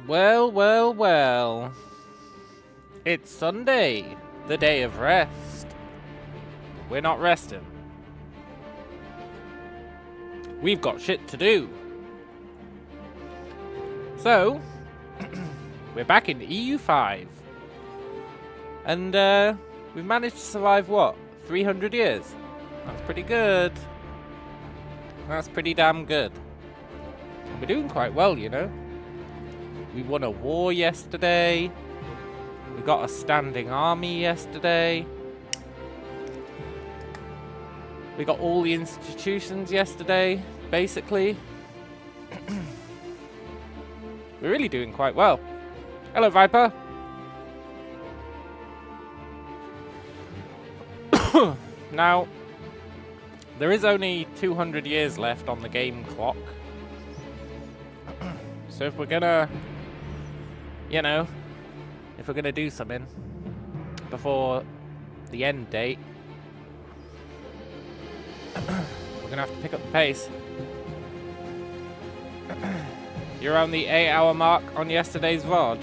Well, well, well. It's Sunday, the day of rest. We're not resting. We've got shit to do. So, we're back in EU5. And, we've managed to survive, what, 300 years? That's pretty good. That's pretty damn good. And we're doing quite well, you know. We won a war yesterday. We got a standing army yesterday. We got all the institutions yesterday, basically. We're really doing quite well. Hello, Viper. Now, there is only 200 years left on the game clock. So if we're gonna, you know, if we're gonna do something before the end date, we're gonna have to pick up the pace. You're on the 8-hour mark on yesterday's VOD.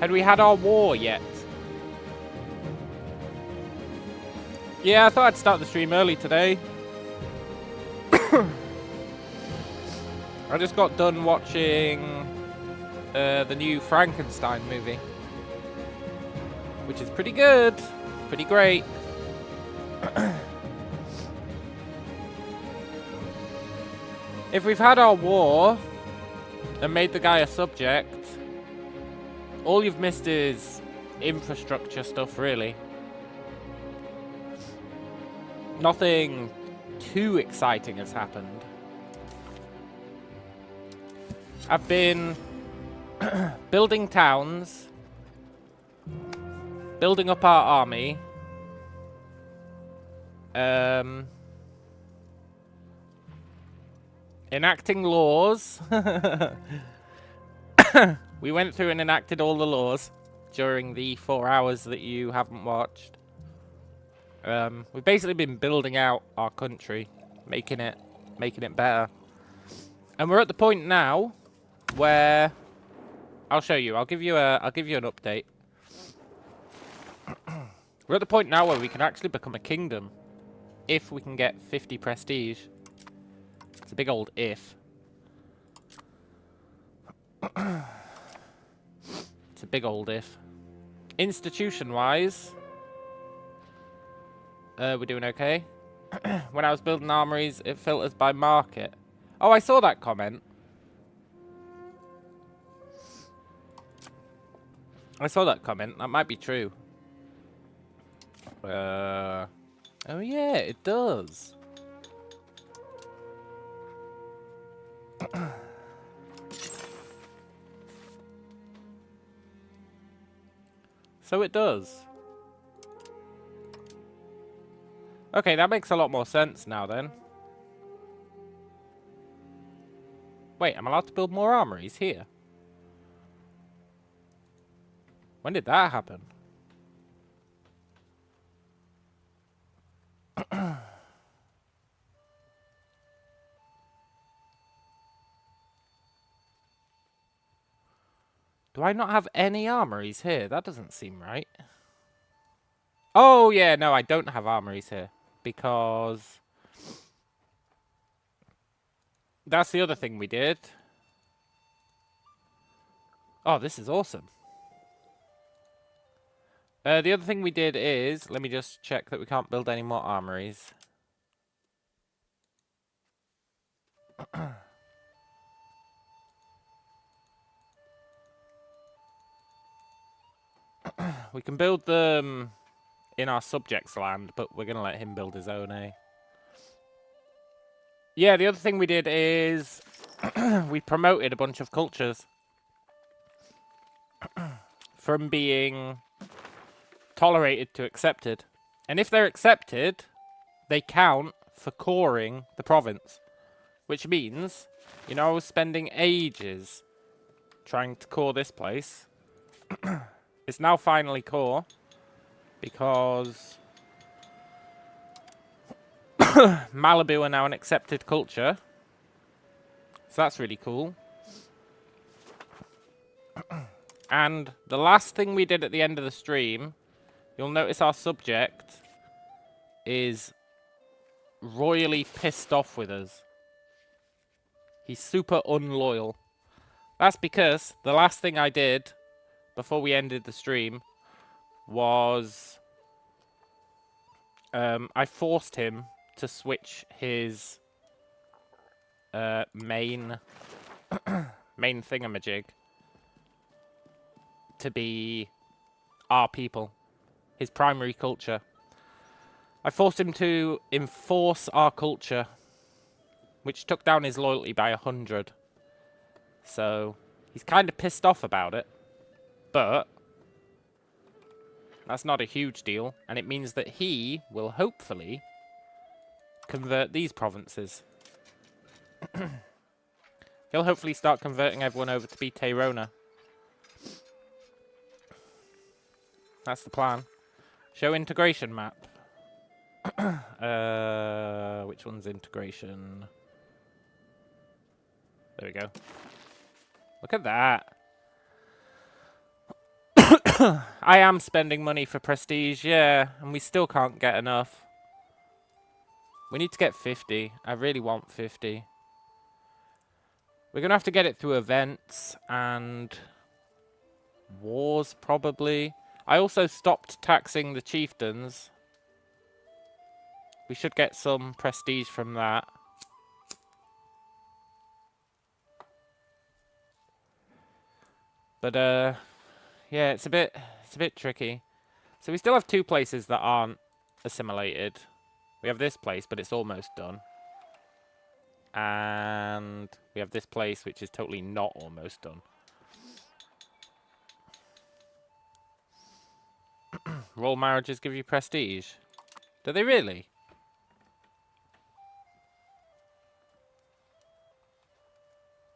Had we had our war yet? Yeah, I thought I'd start the stream early today. I just got done watching the new Frankenstein movie, which is pretty good, pretty great. If we've had our war and made the guy a subject, all you've missed is infrastructure stuff, really. Nothing too exciting has happened. I've been building towns, building up our army, enacting laws. We went through and enacted all the laws during the 4 hours that you haven't watched. We've basically been building out our country, making it better. And we're at the point now where I'll show you. I'll give you an update. We're at the point now where we can actually become a kingdom if we can get 50 prestige. It's a big old if. It's a big old if. Institution-wise, we're doing okay. When I was building armories, it filters by market. Oh, I saw that comment. I saw that comment. That might be true. Oh yeah, it does. So it does. Okay, that makes a lot more sense now then. Wait, I'm allowed to build more armories here? When did that happen? Do I not have any armories here? That doesn't seem right. Oh, yeah, no, I don't have armories here. Because that's the other thing we did. Oh, this is awesome. The other thing we did is, let me just check that we can't build any more armories. We can build them in our subject's land, but we're going to let him build his own, eh? Yeah, the other thing we did is we promoted a bunch of cultures from being tolerated to accepted. And if they're accepted, they count for coring the province. Which means, you know, I was spending ages trying to core this place. It's now finally core. Because Malibu are now an accepted culture. So that's really cool. And the last thing we did at the end of the stream, you'll notice our subject is royally pissed off with us. He's super unloyal. That's because the last thing I did before we ended the stream was I forced him to switch his main thingamajig to be our people, his primary culture. I forced him to enforce our culture, which took down his loyalty by 100. So he's kind of pissed off about it, but that's not a huge deal, and it means that he will hopefully convert these provinces. He'll hopefully start converting everyone over to be Tayrona. That's the plan. Show integration map. Which one's integration? There we go. Look at that. I am spending money for prestige, yeah, and we still can't get enough. We need to get 50. I really want 50. We're going to have to get it through events and wars, probably. I also stopped taxing the chieftains. We should get some prestige from that. But, yeah, it's a bit tricky. So we still have 2 places that aren't assimilated. We have this place, but it's almost done. And we have this place, which is totally not almost done. Royal marriages give you prestige. Do they really?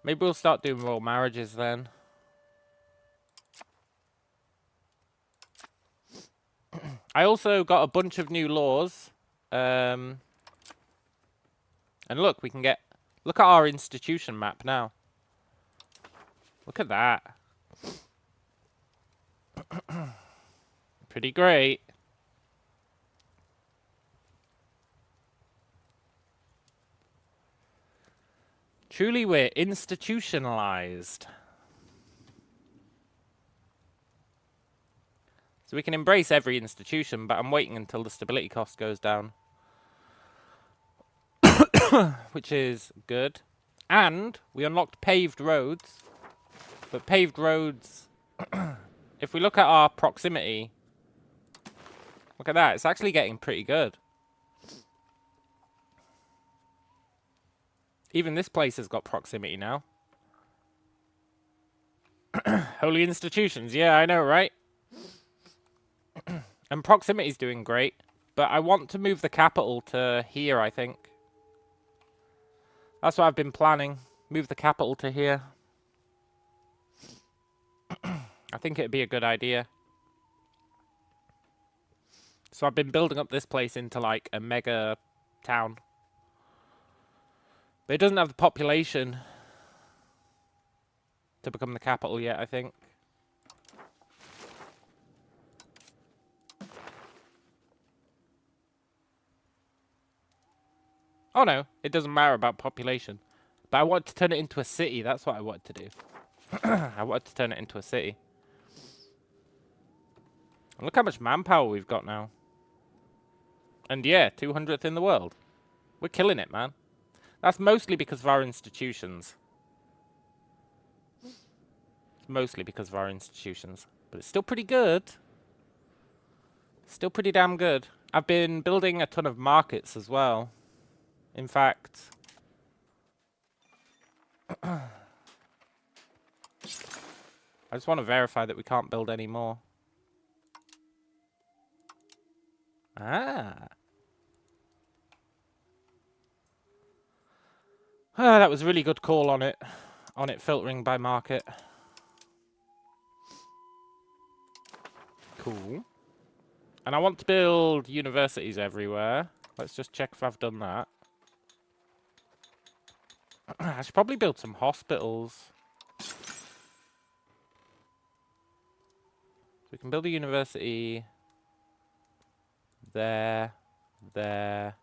Maybe we'll start doing royal marriages then. I also got a bunch of new laws. And look, we can get... Look at our institution map now. Look at that. Pretty great. Truly, we're institutionalized. So we can embrace every institution, but I'm waiting until the stability cost goes down. Which is good. And we unlocked paved roads. But paved roads... if we look at our proximity... Look at that, it's actually getting pretty good. Even this place has got proximity now. Holy institutions, yeah, I know, right? And proximity's doing great. But I want to move the capital to here, I think. That's what I've been planning. Move the capital to here. I think it'd be a good idea. So I've been building up this place into like a mega town. But it doesn't have the population to become the capital yet, I think. Oh no, it doesn't matter about population. But I want to turn it into a city, that's what I want to do. I want to turn it into a city. And look how much manpower we've got now. And yeah, 200th in the world. We're killing it, man. That's mostly because of our institutions. It's mostly because of our institutions. But it's still pretty good. Still pretty damn good. I've been building a ton of markets as well. In fact... I just want to verify that we can't build any more. Ah. Ah, that was a really good call on it filtering by market. Cool. And I want to build universities everywhere. Let's just check if I've done that. I should probably build some hospitals. we can build a university there, there,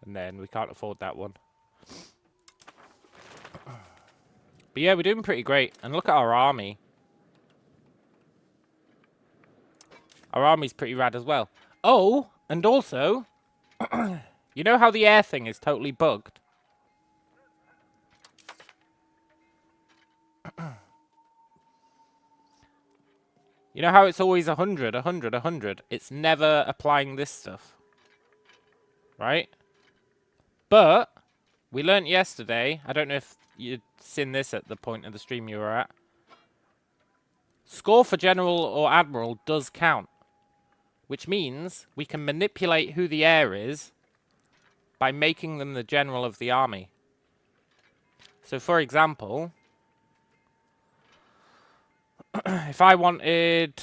and then we can't afford that one. But yeah, we're doing pretty great. And look at our army. Our army's pretty rad as well. Oh, and also, you know how the air thing is totally bugged? You know how it's always 100, 100, 100? It's never applying this stuff. Right? But we learnt yesterday, I don't know if you'd seen this at the point of the stream you were at. Score for general or admiral does count. Which means we can manipulate who the heir is by making them the general of the army. So for example, if I wanted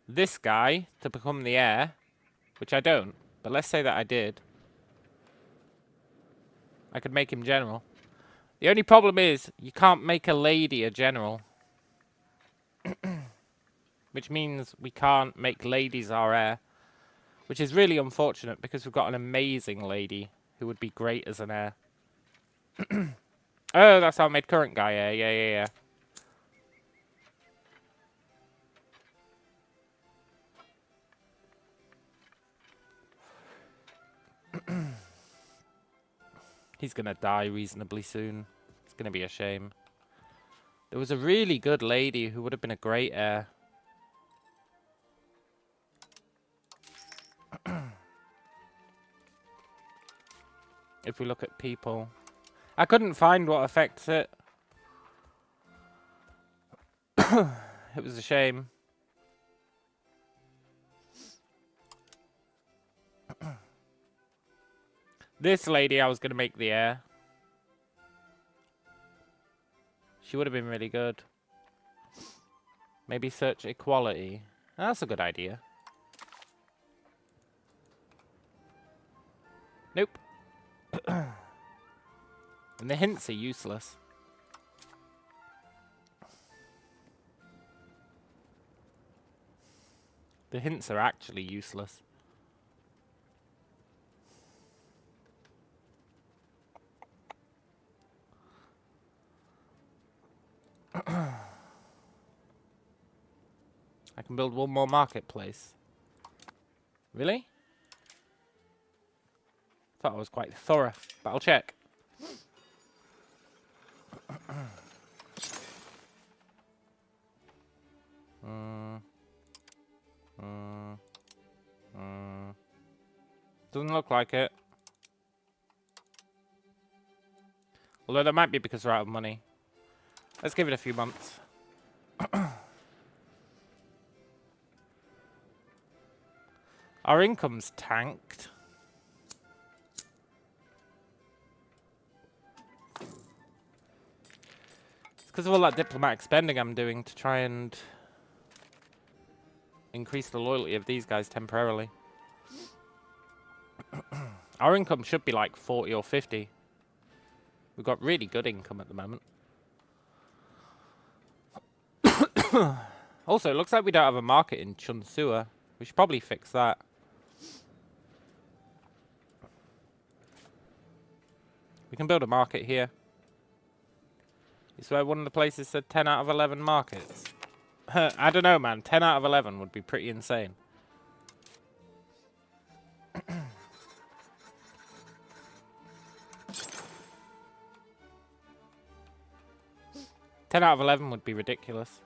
this guy to become the heir, which I don't, but let's say that I did, I could make him general. The only problem is you can't make a lady a general. Which means we can't make ladies our heir. Which is really unfortunate because we've got an amazing lady who would be great as an heir. Oh, that's how I made current guy heir. Yeah. He's gonna die reasonably soon. It's gonna be a shame. There was a really good lady who would have been a great heir. If we look at people. I couldn't find what affects it. It was a shame. This lady I was going to make the heir. She would have been really good. Maybe search equality. That's a good idea. Nope. And the hints are useless. The hints are actually useless. I can build one more marketplace. Really? Thought I was quite thorough, but I'll check. Doesn't look like it. Although that might be because we're out of money. Let's give it a few months. Our income's tanked. It's because of all that diplomatic spending I'm doing to try and increase the loyalty of these guys temporarily. Our income should be like 40 or 50. We've got really good income at the moment. Also, it looks like we don't have a market in Chunsua. We should probably fix that. We can build a market here. You swear one of the places said 10 out of 11 markets. I don't know, man. 10 out of 11 would be pretty insane. 10 out of 11 would be ridiculous.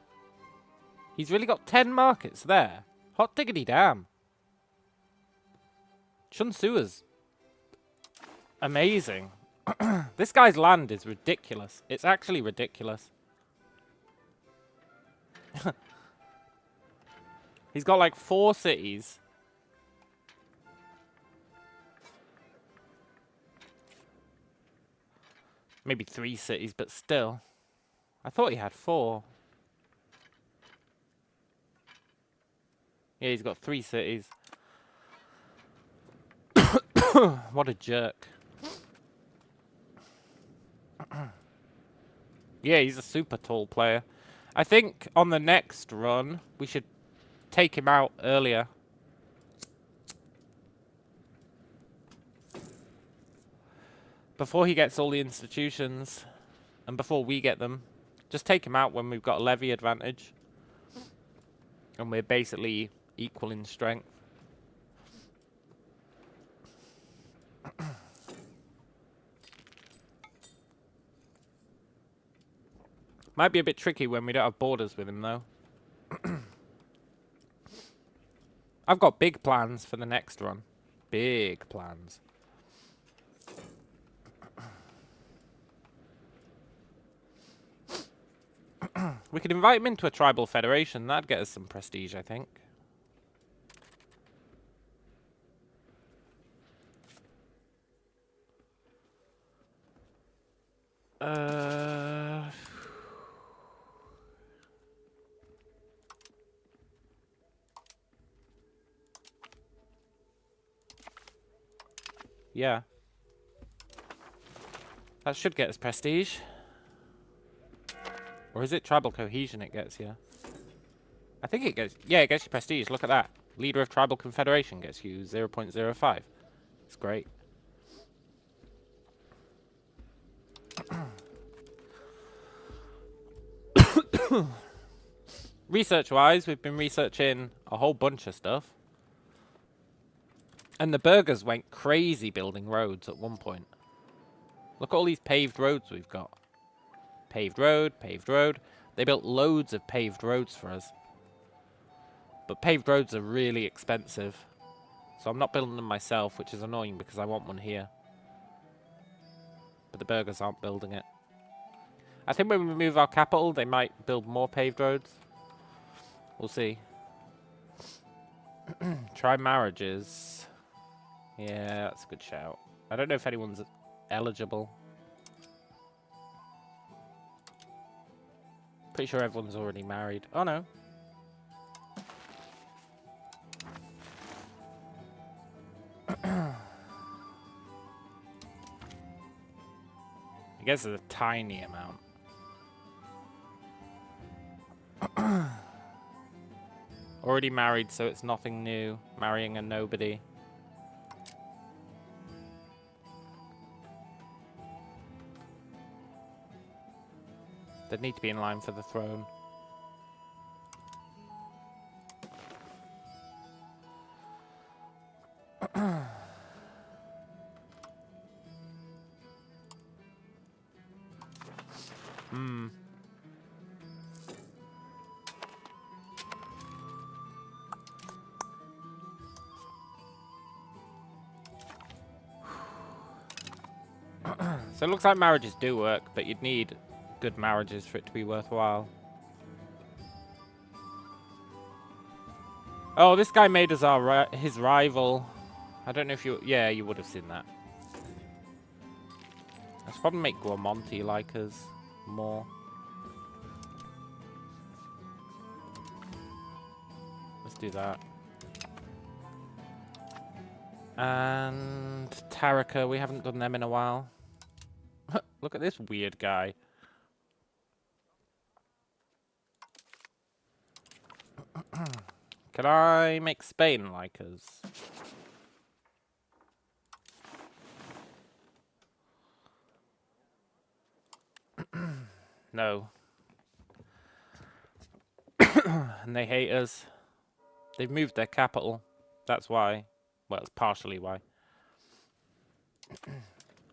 He's really got 10 markets there. Hot diggity damn. Chunsua's amazing. This guy's land is ridiculous. It's actually ridiculous. He's got like 4 cities. Maybe 3 cities, but still. I thought he had 4. Yeah, he's got 3 cities. What a jerk. Yeah, he's a super tall player. I think on the next run, we should take him out earlier. Before he gets all the institutions, and before we get them. Just take him out when we've got a levy advantage. And we're basically equal in strength. Might be a bit tricky when we don't have borders with him, though. I've got big plans for the next run. Big plans. We could invite him into a tribal federation. That'd get us some prestige, I think. Yeah. That should get us prestige. Or is it tribal cohesion it gets you? I think it gets... Yeah, it gets you prestige. Look at that. Leader of Tribal Confederation gets you 0.05. It's great. Research-wise, we've been researching a whole bunch of stuff. And the burghers went crazy building roads at one point. Look at all these paved roads we've got. Paved road, paved road. They built loads of paved roads for us. But paved roads are really expensive. So I'm not building them myself, which is annoying because I want one here. But the burghers aren't building it. I think when we move our capital, they might build more paved roads. We'll see. Try marriages. Yeah, that's a good shout. I don't know if anyone's eligible. Pretty sure everyone's already married. Oh, no. I guess it's a tiny amount. Already married, so it's nothing new. Marrying a nobody. They'd need to be in line for the throne. So it looks like marriages do work, but you'd need good marriages for it to be worthwhile. Oh, this guy made us his rival. I don't know if you... Yeah, you would have seen that. Let's probably make Guamonti like us more. Let's do that. And Taraka, we haven't done them in a while. Look at this weird guy. Can I make Spain like us? No. And they hate us. They've moved their capital. That's why. Well, it's partially why.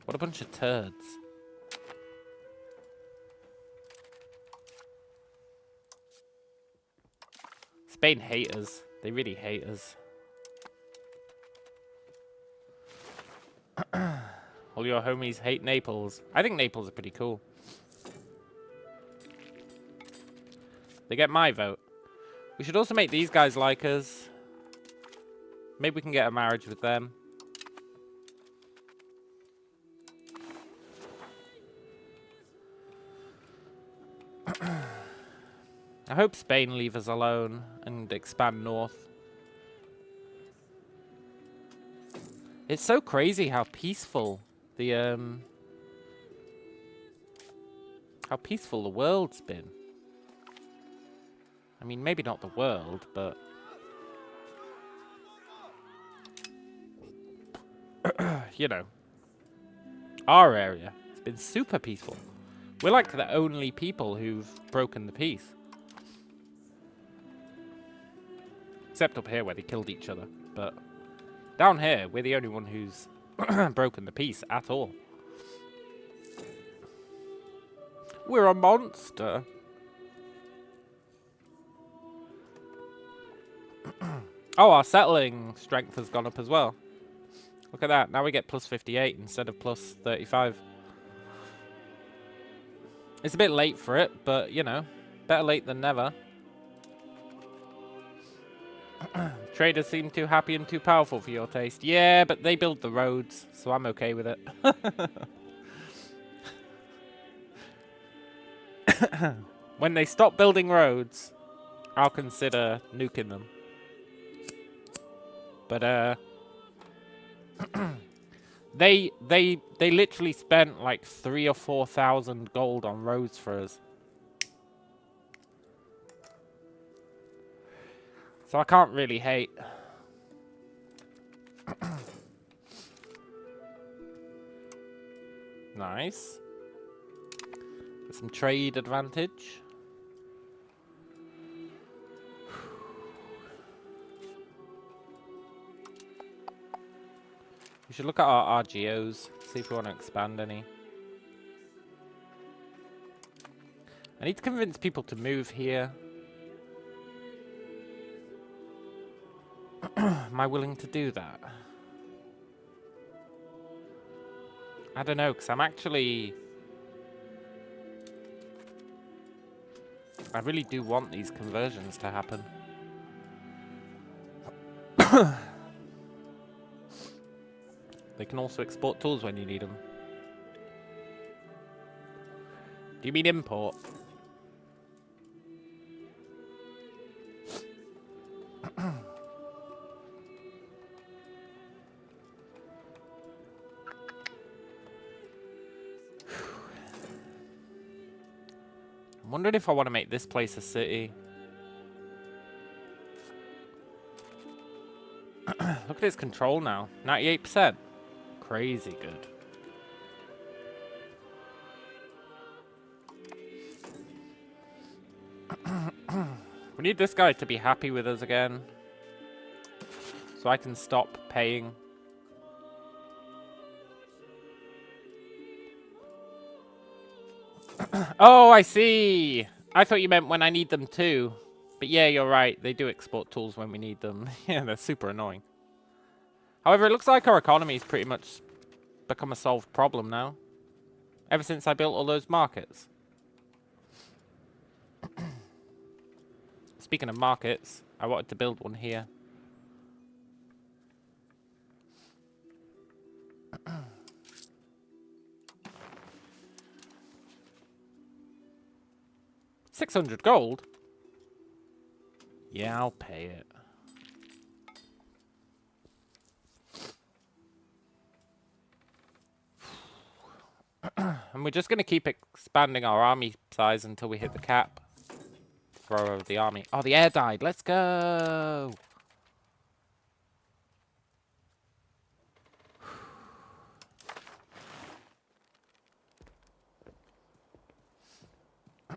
What a bunch of turds. Spain hate us. They really hate us. All your homies hate Naples. I think Naples are pretty cool. They get my vote. We should also make these guys like us. Maybe we can get a marriage with them. I hope Spain leave us alone and expand north. It's so crazy how peaceful the world's been. I mean, maybe not the world, but... you know. Our area. It's been super peaceful. We're like the only people who've broken the peace. Except up here where they killed each other. But down here, we're the only one who's broken the peace at all. We're a monster. Oh, our settling strength has gone up as well. Look at that. Now we get plus 58 instead of plus 35. It's a bit late for it, but, you know, better late than never. Traders seem too happy and too powerful for your taste. Yeah, but they build the roads, so I'm okay with it. When they stop building roads, I'll consider nuking them. But, they literally spent like 3,000 or 4,000 gold on roads for us. So I can't really hate. Nice. Get some trade advantage. We should look at our RGOs, see if we want to expand any. I need to convince people to move here. Am I willing to do that? I don't know, because I'm actually... I really do want these conversions to happen. They can also export tools when you need them. Do you mean import? I'm wondering if I want to make this place a city. Look at its control now. 98%. Crazy good. We need this guy to be happy with us again. So I can stop paying. Oh, I see. I thought you meant when I need them too. But yeah, you're right. They do export tools when we need them. Yeah, they're super annoying. However, it looks like our economy's pretty much become a solved problem now. Ever since I built all those markets. Speaking of markets, I wanted to build one here. $600 gold? Yeah, I'll pay it. And we're just going to keep expanding our army size until we hit the cap. Throw over the army. Oh, the air died. Let's go.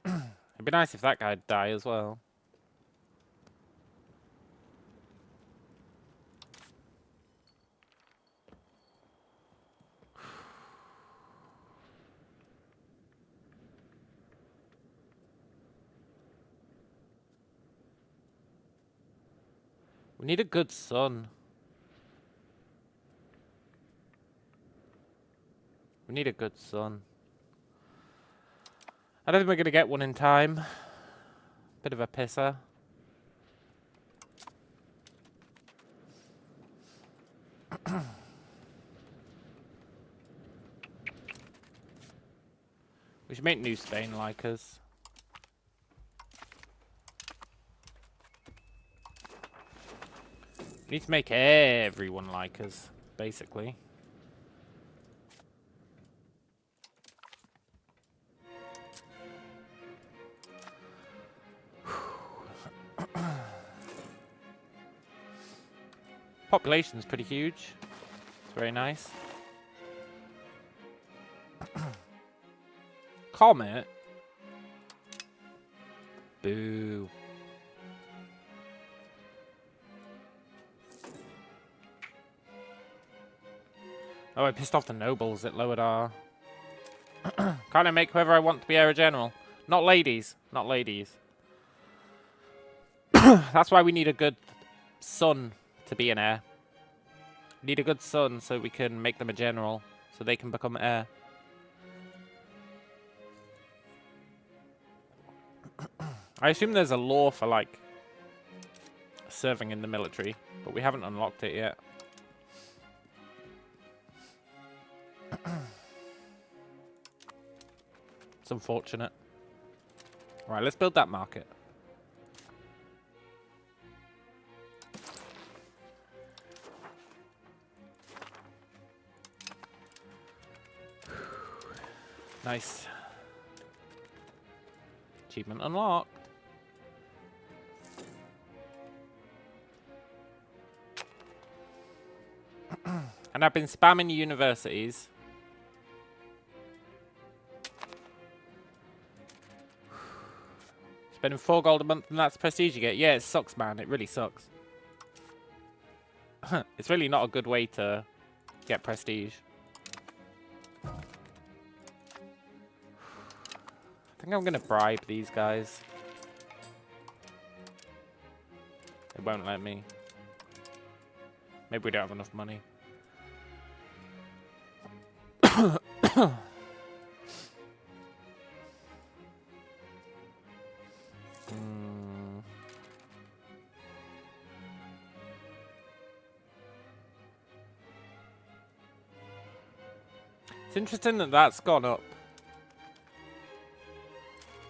It'd be nice if that guy'd die as well. We need a good son. We need a good son. I don't think we're going to get one in time. Bit of a pisser. We should make New Spain like us. We need to make everyone like us, basically. Population's pretty huge. It's very nice. Comet? Boo. Oh, I pissed off the nobles. It lowered our... Can't I make whoever I want to be heir general? Not ladies. Not ladies. That's why we need a good son to be an heir. We need a good son so we can make them a general. So they can become heir. I assume there's a law for, like, serving in the military. But we haven't unlocked it yet. It's unfortunate. Right, let's build that market. Nice. Achievement unlocked. And I've been spamming universities. Spending 4 gold a month and that's prestige you get. Yeah, it sucks, man. It really sucks. It's really not a good way to get prestige. I think I'm going to bribe these guys. They won't let me. Maybe we don't have enough money. It's interesting that that's gone up.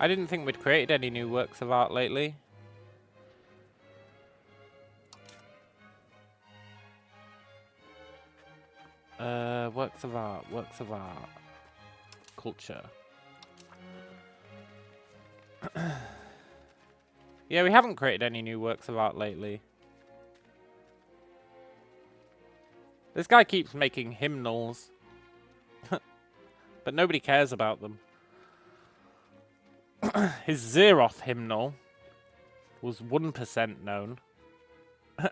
I didn't think we'd created any new works of art lately. Works of art. Culture. Yeah, we haven't created any new works of art lately. This guy keeps making hymnals. But nobody cares about them. His Zeroth hymnal was 1% known.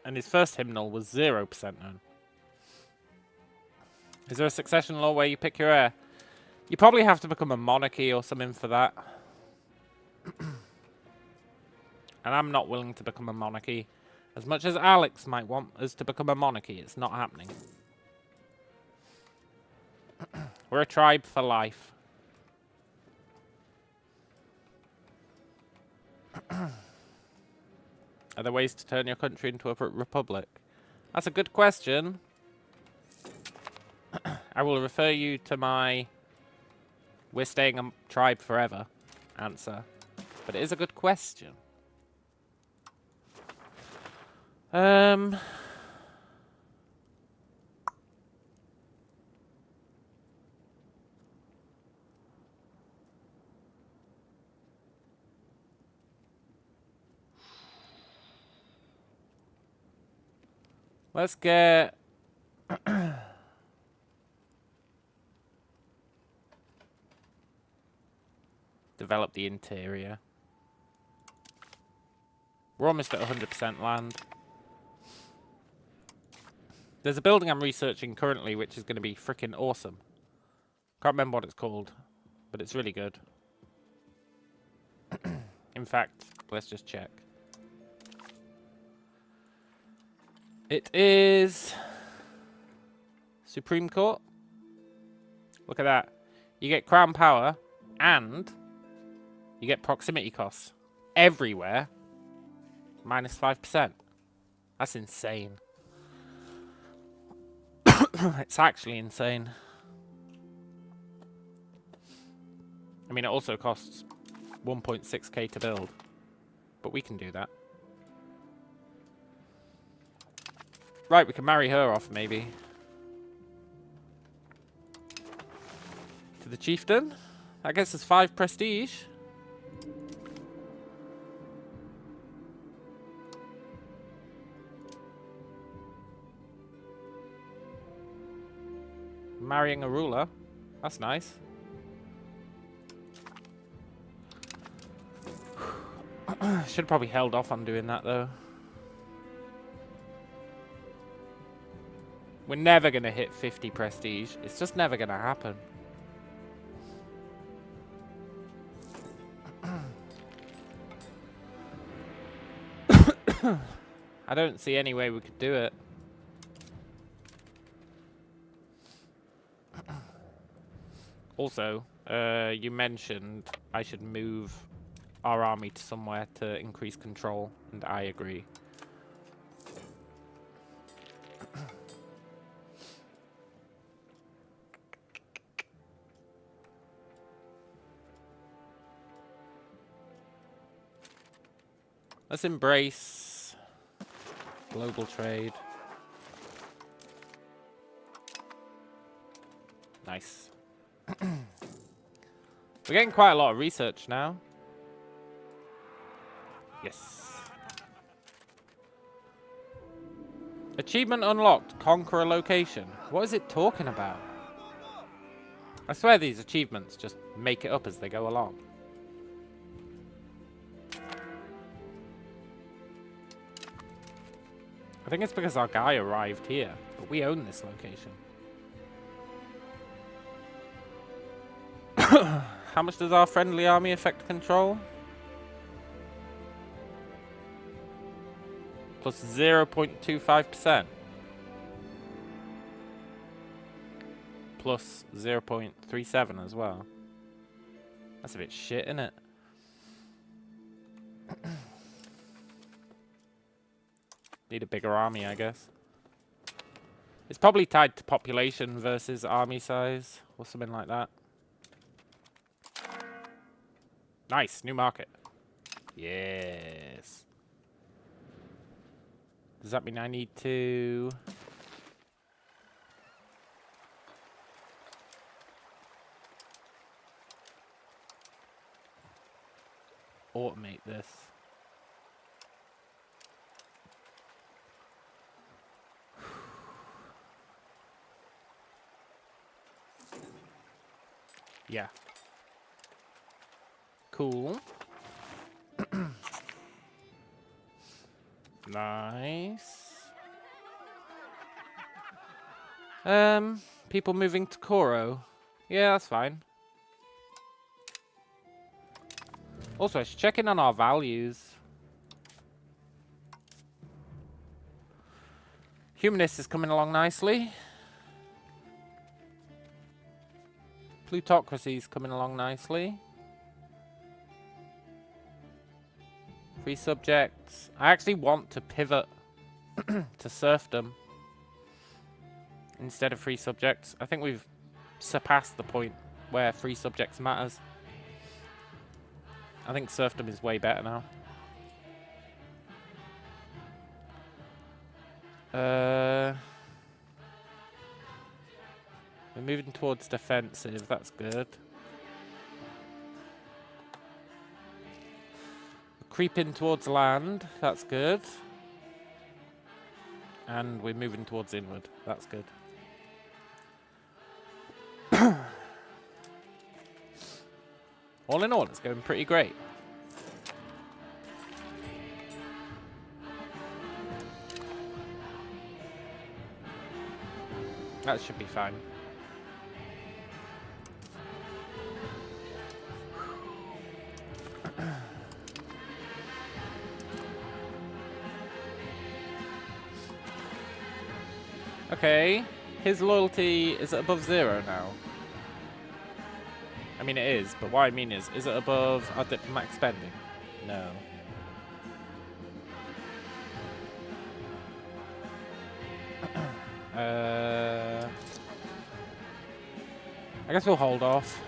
And his first hymnal was 0% known. Is there a succession law where you pick your heir? You probably have to become a monarchy or something for that. And I'm not willing to become a monarchy. As much as Alex might want us to become a monarchy, it's not happening. We're a tribe for life. Are there ways to turn your country into a republic? That's a good question. I will refer you to my "we're staying a tribe forever" answer. But it is a good question. Let's get... develop the interior. We're almost at 100% land. There's a building I'm researching currently which is going to be freaking awesome. Can't remember what it's called, but it's really good. In fact, let's just check. It is Supreme Court. Look at that. You get crown power and you get proximity costs everywhere. Minus 5%. That's insane. It's actually insane. I mean, it also costs 1.6k to build. But we can do that. Right, we can marry her off, maybe. To the chieftain. That gets us 5 prestige. Marrying a ruler. That's nice. Should have probably held off on doing that, though. We're never going to hit 50 prestige. It's just never going to happen. I don't see any way we could do it. Also, you mentioned I should move our army to somewhere to increase control, and I agree. Let's embrace global trade. Nice. We're getting quite a lot of research now. Yes. Achievement unlocked. Conquer a location. What is it talking about? I swear these achievements just make it up as they go along. I think it's because our guy arrived here, but we own this location. How much does our friendly army affect control? Plus 0.25%. Plus 0.37 as well. That's a bit shit, isn't it? Need a bigger army, I guess. It's probably tied to population versus army size or something like that. Nice, new market. Yes. Does that mean I need to... automate this? Yeah. Cool. Nice. People moving to Koro. Yeah, that's fine. Also, I should check in on our values. Humanist is coming along nicely. Plutocracy is coming along nicely. Free subjects. I actually want to pivot to serfdom instead of free subjects. I think we've surpassed the point where free subjects matters. I think serfdom is way better now. We're moving towards defensive. That's good. Creeping towards land. That's good. And we're moving towards inward. That's good. All in all, it's going pretty great. That should be fine. Okay, his loyalty is it above 0 now? I mean it is, but what I mean is it above our diplomatic spending? No. I guess we'll hold off.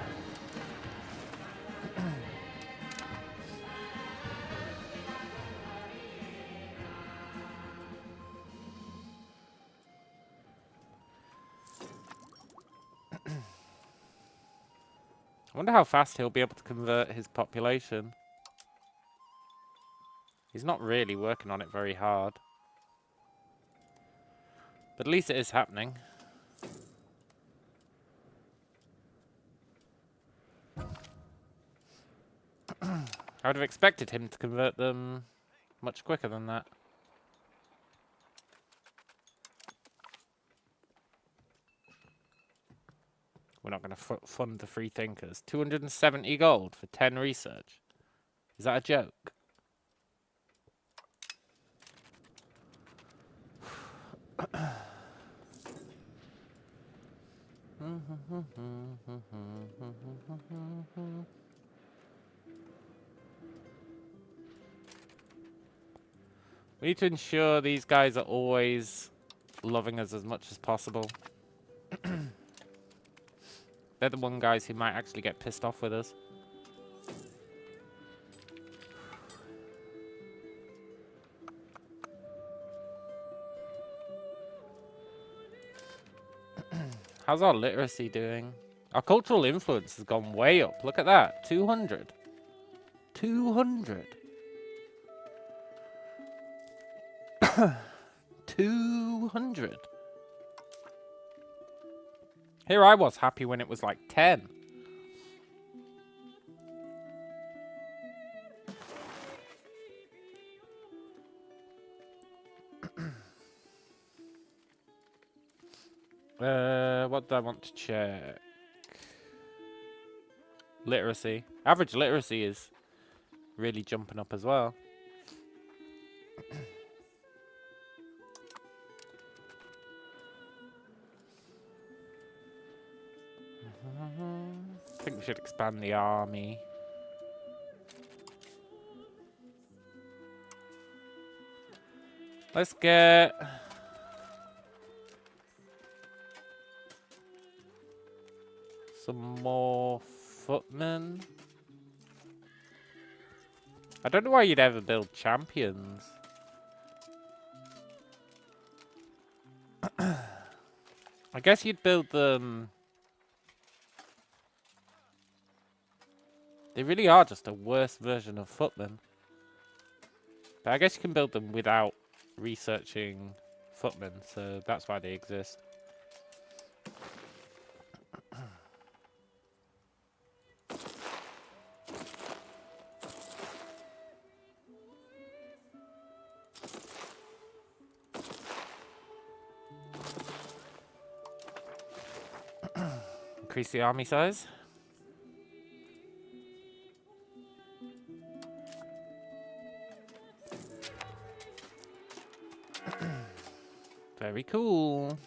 I wonder how fast he'll be able to convert his population. He's not really working on it very hard. But at least it is happening. I would have expected him to convert them much quicker than that. We're not going to fund the free thinkers. 270 gold for 10 research. Is that a joke? We need to ensure these guys are always loving us as much as possible. They're the one guys who might actually get pissed off with us. How's our literacy doing? Our cultural influence has gone way up. Look at that. 200. 200. 200. Here I was happy when it was like 10. What do I want to check? Literacy. Average literacy is really jumping up as well. I think we should expand the army. Let's get some more footmen. I don't know why you'd ever build champions. I guess you'd build them. They really are just a worse version of footmen. But I guess you can build them without researching footmen, so that's why they exist. Increase the army size. Very cool.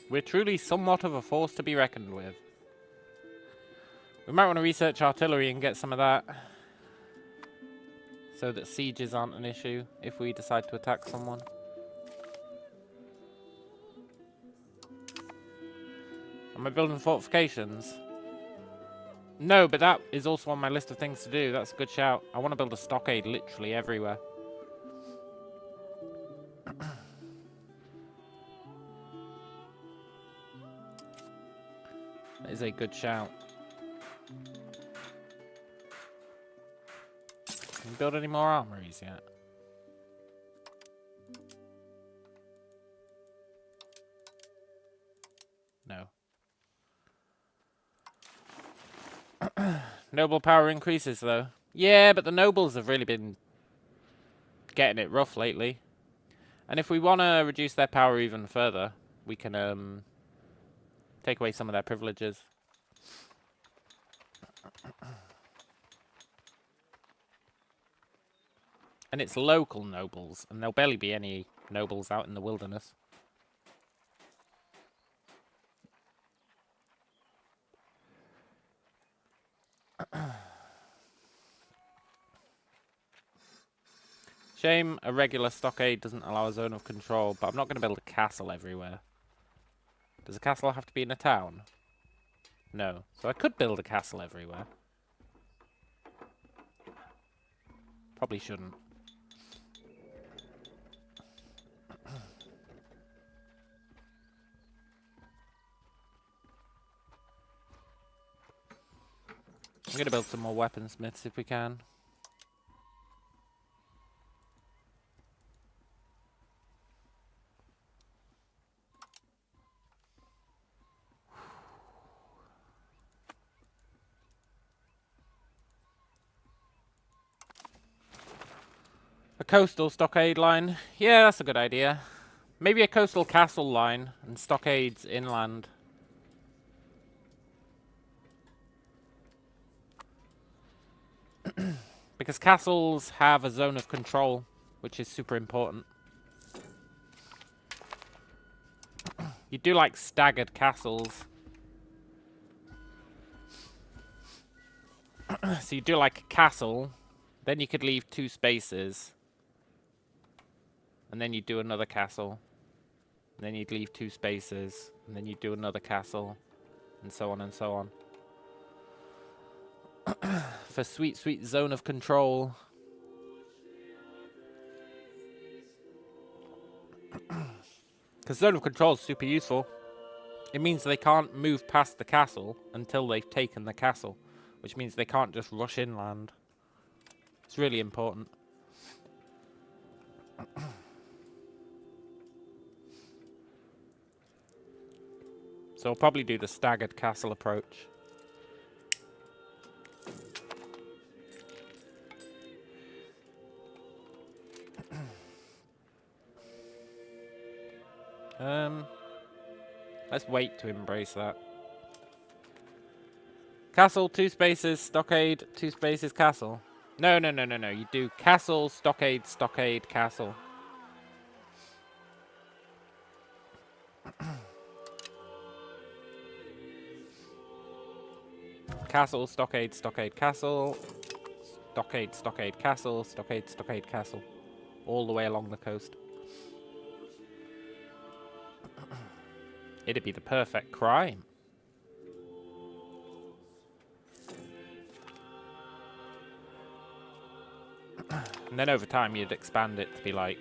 We're truly somewhat of a force to be reckoned with. We might want to research artillery and get some of that, so that sieges aren't an issue if we decide to attack someone. Am I building fortifications? No, but that is also on my list of things to do. That's a good shout. I want to build a stockade literally everywhere. That is a good shout. Can you build any more armories yet? No. Noble power increases, though. Yeah, but the nobles have really been getting it rough lately. And if we want to reduce their power even further, we can take away some of their privileges. And it's local nobles, and there'll barely be any nobles out in the wilderness. Shame a regular stockade doesn't allow a zone of control, but I'm not going to build a castle everywhere. Does a castle have to be in a town? No. So I could build a castle everywhere. Probably shouldn't. I'm going to build some more weaponsmiths if we can. A coastal stockade line. Yeah, that's a good idea. Maybe a coastal castle line and stockades inland. Because castles have a zone of control, which is super important. You do like staggered castles. So you do like a castle, then you could leave 2 spaces. And then you do another castle. And then you'd leave 2 spaces. And then you do another castle. And so on and so on. For sweet, sweet zone of control. Because zone of control is super useful. It means they can't move past the castle until they've taken the castle. Which means they can't just rush inland. It's really important. So I'll probably do the staggered castle approach. Let's wait to embrace that. Castle, 2 spaces, stockade, 2 spaces, castle. No. You do castle, stockade, stockade, castle. Castle, stockade, stockade, castle. Stockade, stockade, castle. Stockade, stockade, castle. All the way along the coast. It'd be the perfect crime. And then over time you'd expand it to be like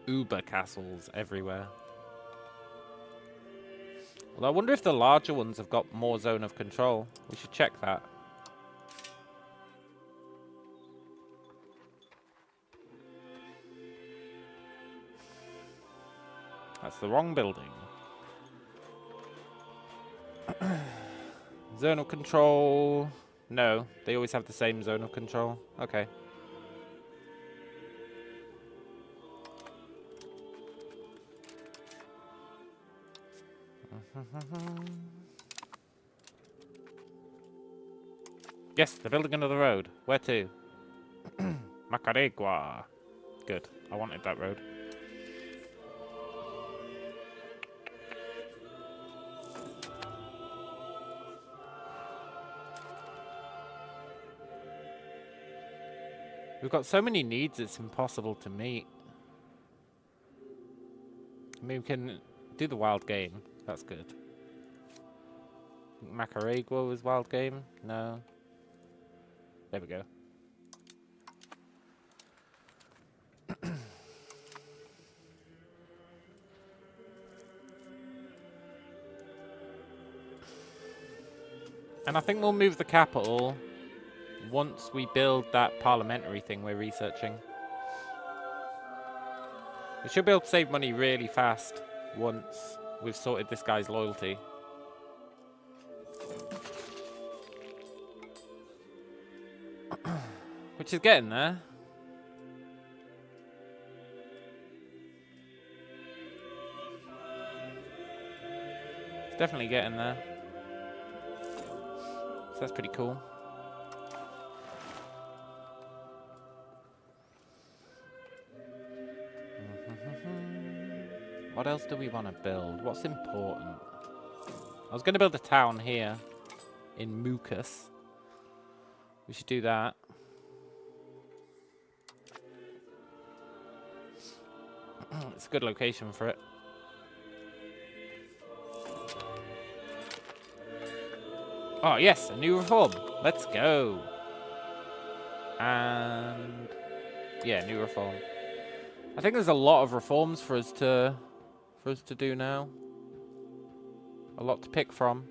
uber castles everywhere. Well, I wonder if the larger ones have got more zone of control. We should check that. That's the wrong building. Zone of control. No, they always have the same zone of control. Okay. Yes, they're building another road. Where to? Macarigua. Good. I wanted that road. We've got so many needs, it's impossible to meet. I mean, we can do the wild game. That's good. Macarigua was wild game? No. There we go. And I think we'll move the capital once we build that parliamentary thing we're researching. We should be able to save money really fast once we've sorted this guy's loyalty. Which is getting there. It's definitely getting there. So that's pretty cool. What else do we want to build? What's important? I was going to build a town here in Mucus. We should do that. It's a good location for it. Oh, yes, a new reform. Let's go. And yeah, new reform. I think there's a lot of reforms for us to do now. A lot to pick from.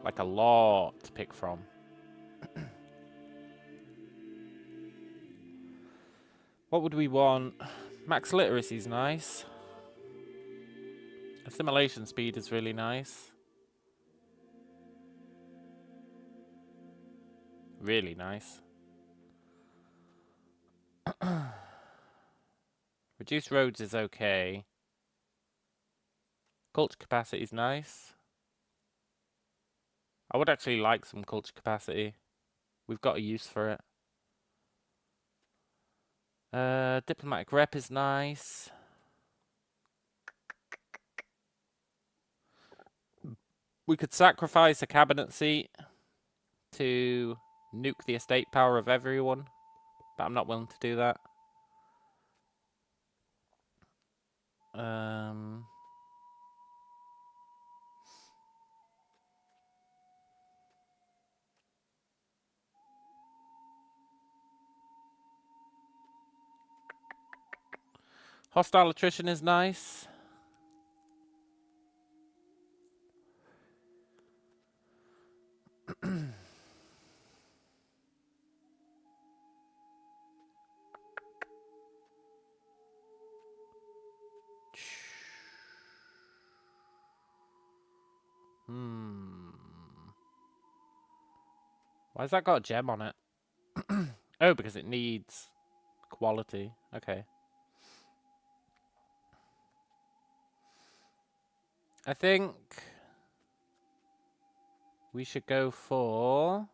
Like a lot to pick from. What would we want? Max literacy is nice. Assimilation speed is really nice. Really nice. Reduce roads is okay. Culture capacity is nice. I would actually like some culture capacity. We've got a use for it. Diplomatic rep is nice. We could sacrifice a cabinet seat to nuke the estate power of everyone, but I'm not willing to do that. Hostile attrition is nice. Why's that got a gem on it? Oh, because it needs quality. Okay. I think we should go for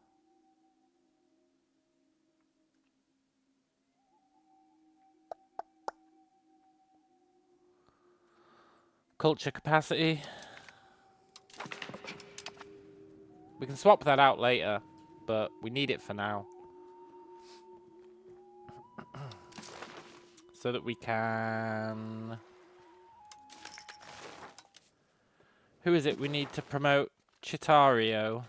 culture capacity. We can swap that out later, but we need it for now. So that we can... Who is it we need to promote? Chitario.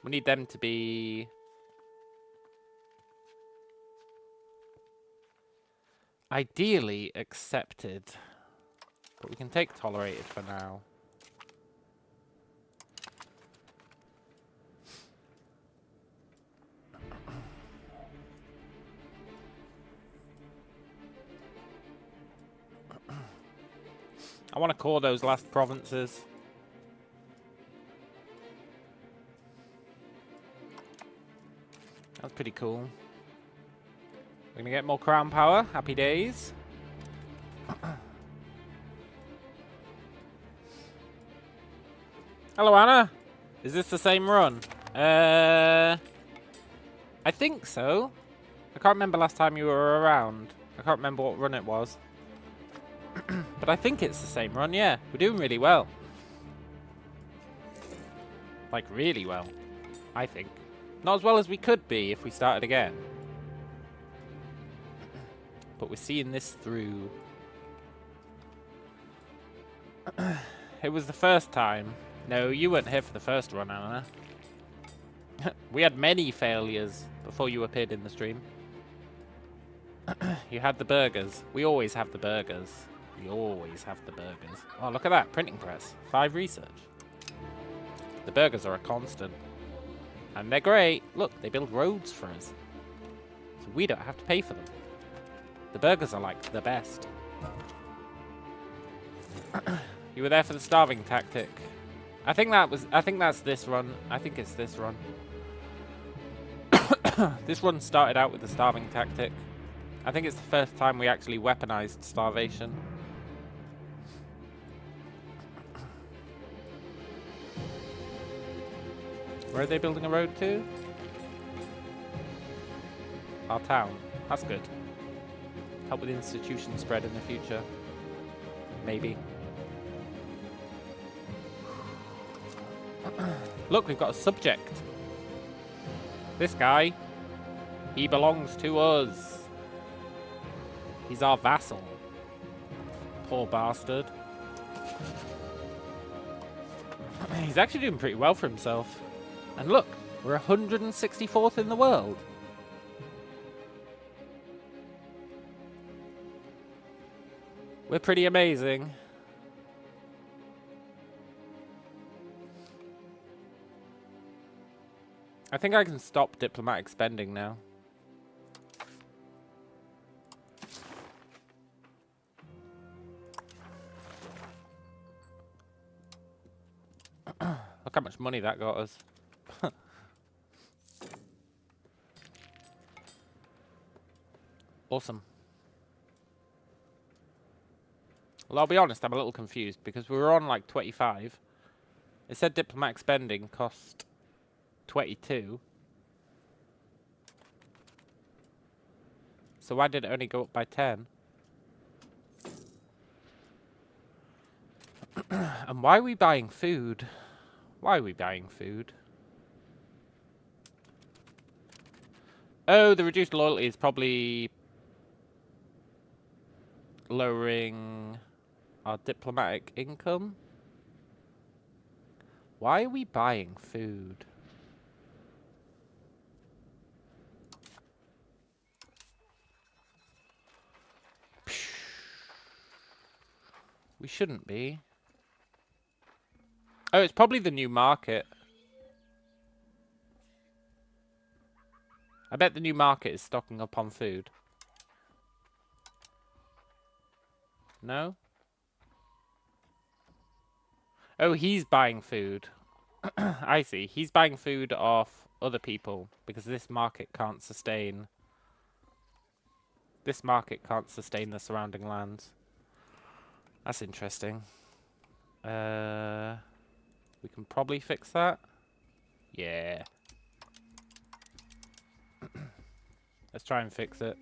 We need them to be... ideally accepted. But we can take tolerated for now. I want to core those last provinces. That's pretty cool. We're gonna get more crown power. Happy days. Hello, Anna. Is this the same run? I think so. I can't remember last time you were around. I can't remember what run it was. But I think it's the same run, yeah. We're doing really well. Like, really well. I think. Not as well as we could be if we started again. But we're seeing this through. It was the first time. No, you weren't here for the first run, Anna. We had many failures before you appeared in the stream. You had the burgers. We always have the burgers. We always have the burgers. Oh, look at that. Printing press. 5 research. The burgers are a constant. And they're great. Look, they build roads for us. So we don't have to pay for them. The burgers are like the best. You were there for the starving tactic. I think that's this run. I think it's this run. This run started out with the starving tactic. I think it's the first time we actually weaponized starvation. Where are they building a road to? Our town. That's good. Help with institution spread in the future. Maybe. Look, we've got a subject. This guy. He belongs to us. He's our vassal. Poor bastard. He's actually doing pretty well for himself. And look, we're 164th in the world. We're pretty amazing. I think I can stop diplomatic spending now. Look how much money that got us. Awesome. Well, I'll be honest, I'm a little confused because we were on like 25. It said diplomatic spending cost 22. So why did it only go up by 10? And why are we buying food? Why are we buying food? Oh, the reduced loyalty is probably lowering our diplomatic income. Why are we buying food? We shouldn't be. Oh, it's probably the new market. I bet the new market is stocking up on food. No? Oh, he's buying food. I see. He's buying food off other people because this market can't sustain... This market can't sustain the surrounding lands. That's interesting. We can probably fix that. Yeah. Let's try and fix it.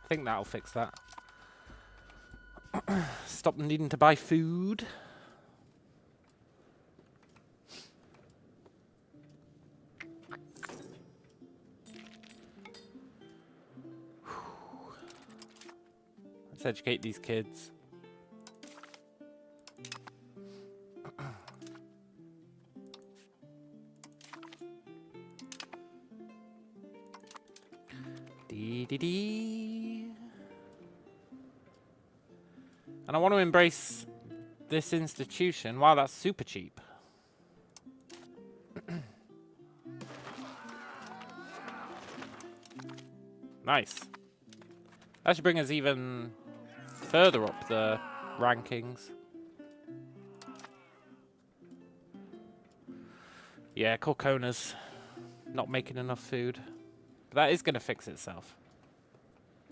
I think that'll fix that. Stop needing to buy food. Let's educate these kids. Dee. And I want to embrace this institution. Wow, that's super cheap. Nice. That should bring us even further up the rankings. Yeah, Corcona's not making enough food. But that is going to fix itself.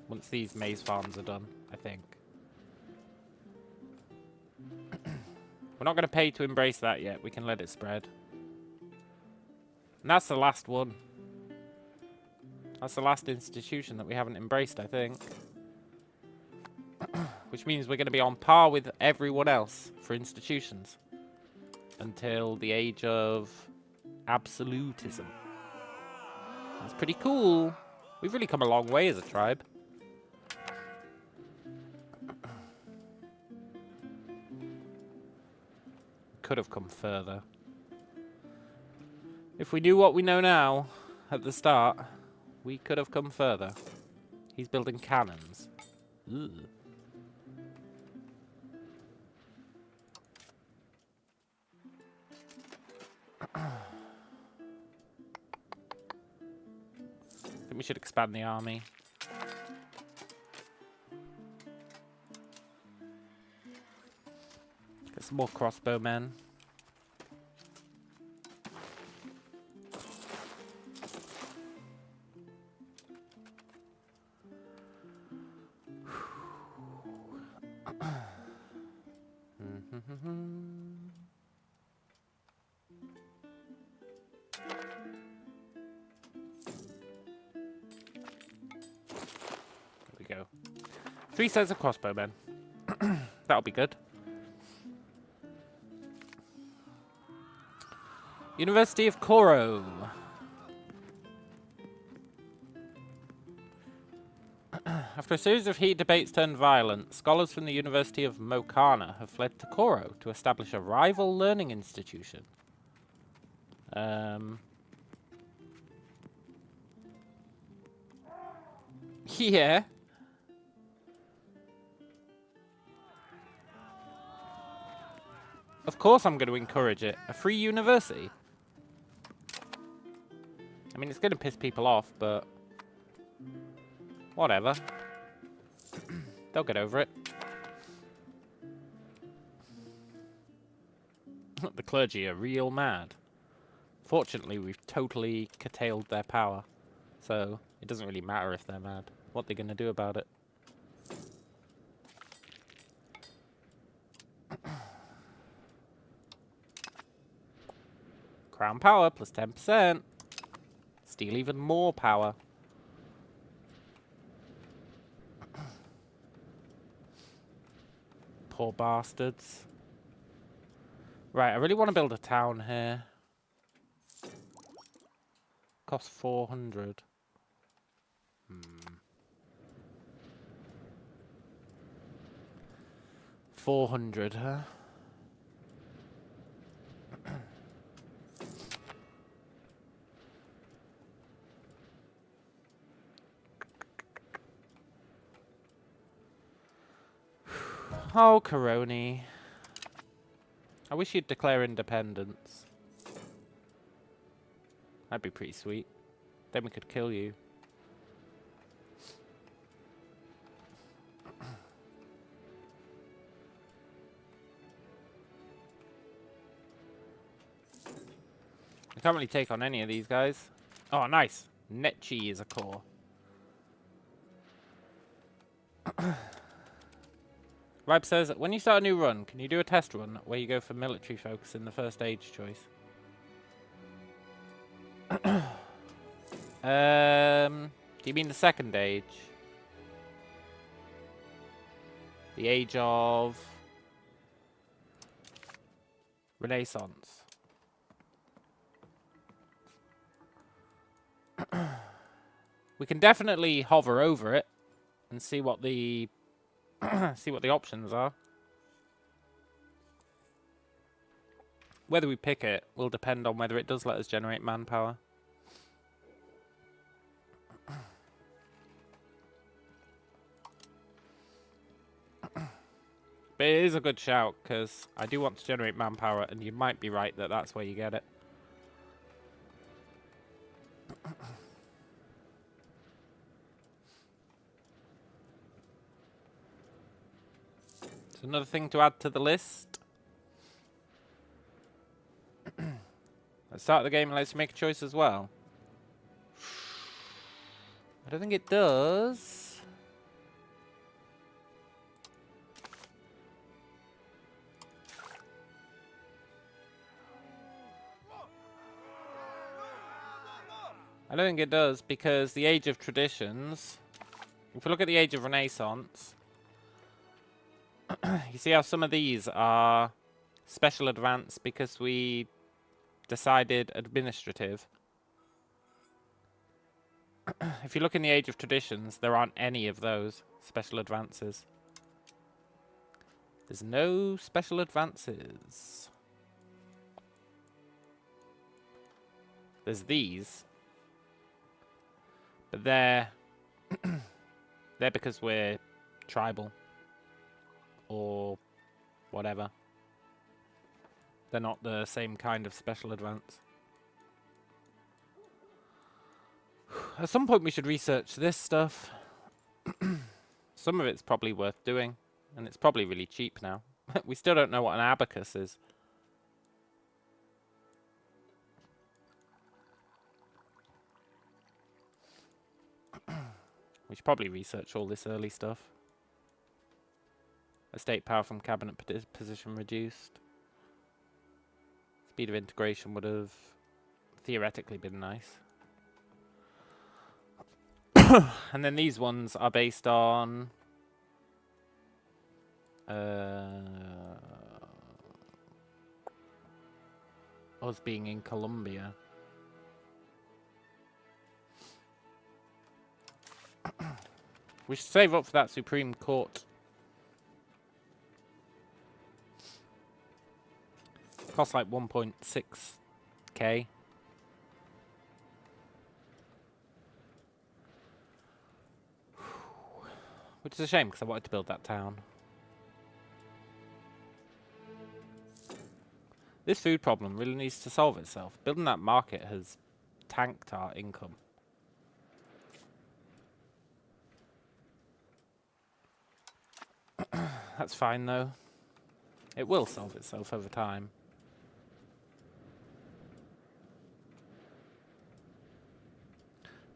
Once these maize farms are done, I think. We're not going to pay to embrace that yet. We can let it spread. And that's the last one. That's the last institution that we haven't embraced, I think. Which means we're going to be on par with everyone else for institutions. Until the age of absolutism. That's pretty cool. We've really come a long way as a tribe. Could have come further. If we knew what we know now at the start, we could have come further. He's building cannons. Ugh. I think we should expand the army. Get some more crossbowmen. There we go. 3 sets of crossbowmen. That'll be good. University of Coro. After a series of heated debates turned violent, scholars from the University of Mokana have fled to Coro to establish a rival learning institution. Yeah. Of course I'm going to encourage it. A free university. I mean, it's going to piss people off, but... whatever. They'll get over it. The clergy are real mad. Fortunately, we've totally curtailed their power. So, it doesn't really matter if they're mad. What they're going to do about it. Crown power plus 10%. Steal even more power. Poor bastards. Right, I really want to build a town here. Costs 400. 400, huh? Oh, Coroni. I wish you'd declare independence. That'd be pretty sweet. Then we could kill you. I can't really take on any of these guys. Oh, nice. Netchi is a core. Vibe says, when you start a new run, can you do a test run where you go for military focus in the first age choice? Do you mean the second age? The age of Renaissance. We can definitely hover over it and see what the see what the options are. Whether we pick it will depend on whether it does let us generate manpower. But it is a good shout, because I do want to generate manpower, and you might be right that that's where you get it. So another thing to add to the list. Let's start the game and let's make a choice as well. I don't think it does. I don't think it does, because the Age of Traditions, if we look at the Age of Renaissance, you see how some of these are special advance because we decided administrative. If you look in the Age of Traditions, there aren't any of those special advances. There's no special advances. There's these. But they're because we're tribal. Or whatever. They're not the same kind of special advance. At some point we should research this stuff. Some of it's probably worth doing. And it's probably really cheap now. We still don't know what an abacus is. We should probably research all this early stuff. Estate power from cabinet position reduced. Speed of integration would have theoretically been nice. And then these ones are based on us being in Colombia. We should save up for that Supreme Court. Costs like 1.6k. Which is a shame, because I wanted to build that town. This food problem really needs to solve itself. Building that market has tanked our income. That's fine, though. It will solve itself over time.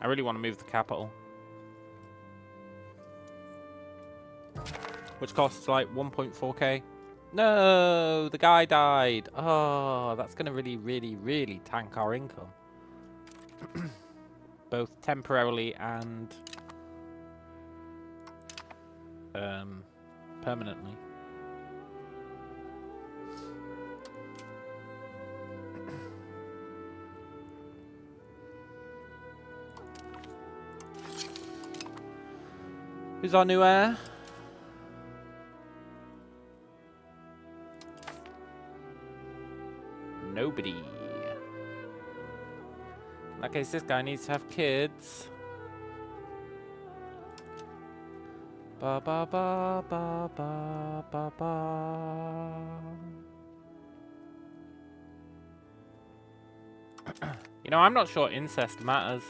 I really want to move the capital. Which costs like 1.4k. No, the guy died. Oh, that's going to really, really, really tank our income. Both temporarily and permanently. Who's our new heir? Nobody. In that case, this guy needs to have kids. Ba ba ba ba ba ba ba. You know, I'm not sure incest matters.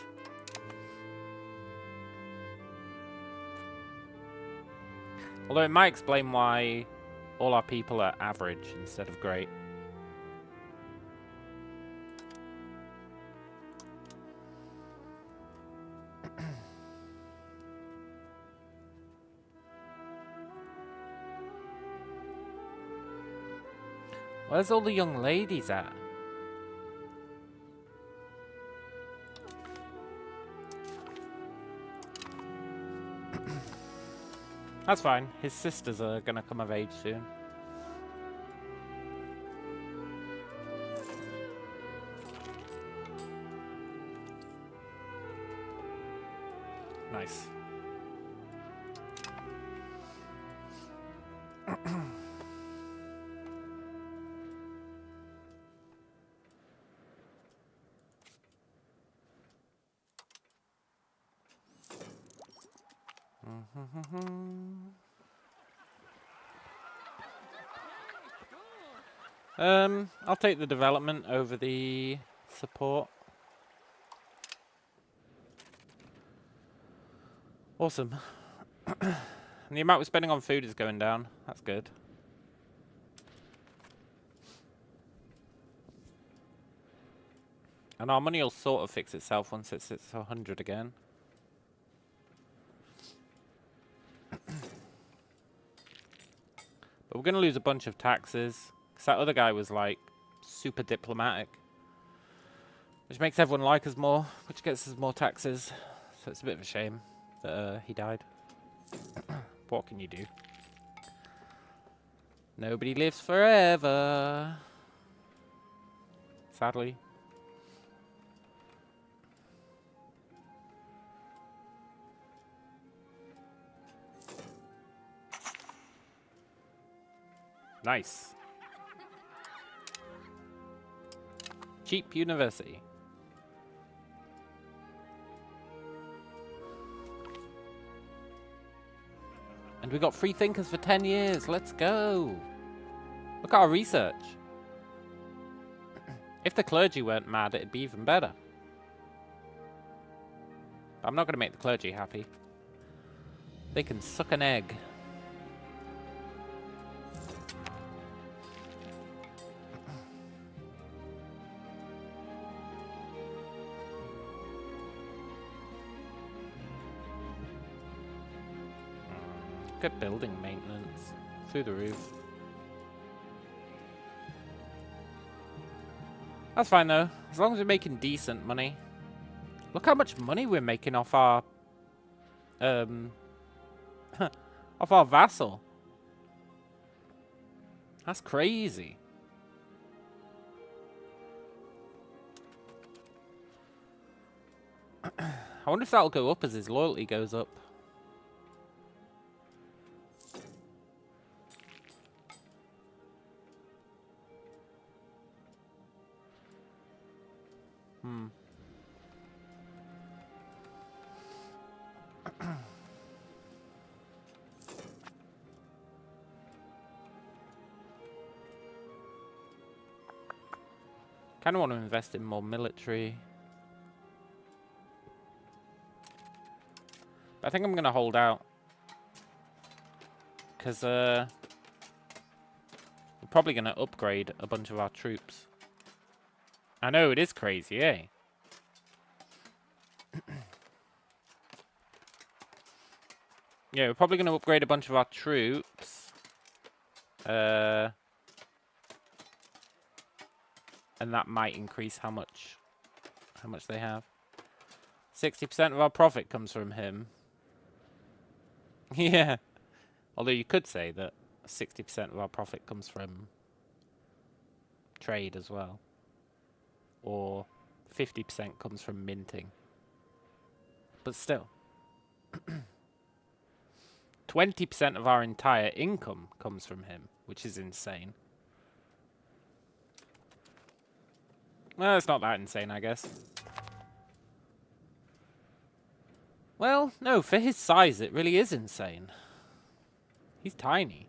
Although it might explain why all our people are average instead of great. Where's all the young ladies at? That's fine. His sisters are gonna come of age soon. Nice. I'll take the development over the support. Awesome. And the amount we're spending on food is going down. That's good. And our money will sort of fix itself once it's 100 again. But we're going to lose a bunch of taxes. Because that other guy was like super diplomatic. Which makes everyone like us more. Which gets us more taxes. So it's a bit of a shame that he died. What can you do? Nobody lives forever. Sadly. Nice. Cheap university. And we got free thinkers for 10 years. Let's go. Look at our research. If the clergy weren't mad, it'd be even better. But I'm not going to make the clergy happy. They can suck an egg. Good building maintenance. Through the roof. That's fine though, as long as we're making decent money. Look how much money we're making off our off our vassal. That's crazy. I wonder if that'll go up as his loyalty goes up. Kind of want to invest in more military. But I think I'm going to hold out. Because we're probably going to upgrade a bunch of our troops. I know, it is crazy, eh? Yeah, we're probably going to upgrade a bunch of our troops. And that might increase how much they have. 60% of our profit comes from him. Yeah. Although you could say that 60% of our profit comes from trade as well. Or 50% comes from minting. But still. 20% of our entire income comes from him, which is insane. Well, it's not that insane, I guess. Well, no, for his size, it really is insane. He's tiny.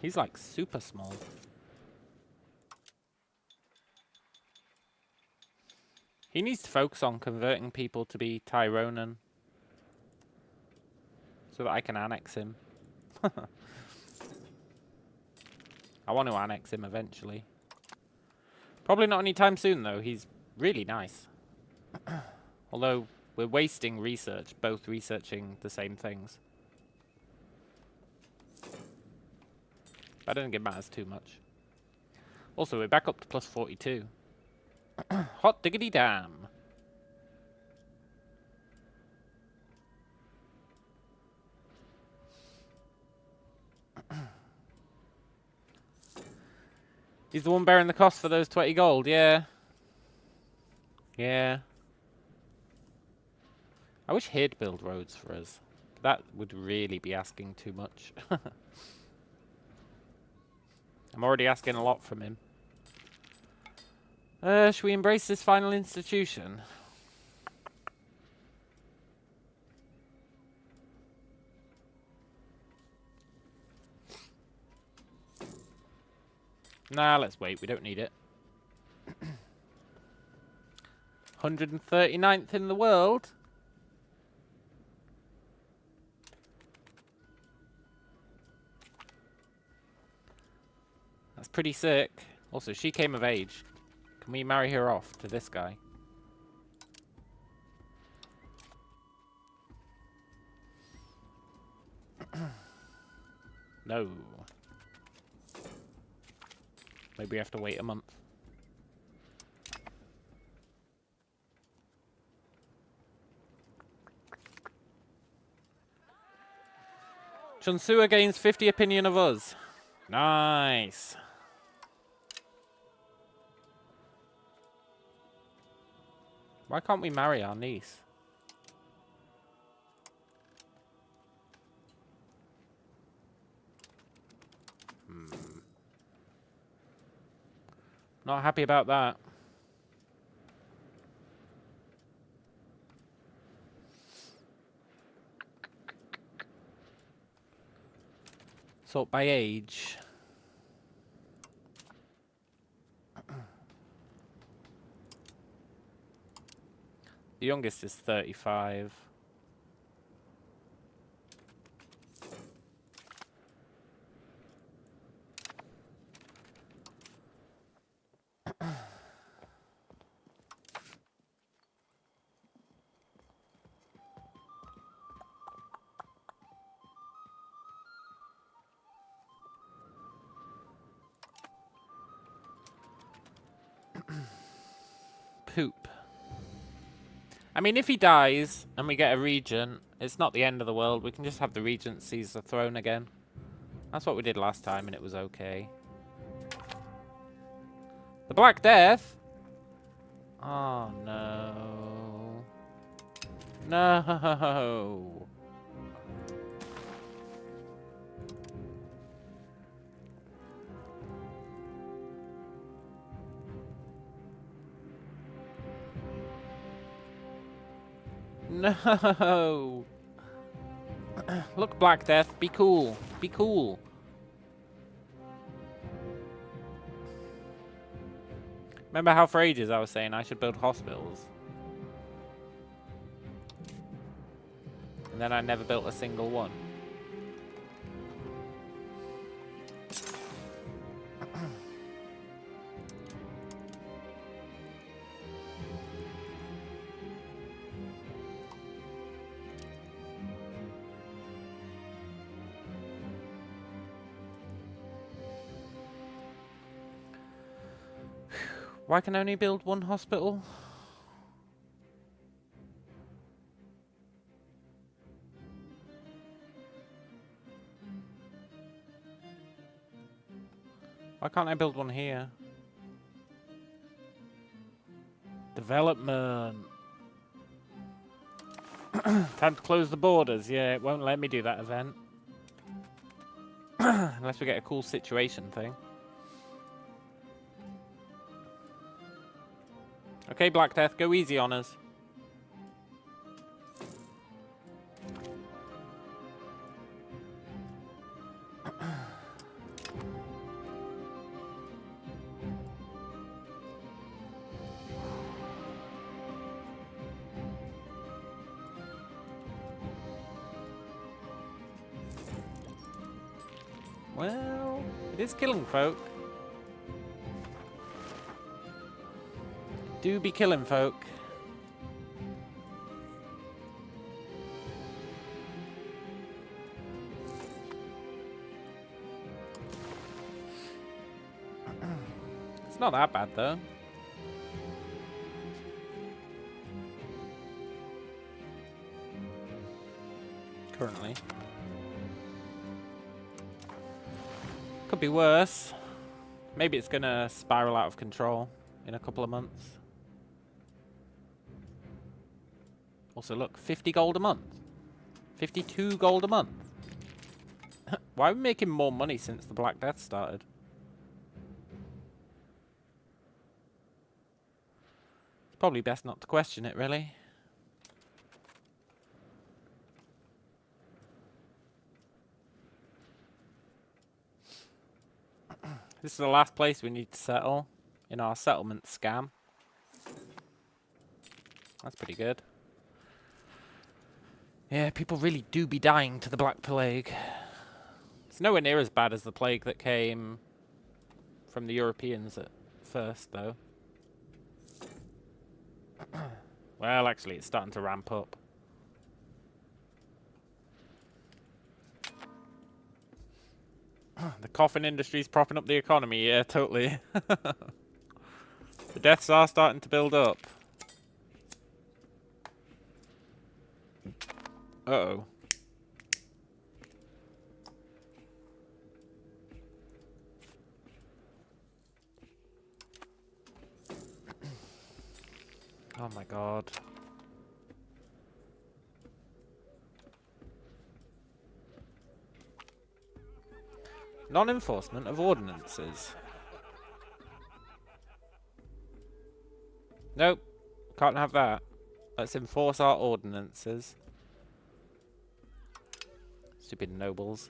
He's like super small. He needs to focus on converting people to be Tyronan. So that I can annex him. I want to annex him eventually. Probably not anytime soon, though. He's really nice. Although, we're wasting research, both researching the same things. But I don't think it matters too much. Also, we're back up to plus 42. Hot diggity damn. He's the one bearing the cost for those 20 gold, yeah. Yeah. I wish he'd build roads for us. That would really be asking too much. I'm already asking a lot from him. Should we embrace this final institution? Nah, let's wait. We don't need it. 139th in the world. That's pretty sick. Also, she came of age. Can we marry her off to this guy? No. Maybe we have to wait a month. Chunsua gains 50 opinion of us. Nice. Why can't we marry our niece? Not happy about that. Sort by age. The youngest is 35. Poop. I mean, if he dies and we get a regent, it's not the end of the world. We can just have the regent seize the throne again. That's what we did last time and it was okay. The Black Death? Oh, no. No. No. Look, Black Death, be cool. Be cool. Remember how for ages I was saying I should build hospitals? And then I never built a single one. Why can I only build one hospital? Why can't I build one here? Development. Time to close the borders. Yeah, it won't let me do that event. Unless we get a cool situation thing. Okay, Black Death, go easy on us. Well, it is killing folk. Do be killing folk. It's not that bad though. Currently. Could be worse. Maybe it's gonna spiral out of control in a couple of months. Also, look, 50 gold a month. 52 gold a month. Why are we making more money since the Black Death started? It's probably best not to question it, really. This is the last place we need to settle in our settlement scam. That's pretty good. Yeah, people really do be dying to the Black Plague. It's nowhere near as bad as the plague that came from the Europeans at first, though. Well, actually, it's starting to ramp up. The coffin industry's propping up the economy, yeah, totally. The deaths are starting to build up. Uh-oh. Oh my god. Non-enforcement of ordinances. Nope. Can't have that. Let's enforce our ordinances. Stupid nobles.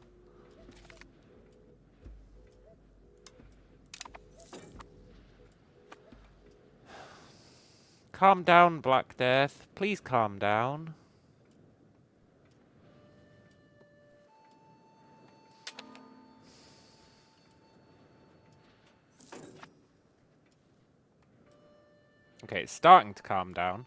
Calm down, Black Death. Please calm down. Okay, it's starting to calm down.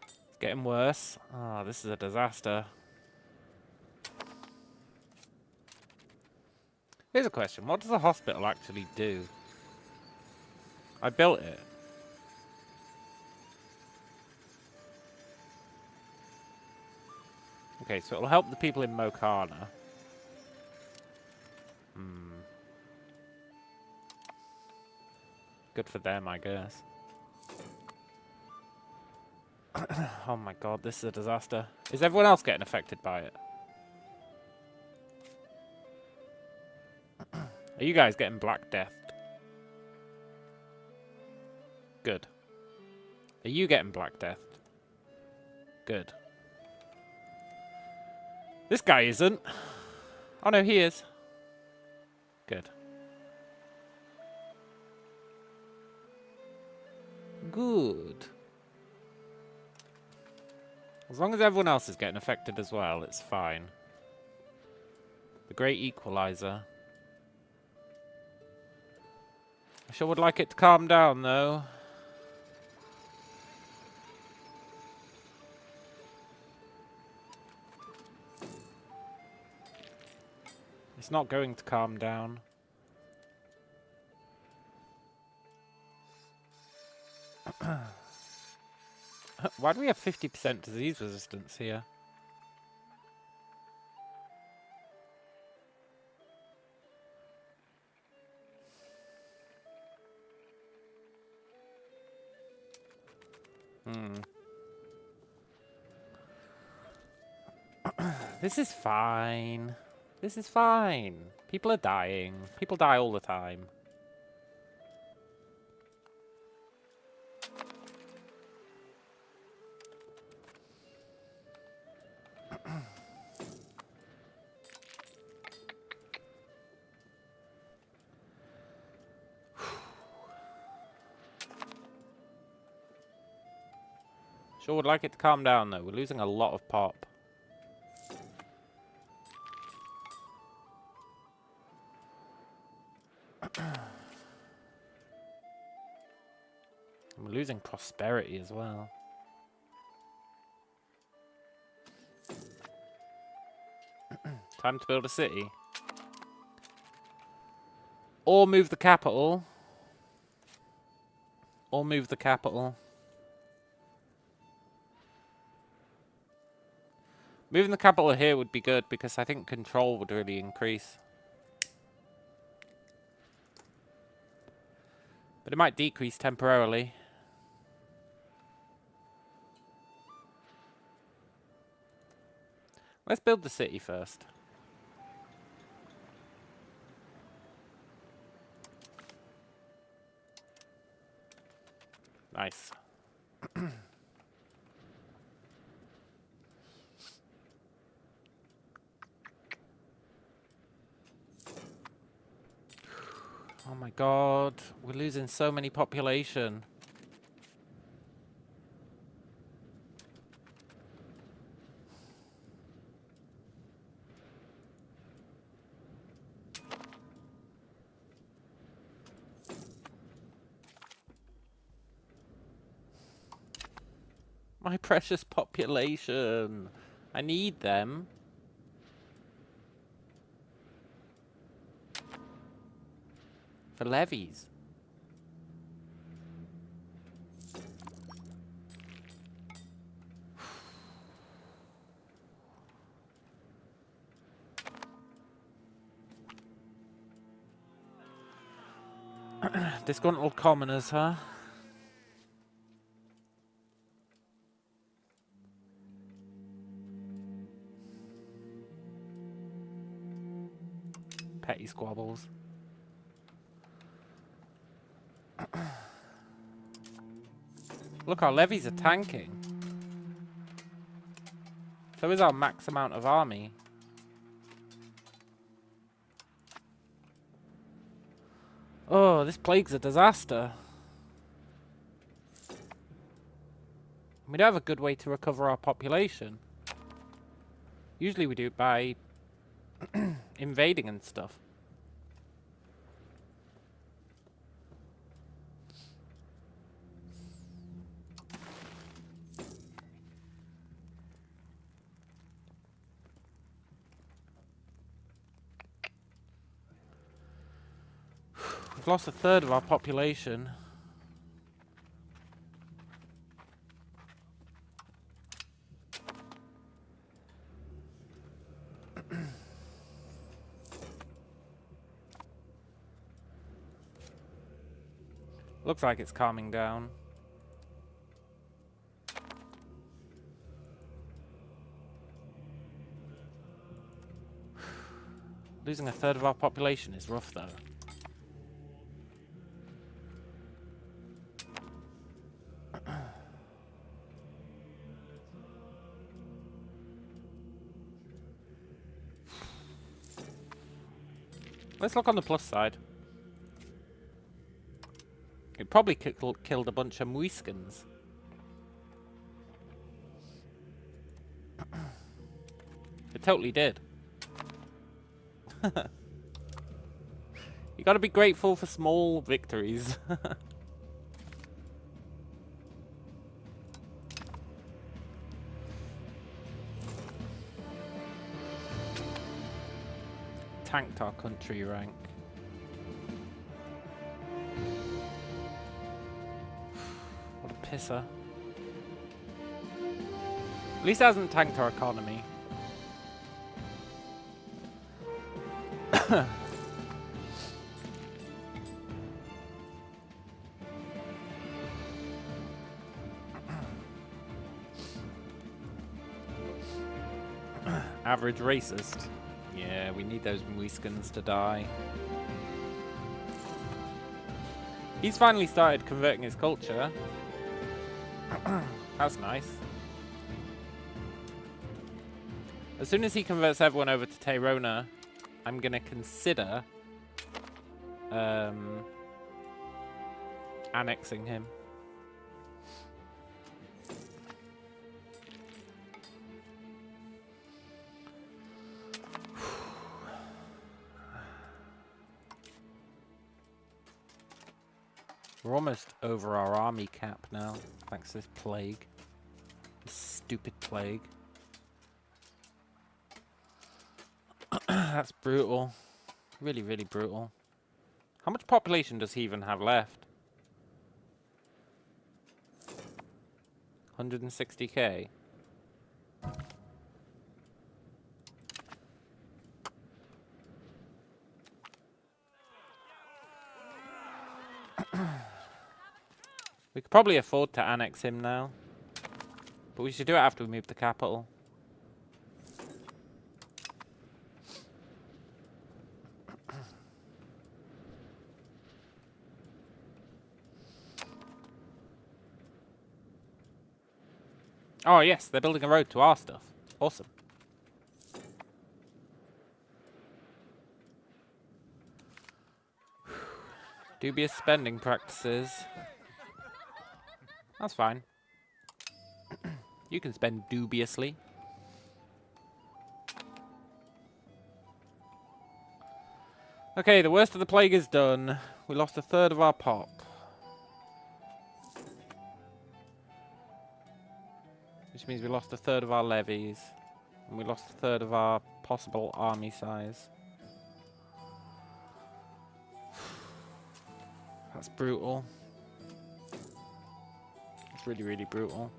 It's getting worse. Oh, this is a disaster. Here's a question. What does the hospital actually do? I built it. Okay, so it'll help the people in Mokana. Good for them, I guess. Oh my god, this is a disaster. Is everyone else getting affected by it? Are you guys getting Black Death? Good. Are you getting Black Death? Good. This guy isn't. Oh no, he is. Good. Good. As long as everyone else is getting affected as well, it's fine. The Great Equalizer. I sure would like it to calm down, though. It's not going to calm down. Why do we have 50% disease resistance here? This is fine. This is fine. People are dying. People die all the time. Sure would like it to calm down though. We're losing a lot of pop. We're losing prosperity as well. Time to build a city. Or move the capital. Or move the capital. Moving the capital here would be good because I think control would really increase. But it might decrease temporarily. Let's build the city first. Nice. Oh my god, we're losing so many population. My precious population. I need them. For levies. Disgruntled commoners, huh? Petty squabbles. Look, our levies are tanking. So is our max amount of army. Oh, this plague's a disaster. We don't have a good way to recover our population. Usually we do it by invading and stuff. We've lost a third of our population. Looks like it's calming down. Losing a third of our population is rough though. Let's look on the plus side. It probably killed a bunch of Muiskans. It totally did. You gotta be grateful for small victories. tanked our country rank. What a pisser. At least it hasn't tanked our economy. Average racist. Yeah, we need those Muiskans to die. He's finally started converting his culture. That's nice. As soon as he converts everyone over to Tayrona, I'm gonna consider annexing him. We're almost over our army cap now, thanks to this plague. This stupid plague. That's brutal. Really, really brutal. How much population does he even have left? 160k. We could probably afford to annex him now. But we should do it after we move the capital. Oh yes, they're building a road to our stuff. Awesome. Dubious spending practices. That's fine. You can spend dubiously. Okay, the worst of the plague is done. We lost a third of our pop. Which means we lost a third of our levies. And we lost a third of our possible army size. That's brutal. It's really, really brutal.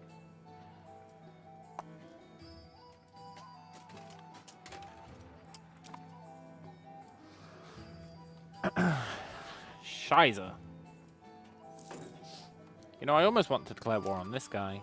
Shiza. You know, I almost want to declare war on this guy.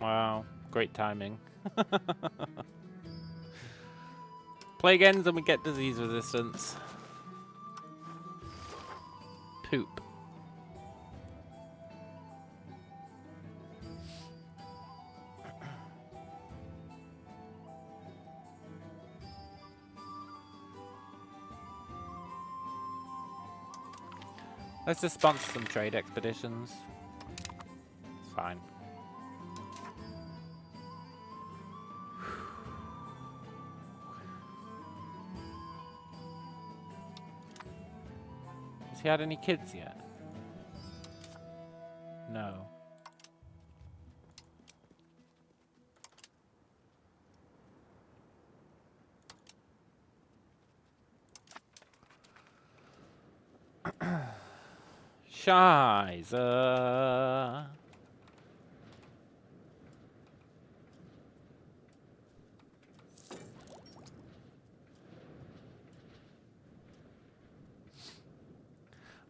Wow, great timing. Plague ends and we get disease resistance. Poop. Let's just sponsor some trade expeditions. It's fine. Has he had any kids yet? No. Shiza.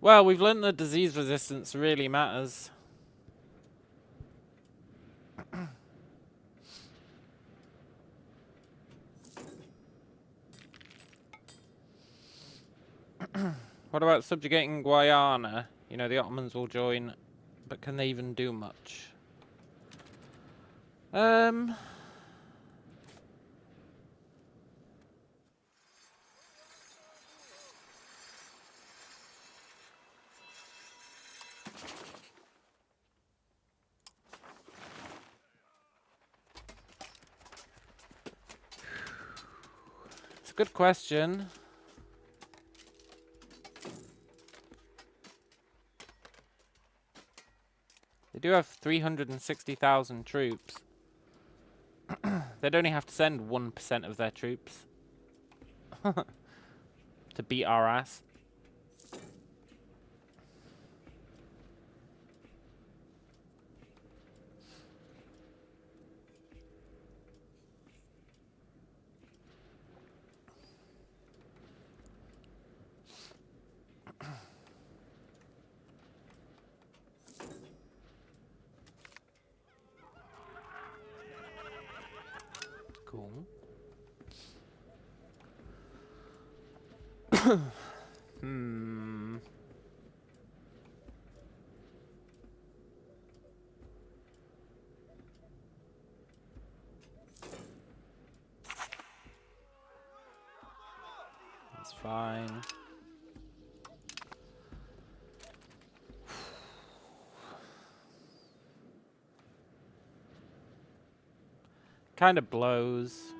Well, we've learned that disease resistance really matters. What about subjugating Guyana? You know, the Ottomans will join, but can they even do much? It's a good question. They do have 360,000 troops. They'd only have to send 1% of their troops to beat our ass. Cool. That's fine. Kind of blows.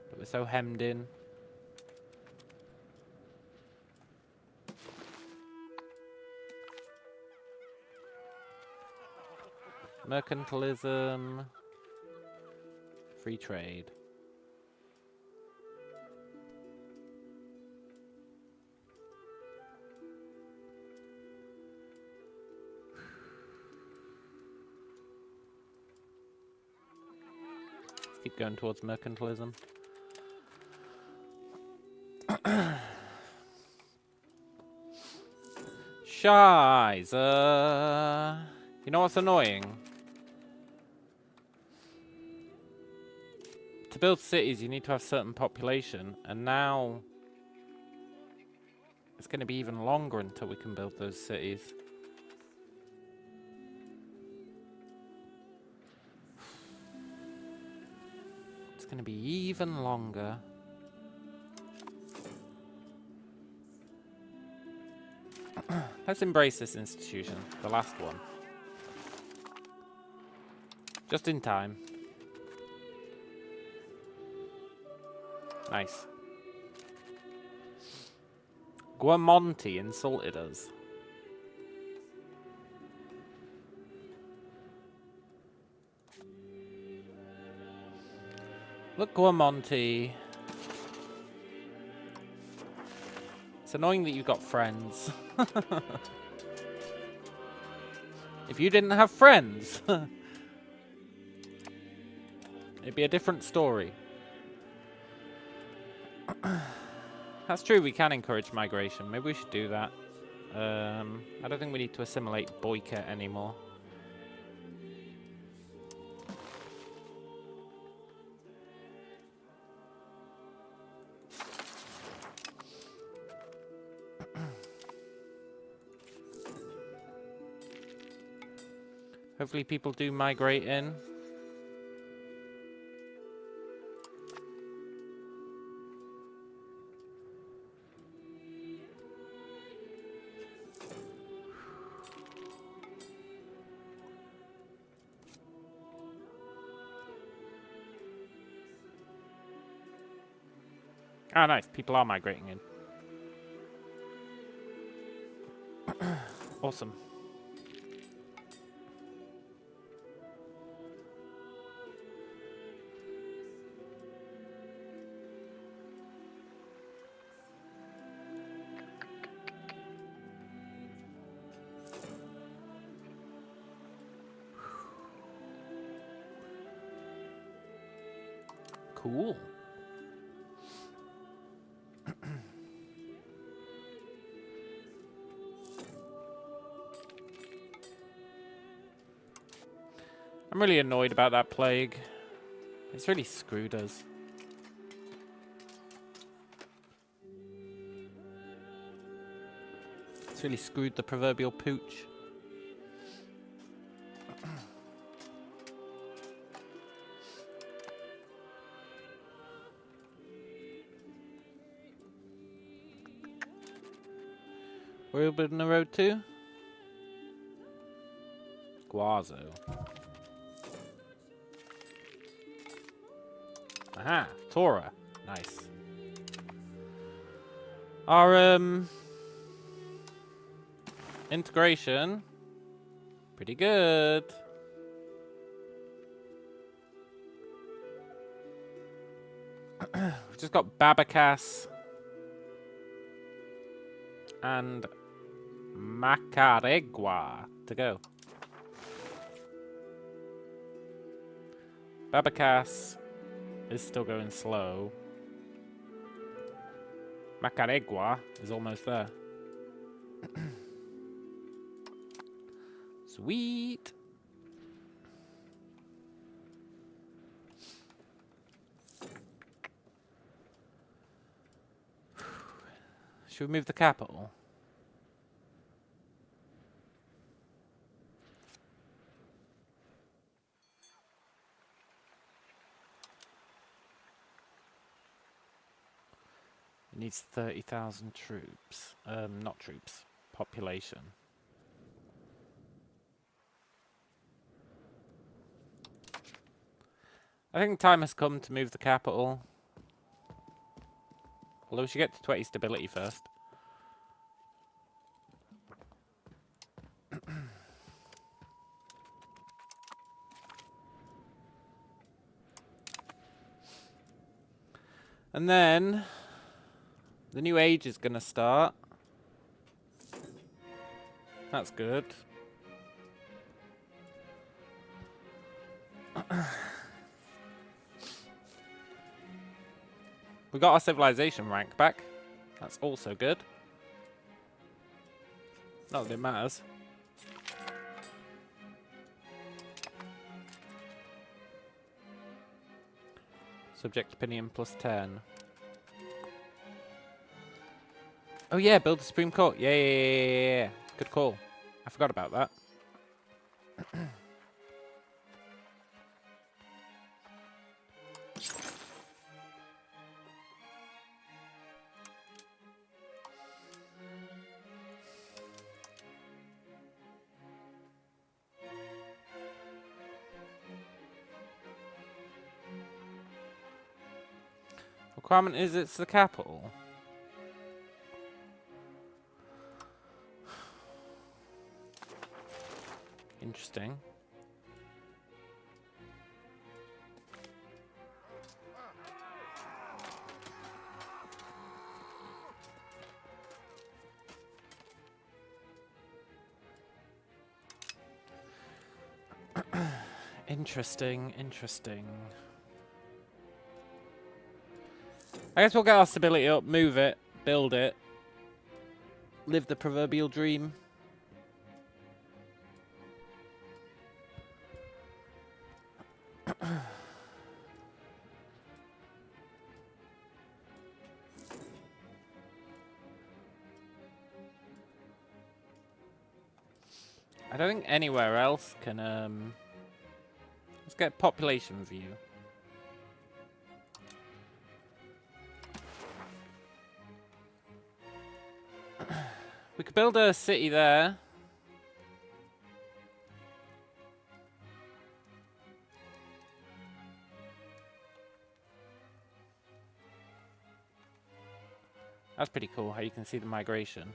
But we're so hemmed in. Mercantilism. Free trade. Keep going towards mercantilism. Scheiße. You know what's annoying? To build cities, you need to have certain population, and now it's going to be even longer until we can build those cities. It's going to be even longer. Let's embrace this institution, the last one. Just in time. Nice. Guamonti insulted us. Look, Guamonti. It's annoying that you've got friends. If you didn't have friends, it'd be a different story. That's true, we can encourage migration. Maybe we should do that. I don't think we need to assimilate Boyka anymore. Hopefully people do migrate in. Ah, nice. People are migrating in. Awesome. Cool. I'm really annoyed about that plague. It's really screwed us. It's really screwed the proverbial pooch. Where are we building the road to? Guazo. Aha, Tora. Nice. Our integration, pretty good. We've just got Babacas and Macaregua to go. Babacas is still going slow. Macaregua is almost there. Sweet. Should we move the capital? It needs 30,000 troops. Not troops. Population. I think time has come to move the capital. Although we should get to 20 stability first. And then the new age is going to start. That's good. We got our civilization rank back. That's also good. Not that it matters. Subject opinion +10. Oh yeah, build the Supreme Court. Yeah. Good call. I forgot about that. Requirement is it's the capital. Interesting. Interesting. I guess we'll get our stability up, move it, build it, live the proverbial dream. I don't think anywhere else can, let's get population view. We could build a city there. That's pretty cool, how you can see the migration.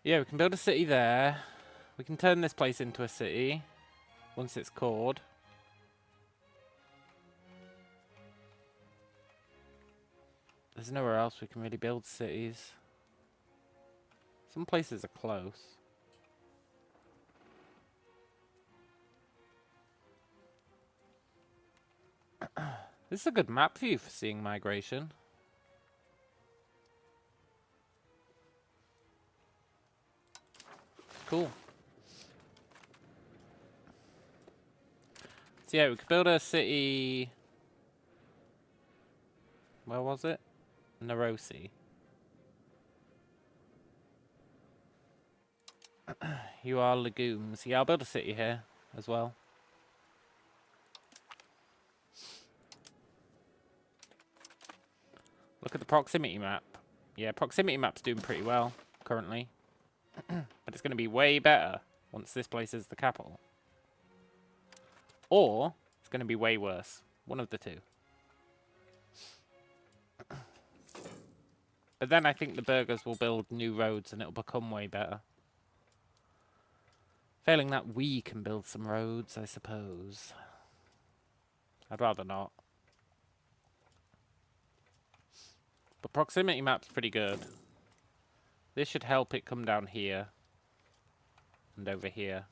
Yeah, we can build a city there. We can turn this place into a city once it's cored. There's nowhere else we can really build cities. Some places are close. This is a good map view for seeing migration. Cool. So yeah, we could build a city. Where was it? Narosi. You are legumes. Yeah, I'll build a city here as well. Look at the proximity map. Yeah, proximity map's doing pretty well currently. But it's going to be way better once this place is the capital. Or it's going to be way worse. One of the two. But then I think the burghers will build new roads and it'll become way better. Failing that, we can build some roads, I suppose. I'd rather not. But proximity map's pretty good. This should help it come down here. And over here.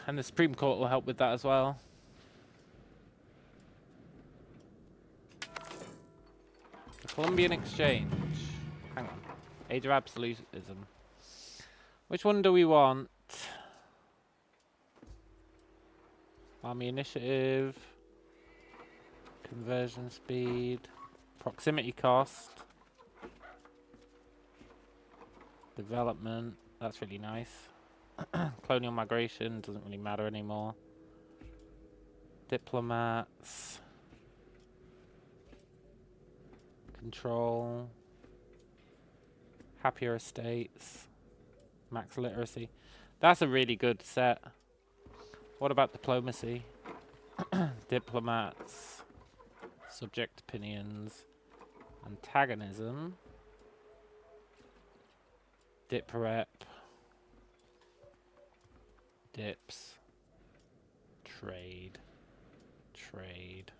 And the Supreme Court will help with that as well. The Colombian Exchange. Hang on. Age of Absolutism. Which one do we want? Army Initiative. Conversion speed. Proximity cost. Development. That's really nice. Colonial migration doesn't really matter anymore. Diplomats. Control. Happier estates. Max literacy. That's a really good set. What about diplomacy? Diplomats. Subject opinions. Antagonism. Dip rep. Dips. Trade. Trade.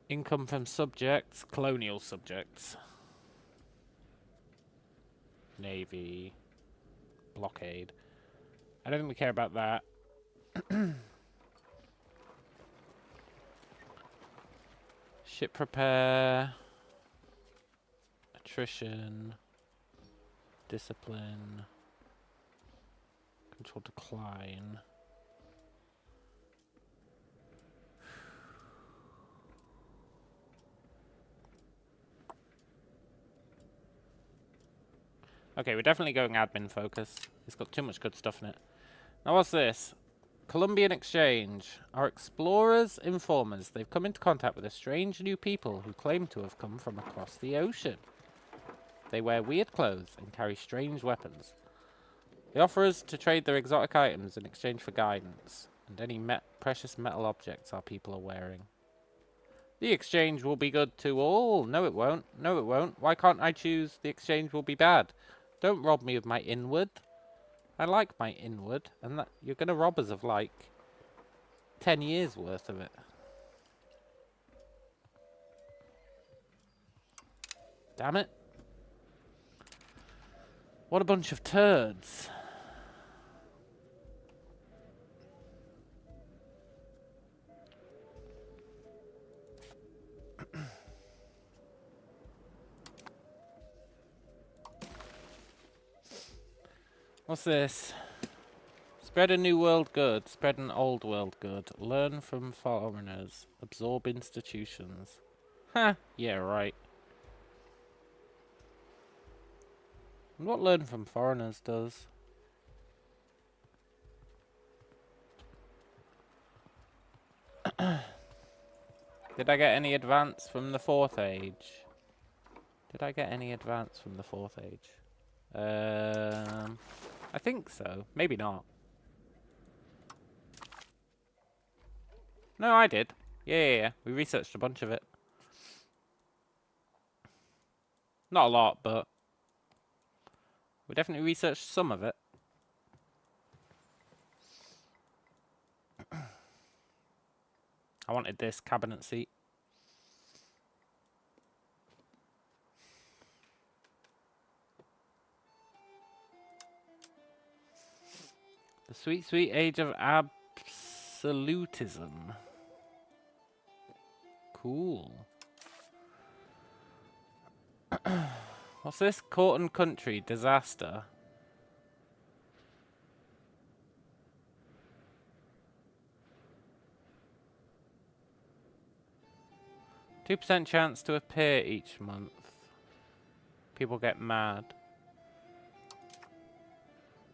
Income from subjects. Colonial subjects. Navy. Blockade. I don't think we care about that. Ship repair. Attrition. Discipline. Control decline. Okay, we're definitely going admin focus. It's got too much good stuff in it. Now what's this? Colombian Exchange. Our explorers inform us they've come into contact with a strange new people who claim to have come from across the ocean. They wear weird clothes and carry strange weapons. They offer us to trade their exotic items in exchange for guidance, and any precious metal objects our people are wearing. The exchange will be good to all. No, it won't. No, it won't. Why can't I choose the exchange will be bad? Don't rob me of my inward. I like my inward, and that you're going to rob us of, like, 10 years worth of it. Damn it. What a bunch of turds. What's this? Spread a new world good. Spread an old world good. Learn from foreigners. Absorb institutions. Ha! Yeah, right. And what learn from foreigners does? Did I get any advance from the 4th age? Did I get any advance from the 4th age? I think so. Maybe not. No, I did. Yeah. We researched a bunch of it. Not a lot, but we definitely researched some of it. I wanted this cabinet seat. The sweet, sweet age of absolutism. Cool. What's this? Court and country disaster. %2 chance to appear each month. People get mad.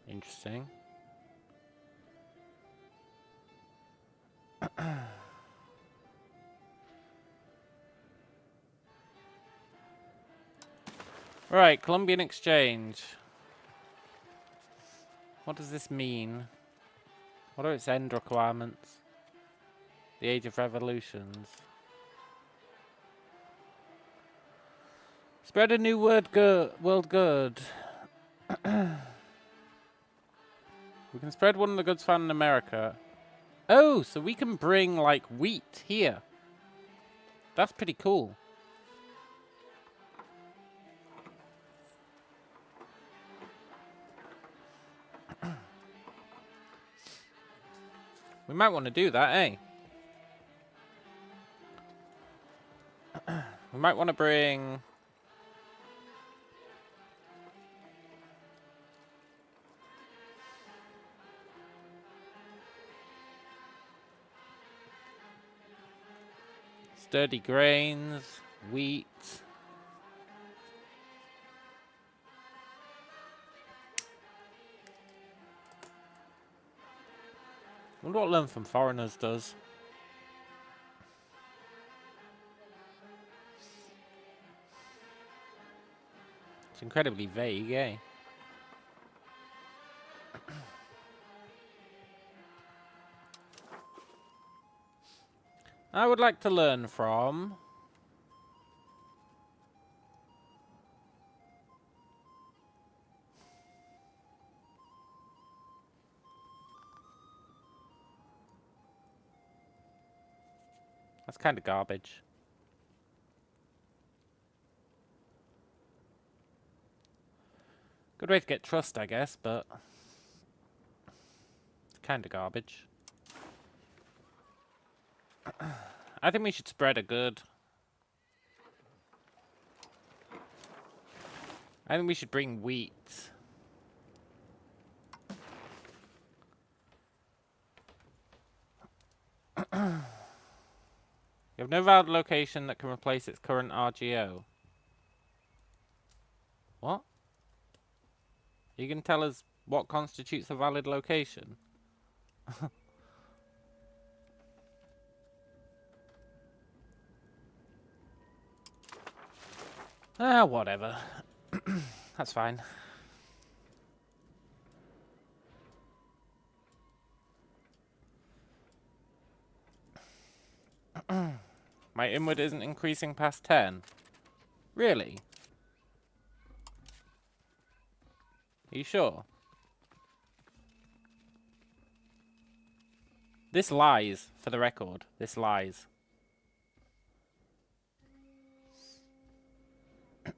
Interesting. Right, Columbian Exchange. What does this mean? What are its end requirements? The Age of Revolutions. Spread a new world good. We can spread one of the goods found in America. Oh, so we can bring, like, wheat here. That's pretty cool. We might want to do that, eh? We might want to bring... sturdy grains, wheat. I wonder what Learn from Foreigners does. It's incredibly vague, eh? I would like to learn from... That's kind of garbage. Good way to get trust, I guess, but... it's kind of garbage. I think we should spread a good. I think we should bring wheat. You have no valid location that can replace its current RGO. What? You can tell us what constitutes a valid location? Ah, whatever. That's fine. My inward isn't increasing past 10. Really? Are you sure? This lies, for the record. This lies. Do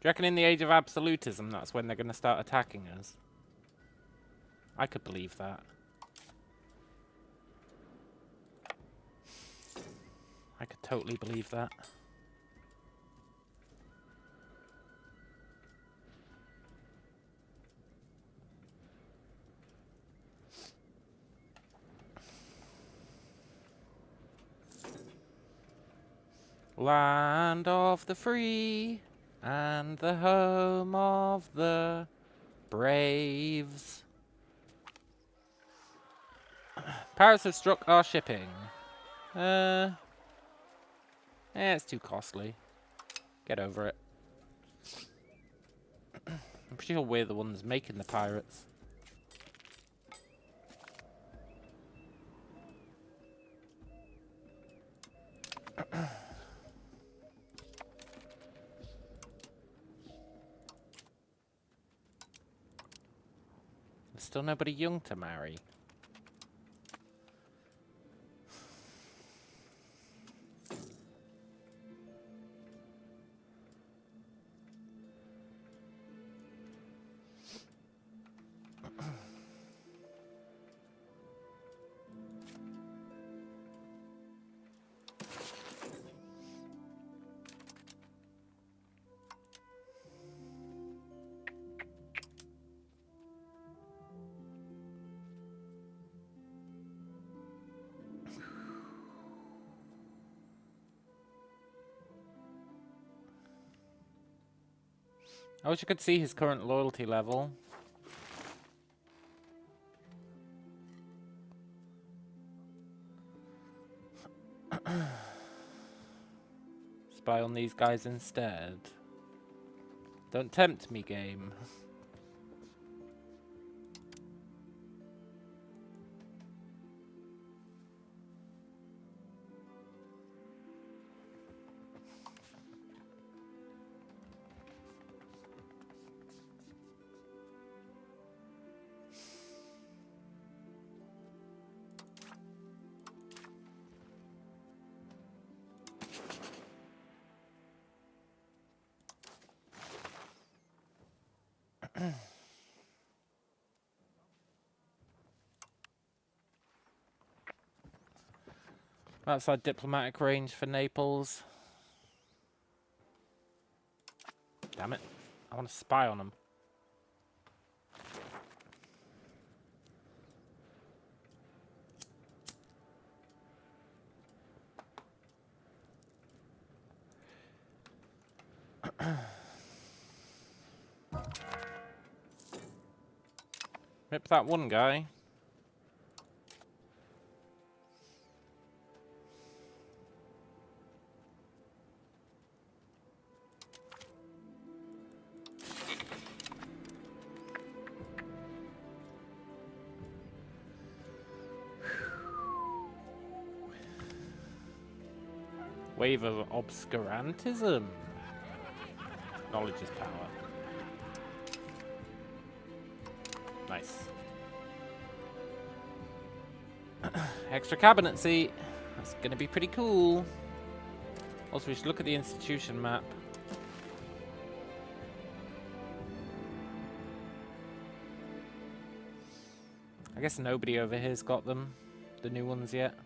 you reckon in the age of absolutism that's when they're going to start attacking us? I could believe that. I could totally believe that. Land of the free and the home of the braves. Pirates have struck our shipping. It's too costly. Get over it. I'm pretty sure we're the ones making the pirates. There's still nobody young to marry. I wish I could see his current loyalty level. Spy on these guys instead. Don't tempt me, game. That's our diplomatic range for Naples. Damn it. I want to spy on them. Rip that one guy. Wave of obscurantism. Knowledge is power. Nice. Extra cabinet seat. That's gonna be pretty cool. Also, we should look at the institution map. I guess nobody over here's got them, the new ones yet.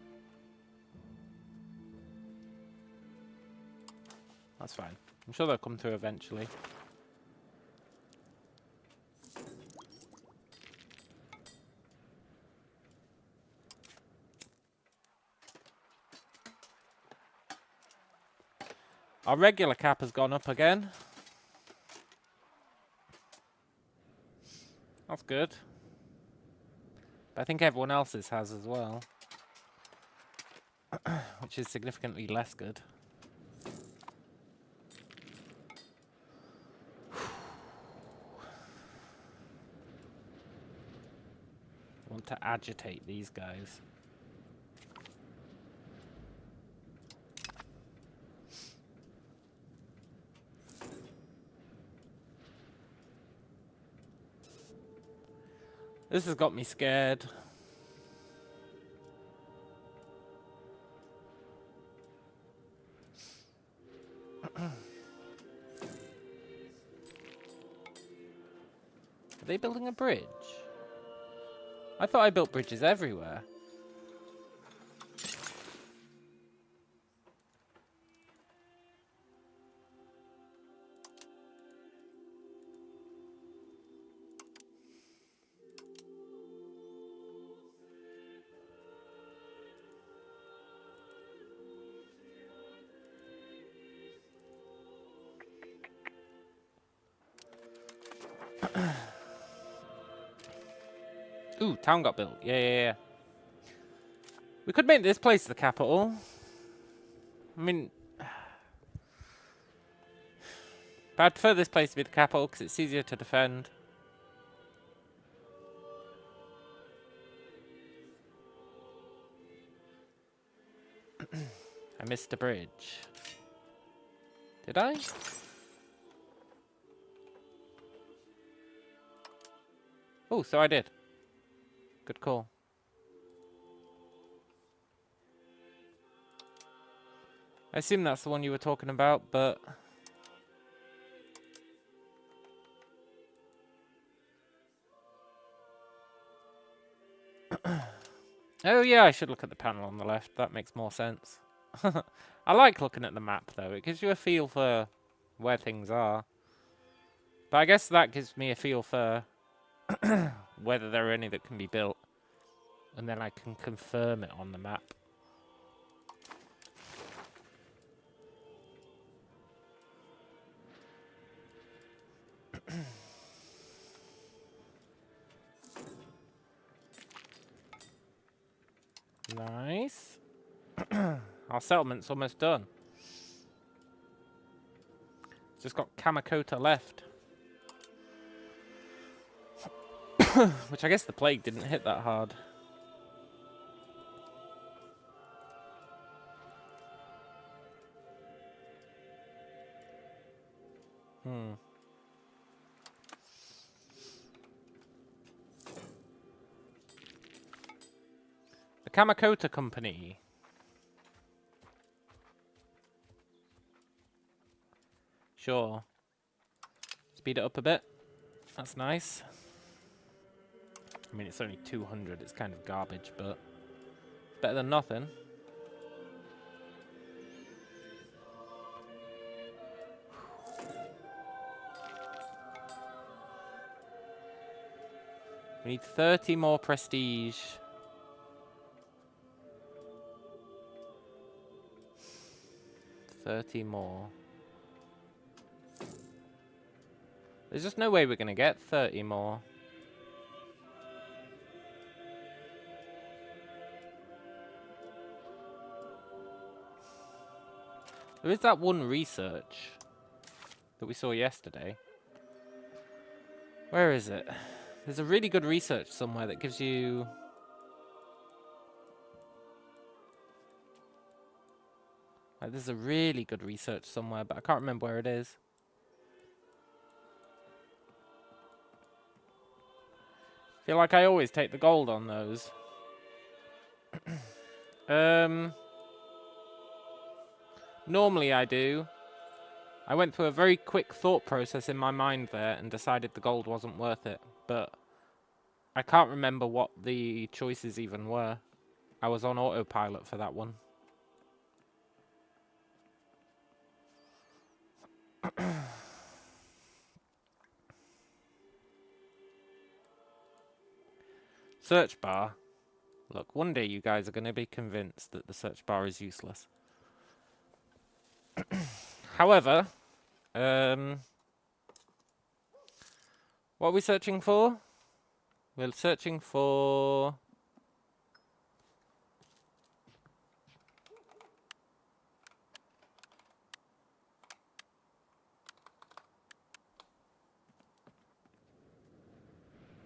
That's fine. I'm sure they'll come through eventually. Our regular cap has gone up again. That's good. But I think everyone else's has as well. Which is significantly less good. I want to agitate these guys. This has got me scared. Are they building a bridge? I thought I built bridges everywhere. Ooh, town got built. Yeah. We could make this place the capital. I mean, but I'd prefer this place to be the capital because it's easier to defend. I missed a bridge. Did I? Oh, so I did. Good call. I assume that's the one you were talking about, but... Oh yeah, I should look at the panel on the left. That makes more sense. I like looking at the map, though. It gives you a feel for where things are. But I guess that gives me a feel for whether there are any that can be built. And then I can confirm it on the map. Our settlement's almost done. Just got Kamakota left. Which I guess the plague didn't hit that hard. The Kamakota Company. Sure. Speed it up a bit. That's nice. I mean, it's only 200. It's kind of garbage, but better than nothing. We need 30 more prestige. More. There's just no way we're gonna get 30 more. There is that one research that we saw yesterday. Where is it? There's a really good research somewhere that gives you... Like, there's a really good research somewhere, but I can't remember where it is. I feel like I always take the gold on those. Normally I do. I went through a very quick thought process in my mind there and decided the gold wasn't worth it, but I can't remember what the choices even were. I was on autopilot for that one. Search bar. Look, one day you guys are going to be convinced that the search bar is useless. However, what are we searching for? We're searching for...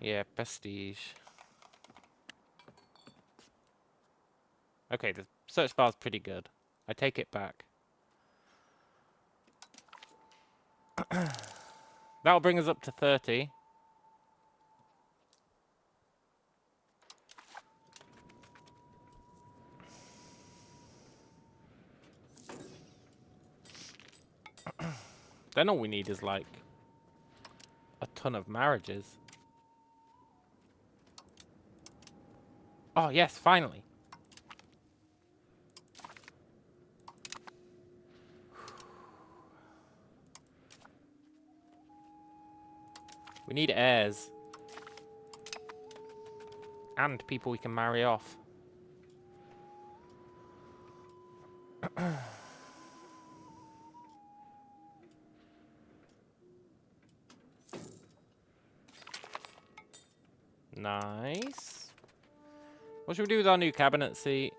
Yeah, prestige. Okay, the search bar's pretty good. I take it back. That'll bring us up to 30. Then all we need is, like, a ton of marriages. Oh, yes, finally. We need heirs. And people we can marry off. Nice. What should we do with our new cabinet seat?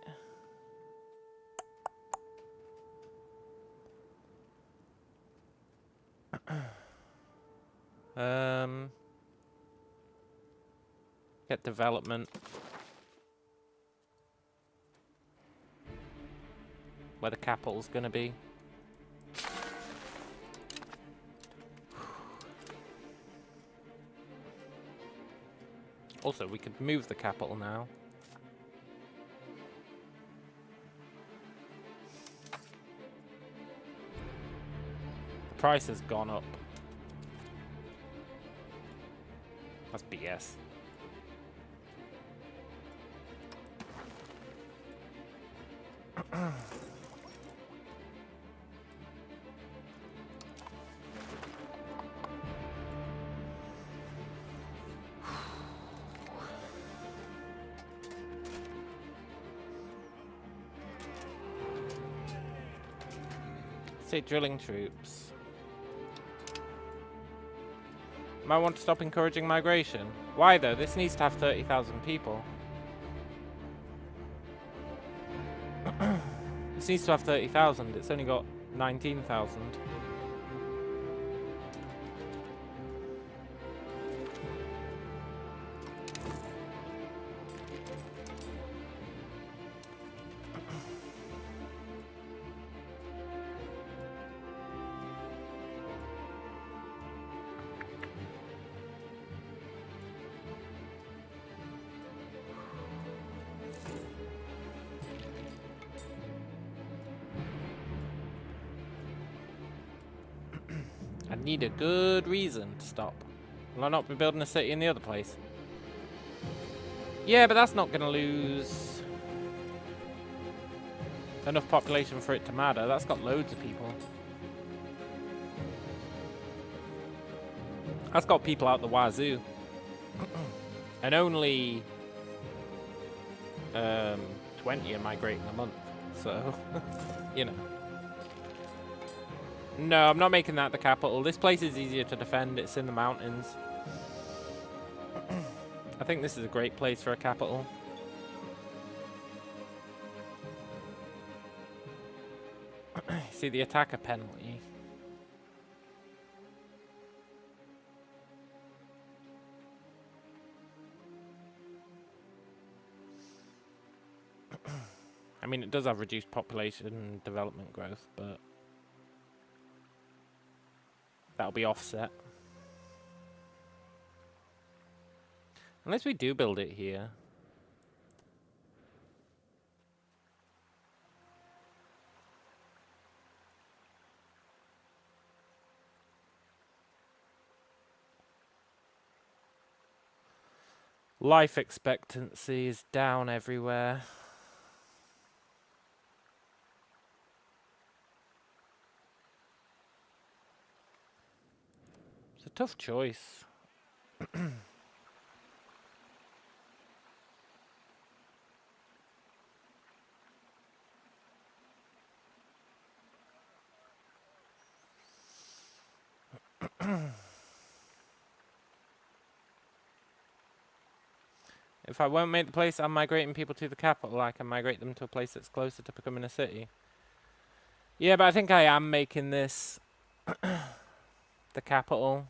Get development. Where the capital's gonna be. Also, we could move the capital now. The price has gone up. That's BS. State drilling troops. Might want to stop encouraging migration. Why though? This needs to have 30,000 people. This needs to have 30,000. It's only got 19,000. I need a good reason to stop. Will I not be building a city in the other place? Yeah, but that's not going to lose enough population for it to matter. That's got loads of people. That's got people out the wazoo. And only 20 are migrating a month. So, you know. No, I'm not making that the capital. This place is easier to defend. It's in the mountains. I think this is a great place for a capital. See the attacker penalty. I mean, it does have reduced population development growth, but that'll be offset. Unless we do build it here. Life expectancy is down everywhere. It's a tough choice. If I won't make the place I'm migrating people to the capital, I can migrate them to a place that's closer to becoming a city. Yeah, but I think I am making this the capital.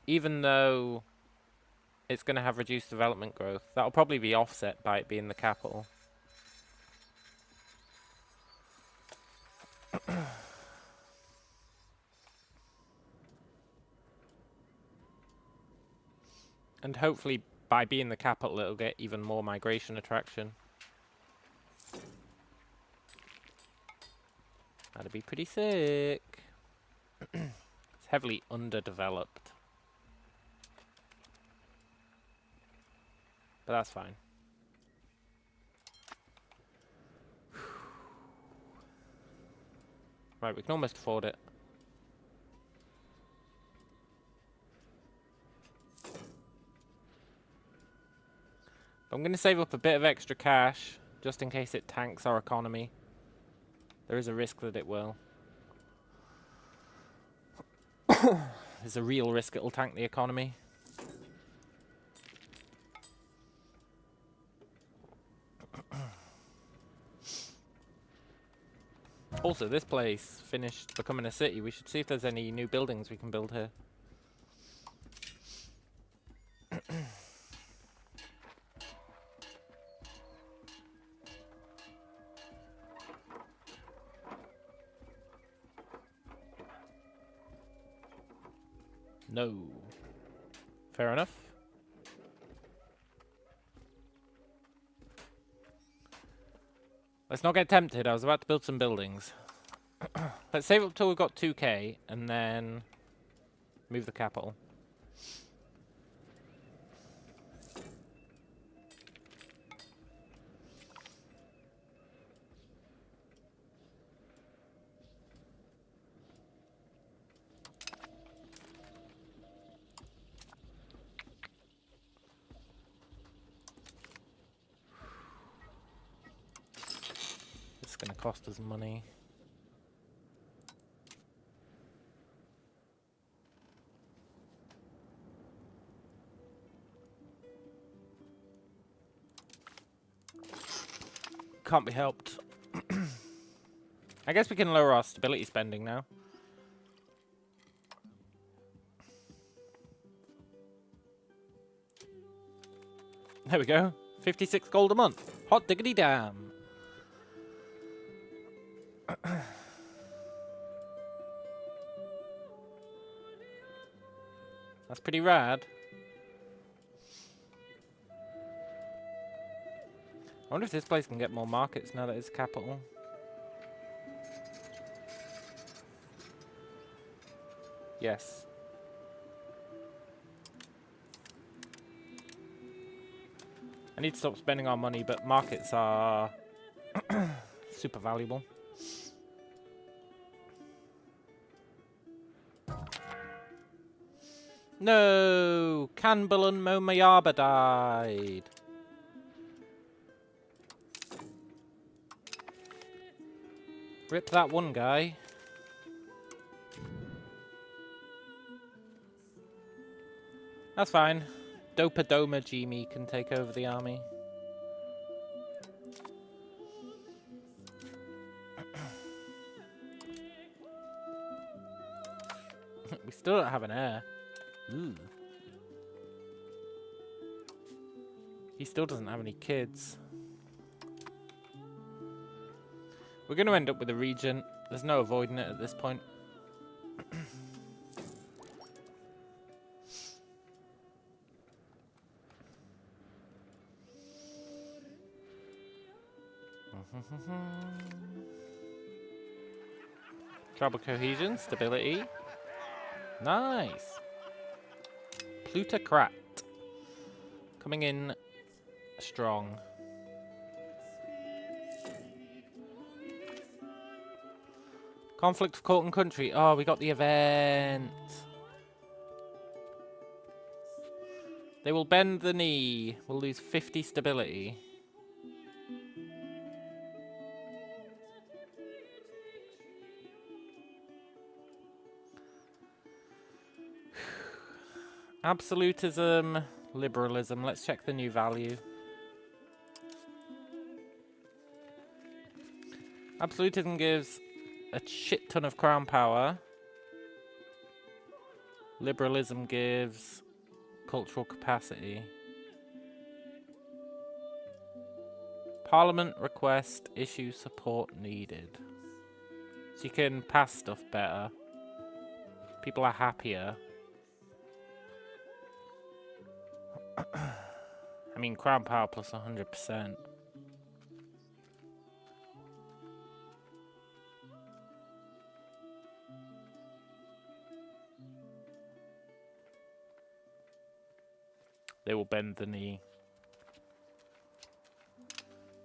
Even though it's going to have reduced development growth. That'll probably be offset by it being the capital. And hopefully by being the capital it'll get even more migration attraction. That'd be pretty sick. It's heavily underdeveloped. But that's fine. Right, we can almost afford it. I'm going to save up a bit of extra cash, just in case it tanks our economy. There is a risk that it will. There's a real risk it'll tank the economy. Also, this place finished becoming a city. We should see if there's any new buildings we can build here. No. Fair enough. Let's not get tempted. I was about to build some buildings. Let's save up till we've got 2k and then move the capital. It's going to cost us money. can't be helped. I guess we can lower our stability spending now. There we go. 56 gold a month. Hot diggity damn. That's pretty rad. I wonder if this place can get more markets now that it's capital. Yes. I need to stop spending our money, but markets are super valuable. No! Canbel and Momayaba died. Rip that one guy. That's fine. Dopadoma Jimmy can take over the army. We still don't have an heir. Ooh. He still doesn't have any kids. We're going to end up with a regent. There's no avoiding it at this point. Tribal cohesion, stability. Nice. Plutocrat. Coming in strong. Conflict of court and country. Oh, we got the event. They will bend the knee. We'll lose 50 stability. Absolutism, liberalism. Let's check the new value. Absolutism gives a shit ton of crown power. Liberalism gives cultural capacity. Parliament request issue support needed. So you can pass stuff better. People are happier. I mean, crown power plus 100%. They will bend the knee.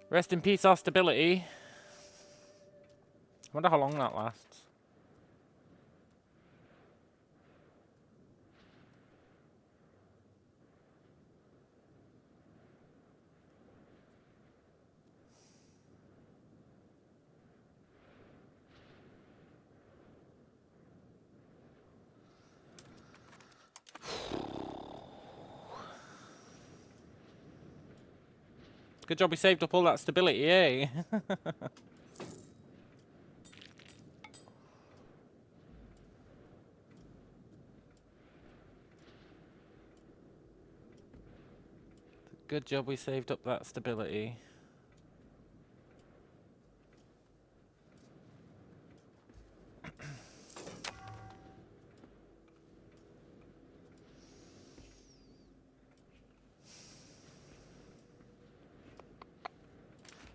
Rest in peace, our stability. I wonder how long that lasts. Good job we saved up all that stability, eh? Good job we saved up that stability.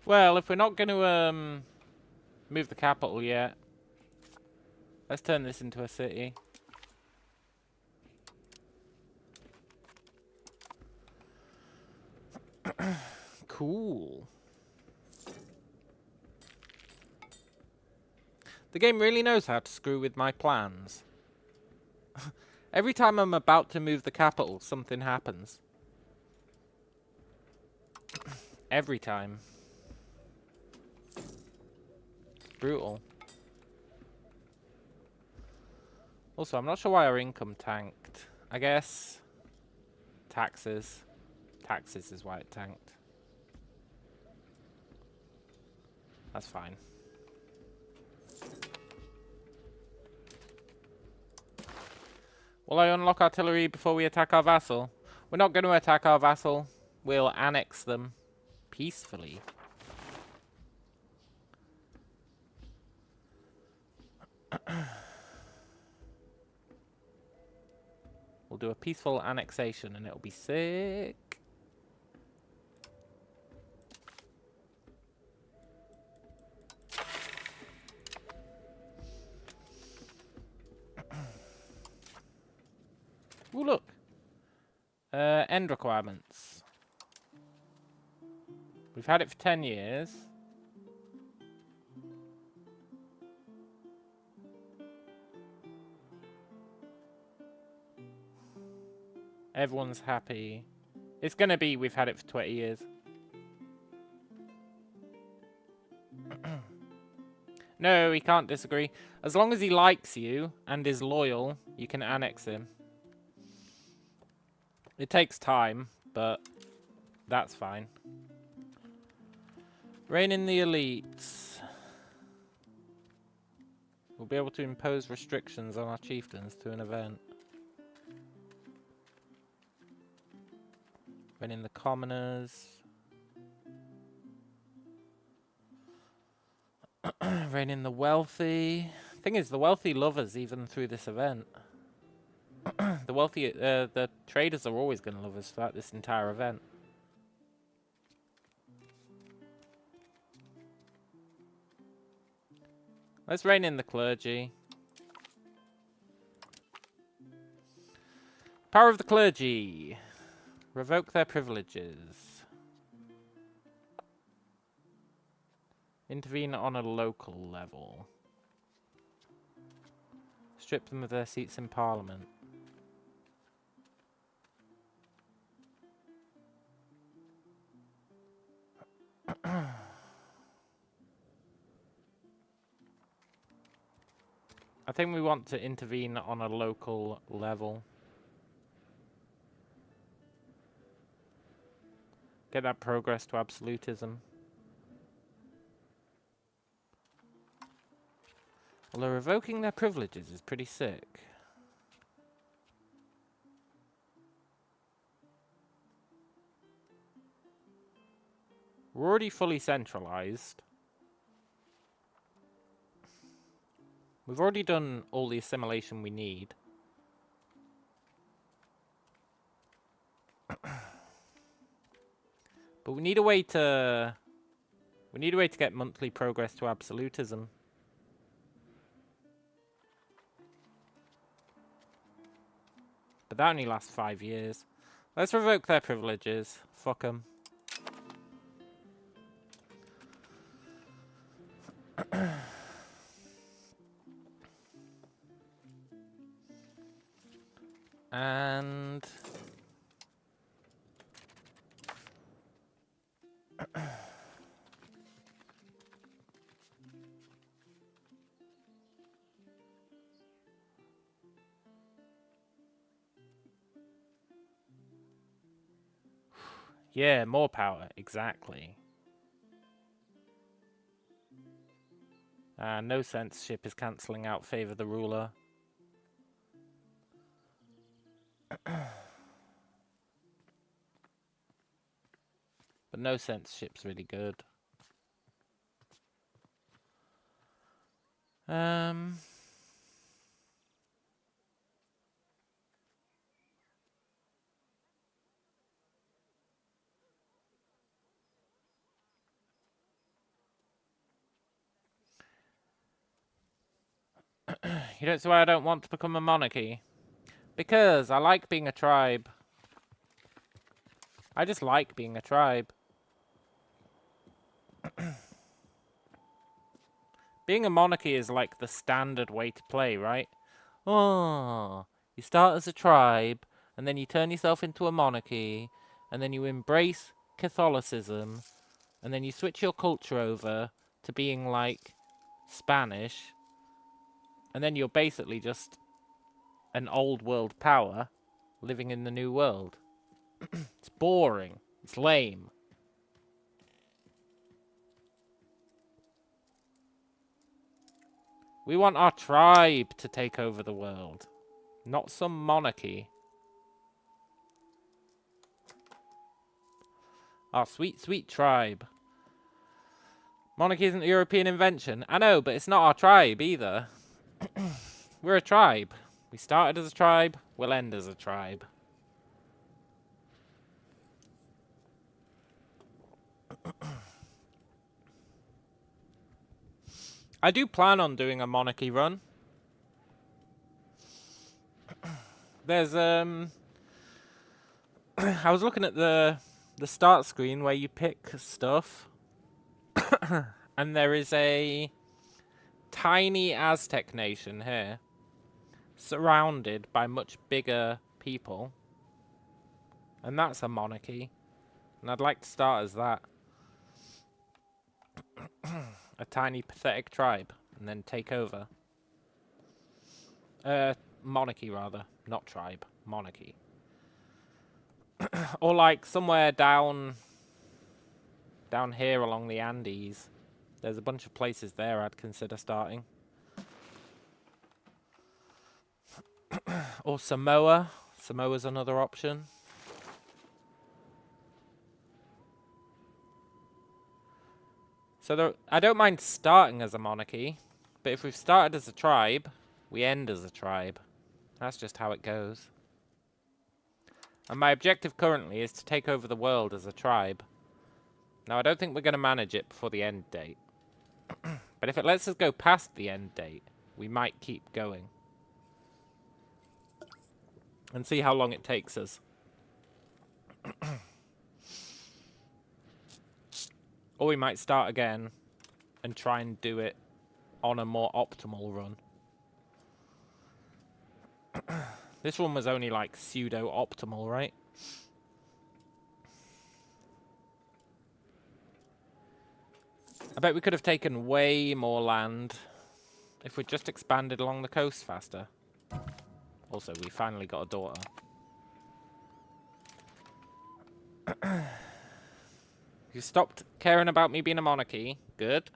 Well, if we're not going to move the capital yet, let's turn this into a city. Cool. The game really knows how to screw with my plans. Every time I'm about to move the capital, something happens. Every time. Brutal. Also, I'm not sure why our income tanked. I guess taxes. Taxes is why it tanked. That's fine. Will I unlock artillery before we attack our vassal? We're not going to attack our vassal. We'll annex them peacefully. We'll do a peaceful annexation and it'll be sick. Ooh, look. End requirements. We've had it for 10 years. Everyone's happy. It's gonna be we've had it for 20 years. No, he can't disagree. As long as he likes you and is loyal, you can annex him. It takes time, but that's fine. Reign in the elites. We'll be able to impose restrictions on our chieftains through an event. Reign in the commoners. Reign in the wealthy. Thing is, the wealthy love us even through this event. The wealthy, the traders are always going to love us throughout this entire event. Let's rein in the clergy. Power of the clergy. Revoke their privileges. Intervene on a local level. Strip them of their seats in Parliament. I think we want to intervene on a local level. Get that progress to absolutism. Although revoking their privileges is pretty sick. We're already fully centralized. We've already done all the assimilation we need. But we need a way to... We need a way to get monthly progress to absolutism. But that only lasts 5 years. Let's revoke their privileges. Fuck them. And... yeah, more power, exactly. No censorship is cancelling out favour the ruler. But no censorship's really good. You don't see why I don't want to become a monarchy? Because I like being a tribe. I just like being a tribe. Being a monarchy is like the standard way to play, right? Oh, you start as a tribe, and then you turn yourself into a monarchy, and then you embrace Catholicism, and then you switch your culture over to being like Spanish, and then you're basically just an old world power living in the new world. It's boring. It's lame. We want our tribe to take over the world, not some monarchy. Our sweet, sweet tribe. Monarchy isn't a European invention. I know, but it's not our tribe either. We're a tribe. We started as a tribe, we'll end as a tribe. I do plan on doing a monarchy run. There's I was looking at the start screen where you pick stuff, and there is a tiny Aztec nation here, surrounded by much bigger people, and that's a monarchy, and I'd like to start as that. A tiny pathetic tribe, and then take over. Monarchy rather, not tribe, monarchy. Or like somewhere down here along the Andes. There's a bunch of places there I'd consider starting. Or Samoa. Samoa's another option. So I don't mind starting as a monarchy, but if we've started as a tribe, we end as a tribe. That's just how it goes. And my objective currently is to take over the world as a tribe. Now, I don't think we're going to manage it before the end date. But if it lets us go past the end date, we might keep going. And see how long it takes us. Or we might start again and try and do it on a more optimal run. This one was only like pseudo-optimal, right? I bet we could have taken way more land if we'd just expanded along the coast faster. Also, we finally got a daughter. You stopped caring about me being a monarchy. Good.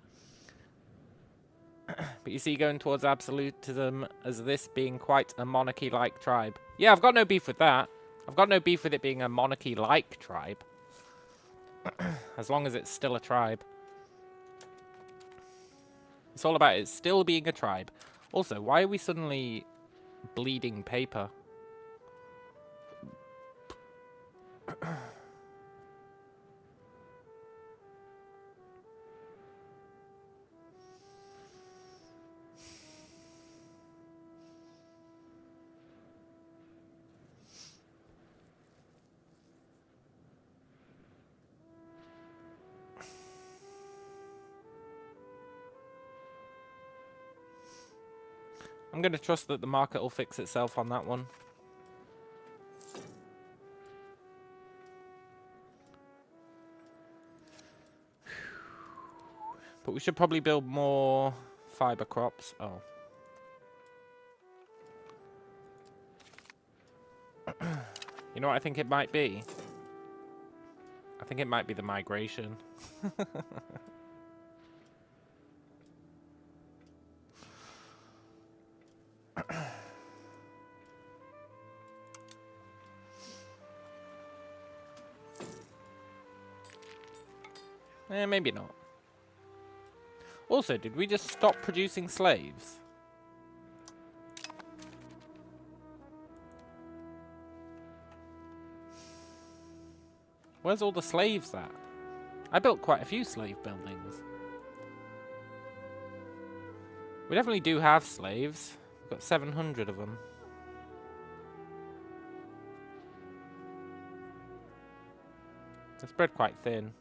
But you see going towards absolutism as this being quite a monarchy-like tribe. Yeah, I've got no beef with that. I've got no beef with it being a monarchy-like tribe. As long as it's still a tribe. It's all about it still being a tribe. Also, why are we suddenly bleeding paper? I'm going to trust that the market will fix itself on that one. But we should probably build more fiber crops. Oh. You know what I think it might be? I think it might be the migration. Maybe not. Also, did we just stop producing slaves? Where's all the slaves at? I built quite a few slave buildings. We definitely do have slaves. We've got 700 of them. They're spread quite thin.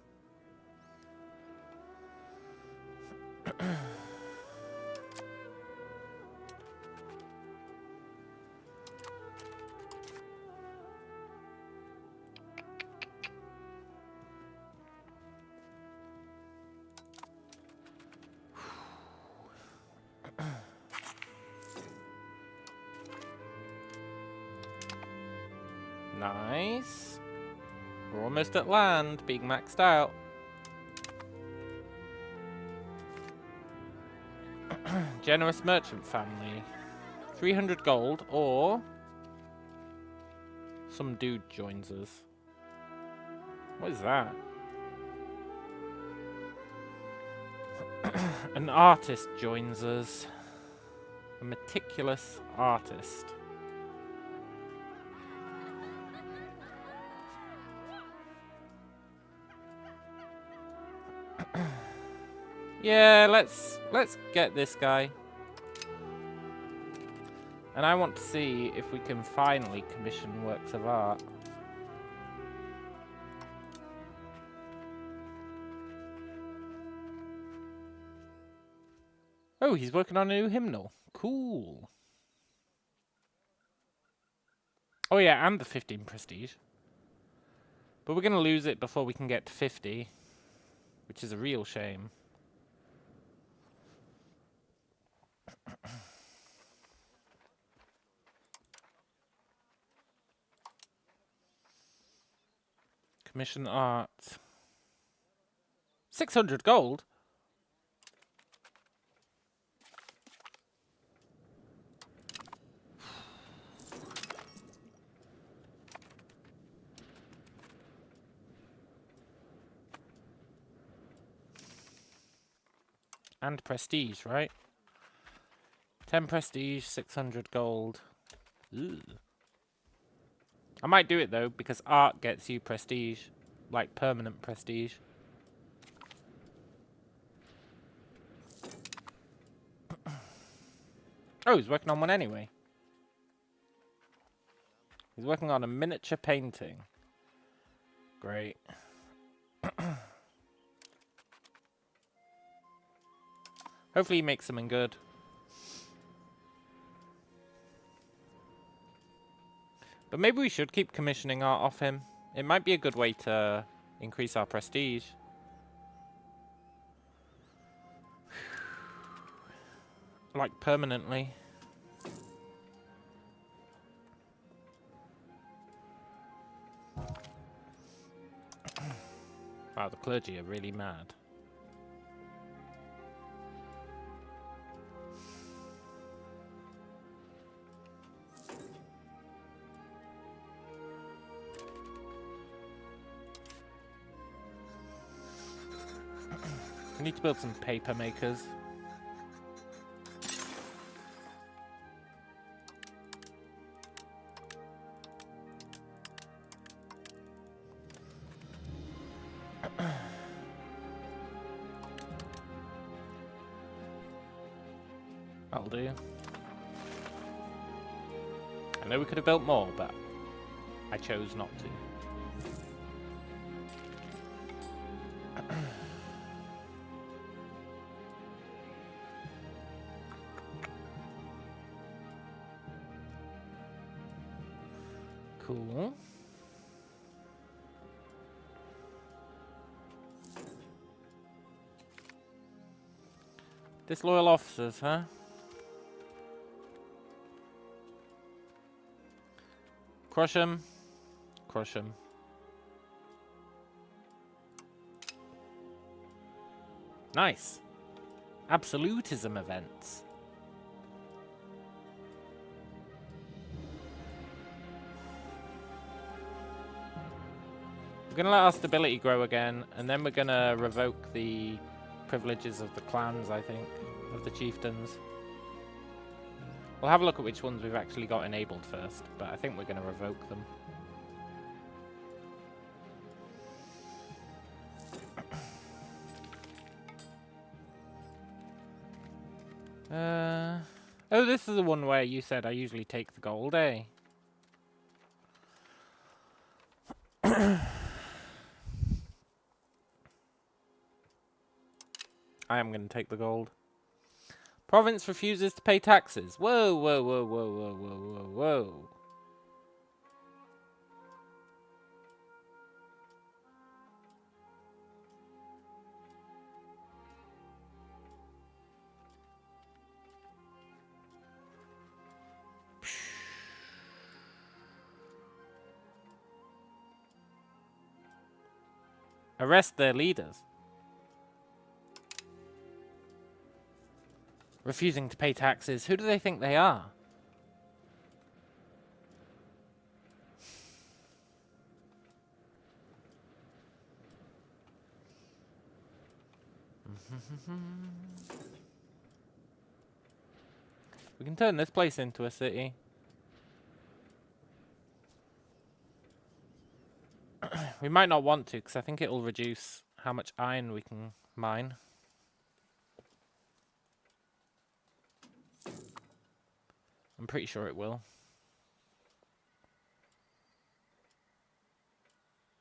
Nice. We're almost at land, being maxed out. Generous merchant family. 300 gold, or some dude joins us. What is that? An artist joins us. A meticulous artist. Yeah, let's get this guy. And I want to see if we can finally commission works of art. Oh, he's working on a new hymnal. Cool. Oh yeah, and the 15 prestige. But we're going to lose it before we can get to 50. Which is a real shame. Commission art. 600 gold? And prestige, right? 10 prestige, 600 gold. Ooh. I might do it though, because art gets you prestige. Like permanent prestige. Oh, he's working on one anyway. He's working on a miniature painting. Great. Hopefully he makes something good. But maybe we should keep commissioning art off him. It might be a good way to increase our prestige. Like permanently. Wow, the clergy are really mad. We need to build some paper makers. That'll do. I know we could have built more, but I chose not to. Cool. Disloyal officers, huh? Crush them. Crush them. Nice. Absolutism events. We're gonna let our stability grow again, and then we're gonna revoke the privileges of the clans, I think, of the chieftains. We'll have a look at which ones we've actually got enabled first, but I think we're gonna revoke them. Oh, this is the one where you said I usually take the gold, eh? I am going to take the gold. Province refuses to pay taxes. Whoa, whoa, whoa, whoa, whoa, whoa, whoa, whoa. Arrest their leaders. refusing to pay taxes. Who do they think they are? We can turn this place into a city. We might not want to, because I think it'll reduce how much iron we can mine. I'm pretty sure it will.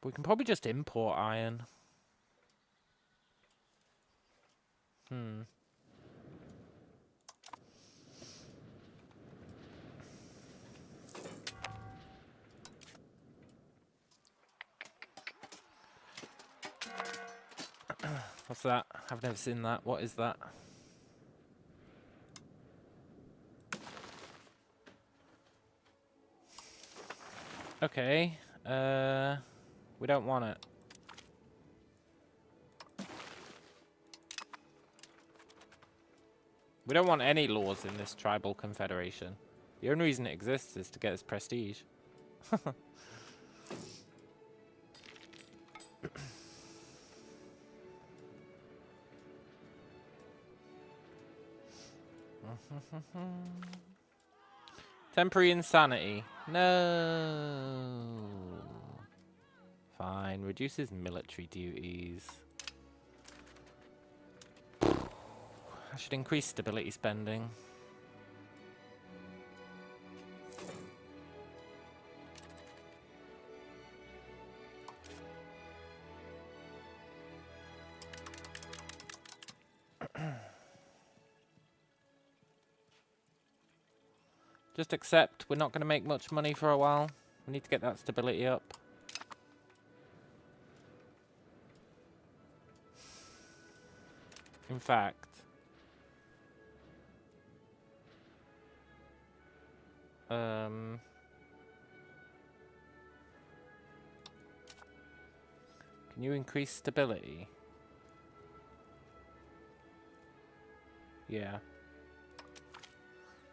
But we can probably just import iron. What's that? I've never seen that. What is that? Okay. We don't want it. We don't want any laws in this tribal confederation. The only reason it exists is to get us prestige. Temporary insanity. No. Fine. Reduces military duties. I should increase stability spending. Just accept we're not going to make much money for a while. We need to get that stability up. In fact, can you increase stability? Yeah.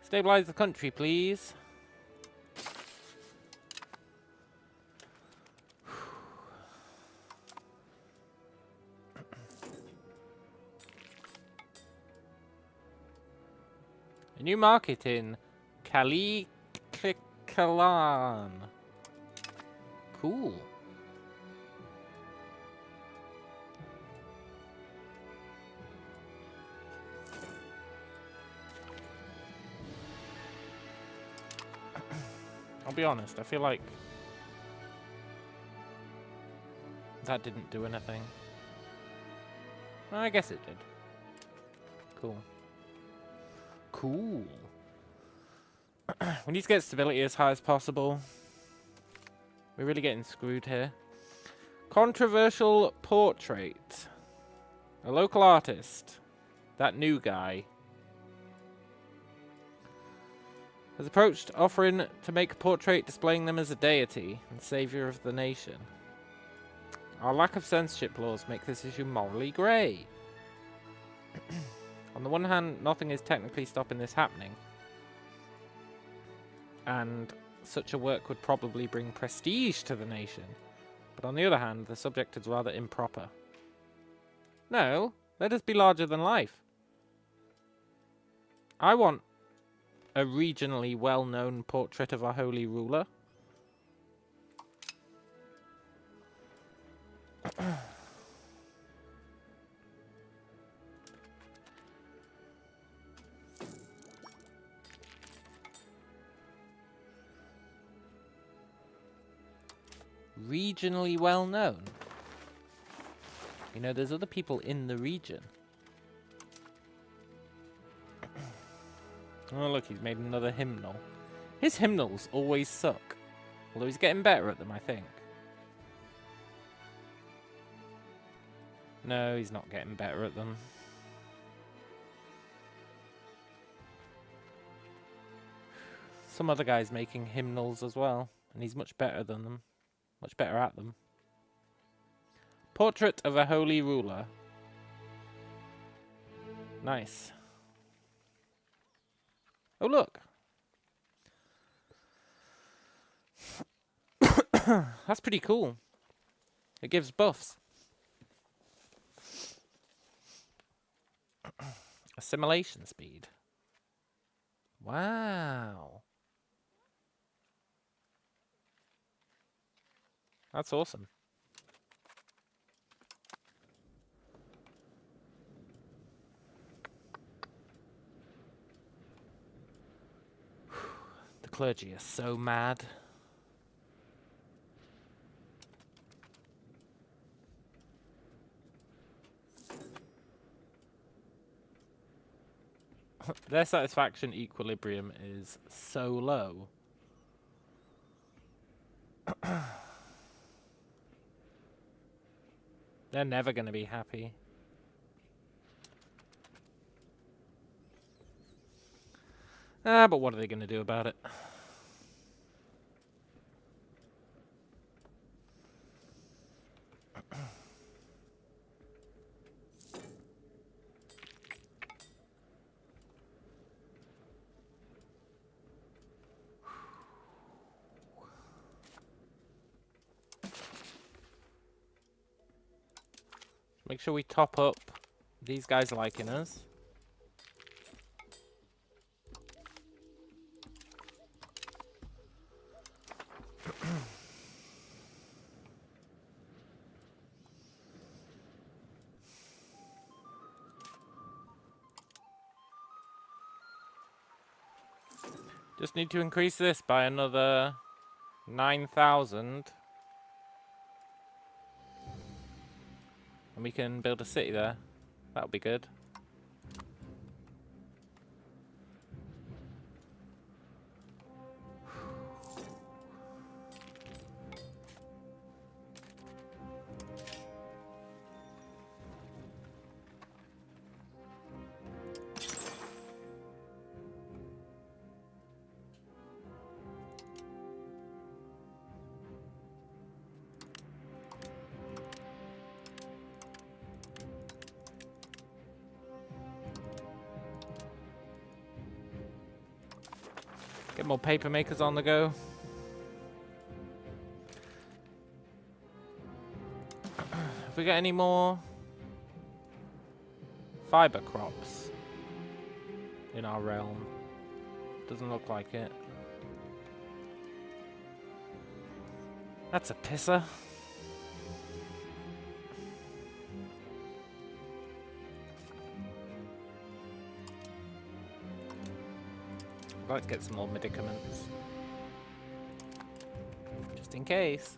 Stabilize the country, please. A new market in Kalikalan. Cool. I'll be honest, I feel like that didn't do anything. Well, I guess it did. Cool. Cool. We need to get stability as high as possible. We're really getting screwed here. Controversial portrait. A local artist. That new guy. Has approached offering to make a portrait displaying them as a deity and savior of the nation. Our lack of censorship laws make this issue morally grey. On the one hand, nothing is technically stopping this happening. And such a work would probably bring prestige to the nation. But on the other hand, the subject is rather improper. No, let us be larger than life. I want a regionally well-known portrait of our holy ruler. Regionally well-known? You know, there's other people in the region. Oh, look, he's made another hymnal. His hymnals always suck. Although he's getting better at them, I think. No, he's not getting better at them. Some other guy's making hymnals as well, and he's much better than them. Much better at them. Portrait of a holy ruler. Nice. Oh, look. That's pretty cool. It gives buffs. Assimilation speed. Wow. That's awesome. The clergy are so mad. Their satisfaction equilibrium is so low. They're never going to be happy. But what are they going to do about it? Make sure we top up these guys liking us. Just need to increase this by another 9,000. And we can build a city there. That'll be good. Get more paper makers on the go. Have we got any more fiber crops in our realm? Doesn't look like it. That's a pisser. I'd like to get some more medicaments. Just in case.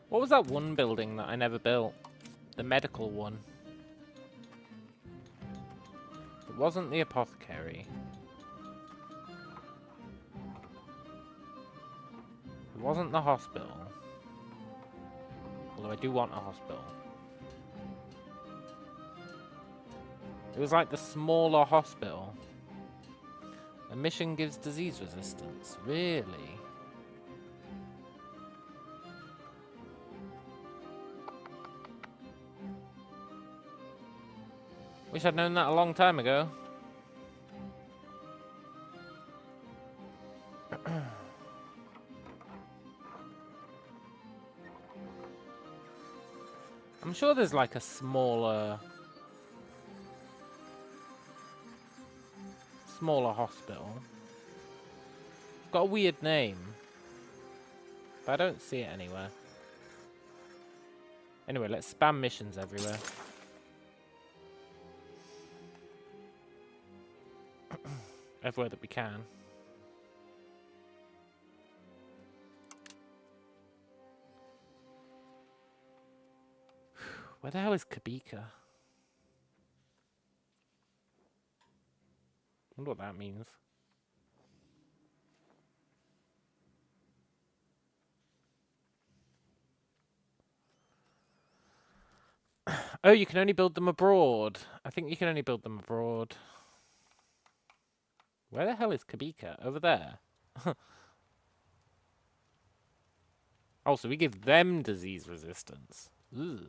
What was that one building that I never built? The medical one. It wasn't the apothecary. It wasn't the hospital. Although I do want a hospital. It was like the smaller hospital. A mission gives disease resistance. Really? Wish I'd known that a long time ago. I'm sure there's like a smaller hospital. It's got a weird name, but I don't see it anywhere. Anyway, let's spam missions everywhere. Everywhere that we can. Where the hell is Kabika? I wonder what that means. Oh, you can only build them abroad. I think you can only build them abroad. Where the hell is Kabika? Over there. Oh, so we give them disease resistance. Ugh.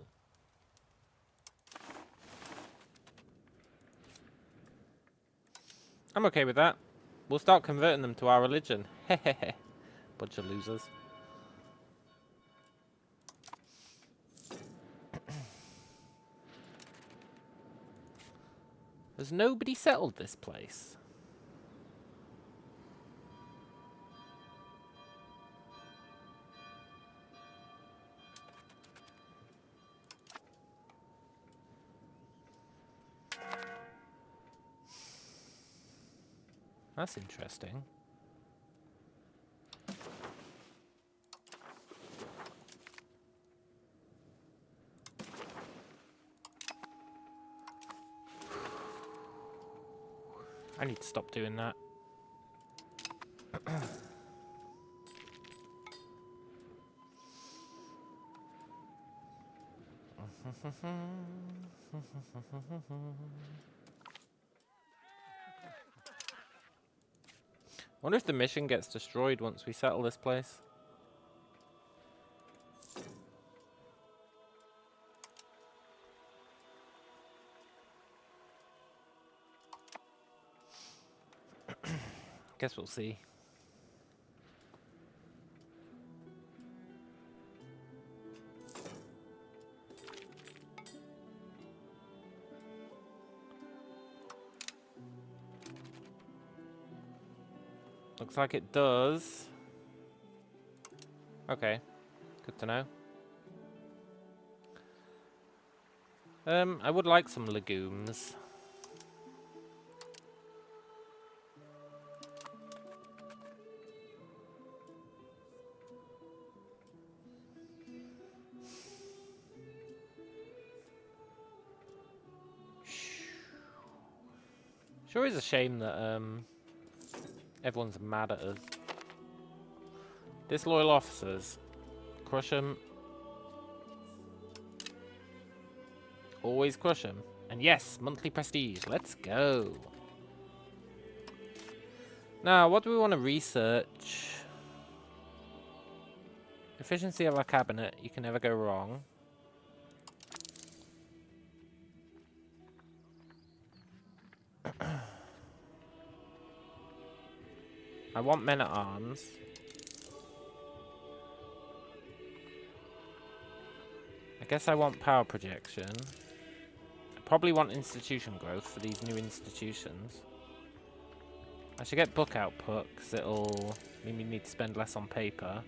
I'm okay with that. We'll start converting them to our religion. Hehehe. Bunch of losers. Has nobody settled this place? That's interesting. I need to stop doing that. Wonder if the mission gets destroyed once we settle this place. Guess we'll see. Looks like it does. Okay, good to know. I would like some legumes. Sure is a shame that everyone's mad at us. Disloyal officers. Crush them. Always crush them. And yes, monthly prestige. Let's go. Now, what do we want to research? Efficiency of our cabinet. You can never go wrong. I want men at arms. I guess I want power projection. I probably want institution growth for these new institutions. I should get book output because it'll mean we need to spend less on paper.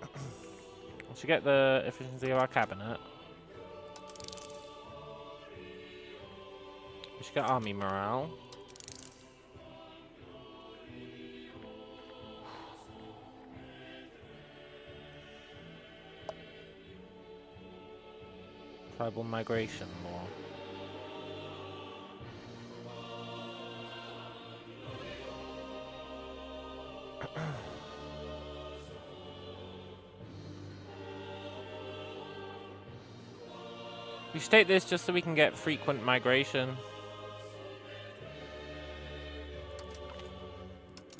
I should get the efficiency of our cabinet. We should get army morale. Tribal migration law. We should take this just so we can get frequent migration.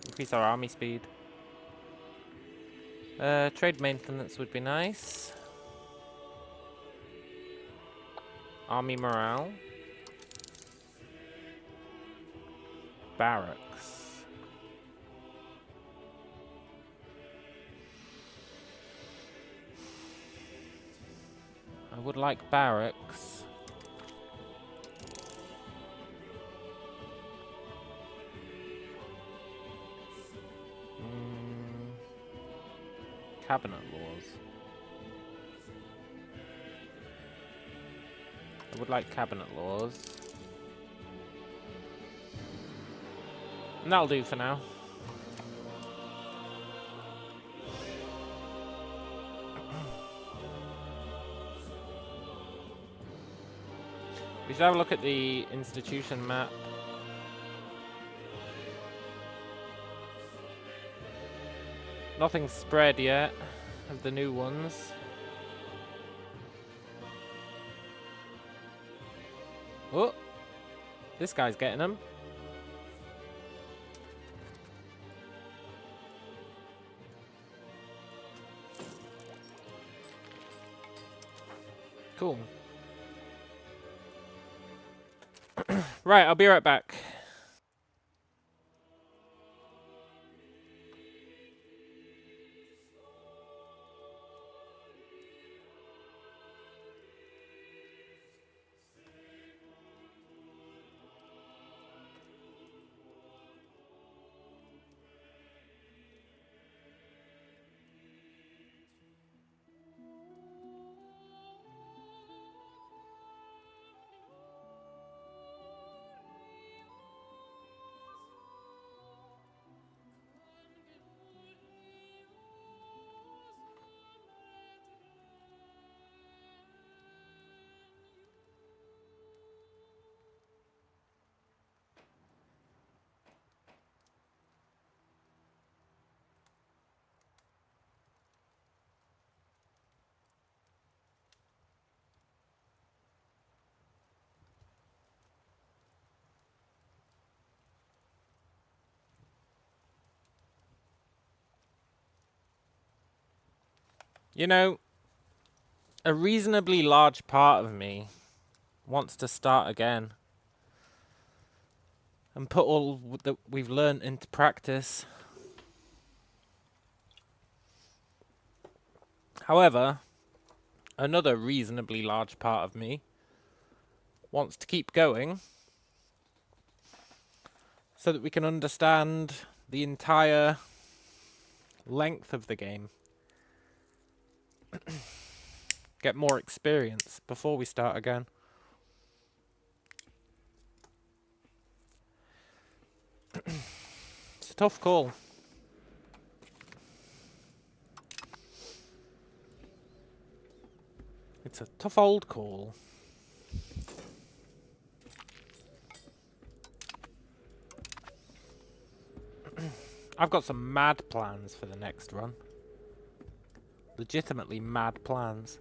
Increase our army speed. Trade maintenance would be nice. Army morale. Barracks. I would like barracks. Cabinet laws. I would like cabinet laws. And that'll do for now. We should have a look at the institution map. Nothing's spread yet of the new ones. Oh, this guy's getting them. Cool. Right, I'll be right back. You know, a reasonably large part of me wants to start again and put all that we've learned into practice. However, another reasonably large part of me wants to keep going so that we can understand the entire length of the game. Get more experience before we start again. It's a tough call. It's a tough old call. I've got some mad plans for the next run. Legitimately mad plans.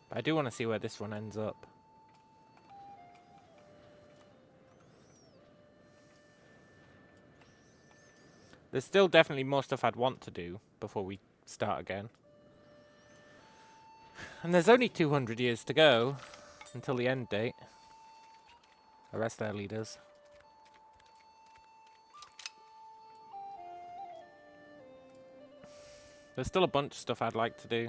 But I do want to see where this one ends up. There's still definitely more stuff I'd want to do before we start again. And there's only 200 years to go until the end date. Arrest their leaders. There's still a bunch of stuff I'd like to do.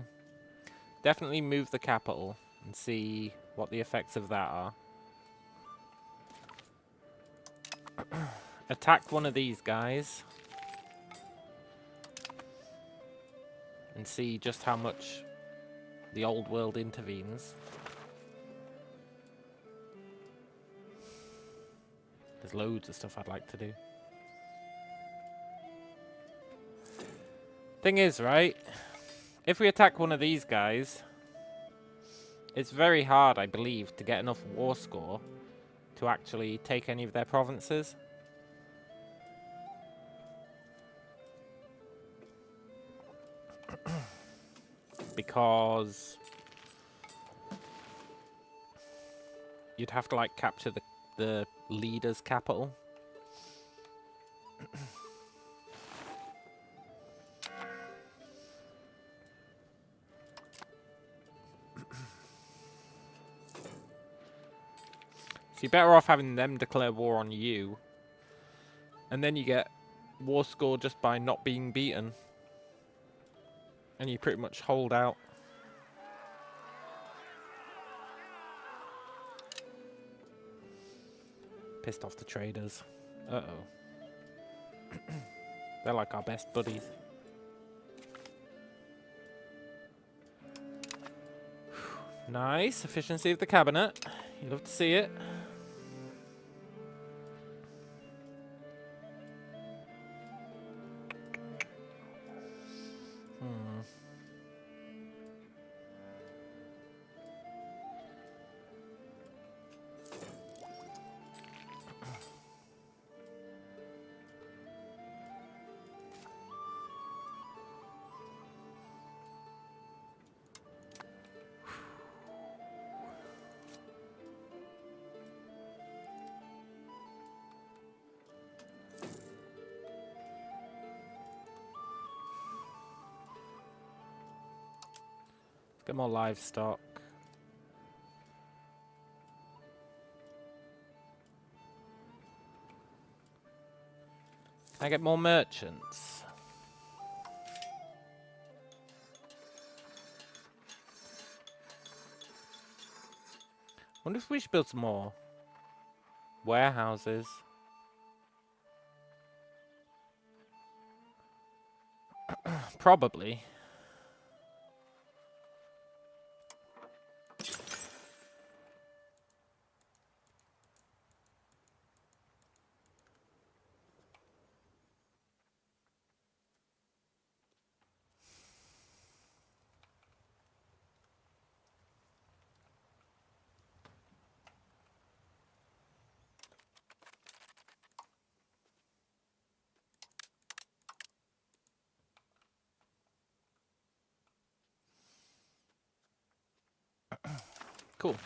Definitely move the capital and see what the effects of that are. Attack one of these guys. And see just how much the old world intervenes. There's loads of stuff I'd like to do. Thing is, right? If we attack one of these guys, it's very hard, I believe, to get enough war score to actually take any of their provinces. Because you'd have to, like, capture the leader's capital. So you're better off having them declare war on you. And then you get war score just by not being beaten. And you pretty much hold out. Pissed off the traders. Uh-oh. They're like our best buddies. Nice. Efficiency of the cabinet. You love to see it. Get more livestock. Can I get more merchants? Wonder if we should build some more warehouses. Probably. Cool.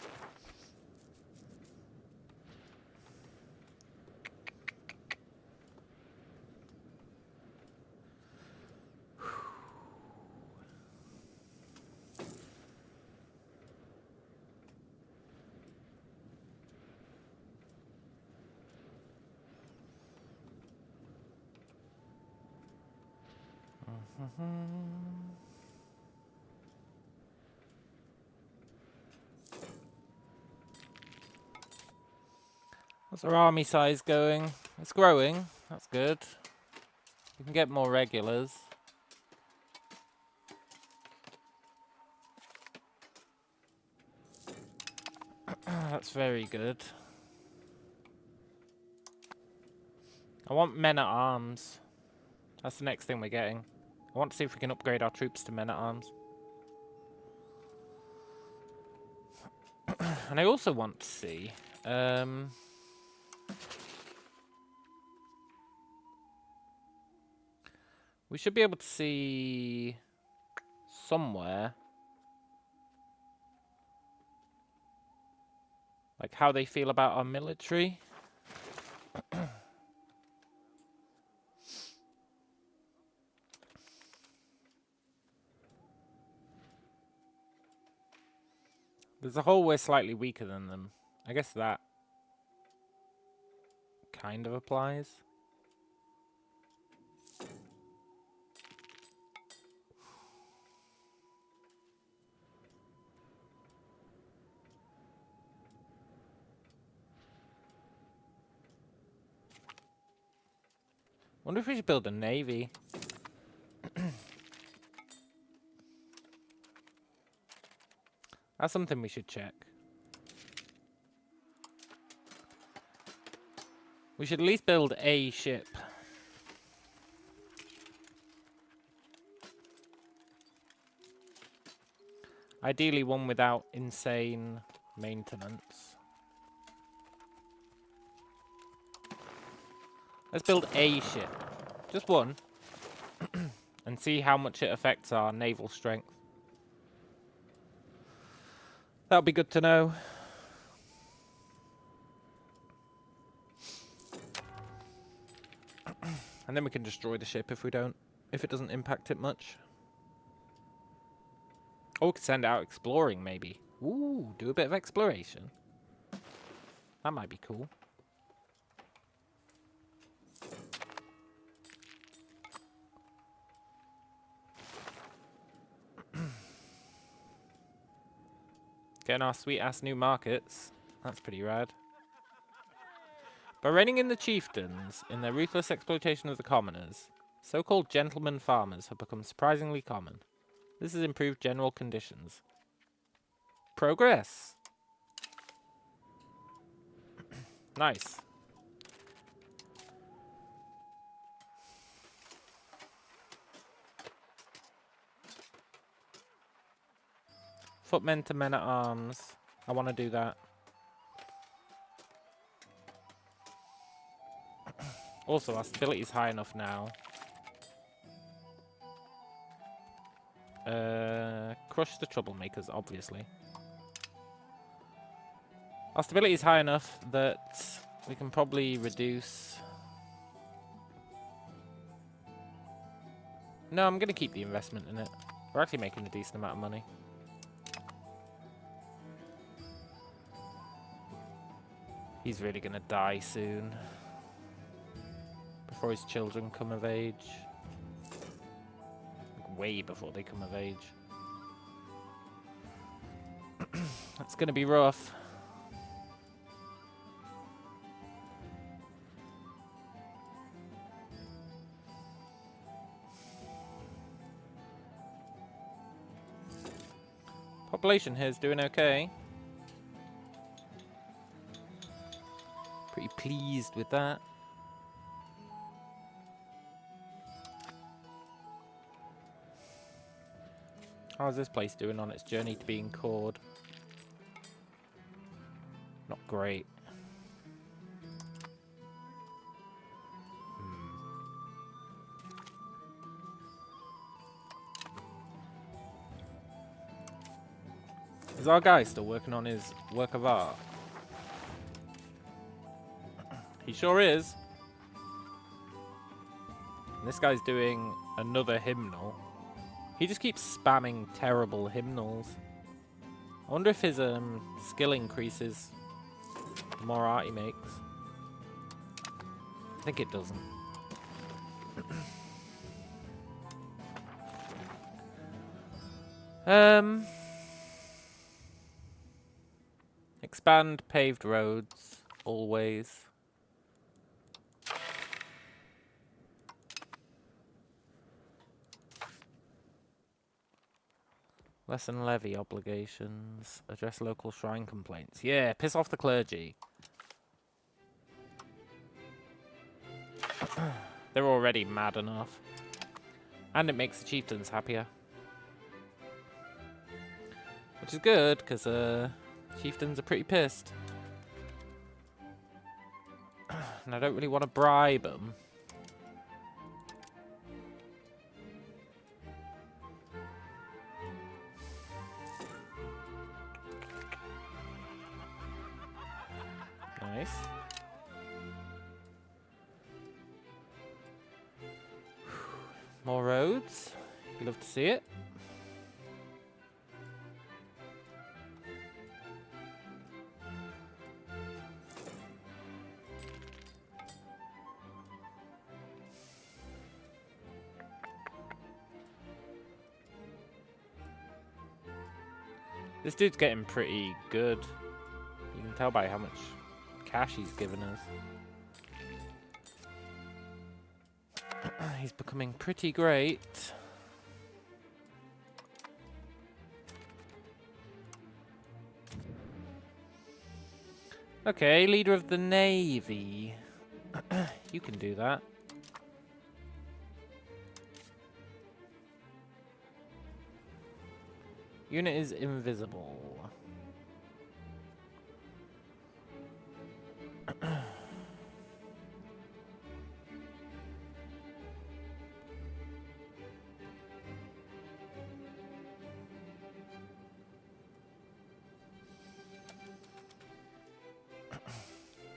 What's our army size going? It's growing. That's good. We can get more regulars. That's very good. I want men at arms. That's the next thing we're getting. I want to see if we can upgrade our troops to men at arms. And I also want to see... we should be able to see somewhere like how they feel about our military. There's a whole we're slightly weaker than them. I guess that kind of applies. Wonder if we should build a navy. That's something we should check. We should at least build a ship. Ideally one without insane maintenance. Let's build a ship. Just one. And see how much it affects our naval strength. That'll be good to know. And then we can destroy the ship if it doesn't impact it much. Or we could send it out exploring, maybe. Ooh, do a bit of exploration. That might be cool. Getting our sweet-ass new markets. That's pretty rad. By reining in the chieftains in their ruthless exploitation of the commoners, so-called gentlemen farmers have become surprisingly common. This has improved general conditions. Progress! Nice. Footmen to men at arms. I want to do that. Also, our stability is high enough now. Crush the troublemakers, obviously. Our stability is high enough that we can probably reduce... No, I'm going to keep the investment in it. We're actually making a decent amount of money. He's really gonna die soon. Before his children come of age. Like, way before they come of age. That's gonna be rough. Population here is doing okay. Pretty pleased with that. How's this place doing on its journey to being cored? Not great. Is our guy still working on his work of art? He sure is. And this guy's doing another hymnal. He just keeps spamming terrible hymnals. I wonder if his skill increases the more art he makes. I think it doesn't. Expand paved roads, always. Lessen levy obligations. Address local shrine complaints. Yeah, piss off the clergy. They're already mad enough. And it makes the chieftains happier. Which is good, because chieftains are pretty pissed. And I don't really want to bribe them. Nice. More roads. You love to see it. This dude's getting pretty good. You can tell by how much cash he's given us. He's becoming pretty great. Okay, leader of the navy. You can do that. Unit is invisible.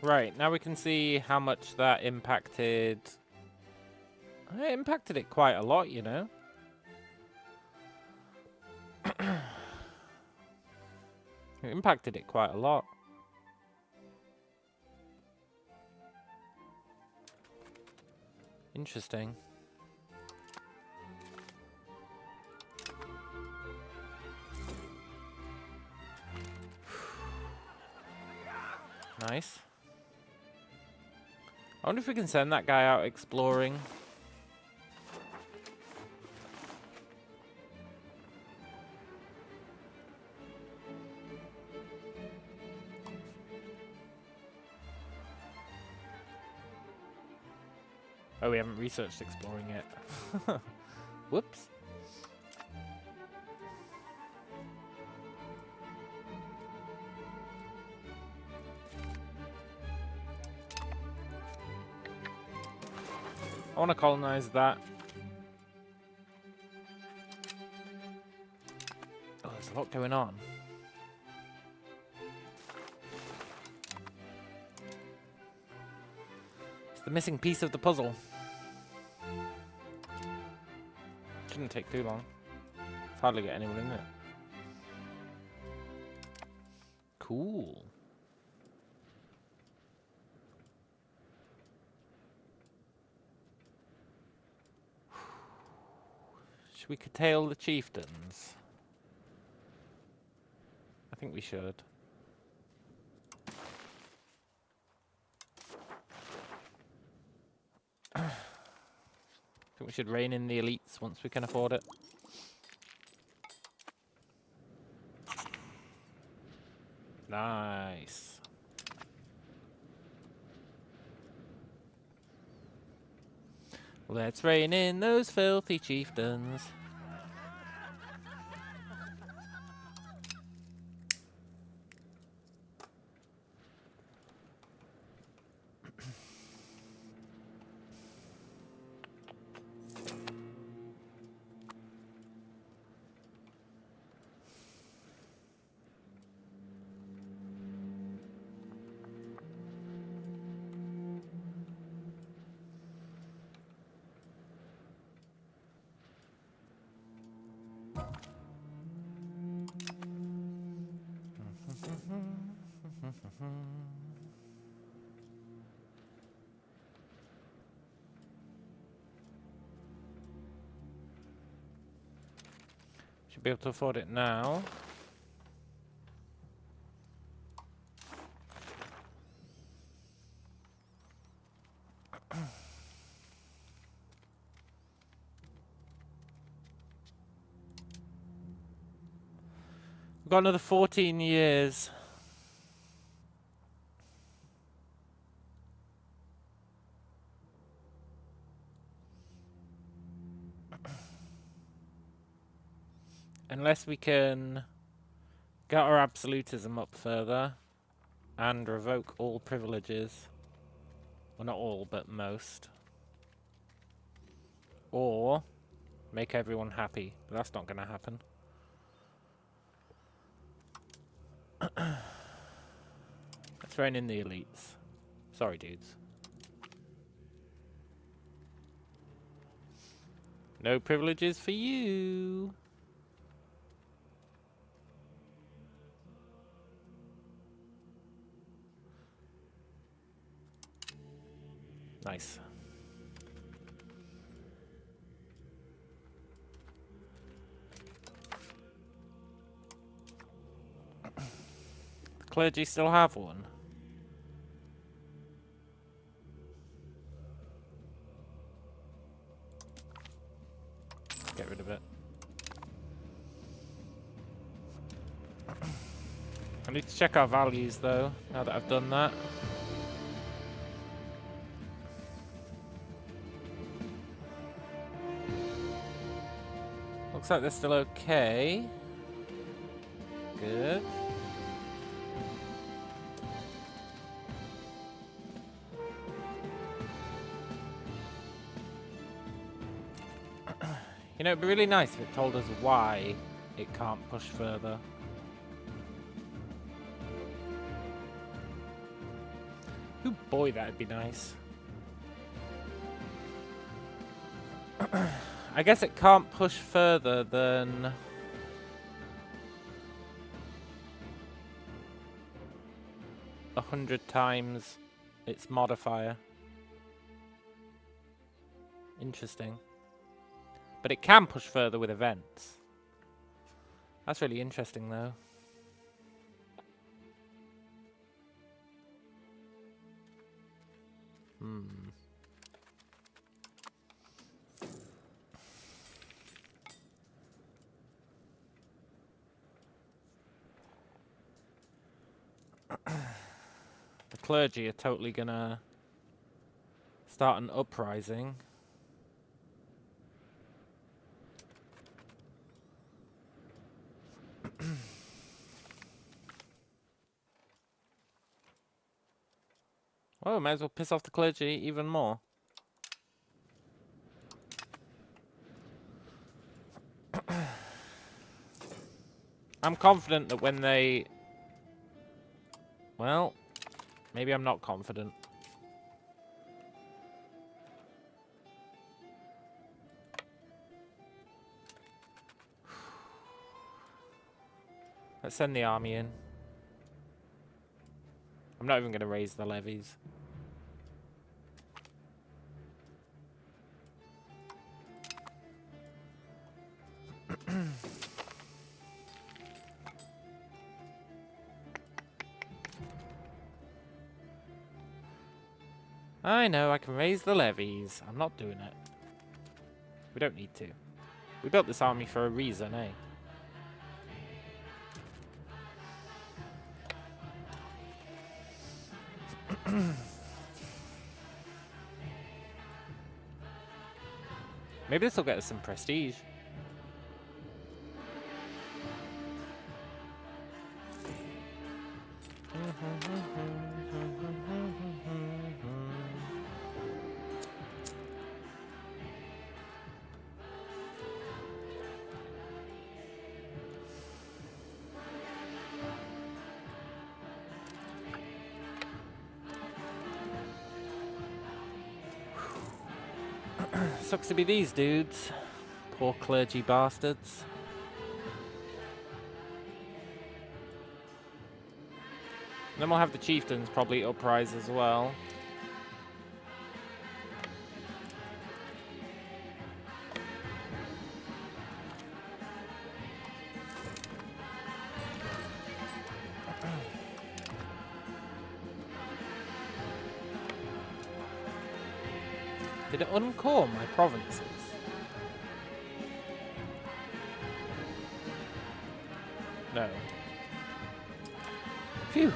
Right, now we can see how much that impacted. It impacted it quite a lot, you know. It impacted it quite a lot. Interesting. Nice. I wonder if we can send that guy out exploring. Oh, we haven't researched exploring yet. Whoops. I want to colonize that. Oh, there's a lot going on. It's the missing piece of the puzzle. Shouldn't take too long. Hardly get anyone in it. Cool. Should we curtail the chieftains? I think we should. I think we should rein in the elites once we can afford it. Nice. Let's rein in those filthy chieftains. Should be able to afford it now. We've got another 14 years. Unless we can get our absolutism up further and revoke all privileges. Well, not all, but most. Or make everyone happy. But that's not going to happen. Let's rein in the elites. Sorry, dudes. No privileges for you. Nice. The clergy still have one. Get rid of it. I need to check our values though, now that I've done that. Looks like they're still okay. Good. You know, it'd be really nice if it told us why it can't push further. Ooh, boy, that'd be nice. I guess it can't push further than 100 times its modifier. Interesting. But it can push further with events. That's really interesting, though. The clergy are totally gonna start an uprising. Oh, might as well piss off the clergy even more. I'm confident that when they... Well, maybe I'm not confident. Let's send the army in. I'm not even going to raise the levies. I know, I can raise the levies. I'm not doing it. We don't need to. We built this army for a reason, eh? Maybe this will get us some prestige. Sucks to be these dudes. Poor clergy bastards. Then we'll have the chieftains probably uprise as well. Did it uncore my provinces? No. Phew.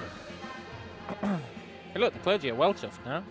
Hey look, the clergy are well chuffed now.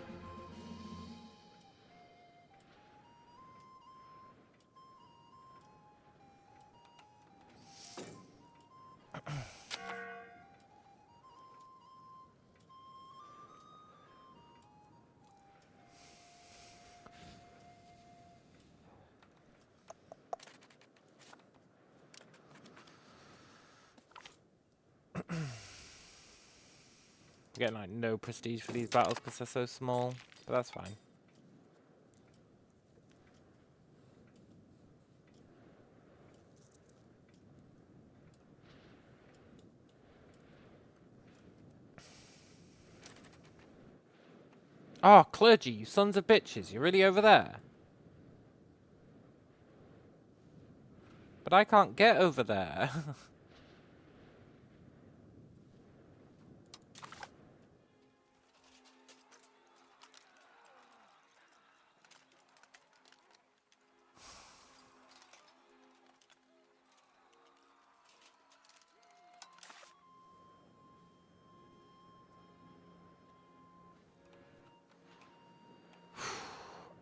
Getting like no prestige for these battles because they're so small, but that's fine. Oh, clergy, you sons of bitches, you're really over there? But I can't get over there.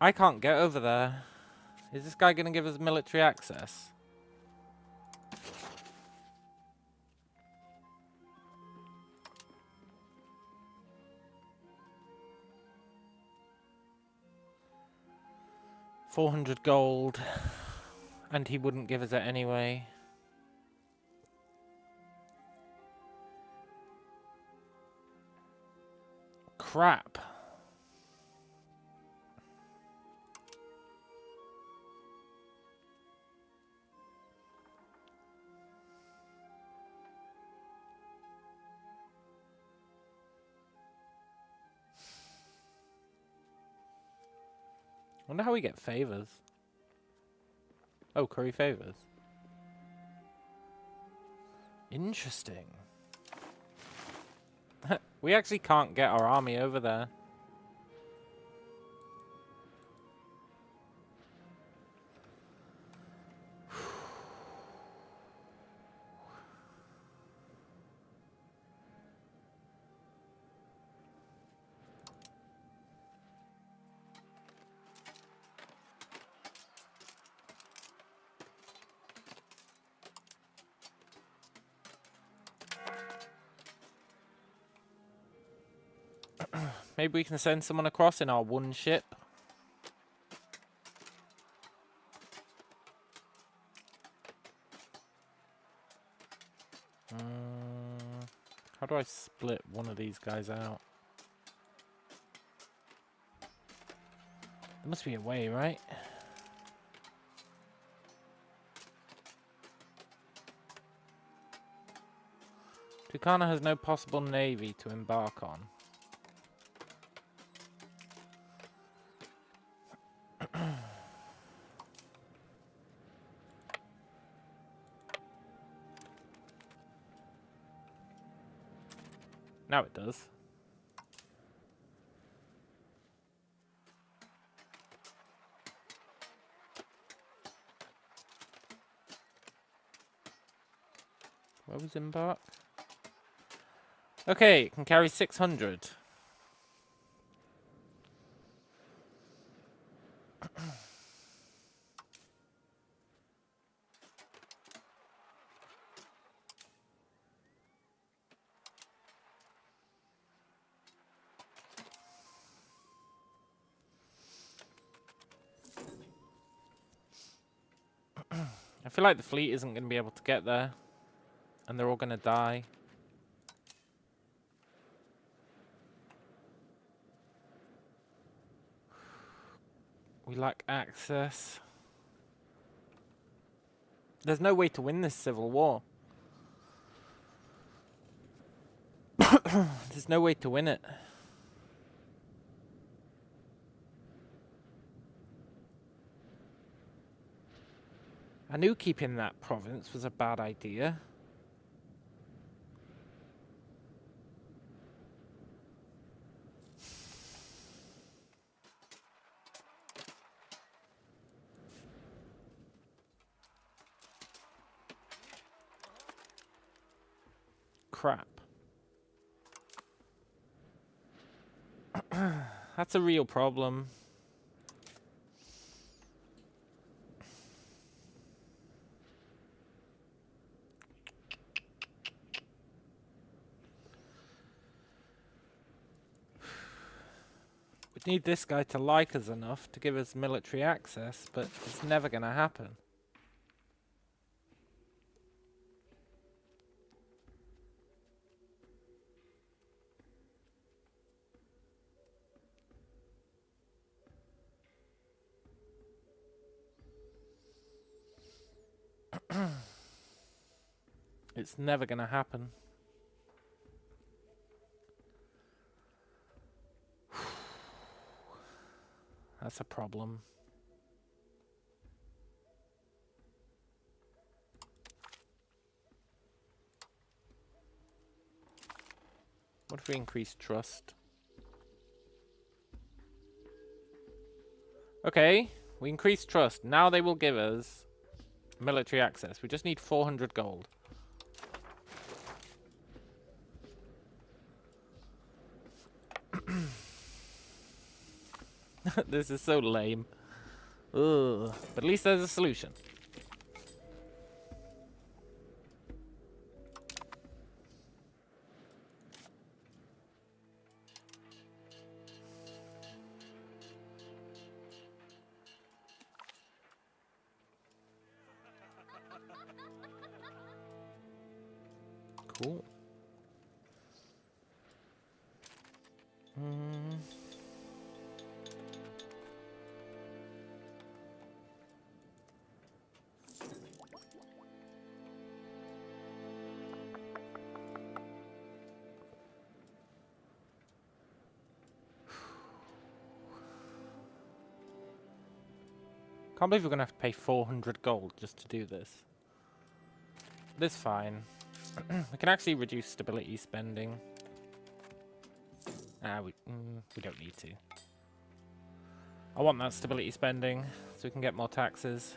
I can't get over there. Is this guy going to give us military access? $400 gold. And he wouldn't give us it anyway. Crap. Wonder how we get favors. Oh, curry favors. Interesting. We actually can't get our army over there. Maybe we can send someone across in our one ship. How do I split one of these guys out? There must be a way, right? Tucana has no possible navy to embark on. Now it does. Where was embark? Okay, it can carry 600. I feel like the fleet isn't going to be able to get there. And they're all going to die. We lack access. There's no way to win this civil war. There's no way to win it. I knew keeping that province was a bad idea. Crap. That's a real problem. We need this guy to like us enough to give us military access, but it's never going to happen. It's never going to happen. That's a problem. What if we increase trust? Okay, we increase trust. Now they will give us military access. We just need 400 gold. This is so lame. Ugh. But at least there's a solution. Cool. Can't believe we're gonna have to pay 400 gold just to do this. This fine. We can actually reduce stability spending. We don't need to. I want that stability spending so we can get more taxes.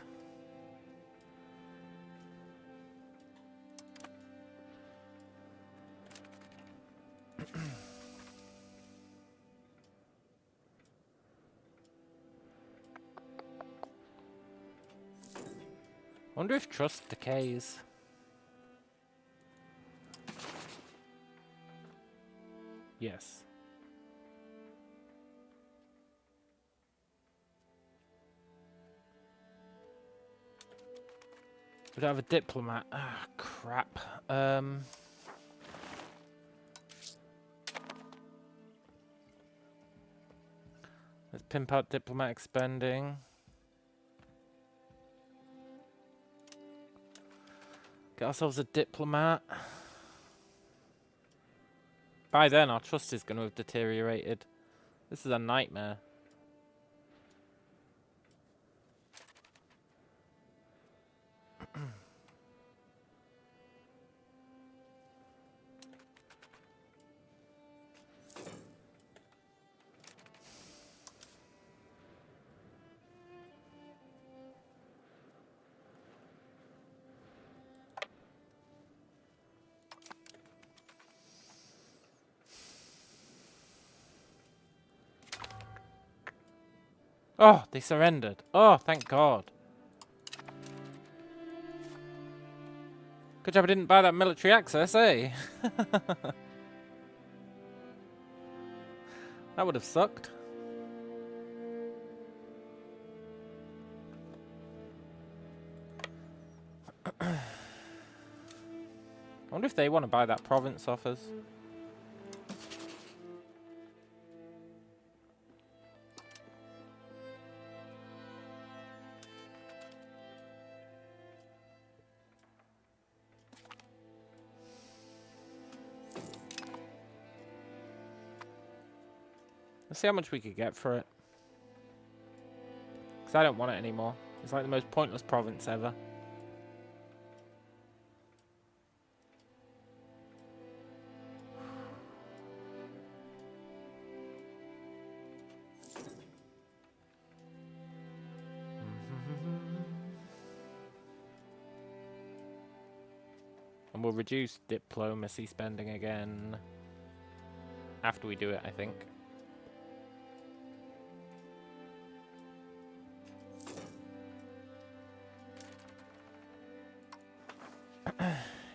I wonder if trust decays. Yes. We don't have a diplomat. Ah, crap. Let's pimp out diplomatic spending. Get ourselves a diplomat. By then, our trust is going to have deteriorated. This is a nightmare. Oh, they surrendered. Oh, thank God. Good job I didn't buy that military access, eh? That would have sucked. I wonder if they want to buy that province off us. Let's see how much we could get for it. Because I don't want it anymore. It's like the most pointless province ever. And we'll reduce diplomacy spending again after we do it, I think.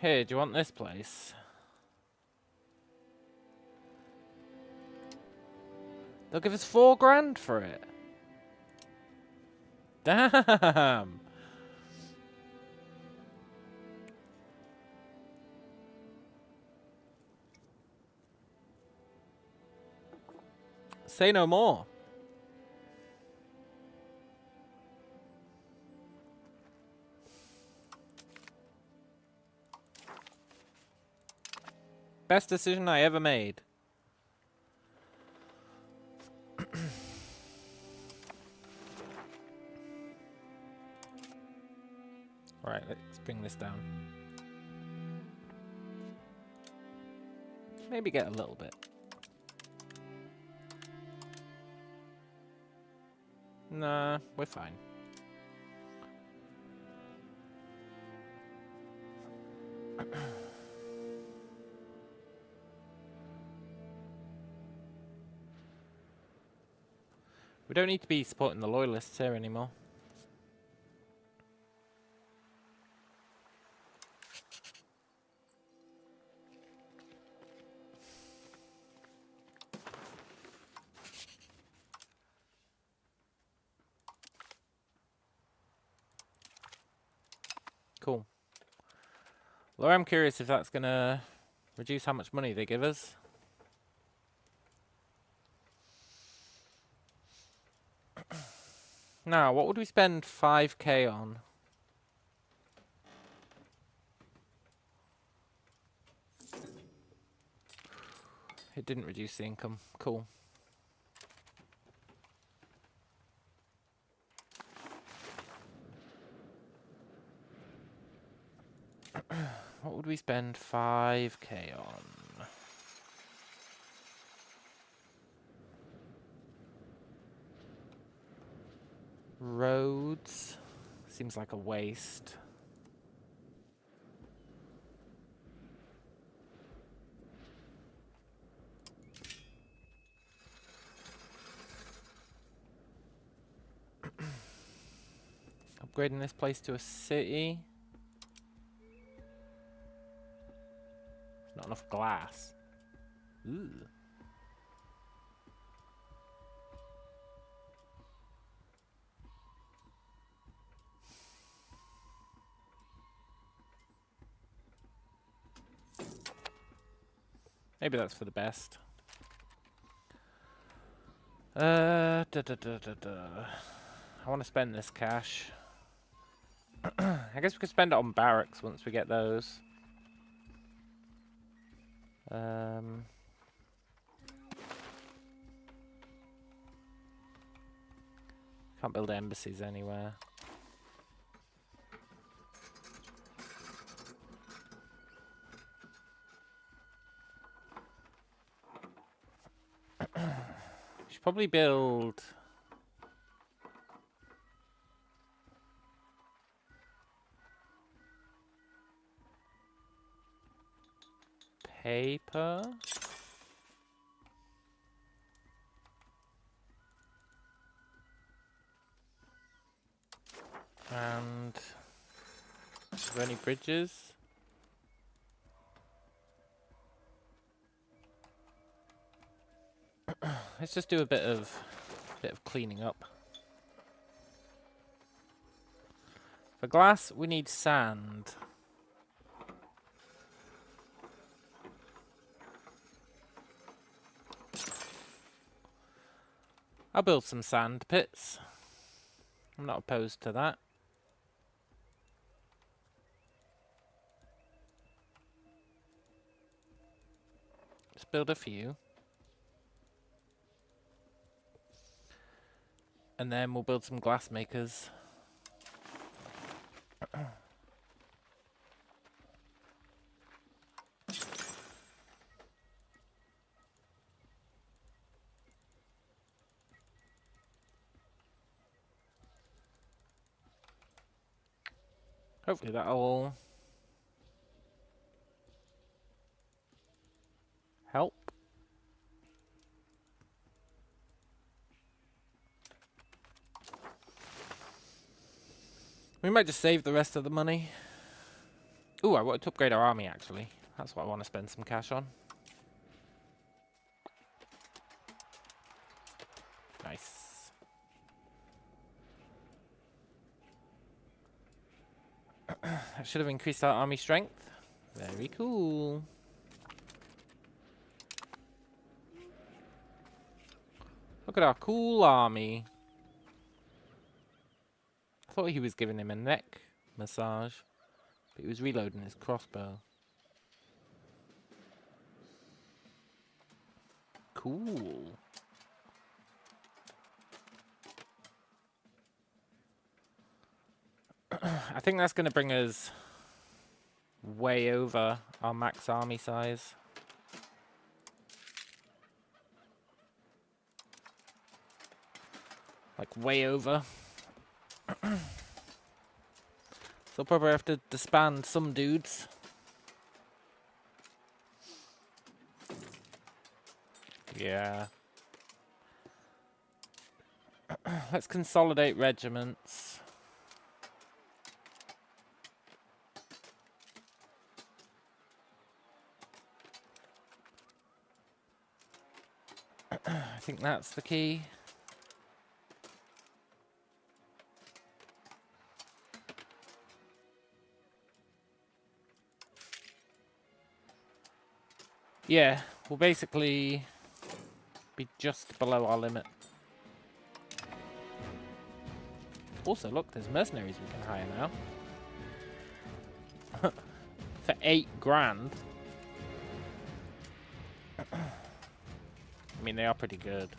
Here, do you want this place? They'll give us 4 grand for it. Damn! Say no more. Best decision I ever made. Right, let's bring this down. Maybe get a little bit. Nah, we're fine. We don't need to be supporting the loyalists here anymore. Cool. Well, I'm curious if that's gonna reduce how much money they give us. Now, what would we spend 5k on? It didn't reduce the income. Cool. What would we spend 5k on? Roads. Seems like a waste. Upgrading this place to a city. There's not enough glass. Ooh. Maybe that's for the best. I want to spend this cash. I guess we could spend it on barracks once we get those. Can't build embassies anywhere. Should probably build paper. Are there any bridges? Let's just do a bit of cleaning up. For glass, we need sand. I'll build some sand pits. I'm not opposed to that. Just build a few. And then we'll build some glass makers. Hopefully that'll help. We might just save the rest of the money. Ooh, I wanted to upgrade our army, actually. That's what I want to spend some cash on. Nice. That should have increased our army strength. Very cool. Look at our cool army. I thought he was giving him a neck massage, but he was reloading his crossbow. Cool. I think that's going to bring us way over our max army size. Like way over. So I'll probably have to disband some dudes. Yeah. Let's consolidate regiments. I think that's the key. Yeah, we'll basically be just below our limit. Also, look, there's mercenaries we can hire now. For 8 grand. I mean, they are pretty good.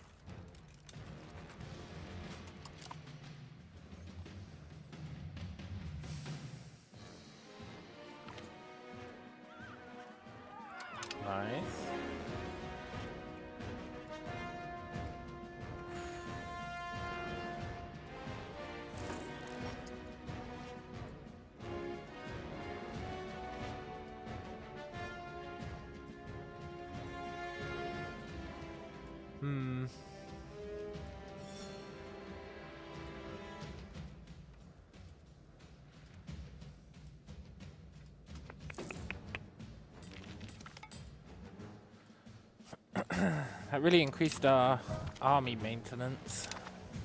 Nice. That really increased our army maintenance.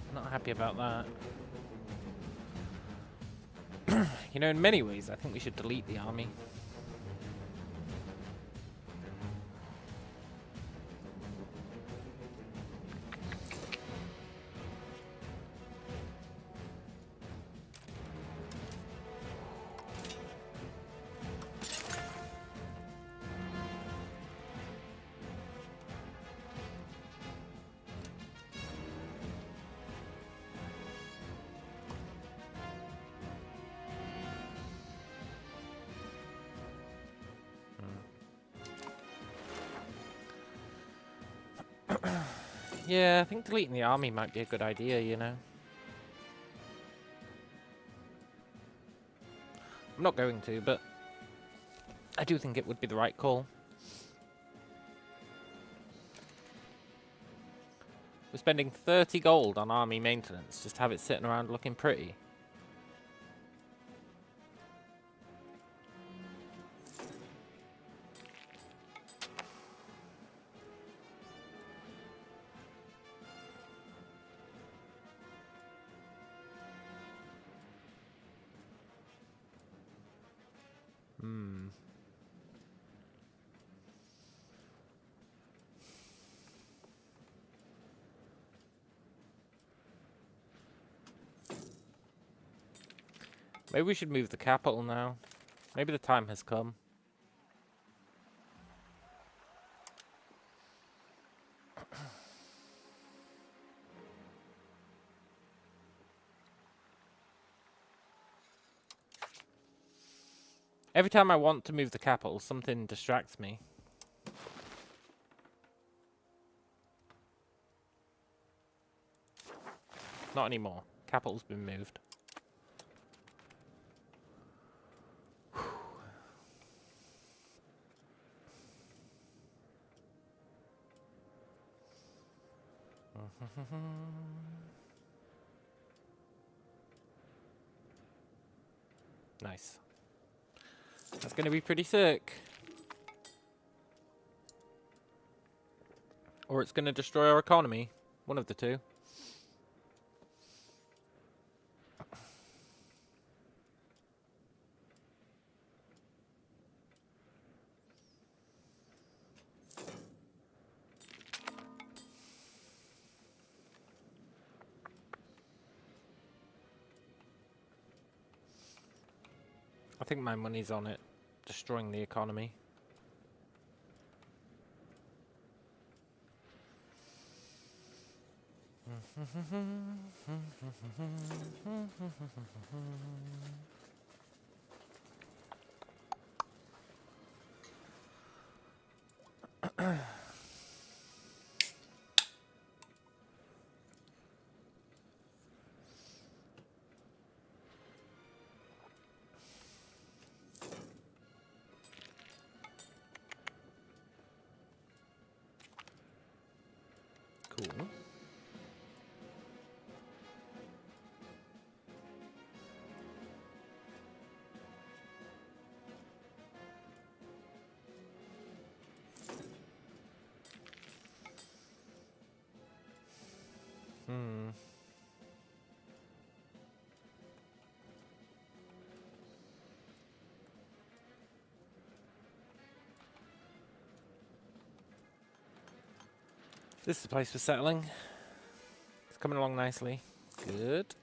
I'm not happy about that. You know, in many ways, I think we should delete the army. Yeah, I think deleting the army might be a good idea, you know. I'm not going to, but I do think it would be the right call. We're spending 30 gold on army maintenance just to have it sitting around looking pretty. Maybe we should move the capital now. Maybe the time has come. Every time I want to move the capital, something distracts me. Not anymore. Capital's been moved. Nice. That's going to be pretty sick. Or it's going to destroy our economy. One of the two. I think my money's on it, destroying the economy. Cool. This is the place for settling. It's coming along nicely. Good.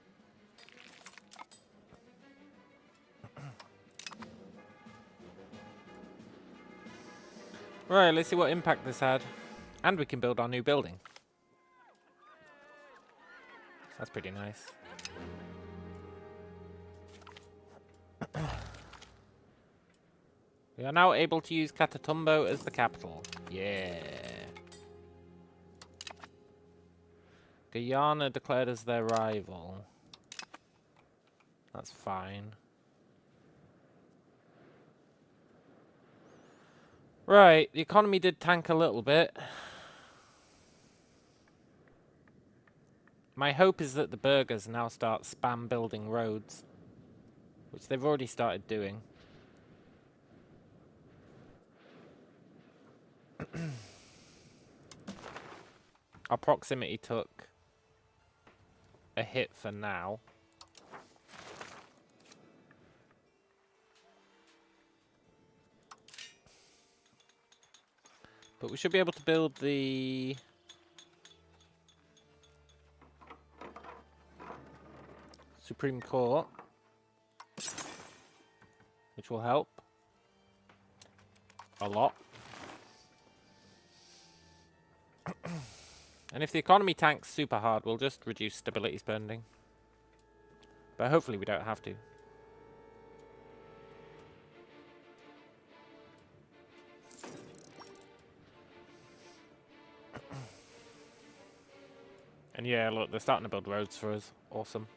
Right, let's see what impact this had. And we can build our new building. That's pretty nice. We are now able to use Catatumbo as the capital. Yeah. Guyana declared as their rival. That's fine. Right, the economy did tank a little bit. My hope is that the burghers now start spam building roads, which they've already started doing. Our proximity took a hit for now. But we should be able to build the Supreme Court, which will help a lot. And if the economy tanks super hard, we'll just reduce stability spending. But hopefully we don't have to. And yeah, look, they're starting to build roads for us. Awesome.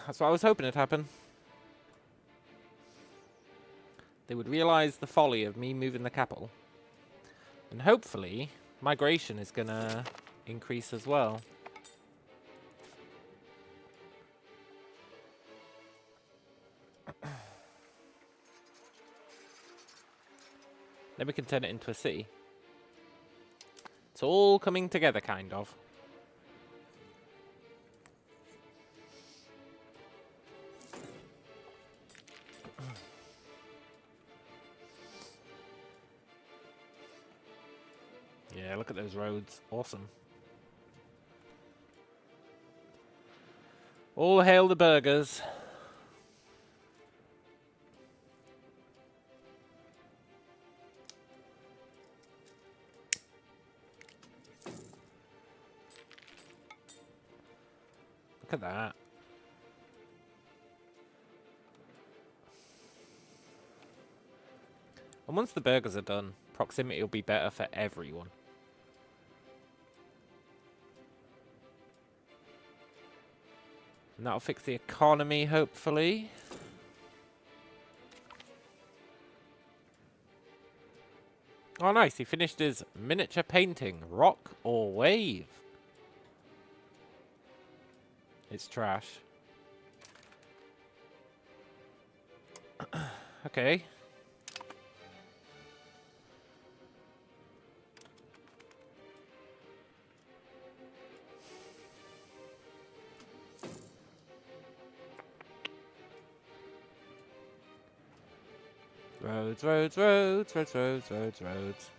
That's what I was hoping would happen. They would realize the folly of me moving the capital. And hopefully, migration is gonna increase as well. Then we can turn it into a city. It's all coming together, kind of. Yeah, look at those roads. Awesome. All hail the burgers. Look at that. And once the burgers are done, proximity will be better for everyone. And that'll fix the economy, hopefully. Oh, nice. He finished his miniature painting. Rock or wave? It's trash. Okay. Roads, roads, roads, roads, roads, roads, roads.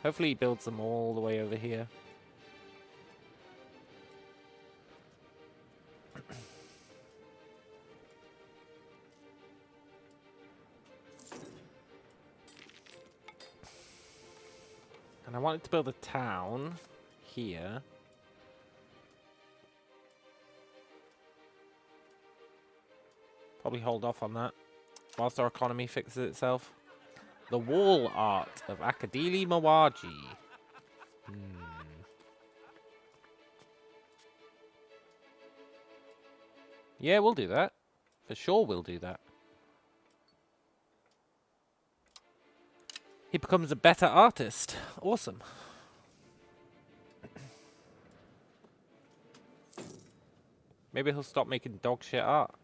Hopefully he builds them all the way over here. And I wanted to build a town here. Probably hold off on that whilst our economy fixes itself. The wall art of Akadili Mawaji. Yeah, we'll do that. For sure we'll do that. He becomes a better artist. Awesome. Maybe he'll stop making dog shit art.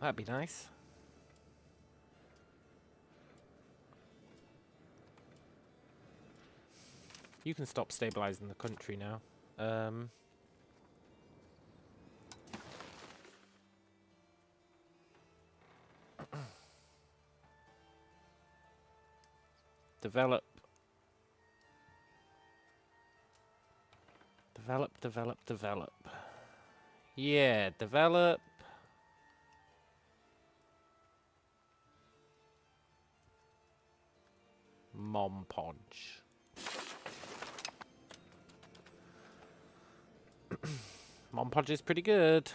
That'd be nice. You can stop stabilizing the country now. Develop. Develop, develop, develop. Yeah, develop. Mom Podge. Mom Podge is pretty good.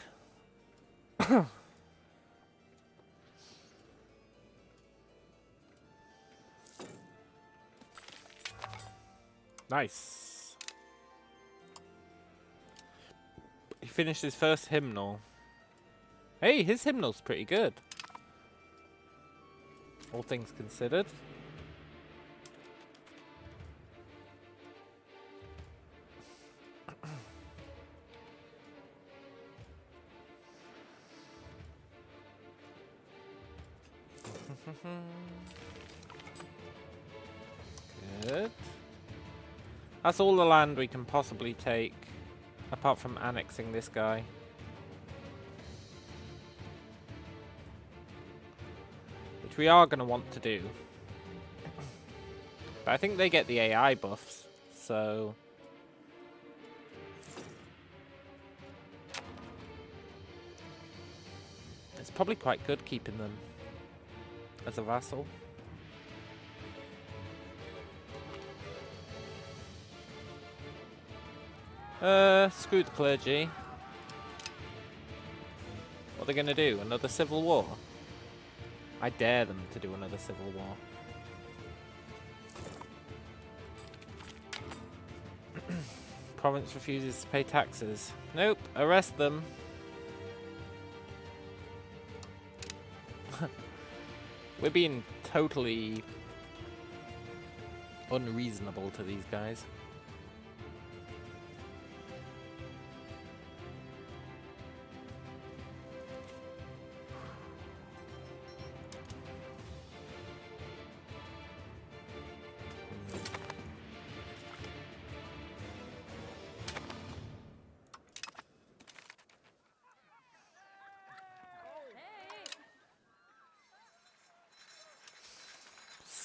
Nice. He finished his first hymnal. Hey, his hymnal's pretty good. All things considered. Good. That's all the land we can possibly take, apart from annexing this guy. Which we are going to want to do. But I think they get the AI buffs, so... it's probably quite good keeping them as a vassal. Screw the clergy. What are they going to do? Another civil war? I dare them to do another civil war. Province refuses to pay taxes. Nope, arrest them. We're being totally unreasonable to these guys.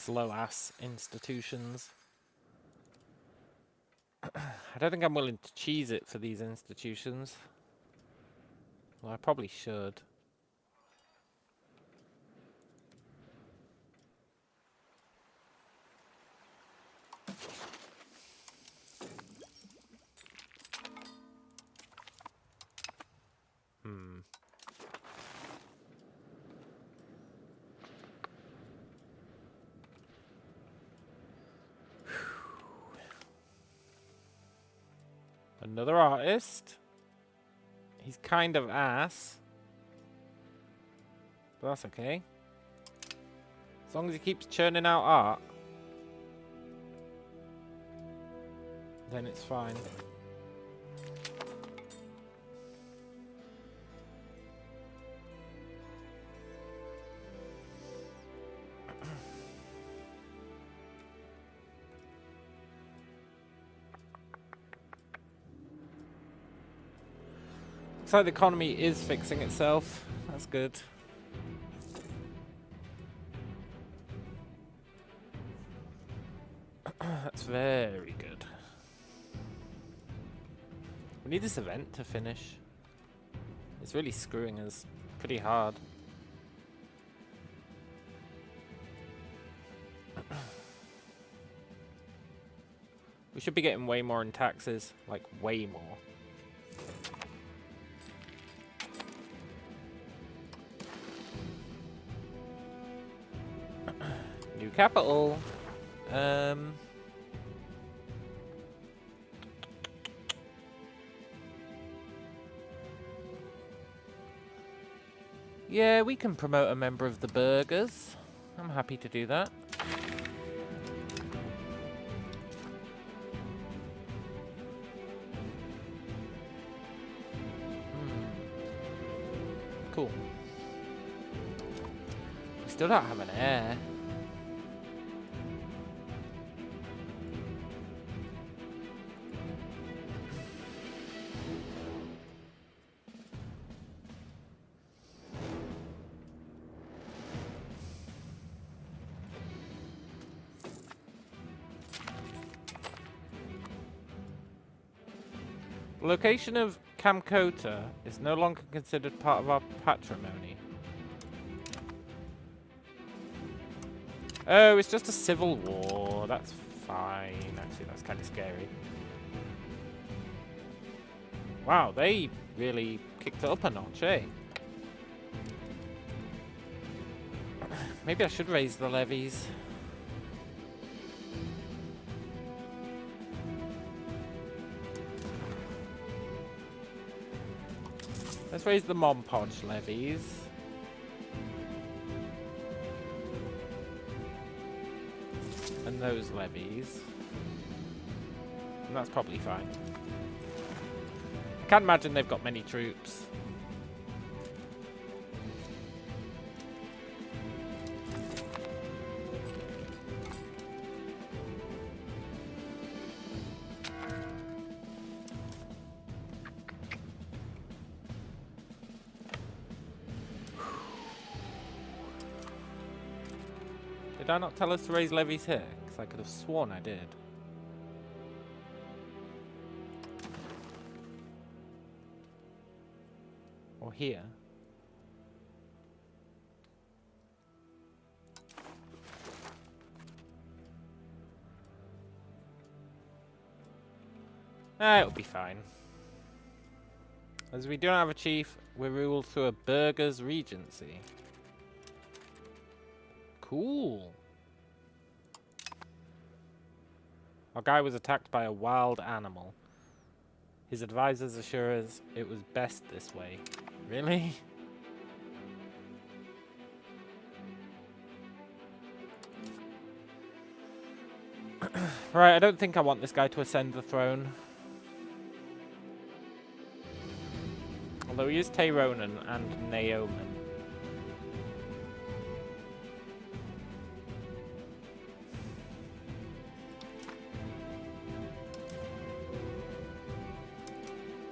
slow ass institutions. I don't think I'm willing to cheese it for these institutions. Well, I probably should. Another artist. He's kind of ass. But that's okay. As long as he keeps churning out art, then it's fine. Looks like the economy is fixing itself. That's good. That's very good. We need this event to finish. It's really screwing us pretty hard. We should be getting way more in taxes. Like, way more. New capital. Yeah, we can promote a member of the burghers. I'm happy to do that. Cool. We still don't have an heir. The location of Camcota is no longer considered part of our patrimony. Oh, it's just a civil war. That's fine. Actually, that's kind of scary. Wow, they really kicked it up a notch, eh? Maybe I should raise the levies. Let's raise the Monpodge levies. And those levies. And that's probably fine. I can't imagine they've got many troops. Did I not tell us to raise levies here? Because I could have sworn I did. Or here. It'll be fine. As we don't have a chief, we're ruled through a burgher's regency. Cool. Our guy was attacked by a wild animal. His advisors assure us it was best this way. Really? Right, I don't think I want this guy to ascend the throne. Although he is Tayronan and Naoman.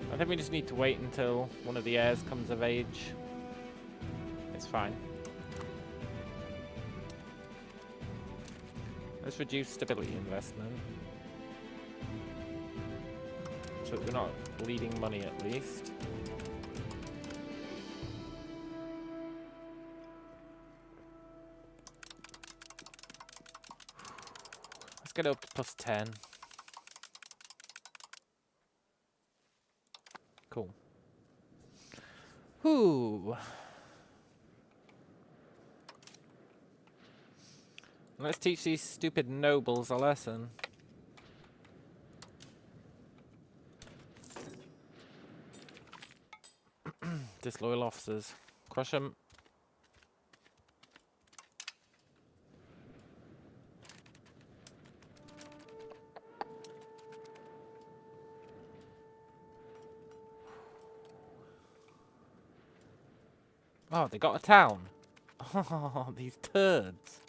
I think we just need to wait until one of the heirs comes of age. It's fine. Let's reduce stability investment. So we're not bleeding money at least. Let's get it up to plus 10. Cool. Whew. Let's teach these stupid nobles a lesson. Disloyal officers. Crush them. Oh, they got a town. Oh, these turds.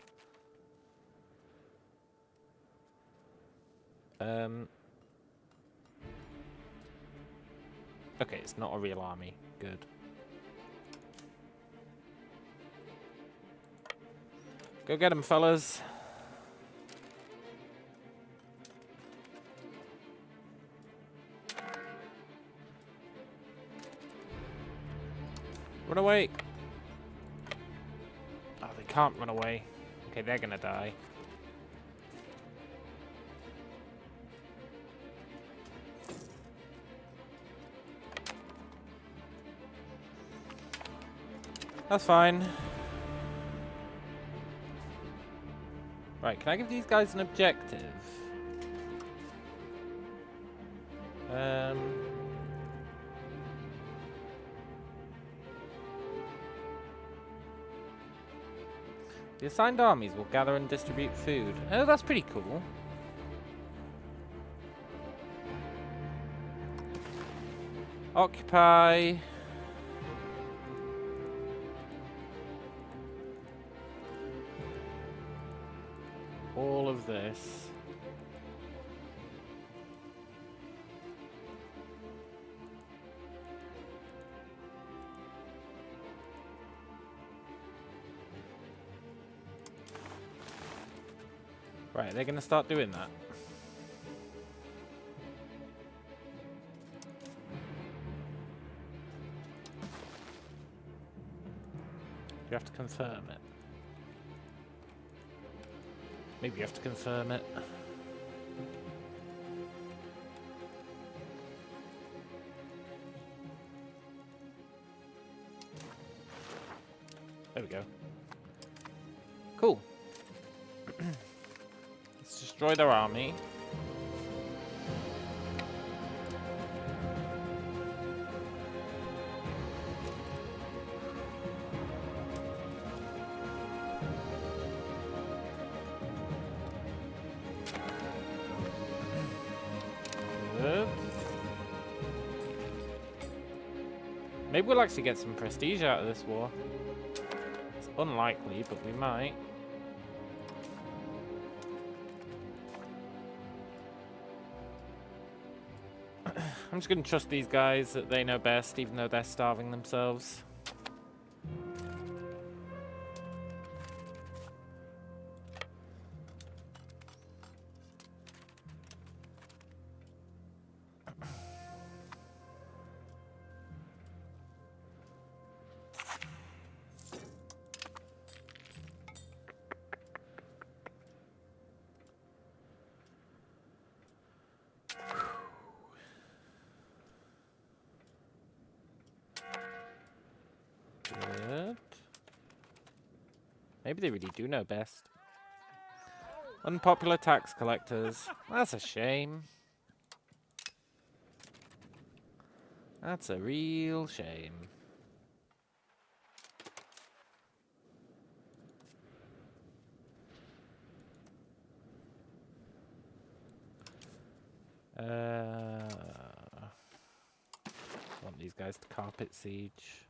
Okay, it's not a real army. Good. Go get them, fellas. Run away. Oh, they can't run away. Okay, they're gonna die. That's fine. Right, can I give these guys an objective? The assigned armies will gather and distribute food. Oh, that's pretty cool. Occupy. All of this. Right, they're gonna start doing that. You have to confirm it. Maybe you have to confirm it. There we go. Cool. Let's destroy their army. Maybe we'll actually get some prestige out of this war. It's unlikely, but we might. I'm just going to trust these guys that they know best, even though they're starving themselves. Good. Maybe they really do know best. Unpopular tax collectors. That's a shame. That's a real shame. Want these guys to carpet siege.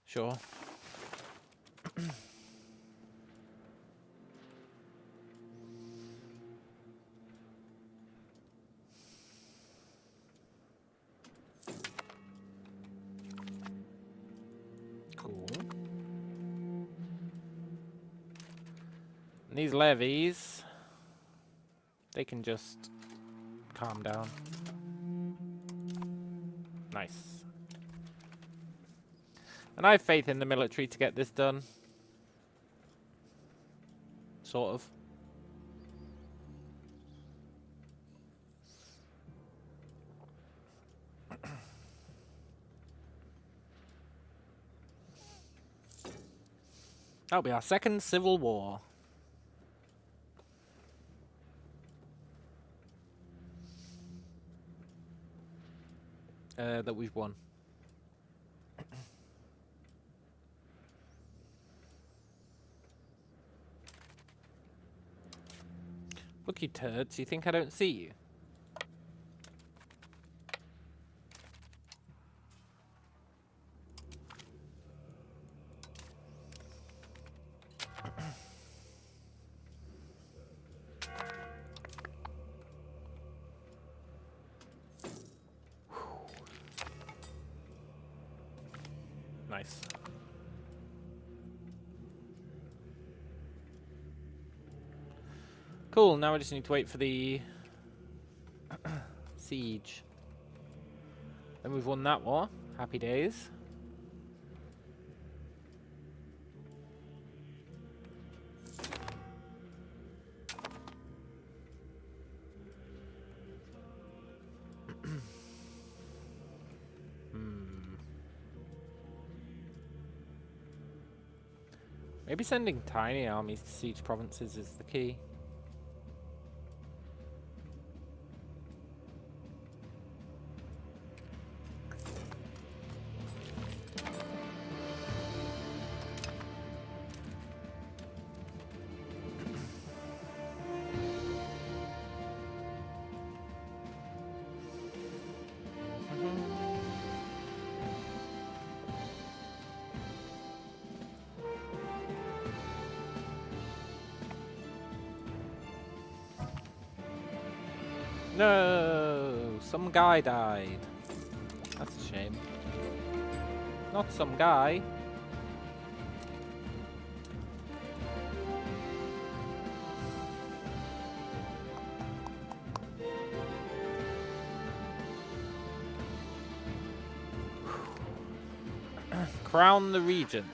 Sure. And these levies, they can just calm down. Nice. And I have faith in the military to get this done. Sort of. That'll be our second civil war. That we've won. Look, you turds, you think I don't see you? Nice. Cool, now we just need to wait for the siege. Then we've won that war. Happy days. Maybe sending tiny armies to siege provinces is the key. No, some guy died. That's a shame. Not some guy. Crown the regent.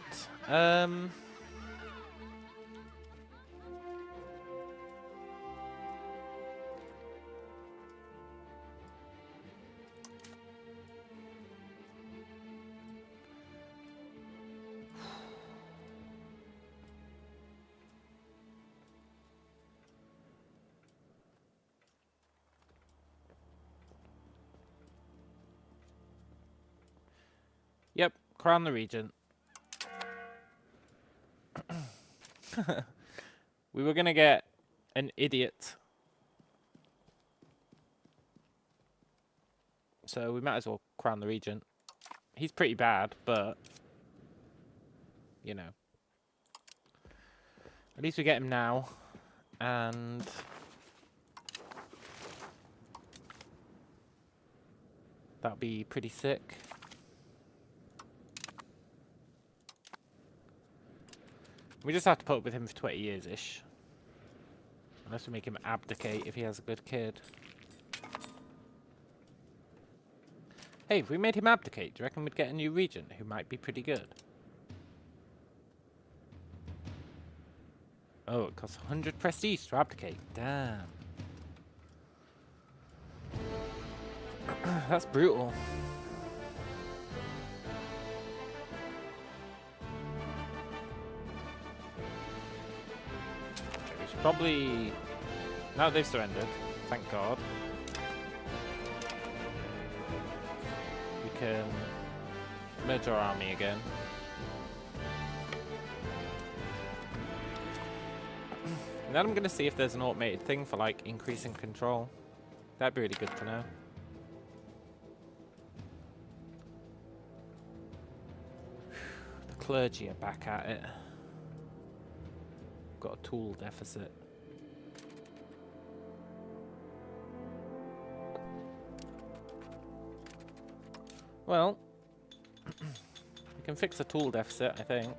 Yep, crown the regent. We were gonna get an idiot. So we might as well crown the regent. He's pretty bad, but you know. At least we get him now. And that'll be pretty sick. We just have to put up with him for 20 years-ish. Unless we make him abdicate if he has a good kid. Hey, if we made him abdicate, do you reckon we'd get a new regent who might be pretty good? Oh, it costs 100 prestige to abdicate. Damn. That's brutal. Probably, now they've surrendered, thank God, we can merge our army again. And then I'm going to see if there's an automated thing for like increasing control. That'd be really good to know. The clergy are back at it. Got a tool deficit. Well, we can fix a tool deficit, I think.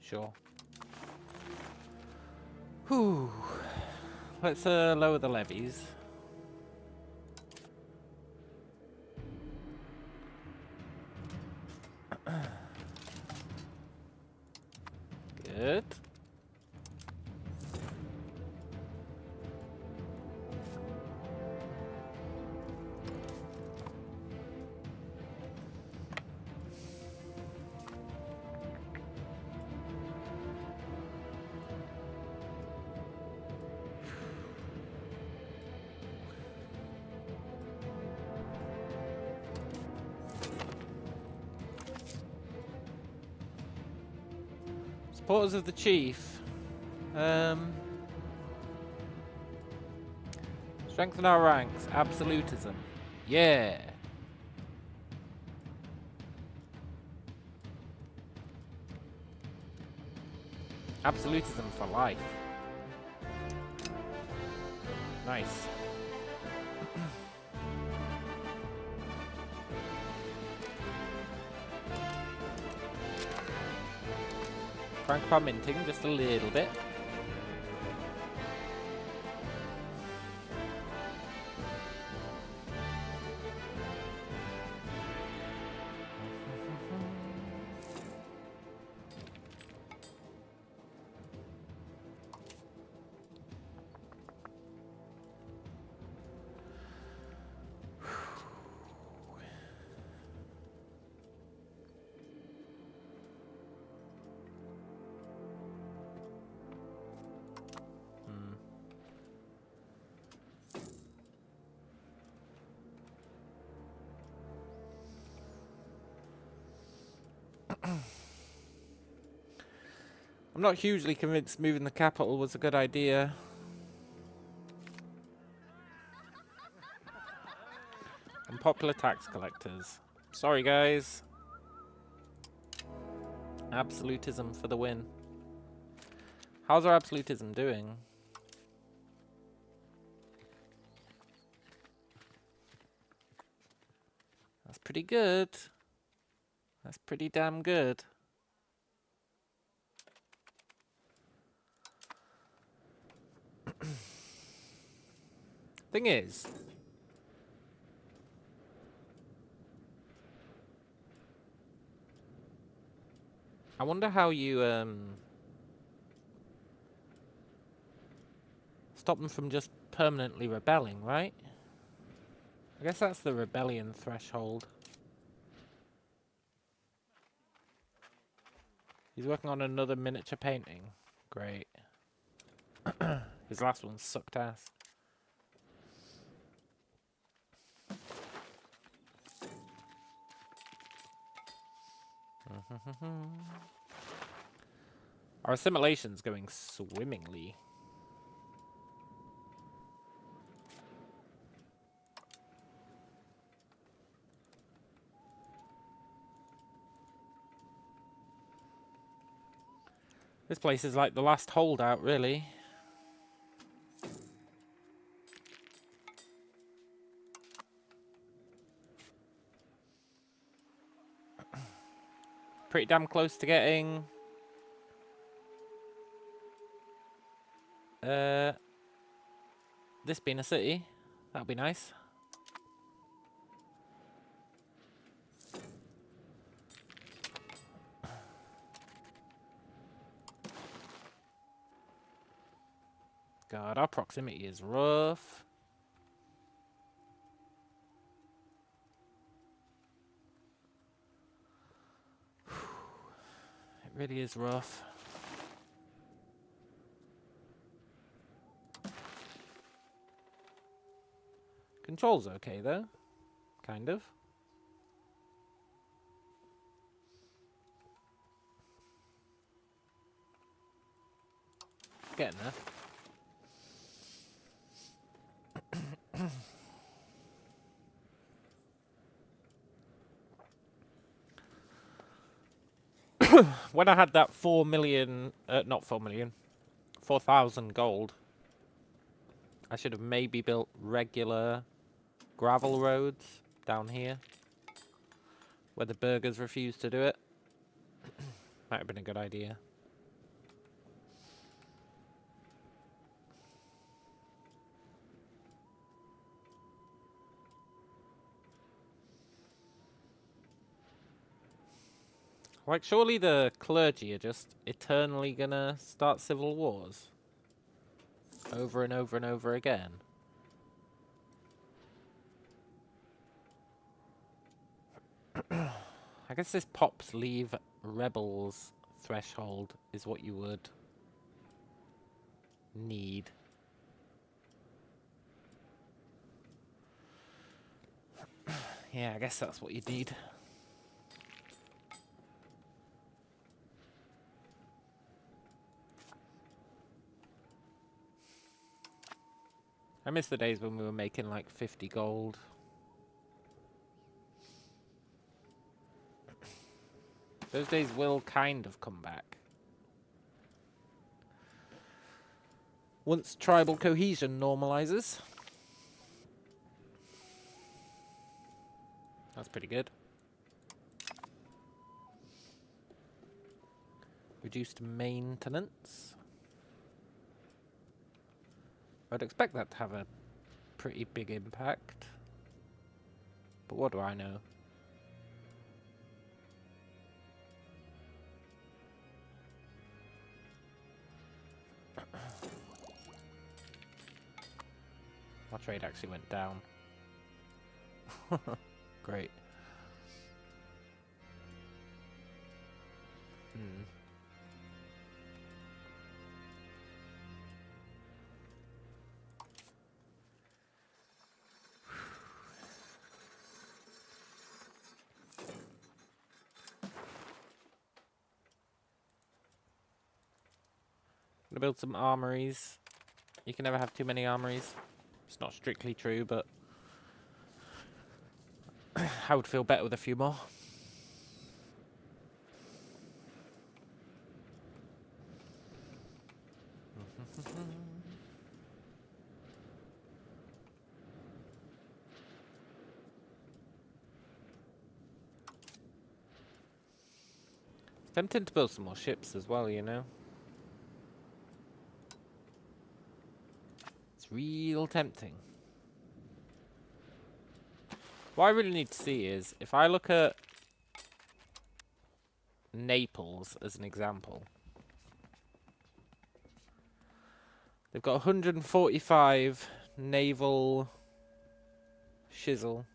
Sure. Whew. Let's lower the levies. Good. Supporters of the chief. Strengthen our ranks. Absolutism. Yeah. Absolutism for life. Nice. Crank up our minting just a little bit. I'm not hugely convinced moving the capital was a good idea. Unpopular tax collectors. Sorry, guys. Absolutism for the win. How's our absolutism doing? That's pretty good. That's pretty damn good. Thing is, I wonder how you stop them from just permanently rebelling, right? I guess that's the rebellion threshold. He's working on another miniature painting. Great. His last one sucked ass. Our assimilation's going swimmingly. This place is like the last holdout, really. Pretty damn close to getting this being a city. That'd be nice. God, our proximity is rough. It really is rough. Control's okay, though. Kind of. Getting there. When I had that 4 million, not 4 million, 4,000 gold, I should have maybe built regular gravel roads down here, where the burgers refused to do it. Might have been a good idea. Like, surely the clergy are just eternally gonna start civil wars? Over and over and over again? I guess this pops leave rebels threshold is what you would need. Yeah, I guess that's what you need. I miss the days when we were making like 50 gold. Those days will kind of come back. Once tribal cohesion normalizes. That's pretty good. Reduced maintenance. I'd expect that to have a pretty big impact. But what do I know? My trade actually went down. Great. Gonna build some armories. You can never have too many armories. It's not strictly true, but I would feel better with a few more. It's tempting to build some more ships as well, you know? It's real tempting. What I really need to see is, if I look at Naples as an example, they've got 145 naval shizzle.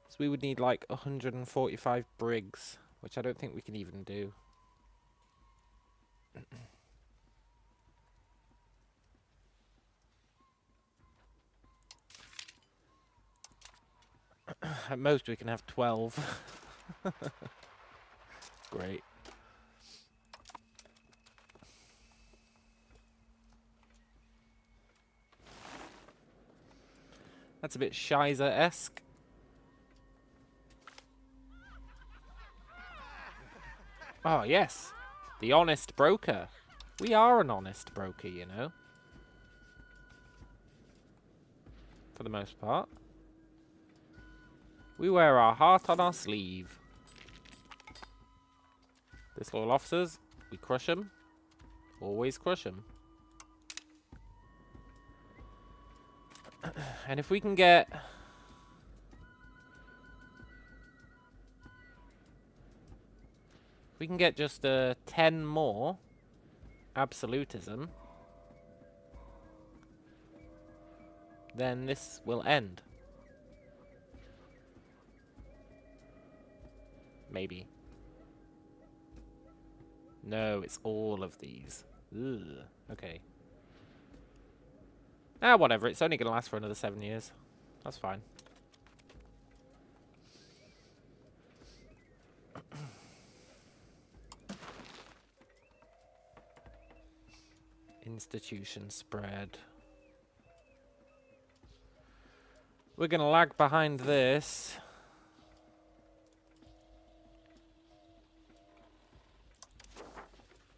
So we would need like 145 brigs, which I don't think we can even do. At most we can have 12. Great. That's a bit Shiza-esque. Oh, yes. The honest broker. We are an honest broker, you know. For the most part. We wear our heart on our sleeve. Disloyal officers, we crush them. Always crush them. And if we can get... If we can get just 10 more absolutism, then this will end. Maybe. No, it's all of these. Ugh. Okay. Ah, whatever. It's only going to last for another 7 years. That's fine. Institution spread. We're going to lag behind this.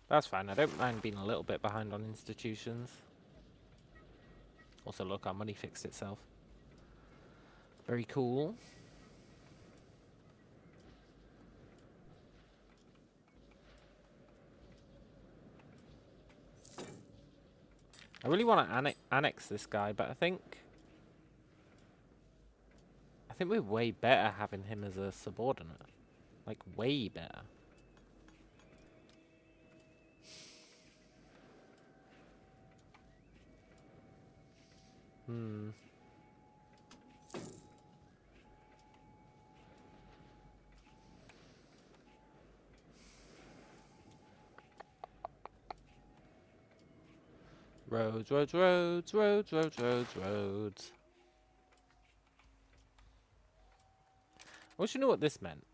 That's fine. I don't mind being a little bit behind on institutions. Also, look, our money fixed itself. Very cool. I really want to annex this guy, but I think think we're way better having him as a subordinate. Like, way better. Hmm. Roads, roads, roads, roads, roads, roads, roads. I wish you knew what this meant.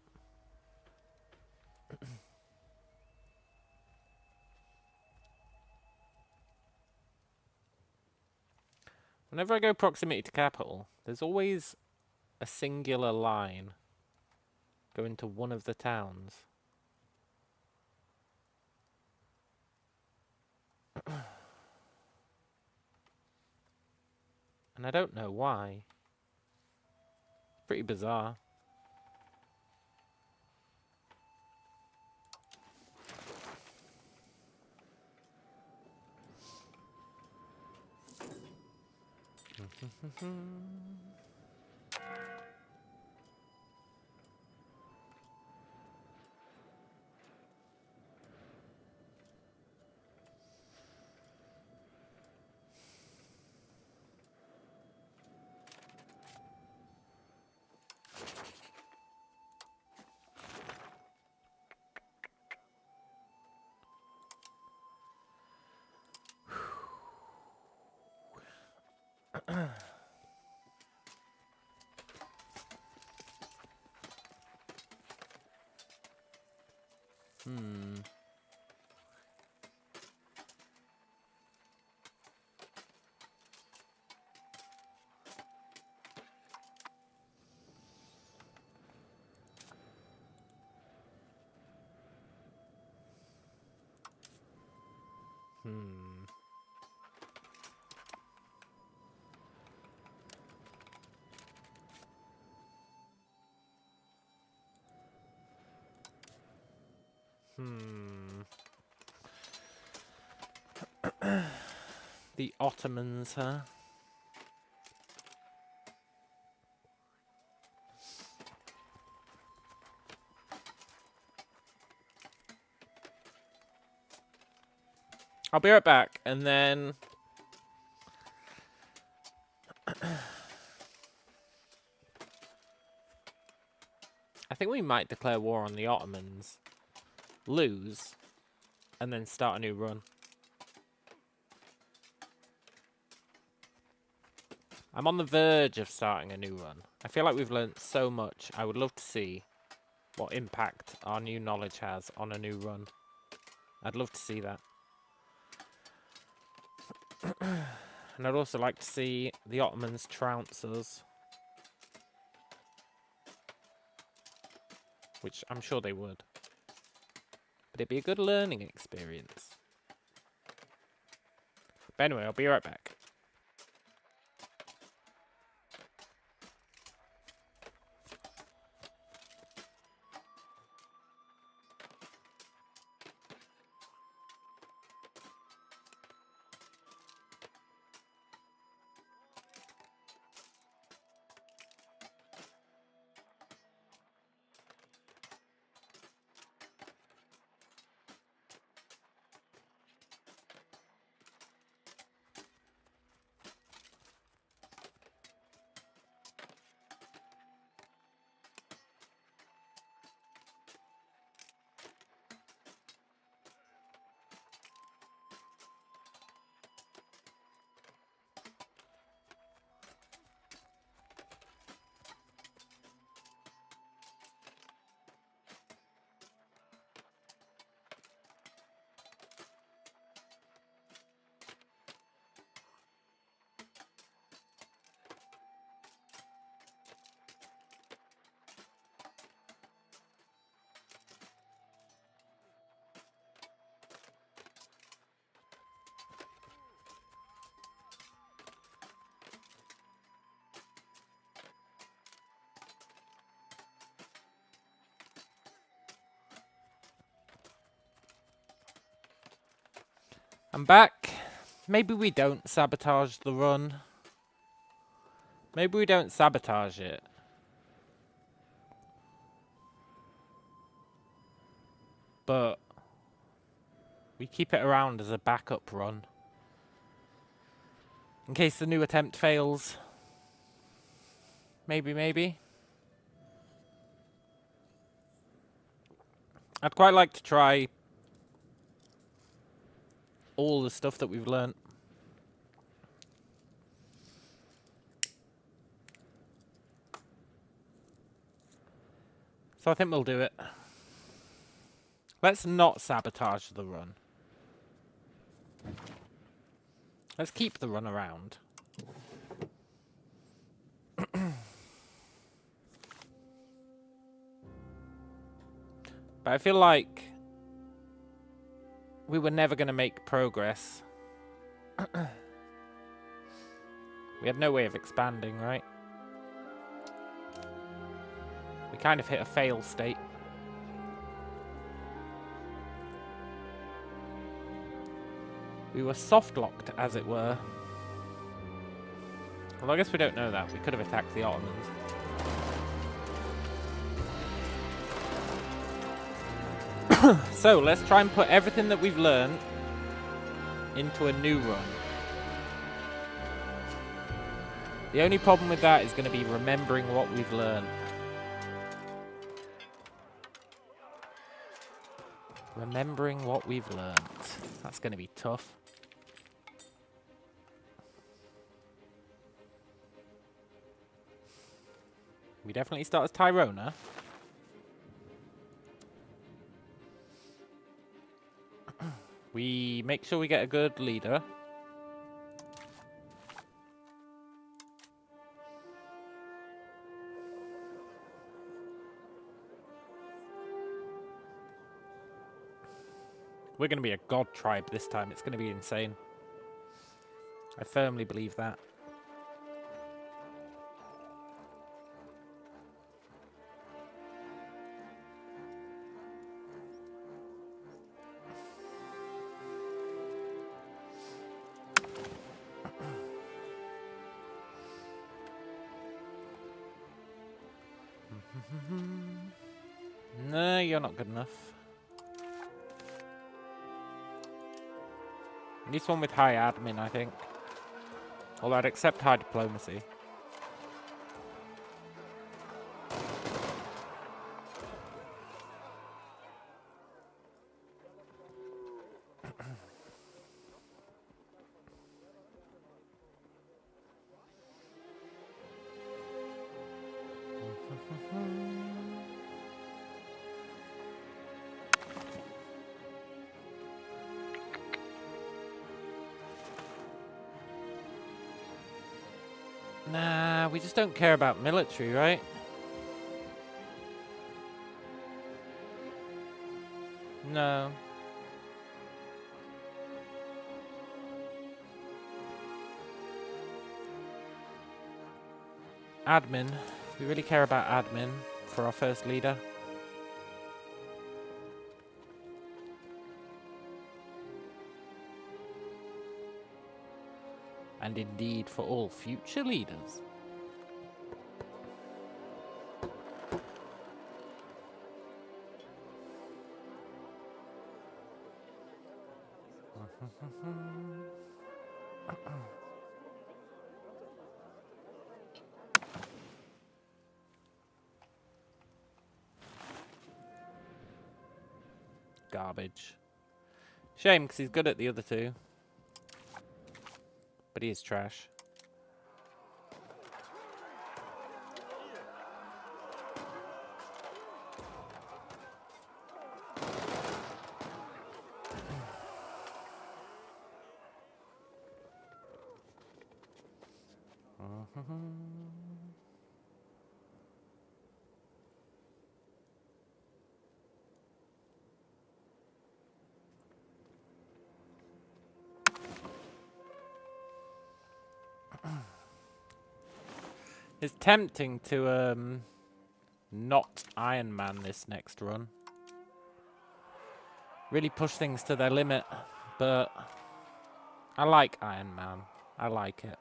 Whenever I go proximity to capital, there's always a singular line going to one of the towns. And I don't know why. Pretty bizarre. Hmm. Hmm. Hmm. The Ottomans, huh? I'll be right back, and then I think we might declare war on the Ottomans, lose, and then start a new run. I'm on the verge of starting a new run. I feel like we've learnt so much. I would love to see what impact our new knowledge has on a new run. I'd love to see that. And I'd also like to see the Ottomans trounce us. Which I'm sure they would. But it'd be a good learning experience. But anyway, I'll be right back. I'm back. Maybe we don't sabotage the run. Maybe we don't sabotage it. but we keep it around as a backup run. In case the new attempt fails. Maybe. I'd quite like to try all the stuff that we've learnt. So I think we'll do it. Let's not sabotage the run. Let's keep the run around. But I feel like we were never going to make progress. We had no way of expanding, right? We kind of hit a fail state. We were soft-locked, as it were. Well, I guess we don't know that. We could have attacked the Ottomans. So, let's try and put everything that we've learned into a new run. The only problem with that is going to be remembering what we've learned. Remembering what we've learned. That's going to be tough. We definitely start as Tyrona. We make sure we get a good leader. We're going to be a god tribe this time. It's going to be insane. I firmly believe that. No, you're not good enough. Need someone with high admin, I think. Although I'd accept high diplomacy. Nah, we just don't care about military, right? No. Admin. We really care about admin for our first leader. And indeed for all future leaders. Garbage. Shame, because he's good at the other two. But he is trash. It's tempting to not Iron Man this next run. Really push things to their limit, but I like Iron Man. I like it.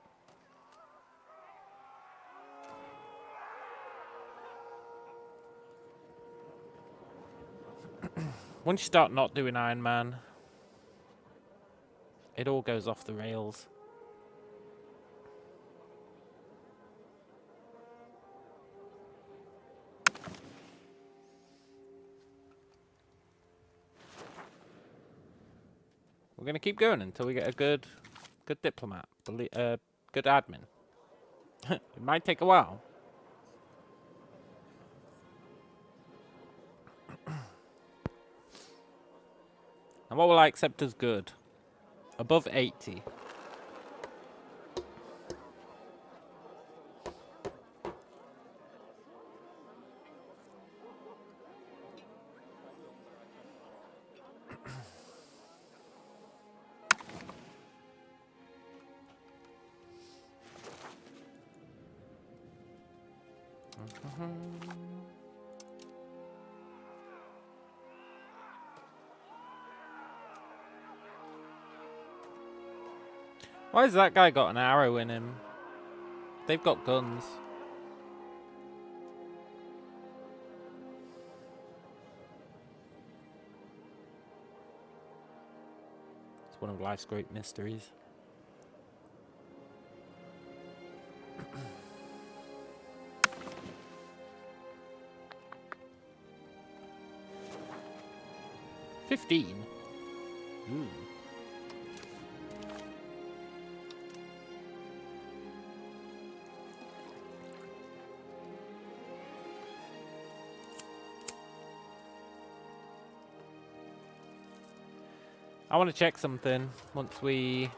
Once you start not doing Iron Man, it all goes off the rails. We're going to keep going until we get a good diplomat, good admin. It might take a while. And what will I accept as good? Above 80. Why has that guy got an arrow in him? They've got guns. It's one of life's great mysteries. $15. Ooh. I want to check something once we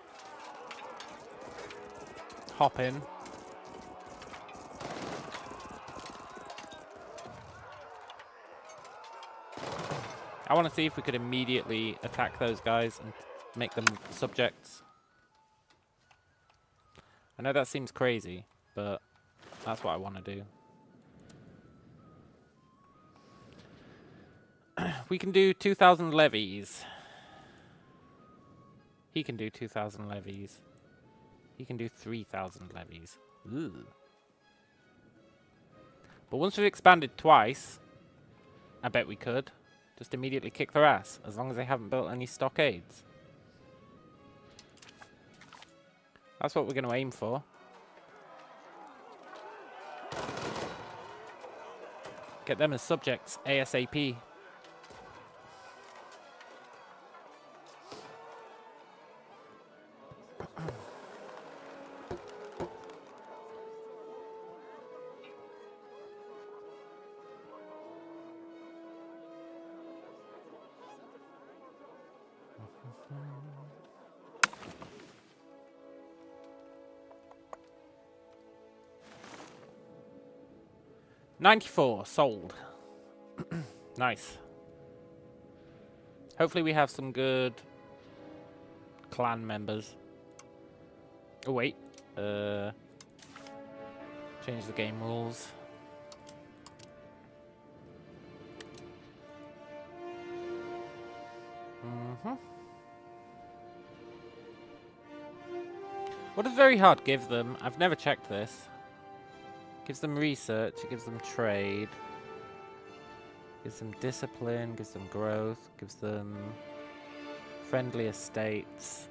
hop in. I want to see if we could immediately attack those guys and make them subjects. I know that seems crazy, but that's what I want to do. We can do 2,000 levies. He can do 2,000 levies. He can do 3,000 levies. Ooh. But once we've expanded twice, I bet we could just immediately kick their ass, as long as they haven't built any stockades. That's what we're going to aim for. Get them as subjects ASAP. $94 sold. Nice. Hopefully we have some good clan members. Oh wait, change the game rules. What does very hard give them? I've never checked this. Gives them research, it gives them trade, gives them discipline, gives them growth, gives them friendly estates.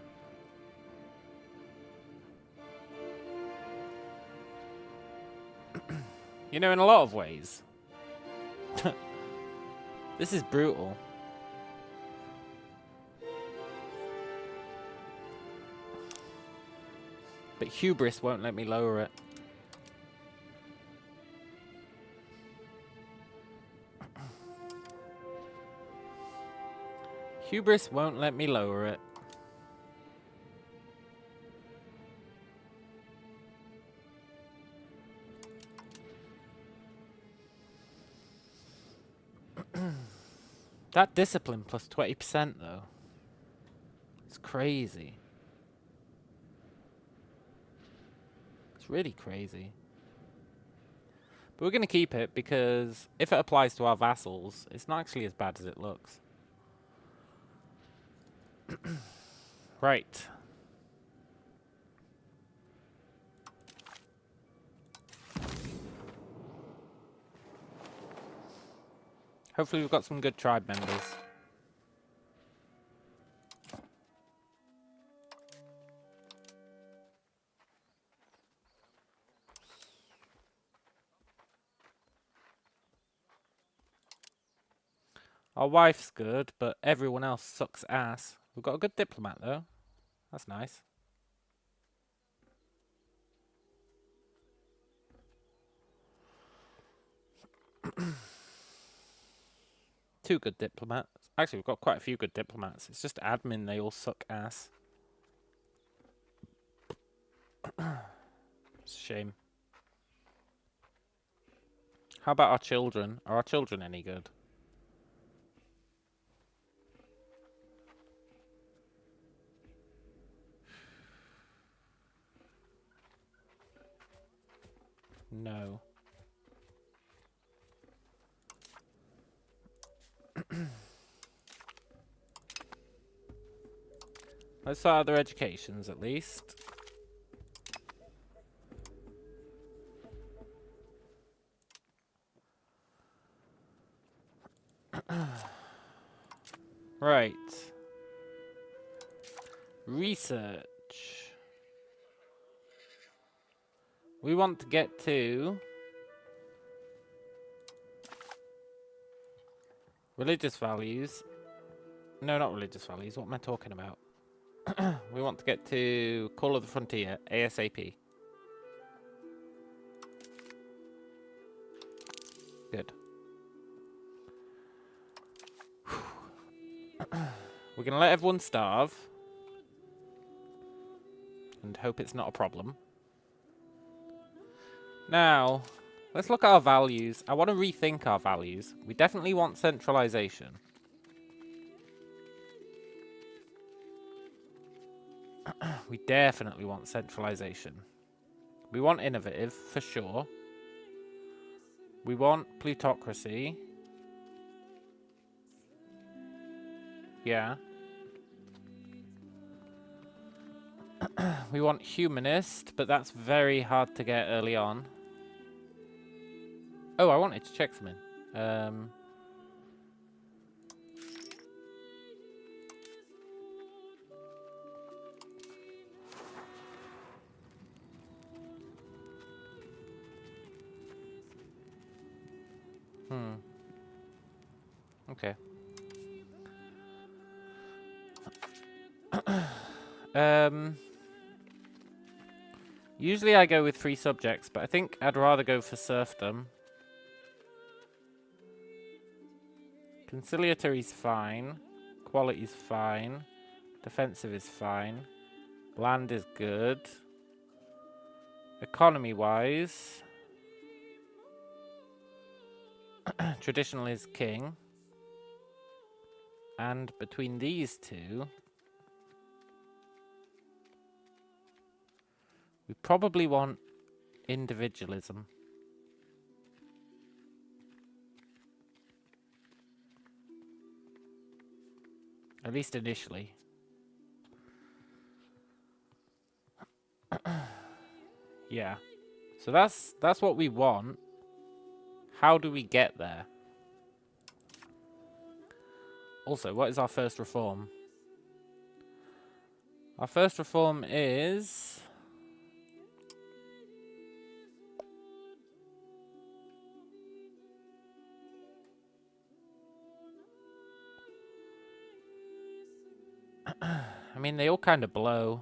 You know, in a lot of ways, this is brutal. But hubris won't let me lower it. Hubris won't let me lower it. That discipline plus 20% though. It's crazy. It's really crazy. But we're going to keep it because if it applies to our vassals, it's not actually as bad as it looks. Right. Hopefully we've got some good tribe members. Our wife's good, but everyone else sucks ass. We've got a good diplomat, though. That's nice. Two good diplomats. Actually, we've got quite a few good diplomats. It's just admin, they all suck ass. It's a shame. How about our children? Are our children any good? No. Let's start their educations at least. Right. Research. We want to get to religious values. No, not religious values. What am I talking about? We want to get to Call of the Frontier ASAP. Good. We're going to let everyone starve. And hope it's not a problem. Now, let's look at our values. I want to rethink our values. We definitely want centralization. We definitely want centralization. We want innovative, for sure. We want plutocracy. Yeah. We want humanist, but that's very hard to get early on. Oh, I wanted to check something. Okay. Usually I go with 3 subjects, but I think I'd rather go for serfdom. Conciliatory's fine. Quality's fine. Defensive is fine. Land is good. Economy-wise, traditional is king. And between these two, we probably want individualism. At least initially. Yeah. So that's what we want. How do we get there? Also, what is our first reform? Our first reform is... I mean, they all kind of blow.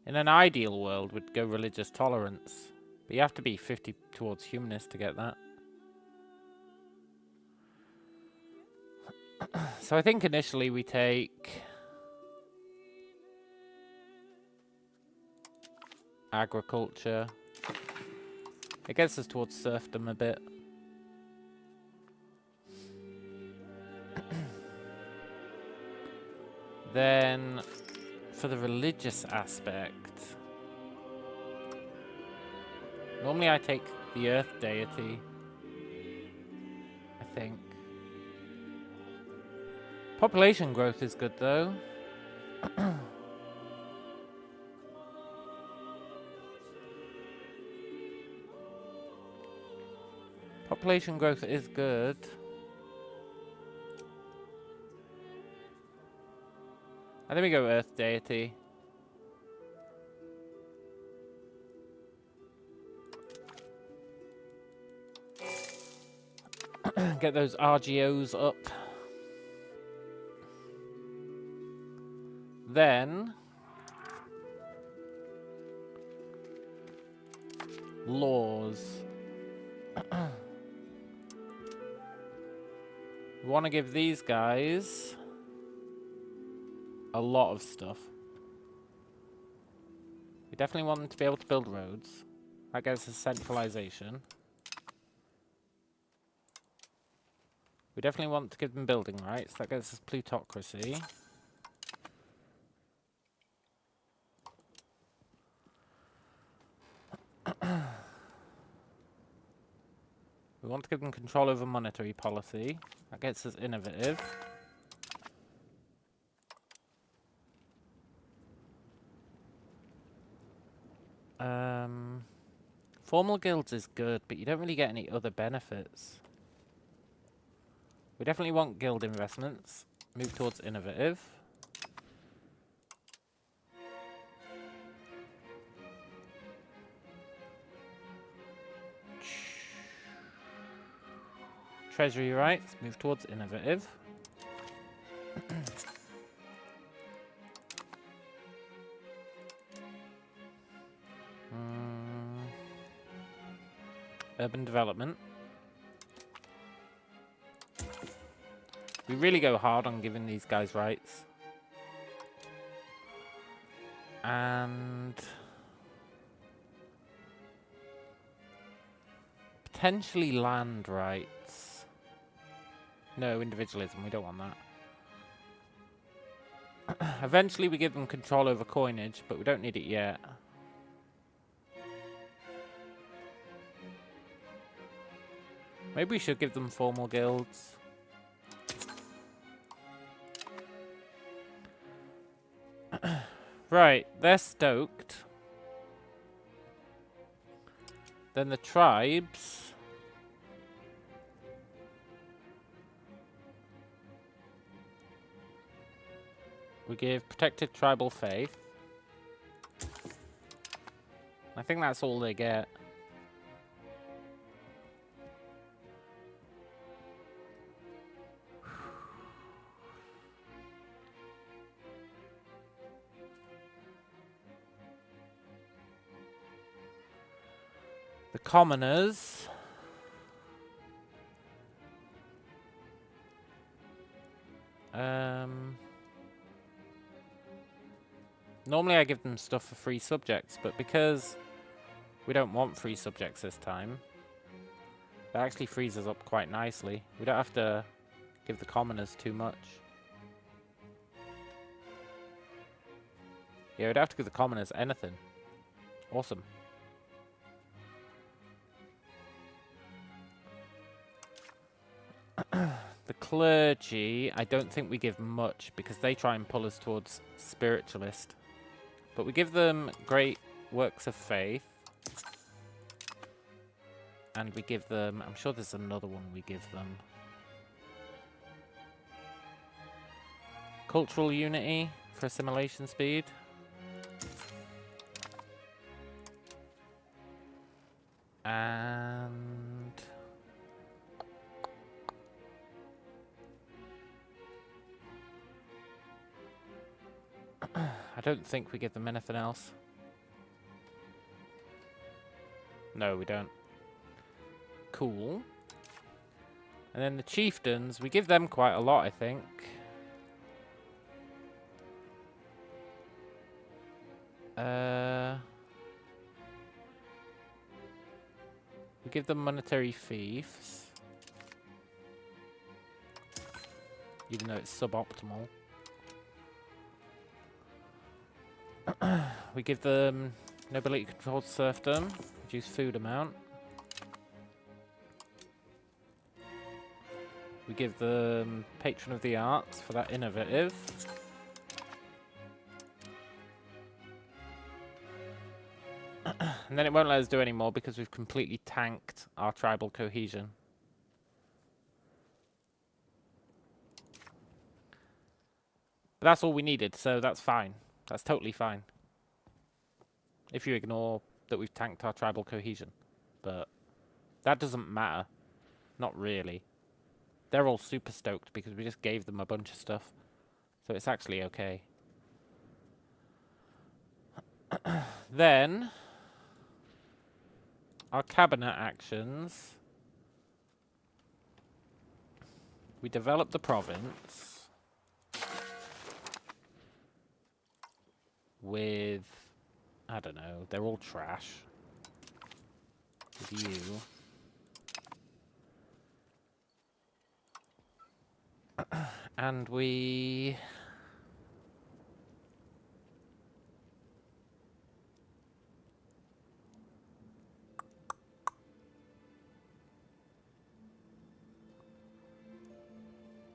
In an ideal world, we'd go religious tolerance. But you have to be 50 towards humanist to get that. So I think initially we take... agriculture. It gets us towards serfdom a bit. Then, for the religious aspect, normally I take the earth deity, I think. Population growth is good though. Population growth is good. And then we go Earth Deity. Get those RGOs up. Then laws. We want to give these guys a lot of stuff. We definitely want them to be able to build roads. That gets us centralization. We definitely want to give them building rights. That gets us plutocracy. We want to give them control over monetary policy. That gets us innovative. Formal guilds is good, but you don't really get any other benefits. We definitely want guild investments. Move towards innovative. Treasury rights. Move towards innovative. Urban development. We really go hard on giving these guys rights. And potentially land rights. No, individualism, we don't want that. Eventually we give them control over coinage, but we don't need it yet. Maybe we should give them formal guilds. Right, they're stoked. Then the tribes. We give protected tribal faith. I think that's all they get. The commoners. Normally I give them stuff for free subjects, but because we don't want free subjects this time, that actually frees us up quite nicely. We don't have to give the commoners too much. Yeah, we'd have to give the commoners anything. Awesome. The clergy, I don't think we give much because they try and pull us towards spiritualist. But we give them great works of faith. And we give them, I'm sure there's another one we give them. Cultural unity for assimilation speed. And I don't think we give them anything else. No, we don't. Cool. And then the chieftains, we give them quite a lot, I think. We give them monetary fiefs. Even though it's suboptimal. We give them nobility controlled serfdom, reduce food amount. We give them patron of the arts for that innovative. And then it won't let us do any more because we've completely tanked our tribal cohesion. But that's all we needed, so that's fine. That's totally fine. If you ignore that we've tanked our tribal cohesion. But that doesn't matter. Not really. They're all super stoked because we just gave them a bunch of stuff. So it's actually okay. Then, our cabinet actions. We develop the province with, I don't know, they're all trash. With you. And we...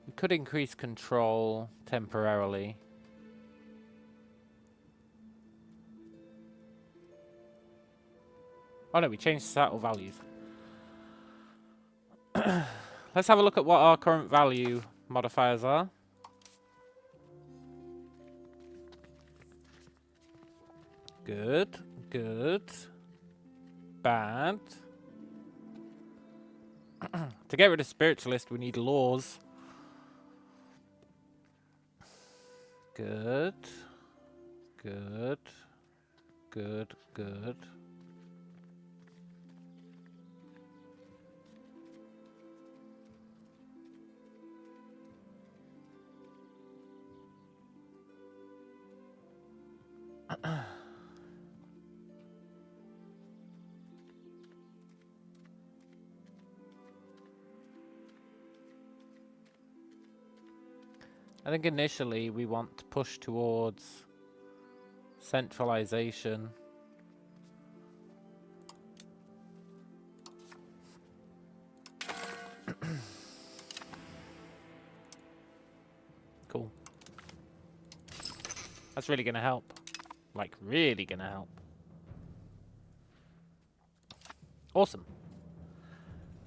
We could increase control temporarily. Oh no, we changed settle values. Let's have a look at what our current value modifiers are. Good, good, bad. To get rid of spiritualist, we need laws. Good, good, good, good. I think initially we want to push towards centralization. Cool. That's really going to help. Like, really going to help. Awesome.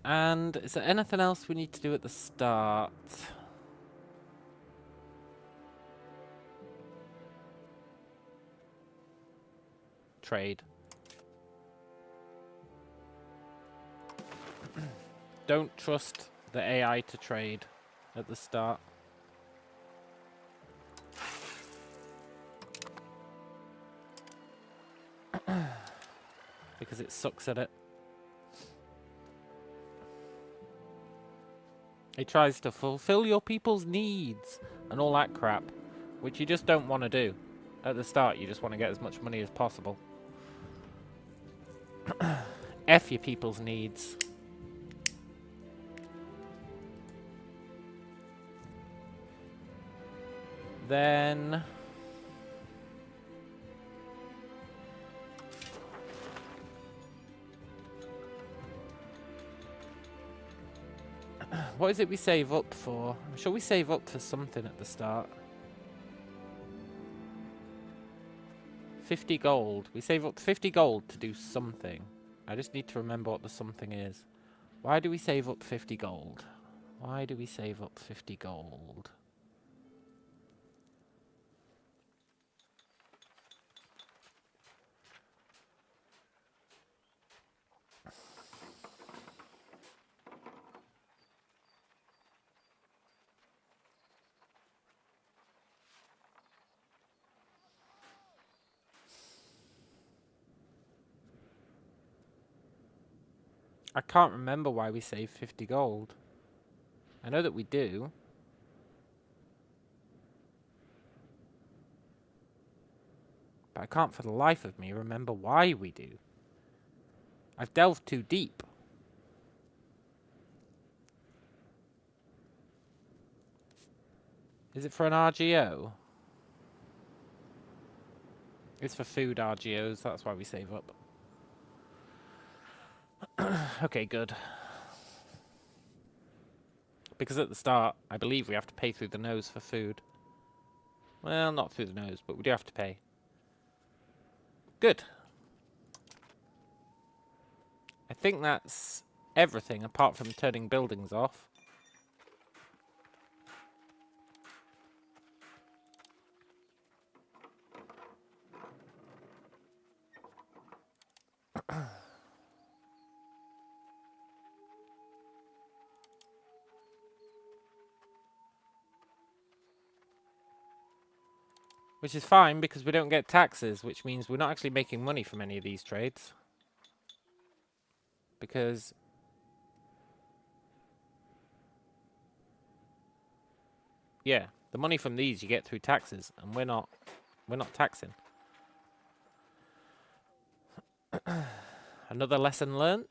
And is there anything else we need to do at the start? Trade. Don't trust the AI to trade at the start. Because it sucks at it. It tries to fulfill your people's needs and all that crap, which you just don't want to do. At the start, you just want to get as much money as possible. F your people's needs. Then... what is it we save up for? I'm sure we save up for something at the start. 50 gold. We save up 50 gold to do something. I just need to remember what the something is. Why do we save up 50 gold? Why do we save up 50 gold? I can't remember why we save 50 gold. I know that we do. But I can't for the life of me remember why we do. I've delved too deep. Is it for an RGO? It's for food RGOs, that's why we save up. Okay, good. Because at the start, I believe we have to pay through the nose for food. Well, not through the nose, but we do have to pay. Good. I think that's everything apart from turning buildings off. Which is fine because we don't get taxes, which means we're not actually making money from any of these trades. Because yeah, the money from these you get through taxes, and we're not taxing. Another lesson learnt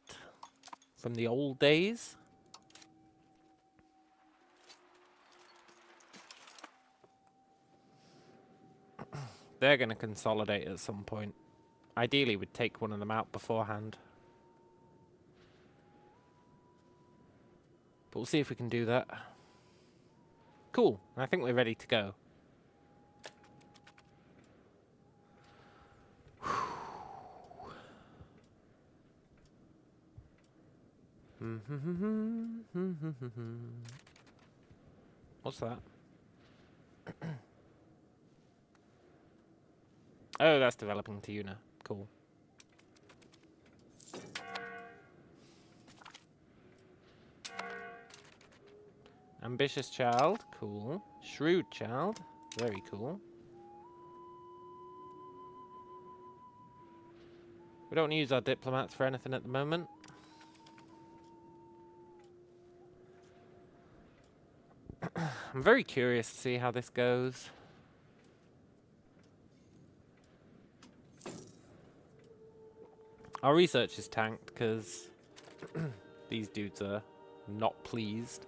from the old days. They're going to consolidate at some point. Ideally, we'd take one of them out beforehand. But we'll see if we can do that. Cool. I think we're ready to go. What's that? Oh, that's developing tuna. Cool. Ambitious child. Cool. Shrewd child. Very cool. We don't use our diplomats for anything at the moment. I'm very curious to see how this goes. Our research is tanked because these dudes are not pleased.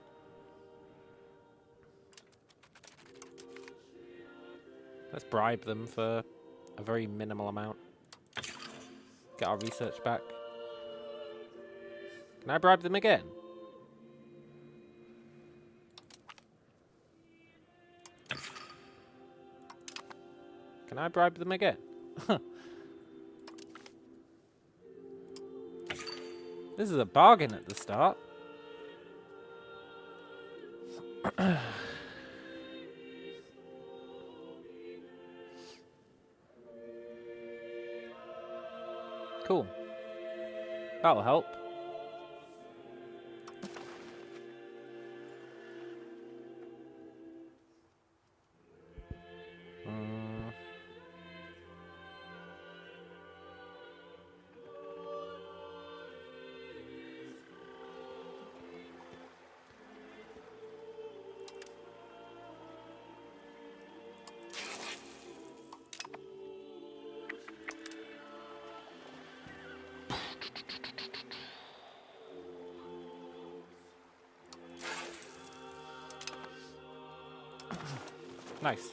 Let's bribe them for a very minimal amount. Get our research back. Can I bribe them again? Can I bribe them again? This is a bargain at the start. Cool. That'll help. Nice.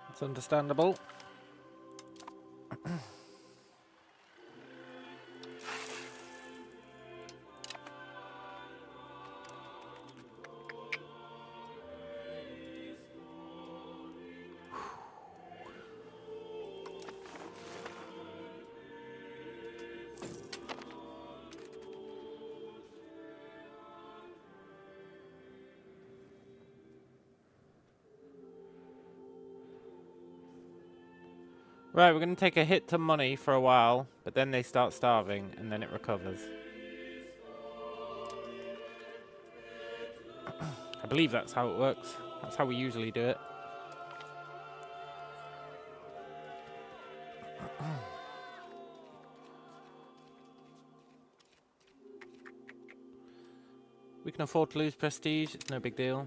It's understandable. Right, we're going to take a hit to money for a while, but then they start starving, and then it recovers. I believe that's how it works. That's how we usually do it. We can afford to lose prestige, it's no big deal.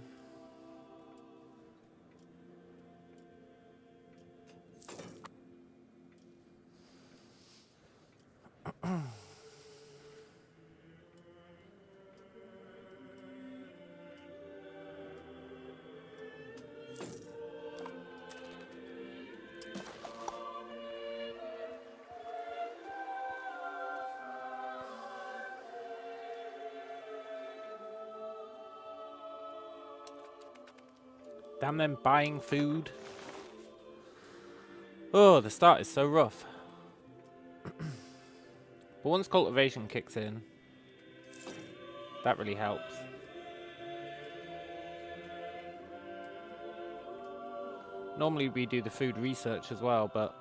Damn them buying food. Oh, the start is so rough. But once cultivation kicks in, that really helps. Normally we do the food research as well, but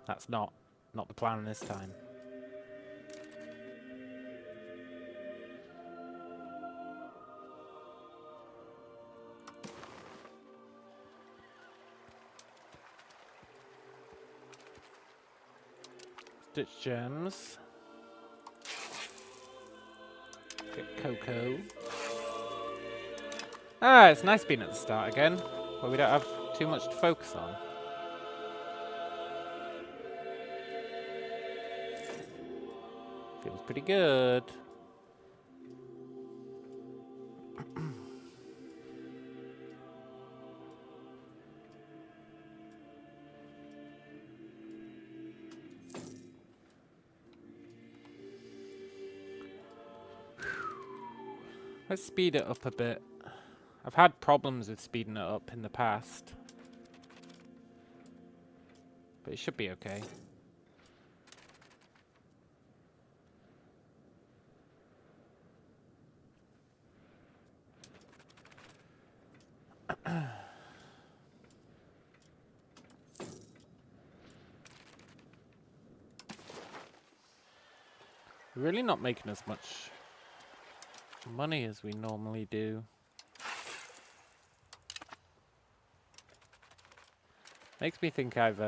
that's not not the plan this time. Stitch gems. Get cocoa. Ah, it's nice being at the start again, where we don't have too much to focus on. Feels pretty good. Let's speed it up a bit. I've had problems with speeding it up in the past, but it should be okay. We're really not making as much money as we normally do. Makes me think I've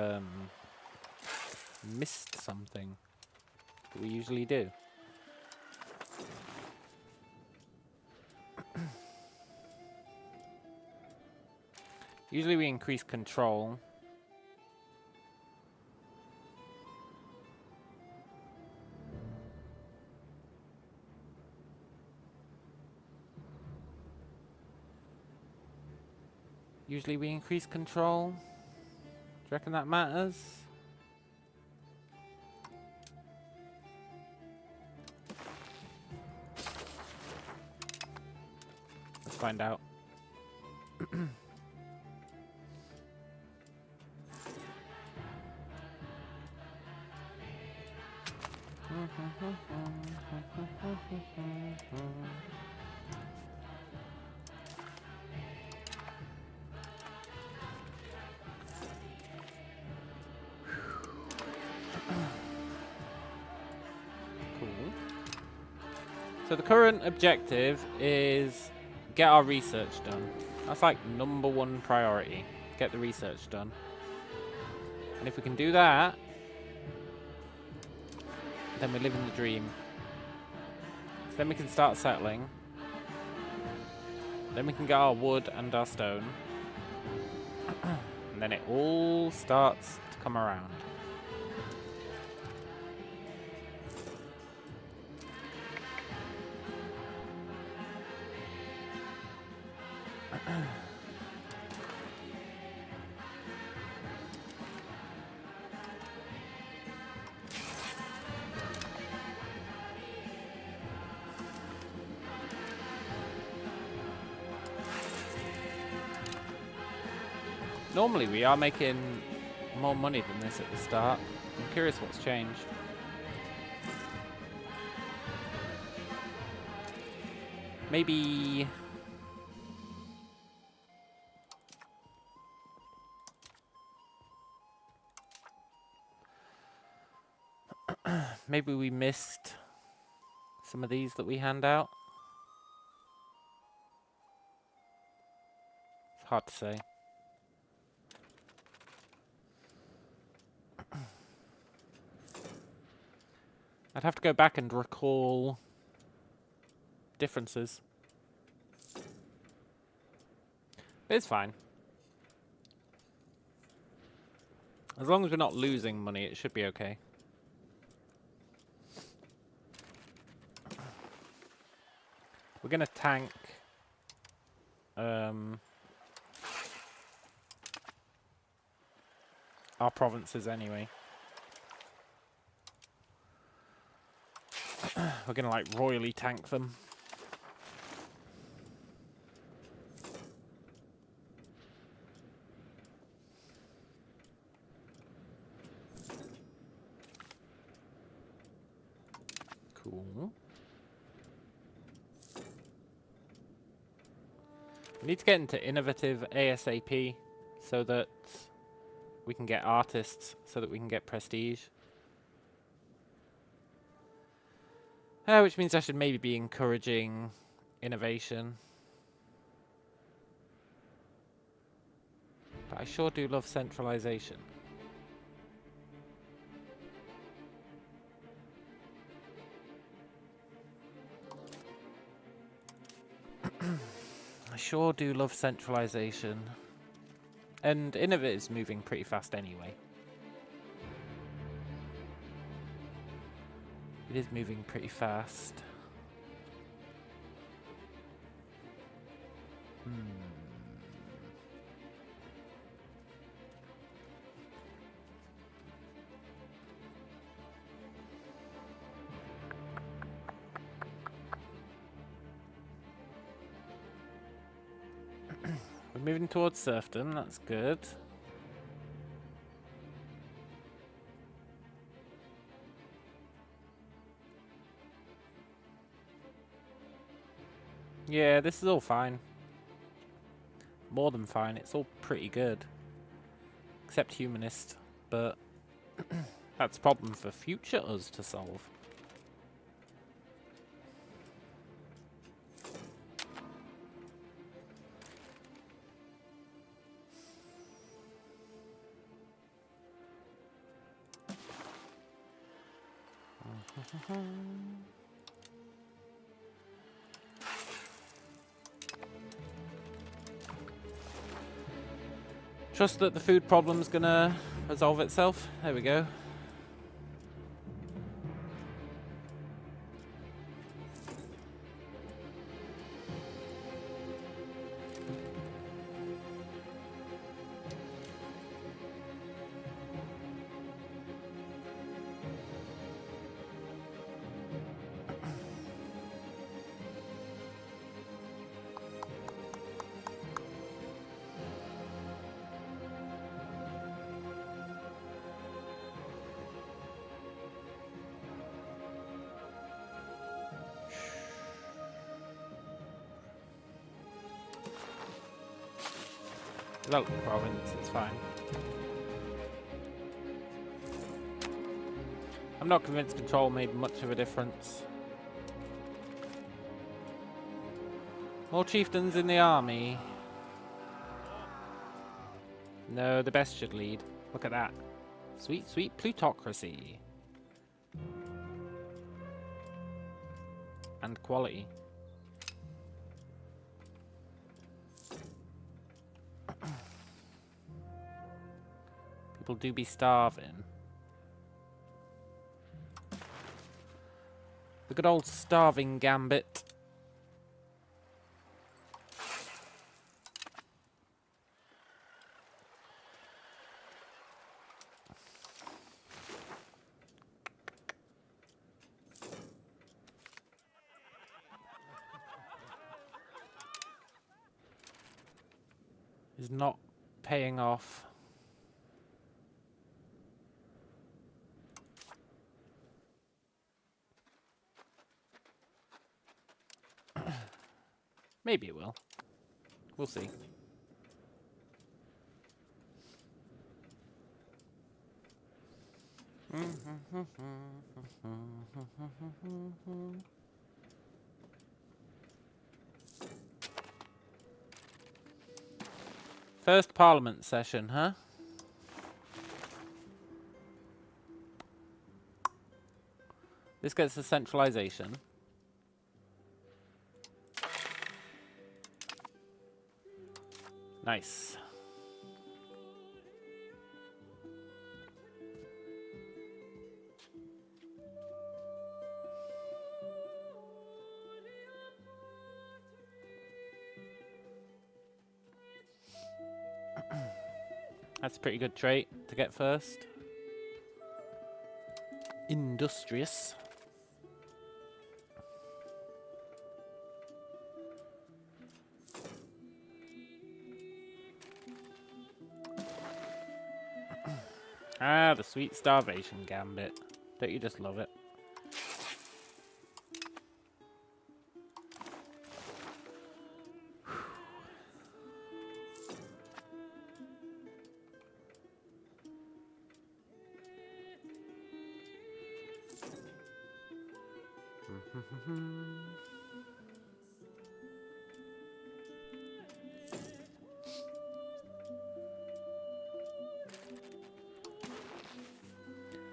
missed something that we usually do. Usually we increase control. Usually we increase control. Do you reckon that matters? Let's find out. Cool. So the current objective is get our research done. That's like #1 priority. Get the research done. And if we can do that, then we're living the dream. So then we can start settling. Then we can get our wood and our stone. And then it all starts to come around. Normally we are making more money than this at the start. I'm curious what's changed. Maybe... maybe we missed some of these that we hand out. It's hard to say. I'd have to go back and recall differences. But it's fine. As long as we're not losing money, it should be okay. We're gonna tank our provinces anyway. We're gonna like royally tank them. Cool. We need to get into innovative ASAP so that we can get artists, so that we can get prestige. Which means I should maybe be encouraging innovation. But I sure do love centralization. I sure do love centralization. And Innovate is moving pretty fast anyway. It is moving pretty fast. We're moving towards serfdom, that's good. Yeah, this is all fine. More than fine, it's all pretty good. Except humanist, but that's a problem for future us to solve. Trust that the food problem's gonna resolve itself. There we go. Develop the province, it's fine. I'm not convinced control made much of a difference. More chieftains in the army. No, the best should lead. Look at that. Sweet, sweet plutocracy. And quality. People do be starving. The good old starving gambit. Is not paying off. Maybe it will. We'll see. First Parliament session, huh? This gets the centralization. Nice. That's a pretty good trait to get first. Industrious. Ah, the sweet starvation gambit. Don't you just love it?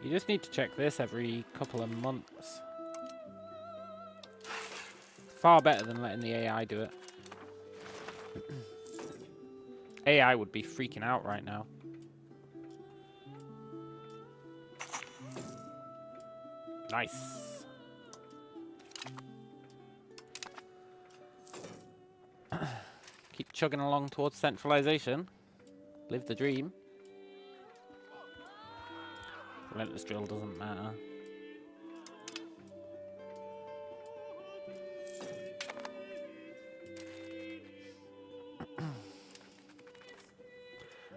You just need to check this every couple of months. Far better than letting the AI do it. AI would be freaking out right now. Nice. Keep chugging along towards centralization. Live the dream. Relentless drill doesn't matter.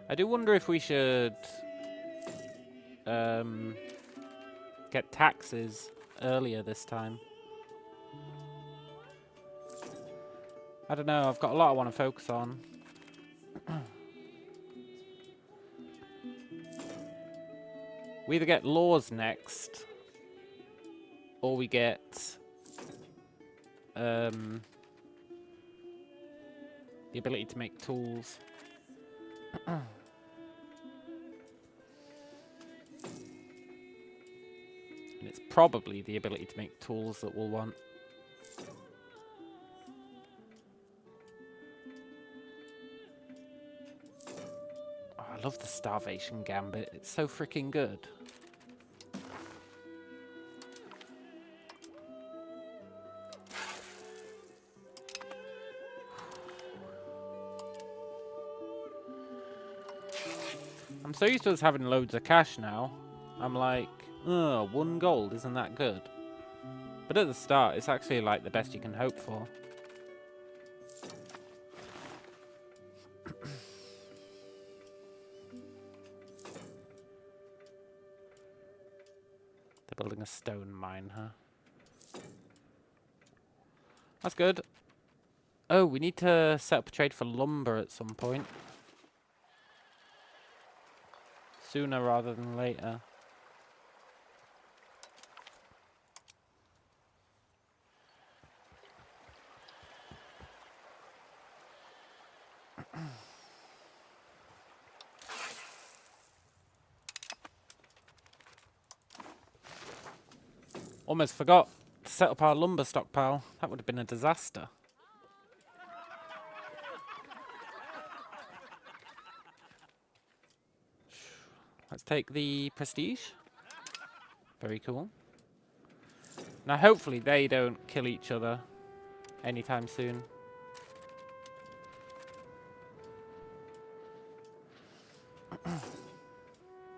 I do wonder if we should get taxes earlier this time. I don't know, I've got a lot I want to focus on. We either get laws next, or we get the ability to make tools. And it's probably the ability to make tools that we'll want. Oh, I love the starvation gambit. It's so freaking good. I'm so used to us having loads of cash now. I'm like, oh, 1 gold, isn't that good? But at the start, it's actually like the best you can hope for. They're building a stone mine, huh? That's good. Oh, we need to set up a trade for lumber at some point. Sooner rather than later. Almost forgot to set up our lumber stockpile. That would have been a disaster. Let's take the prestige. Very cool. Now hopefully they don't kill each other anytime soon.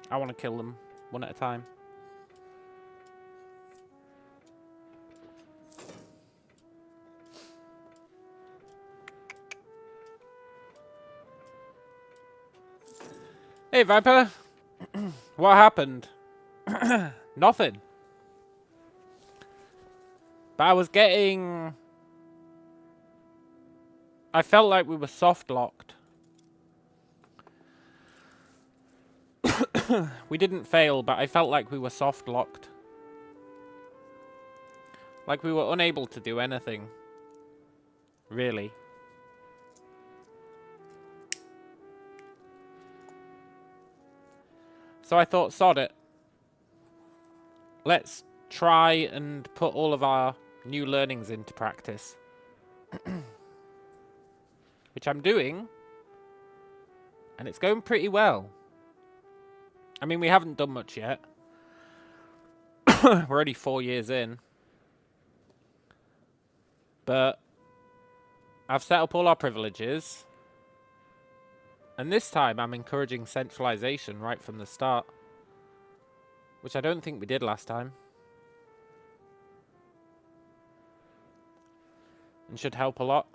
I want to kill them one at a time. Hey Viper! What happened? Nothing. But I was getting... I felt like we were soft locked. We didn't fail, but I felt like we were soft locked. Like we were unable to do anything. Really. So I thought, sod it. Let's try and put all of our new learnings into practice. Which I'm doing. And it's going pretty well. I mean, we haven't done much yet. We're already 4 years in. But I've set up all our privileges. And this time I'm encouraging centralization right from the start. Which I don't think we did last time. And should help a lot.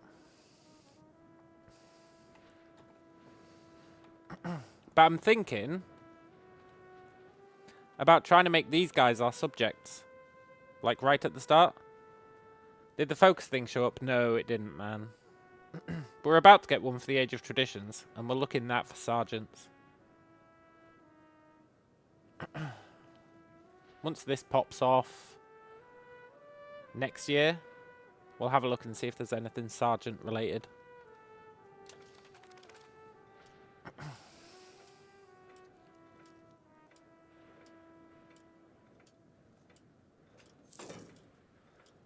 But I'm thinking about trying to make these guys our subjects. Like right at the start. Did the focus thing show up? No, it didn't, man. But we're about to get one for the Age of Traditions, and we're looking that for sergeants. Once this pops off, next year, we'll have a look and see if there's anything sergeant related.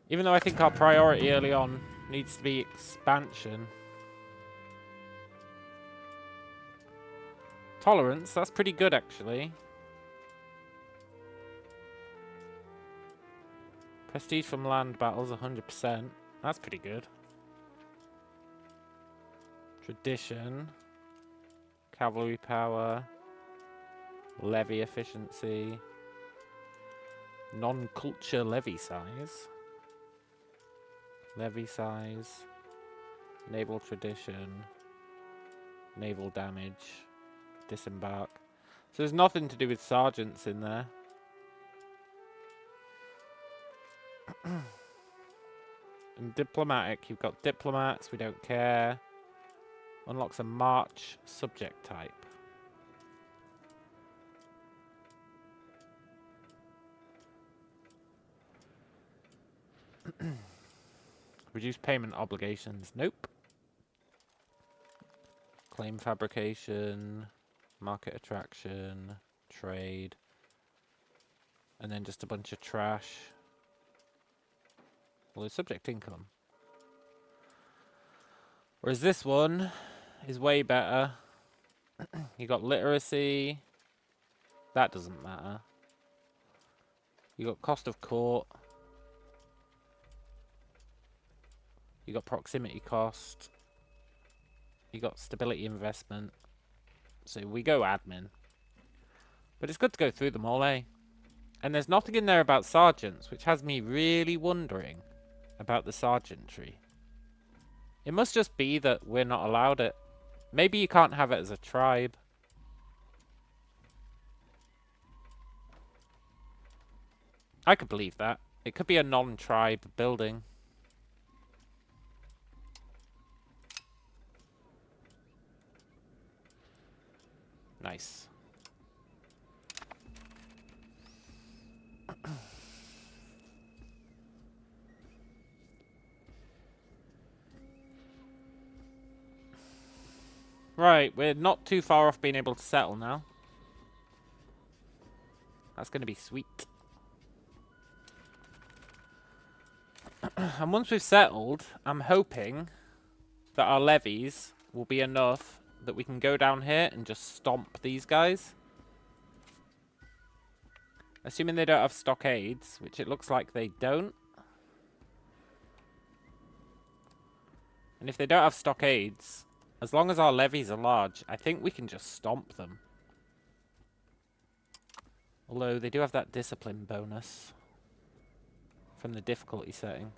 Even though I think our priority early on needs to be expansion. Tolerance, that's pretty good actually. Prestige from land battles, 100%. That's pretty good. Tradition. Cavalry power. Levy efficiency. Non-culture levy size. Levy size. Naval tradition. Naval damage. Disembark. So there's nothing to do with sergeants in there. And diplomatic, you've got diplomats, we don't care. Unlocks a march subject type. Reduce payment obligations. Nope. Claim fabrication. Market attraction. Trade. And then just a bunch of trash. Well, it's subject income. Whereas this one is way better. You got literacy. That doesn't matter. You got cost of court. You got proximity cost. You got stability investment. So we go admin. But it's good to go through them all, eh? And there's nothing in there about sergeants, which has me really wondering about the sergeantry. It must just be that we're not allowed it. Maybe you can't have it as a tribe. I could believe that. It could be a non-tribe building. Nice. Right, we're not too far off being able to settle now. That's going to be sweet. And once we've settled, I'm hoping that our levies will be enough that we can go down here and just stomp these guys. Assuming they don't have stockades, which it looks like they don't. And if they don't have stockades, as long as our levies are large, I think we can just stomp them. Although they do have that discipline bonus from the difficulty setting.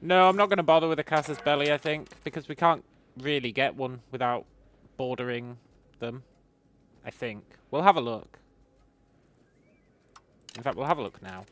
No, I'm not going to bother with a casus belli, I think, because we can't really get one without bordering them, I think. We'll have a look. In fact, we'll have a look now.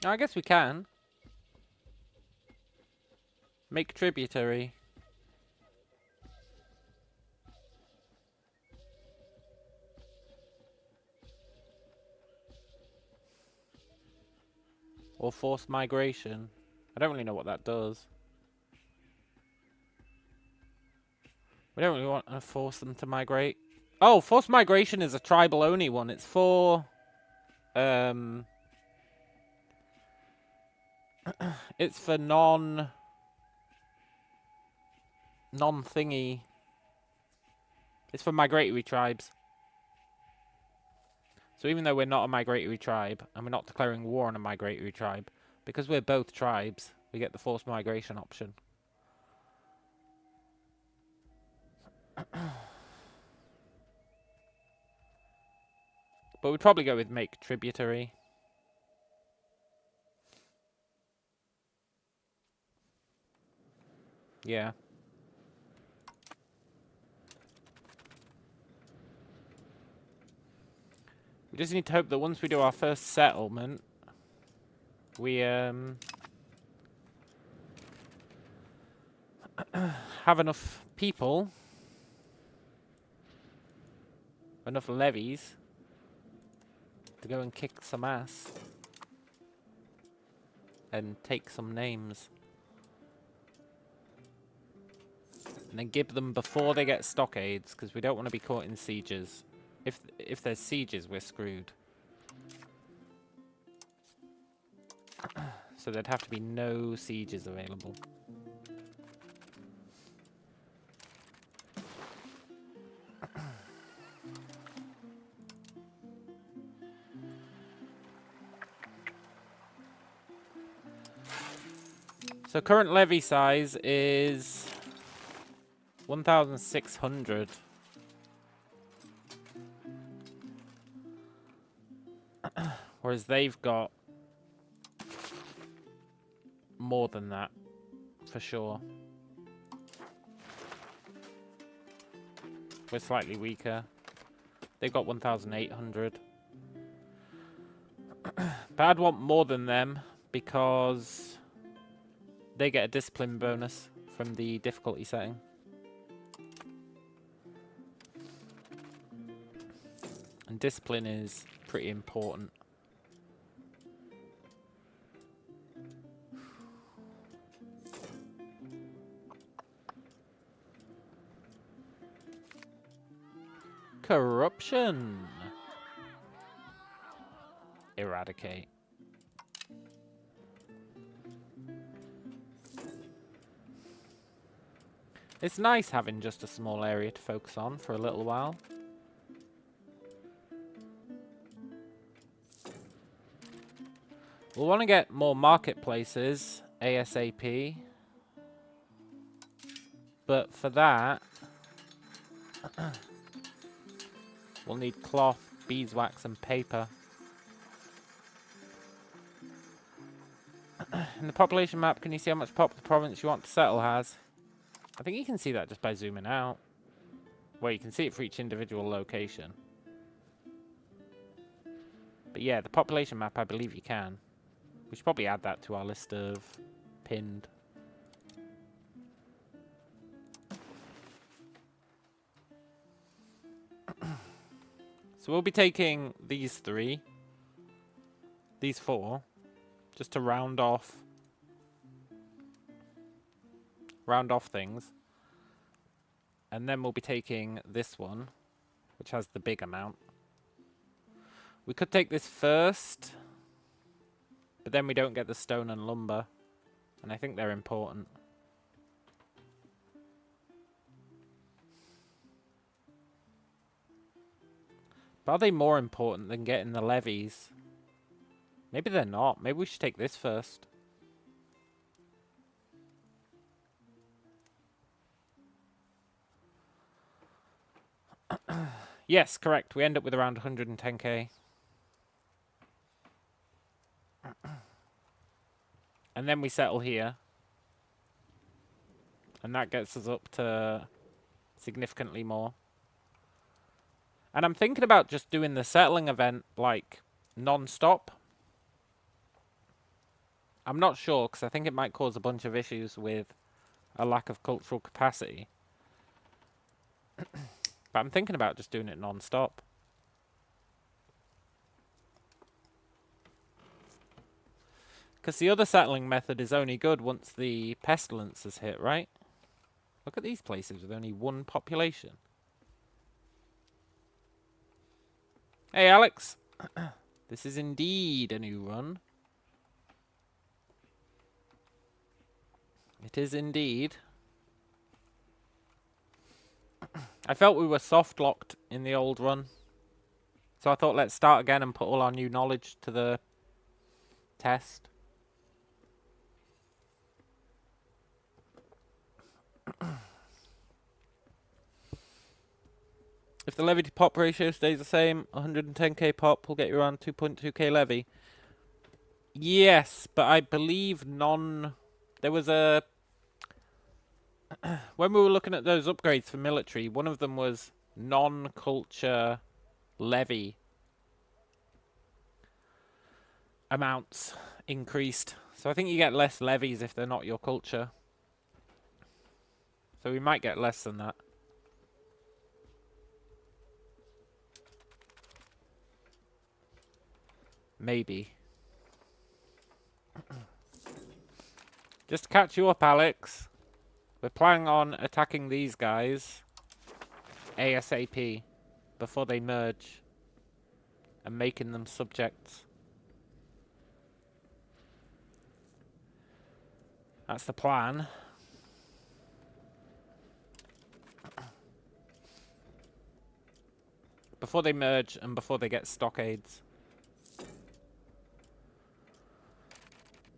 I guess we can. Make tributary. Or forced migration. I don't really know what that does. We don't really want to force them to migrate. Oh, forced migration is a tribal only one. It's for it's for non-thingy. It's for migratory tribes. So even though we're not a migratory tribe, and we're not declaring war on a migratory tribe, because we're both tribes, we get the forced migration option. But we'd probably go with make tributary. Yeah. We just need to hope that once we do our first settlement, we have enough people, enough levies to go and kick some ass and take some names. And then give them before they get stockades, because we don't want to be caught in sieges. If there's sieges, we're screwed. So there'd have to be no sieges available. So current levy size is 1,600. Whereas they've got more than that, for sure. We're slightly weaker. They've got 1,800. But I'd want more than them because they get a discipline bonus from the difficulty setting. And discipline is pretty important. Corruption. Eradicate. It's nice having just a small area to focus on for a little while. We'll want to get more marketplaces ASAP. But for that, we'll need cloth, beeswax, and paper. In the population map, can you see how much pop the province you want to settle has? I think you can see that just by zooming out. Well, you can see it for each individual location. But yeah, the population map, I believe you can. We should probably add that to our list of pinned. So we'll be taking these four, just to round off things. And then we'll be taking this one, which has the big amount. We could take this first, but then we don't get the stone and lumber. And I think they're important. But are they more important than getting the levies? Maybe they're not. Maybe we should take this first. Yes, correct. We end up with around 110k. And then we settle here. And that gets us up to significantly more. And I'm thinking about just doing the settling event, like, non-stop. I'm not sure, because I think it might cause a bunch of issues with a lack of cultural capacity. But I'm thinking about just doing it non-stop. Because the other settling method is only good once the pestilence has hit, right? Look at these places with only one population. Hey, Alex. This is indeed a new run. It is indeed. I felt we were soft-locked in the old run. So I thought let's start again and put all our new knowledge to the test. If the levy to pop ratio stays the same, 110k pop will get you around 2.2k levy. Yes, but I believe there was a When we were looking at those upgrades for military, one of them was non-culture levy amounts increased. So I think you get less levies if they're not your culture. So we might get less than that. Maybe. Just to catch you up, Alex. We're planning on attacking these guys ASAP before they merge and making them subjects. That's the plan. Before they merge and before they get stockades.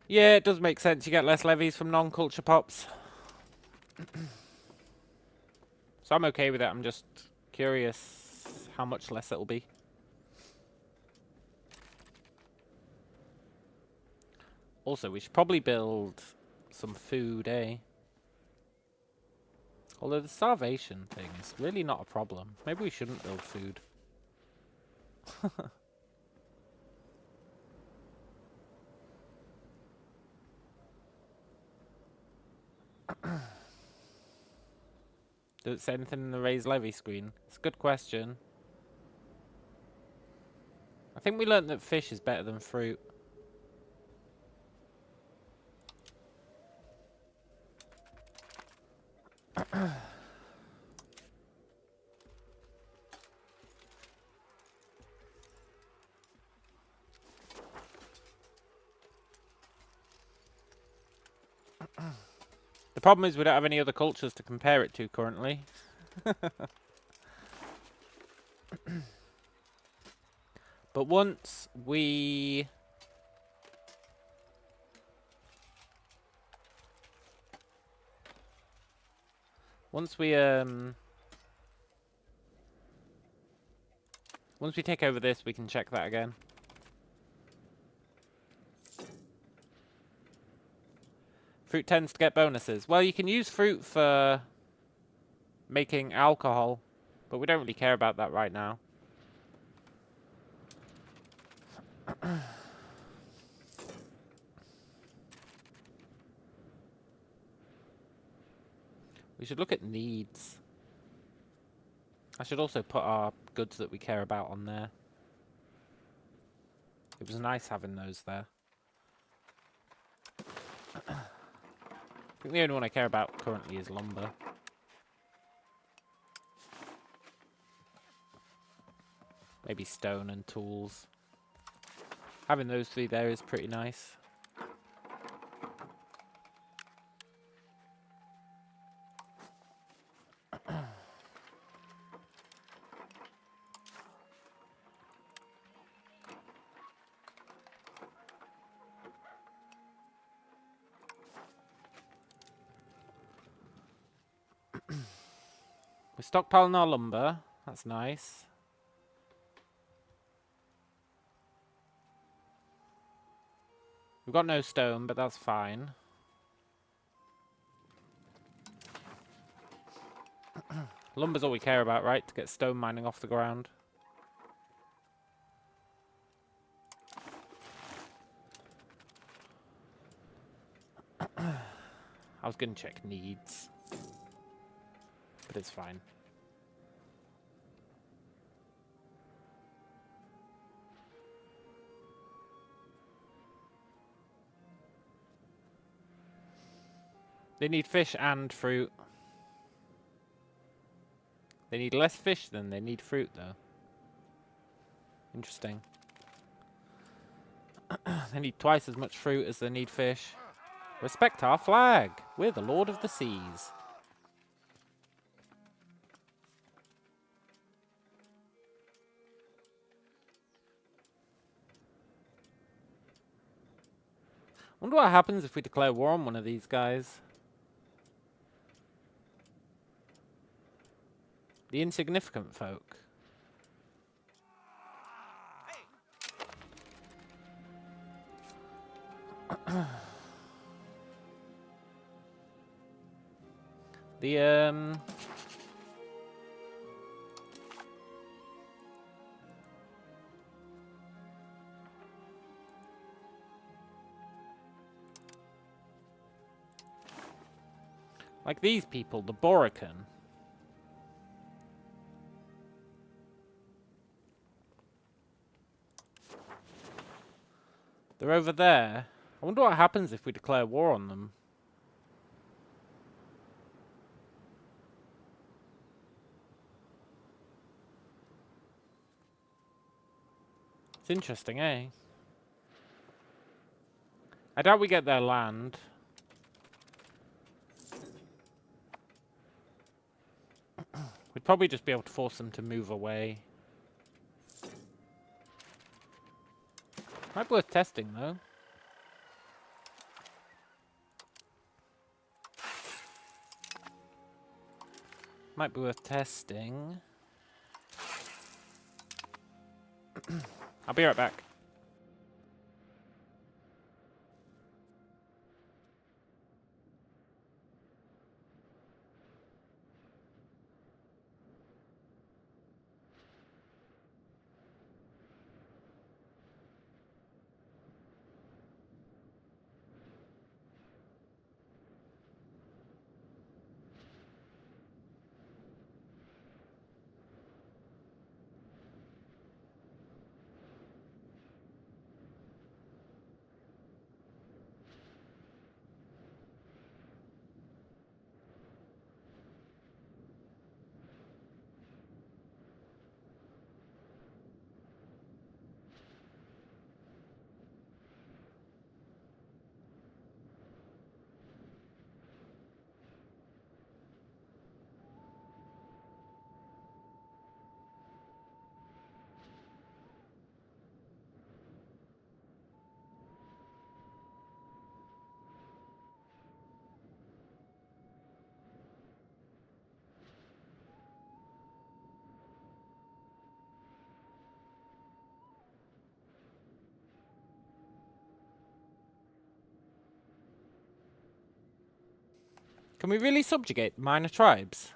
Yeah, it does make sense. You get less levies from non-culture pops. So I'm okay with it. I'm just curious how much less it'll be. Also, we should probably build some food, eh? Although the starvation thing is really not a problem. Maybe we shouldn't build food. Does it say anything in the raise levy screen? It's a good question. I think we learnt that fish is better than fruit. The problem is we don't have any other cultures to compare it to currently. But once we... Once we take over this, we can check that again. Fruit tends to get bonuses. Well, you can use fruit for making alcohol, but we don't really care about that right now. We should look at needs. I should also put our goods that we care about on there. It was nice having those there. I think the only one I care about currently is lumber. Maybe stone and tools. Having those three there is pretty nice. We're stockpiling our lumber. That's nice. We've got no stone, but that's fine. Lumber's all we care about, right? To get stone mining off the ground. I was going to check needs. But it's fine. They need fish and fruit. They need less fish than they need fruit, though. Interesting. They need twice as much fruit as they need fish. Respect our flag. We're the Lord of the Seas. Wonder what happens if we declare war on one of these guys. The insignificant folk. The, like these people, the Borican. They're over there. I wonder what happens if we declare war on them. It's interesting, eh? I doubt we get their land. We'd probably just be able to force them to move away. Might be worth testing, though. Might be worth testing. I'll be right back. Can we really subjugate minor tribes?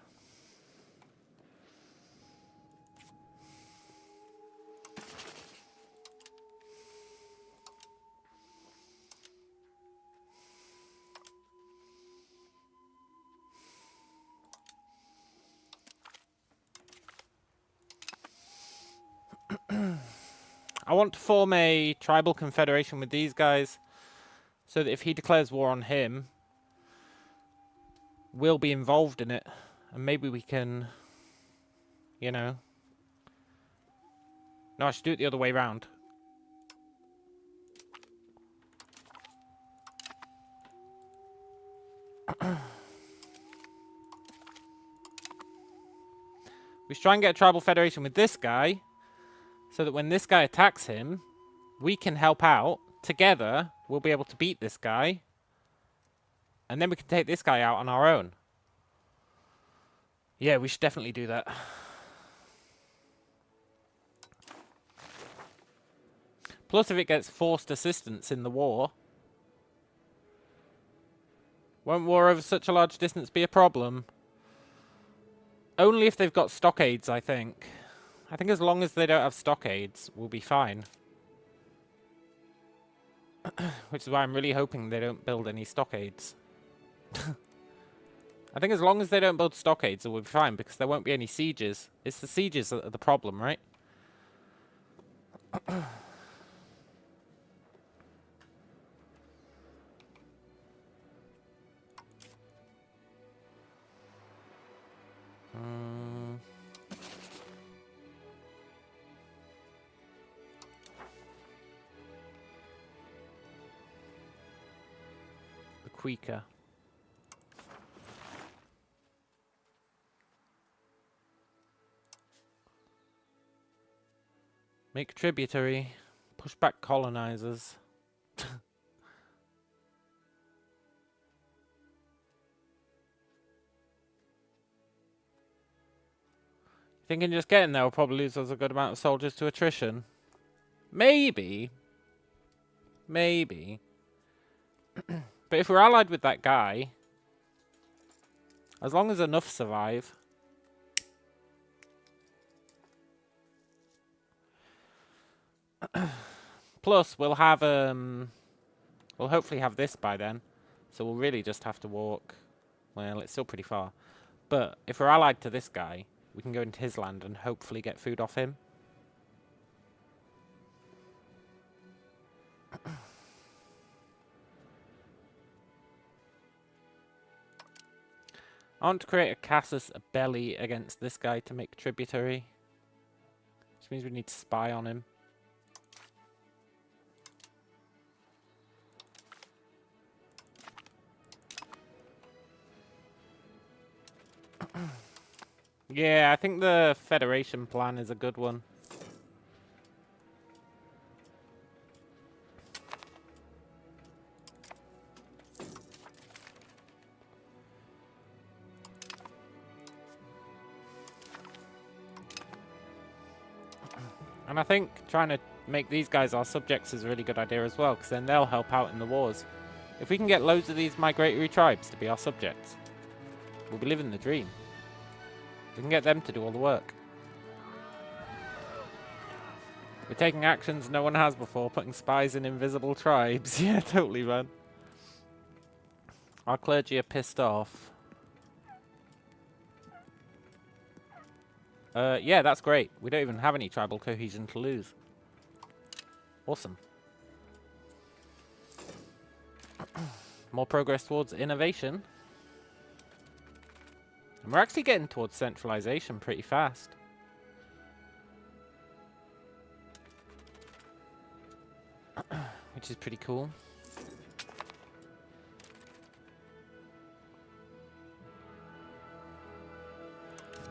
I want to form a tribal confederation with these guys so that if he declares war on him, we'll be involved in it. And maybe we can, you know... No, I should do it the other way around. We should try and get a tribal federation with this guy, so that when this guy attacks him, we can help out. Together, we'll be able to beat this guy. And then we can take this guy out on our own. Yeah, we should definitely do that. Plus, if it gets forced assistance in the war, won't war over such a large distance be a problem? Only if they've got stockades, I think. I think as long as they don't have stockades, we'll be fine. Which is why I'm really hoping they don't build any stockades. I think as long as they don't build stockades, we'll be fine, because there won't be any sieges. It's the sieges that are the problem, right? The Queeker. Make tributary. Push back colonizers. Thinking just getting there will probably lose us a good amount of soldiers to attrition. Maybe. Maybe. But if we're allied with that guy, As long as enough survive. Plus, we'll have, we'll hopefully have this by then. So we'll really just have to walk. Well, it's still pretty far. But if we're allied to this guy, we can go into his land and hopefully get food off him. I want to create a casus belli against this guy to make tributary. Which means we need to spy on him. Yeah, I think the Federation plan is a good one. And I think trying to make these guys our subjects is a really good idea as well, because then they'll help out in the wars. If we can get loads of these migratory tribes to be our subjects, we'll be living the dream. We can get them to do all the work. We're taking actions no one has before, putting spies in invisible tribes. Yeah, totally, man. Our clergy are pissed off. Yeah, that's great. We don't even have any tribal cohesion to lose. Awesome. More progress towards innovation. And we're actually getting towards centralization pretty fast. Which is pretty cool.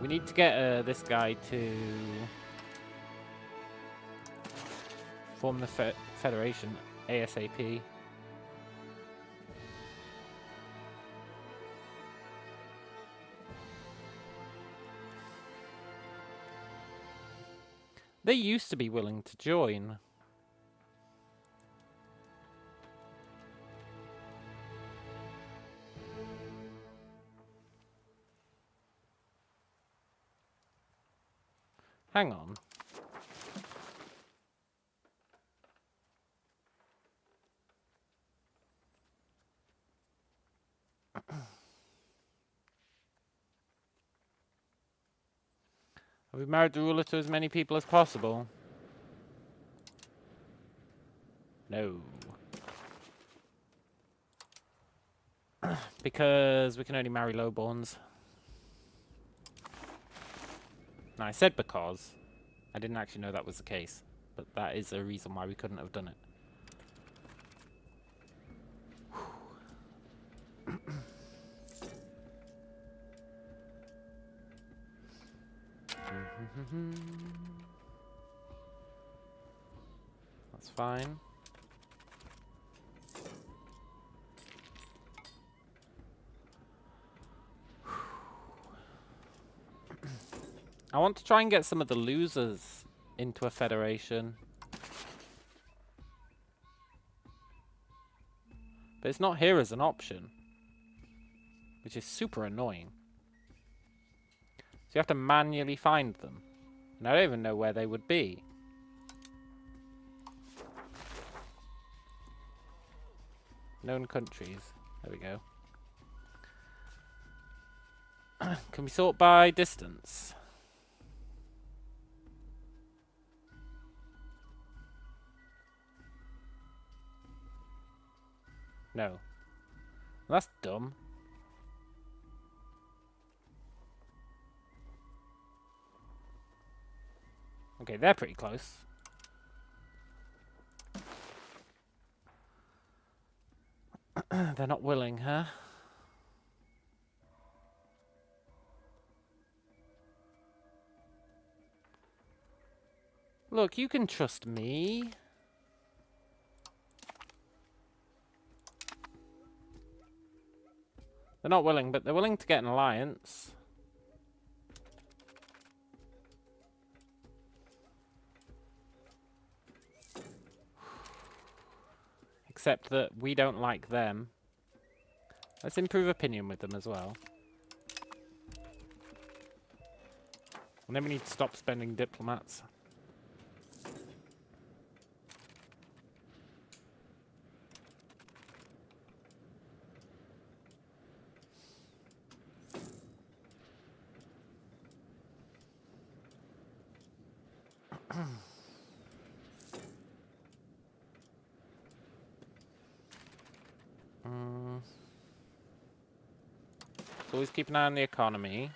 We need to get this guy to form the Federation ASAP. They used to be willing to join. Hang on. Have we married the ruler to as many people as possible? No. Because we can only marry lowborns. No, I said because. I didn't actually know that was the case. But that is a reason why we couldn't have done it. That's fine. I want to try and get some of the losers into a federation. But it's not here as an option. Which is super annoying. So you have to manually find them. And I don't even know where they would be. Known countries. There we go. Can we sort by distance? No. Well, that's dumb. Okay, they're pretty close. They're not willing, huh? Look, you can trust me. They're not willing, but they're willing to get an alliance. Except that we don't like them. Let's improve opinion with them as well. And then we need to stop spending diplomats. So always keep an eye on the economy.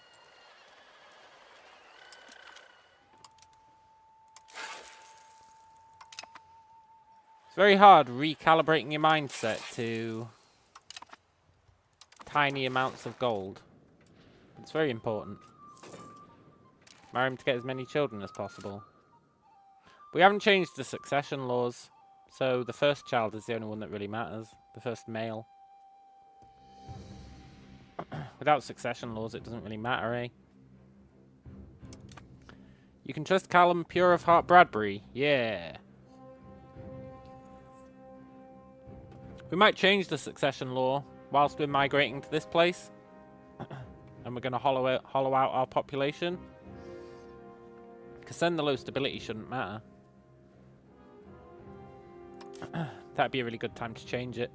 It's very hard recalibrating your mindset to tiny amounts of gold. It's very important. Marry him to get as many children as possible. We haven't changed the succession laws, so the first child is the only one that really matters. The first male. Without succession laws, it doesn't really matter, eh? You can trust Callum Pure of Heart Bradbury. Yeah. We might change the succession law whilst we're migrating to this place. And we're going to hollow out our population. Because then the low stability shouldn't matter. That'd be a really good time to change it.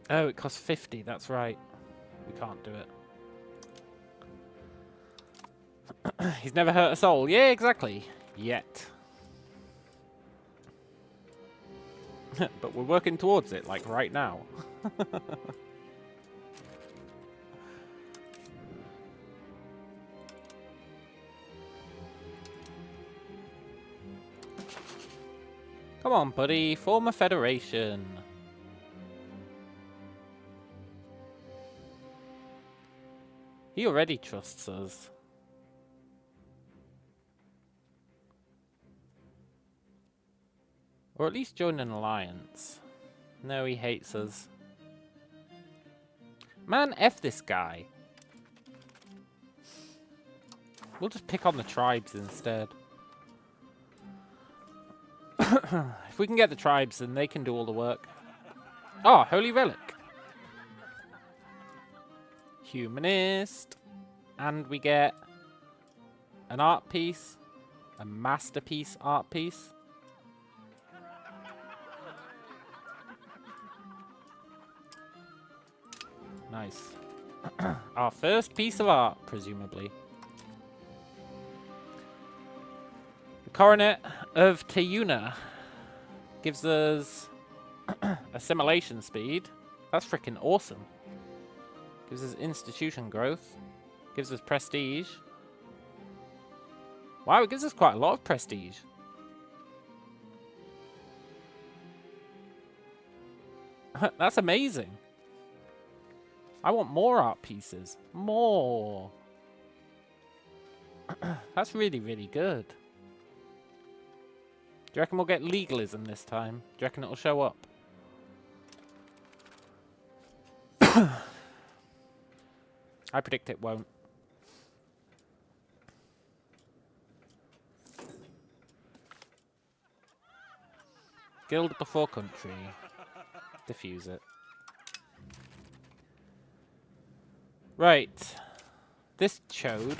Oh, it costs 50, that's right. We can't do it. He's never hurt a soul. Yeah, exactly. Yet. But we're working towards it, like right now. Come on, buddy. Form a federation. He already trusts us. Or at least join an alliance. No, he hates us. Man, F this guy. We'll just pick on the tribes instead. If we can get the tribes, then they can do all the work. Oh, Holy Relic. Humanist. And we get an art piece. A masterpiece art piece. Nice. Our first piece of art, presumably. The Coronet of Teyuna gives us assimilation speed. That's freaking awesome. Gives us institution growth. Gives us prestige. Wow, it gives us quite a lot of prestige. That's amazing. I want more art pieces. More. That's really, really good. Do you reckon we'll get legalism this time? Do you reckon it'll show up? I predict it won't. Guild before country. Diffuse it. Right. This chode.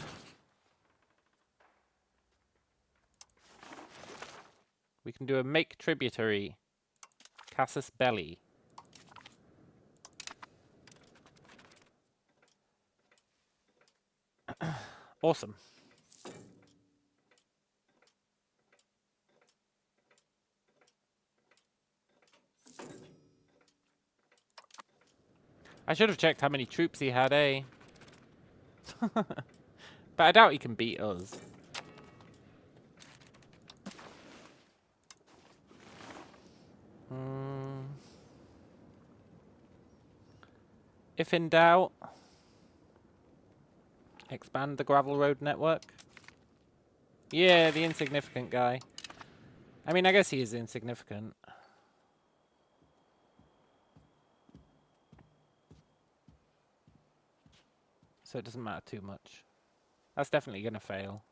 We can do a make tributary. Casus Belli. Awesome. I should have checked how many troops he had, eh? But I doubt he can beat us. If in doubt, expand the gravel road network. Yeah, the insignificant guy. I mean, I guess he is insignificant. So it doesn't matter too much. That's definitely going to fail.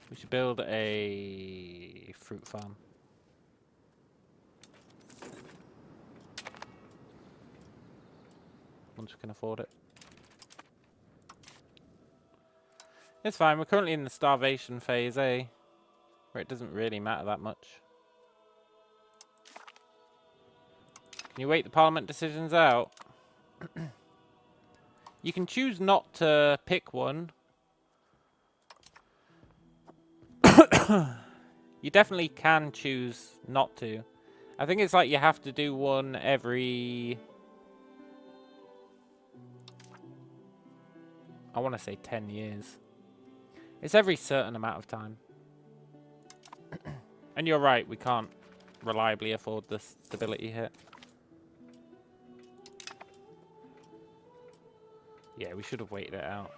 We should build a fruit farm. Once we can afford it. It's fine, we're currently in the starvation phase, eh? Where it doesn't really matter that much. Can you wait the parliament decisions out? You can choose not to pick one. You definitely can choose not to. I think it's like you have to do one every... I want to say 10 years. It's every certain amount of time. And you're right, we can't reliably afford the stability hit. Yeah, we should have waited it out.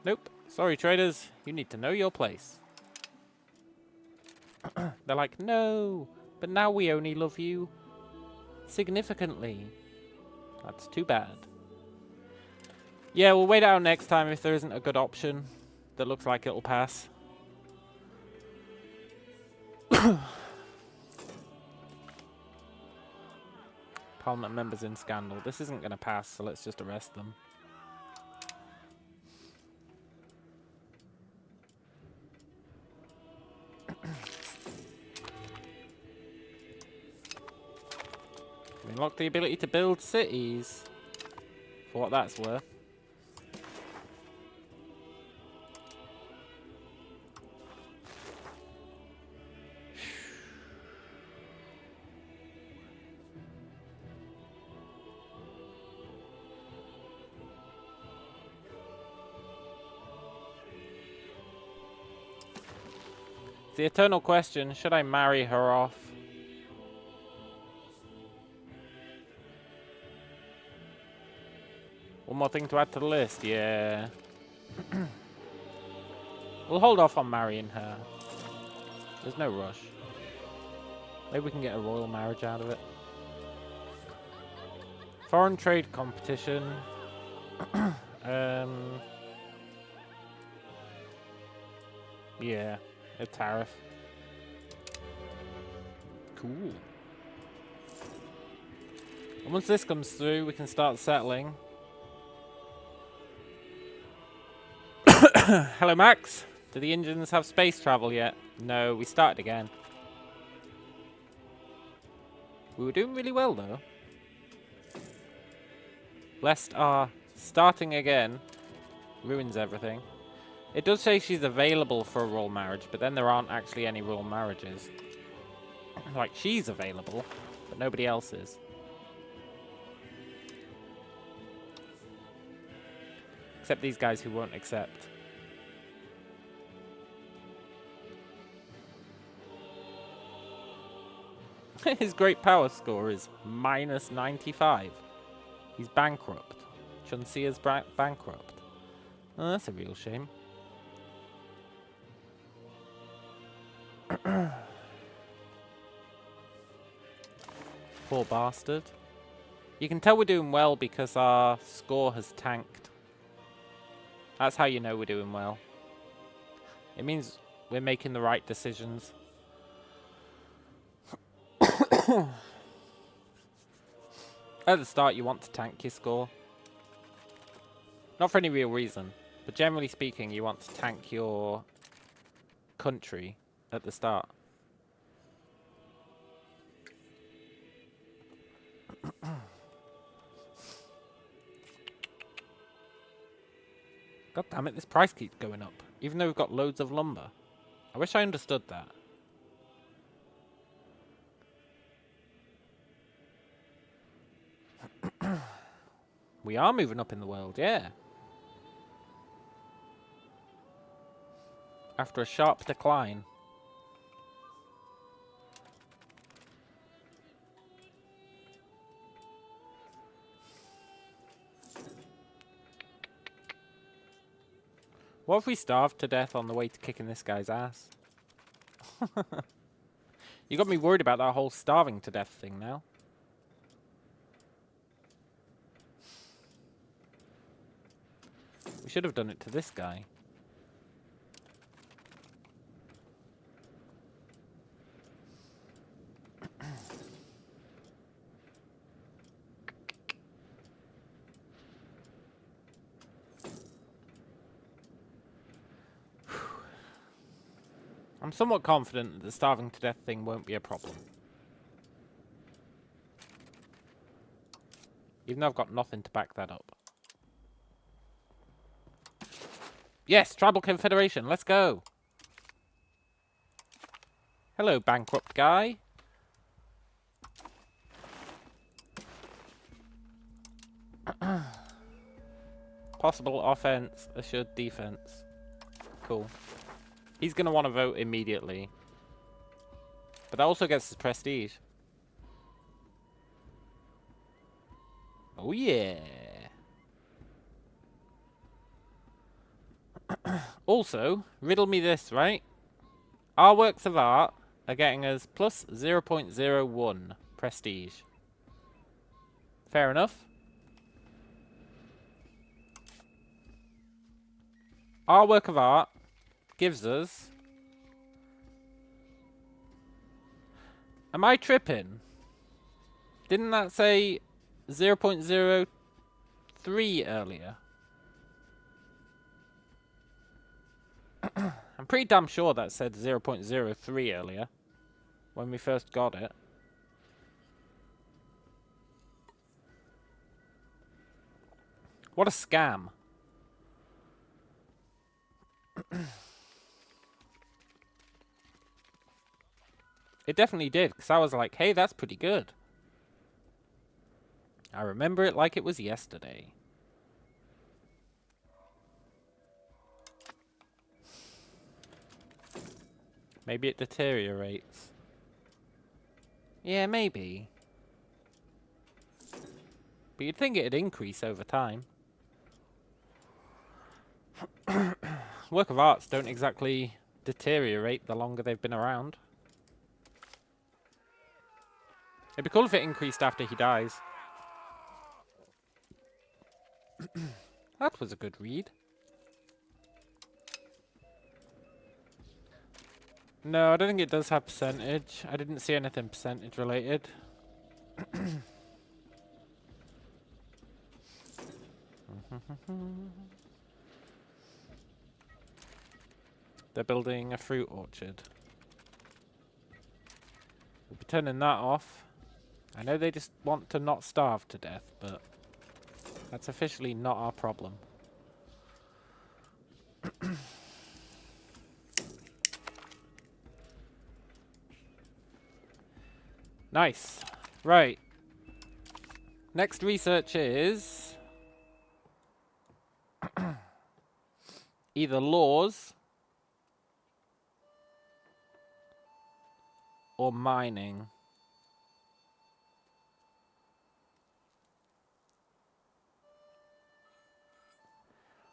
Nope. Sorry, traders. You need to know your place. They're like, no, but now we only love you significantly. That's too bad. Yeah, we'll wait it out next time if there isn't a good option that looks like it'll pass. Parliament members in scandal. This isn't going to pass, so let's just arrest them. We unlock the ability to build cities. For what that's worth. The eternal question, should I marry her off? One more thing to add to the list, yeah. We'll hold off on marrying her. There's no rush. Maybe we can get a royal marriage out of it. Foreign trade competition. Yeah, a tariff. Cool. And once this comes through, we can start settling. Hello, Max. Do the engines have space travel yet? No, we started again. We were doing really well, though. Lest our starting again ruins everything. It does say she's available for a royal marriage, but then there aren't actually any royal marriages. Like, she's available, but nobody else is. Except these guys who won't accept. His great power score is minus 95. He's bankrupt. Chunsia's bankrupt. Oh, that's a real shame. Poor bastard. You can tell we're doing well because our score has tanked. That's how you know we're doing well. It means we're making the right decisions. At the start, you want to tank your score. Not for any real reason, but generally speaking, you want to tank your country at the start. God damn it, this price keeps going up, even though we've got loads of lumber. I wish I understood that. We are moving up in the world, yeah. After a sharp decline. What if we starved to death on the way to kicking this guy's ass? You got me worried about that whole starving to death thing now. We should have done it to this guy. I'm somewhat confident that the starving to death thing won't be a problem. Even though I've got nothing to back that up. Yes, Tribal Confederation, let's go! Hello, bankrupt guy. Possible offense, assured defense. Cool. He's going to want to vote immediately. But that also gets his prestige. Oh yeah. Also, riddle me this, right? Our works of art are getting us plus 0.01 prestige. Fair enough. Our work of art gives us... Am I tripping? Didn't that say 0.03 earlier? I'm pretty damn sure that said 0.03 earlier when we first got it. What a scam. It definitely did, because I was like, hey, that's pretty good. I remember it like it was yesterday. Maybe it deteriorates. Yeah, maybe. But you'd think it'd increase over time. Work of arts don't exactly deteriorate the longer they've been around. It'd be cool if it increased after he dies. That was a good read. No, I don't think it does have percentage. I didn't see anything percentage related. They're building a fruit orchard. We'll be turning that off. I know they just want to not starve to death, but that's officially not our problem. Nice. Right. Next research is either laws or mining.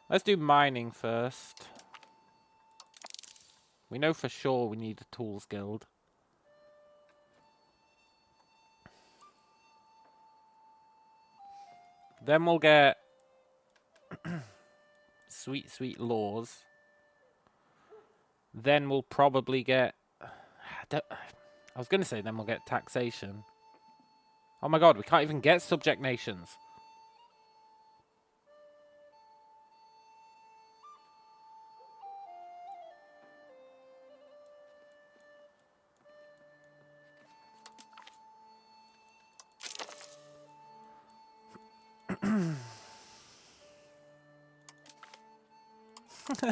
Let's do mining first. We know for sure we need a tools guild. Then we'll get sweet, sweet laws. Then we'll probably get... I was going to say then we'll get taxation. Oh my god, we can't even get subject nations.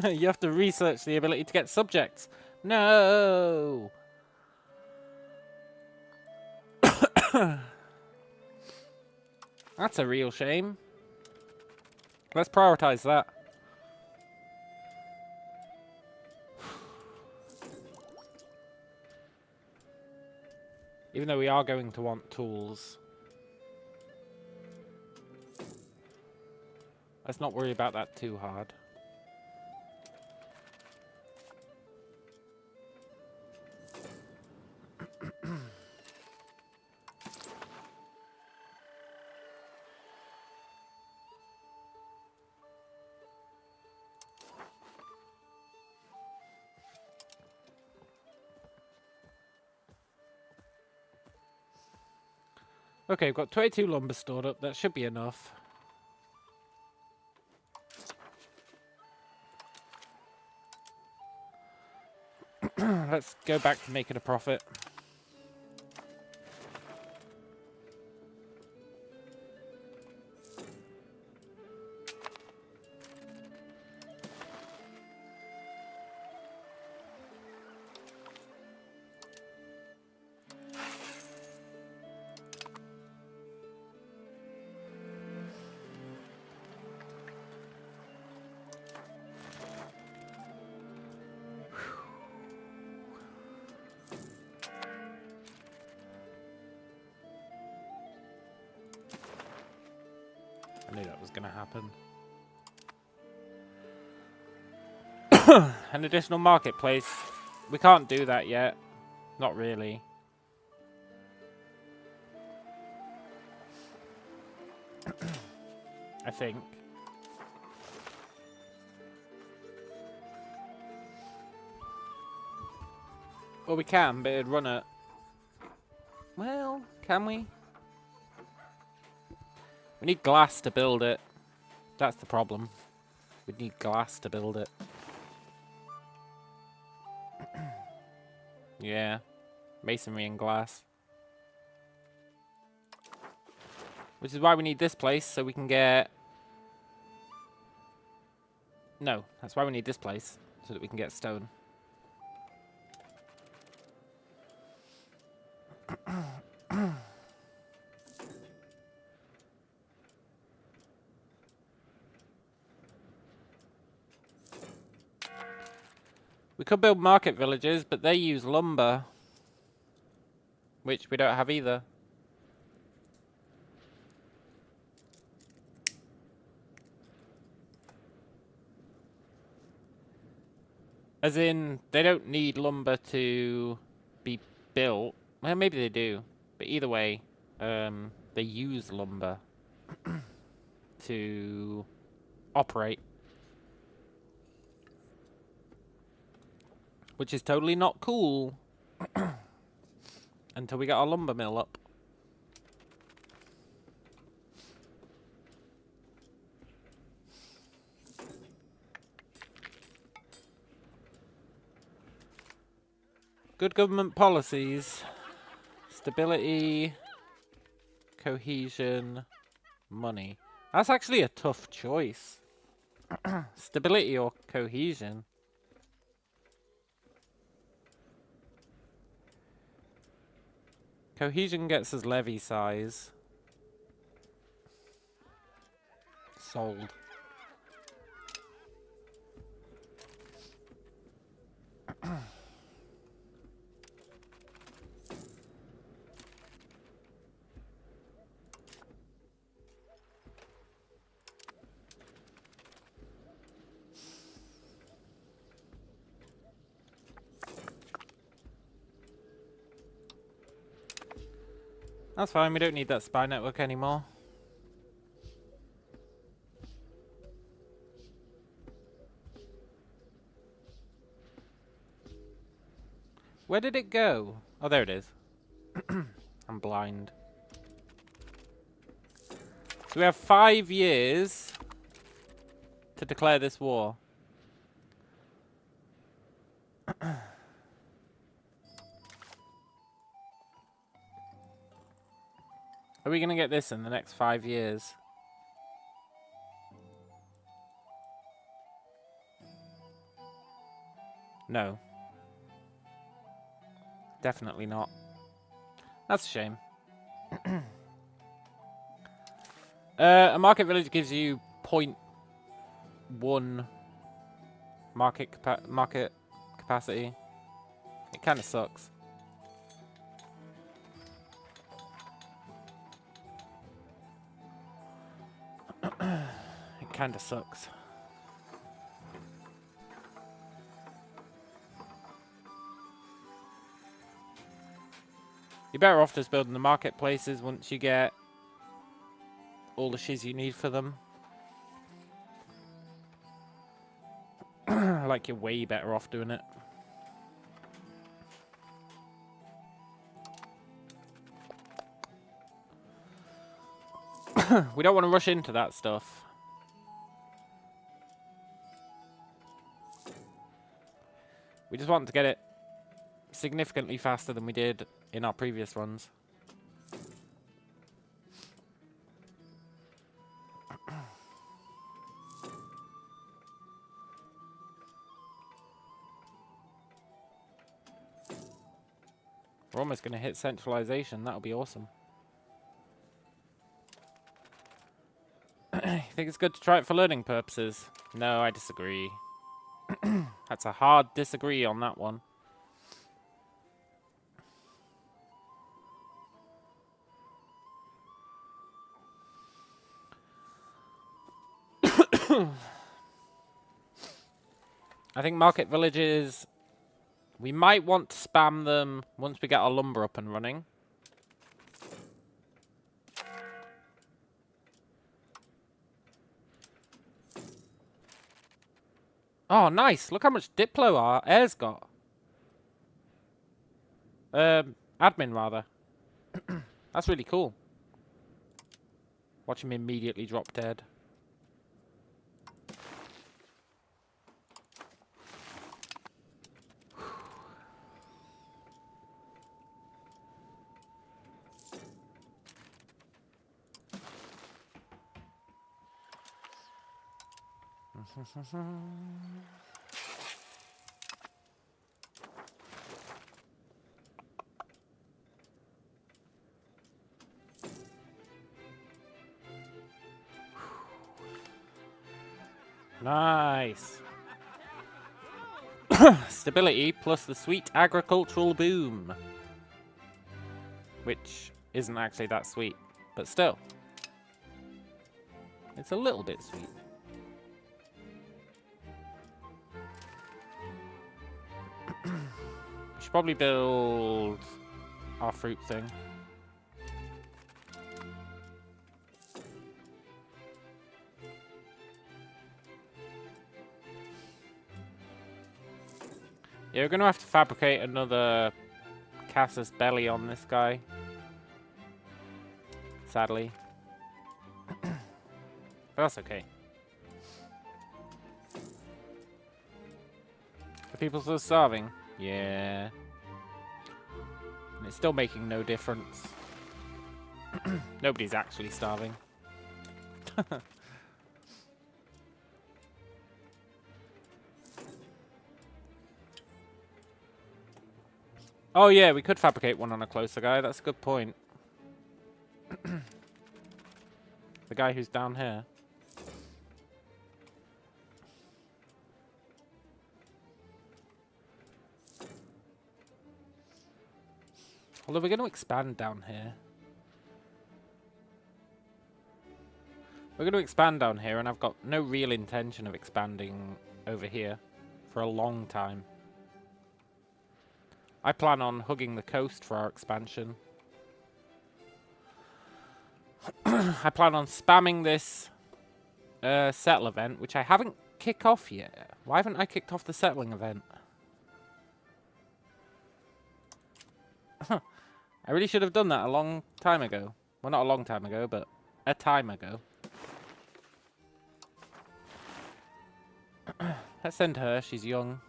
You have to research the ability to get subjects. No! That's a real shame. Let's prioritize that. Even though we are going to want tools. Let's not worry about that too hard. Okay, we've got 22 lumber stored up. That should be enough. Let's go back to making a profit. I knew that was going to happen. An additional marketplace. We can't do that yet. Not really. I think. Well, we can, but it'd run it. Well, can we? We need glass to build it. That's the problem. We need glass to build it. Yeah. Masonry and glass. Which is why we need this place, so we can get... No, that's why we need this place, so that we can get stone. We could build market villages, but they use lumber. Which we don't have either. As in, they don't need lumber to be built. Well, maybe they do. But either way, they use lumber to operate. Which is totally not cool. Until we get our lumber mill up. Good government policies. Stability. Cohesion. Money. That's actually a tough choice. Stability or cohesion. Cohesion gets us levy size. Sold. That's fine, we don't need that spy network anymore. Where did it go? Oh, there it is. I'm blind. So we have 5 years to declare this war. Are we going to get this in the next 5 years? No. Definitely not. That's a shame. A market village gives you 0.1 market capacity. It kind of sucks. It kind of sucks. You're better off just building the marketplaces once you get all the shiz you need for them. Like, you're way better off doing it. We don't want to rush into that stuff. We just want to get it significantly faster than we did in our previous runs. We're almost going to hit centralization. That'll be awesome. I think it's good to try it for learning purposes. No, I disagree. That's a hard disagree on that one. I think market villages, we might want to spam them once we get our lumber up and running. Oh, nice. Look how much Diplo our heir's got. Admin, rather. That's really cool. Watch him immediately drop dead. Nice. Stability plus the sweet agricultural boom. Which isn't actually that sweet, but still. It's a little bit sweet. We should probably build our fruit thing. Yeah, we're going to have to fabricate another casus belli on this guy. Sadly. But that's okay. Are people still starving? Yeah. And it's still making no difference. Nobody's actually starving. Oh yeah, we could fabricate one on a closer guy. That's a good point. The guy who's down here. Although we're going to expand down here. We're going to expand down here, and I've got no real intention of expanding over here for a long time. I plan on hugging the coast for our expansion. I plan on spamming this settle event, which I haven't kicked off yet. Why haven't I kicked off the settling event? I really should have done that a long time ago. Well, not a long time ago, but a time ago. Let's send her. She's young.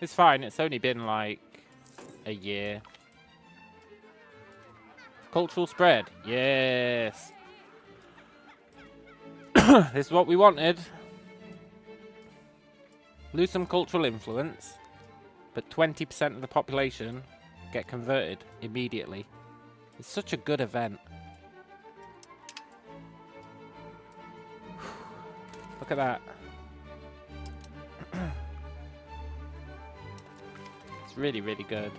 It's fine. It's only been like a year. Cultural spread. Yes. This is what we wanted. Lose some cultural influence, but 20% of the population get converted immediately. It's such a good event. Look at that. It's really, really good.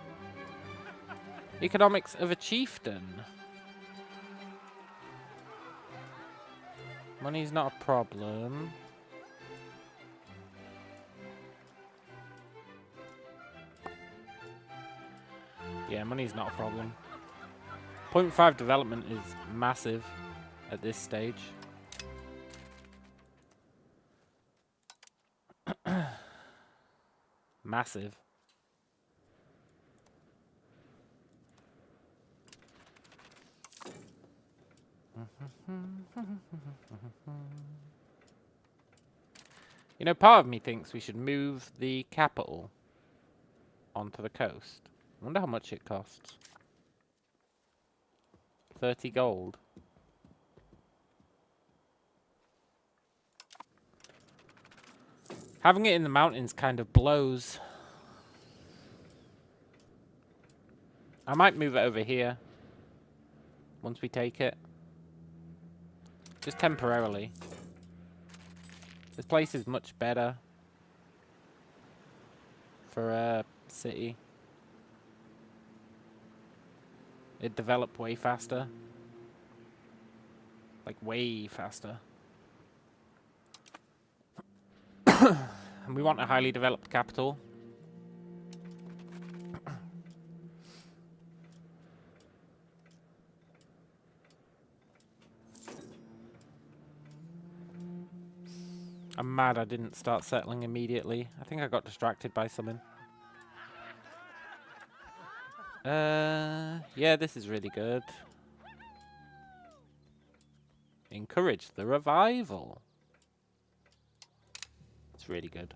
Economics of a chieftain. Money's not a problem. Yeah, money's not a problem. 0.5 development is massive at this stage. Massive. You know, part of me thinks we should move the capital onto the coast. I wonder how much it costs. 30 gold. Having it in the mountains kind of blows. I might move it over here once we take it. Just temporarily. This place is much better for a city. It developed way faster. Like, way faster. And we want a highly developed capital. I'm mad I didn't start settling immediately. I think I got distracted by something. Yeah, this is really good. Encourage the revival. It's really good.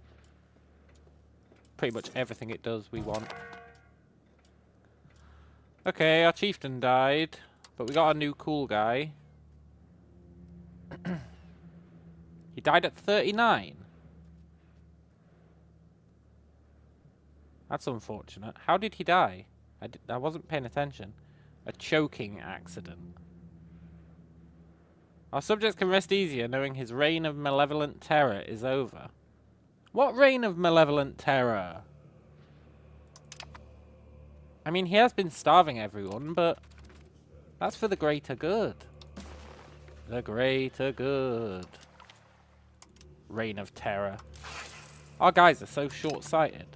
Pretty much everything it does we want. Okay, our chieftain died, but we got a new cool guy. He died at 39. That's unfortunate. How did he die? I wasn't paying attention. A choking accident. Our subjects can rest easier knowing his reign of malevolent terror is over. What reign of malevolent terror? I mean, he has been starving everyone, but that's for the greater good. The greater good. Reign of terror. Our guys are so short-sighted.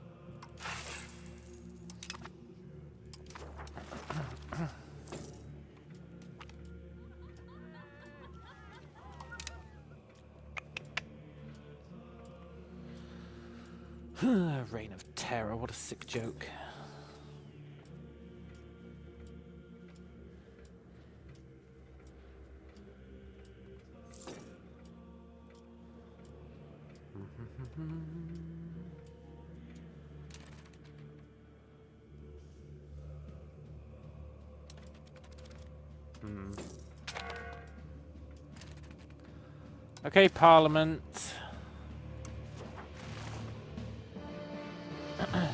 Reign of terror, what a sick joke. Okay, Parliament.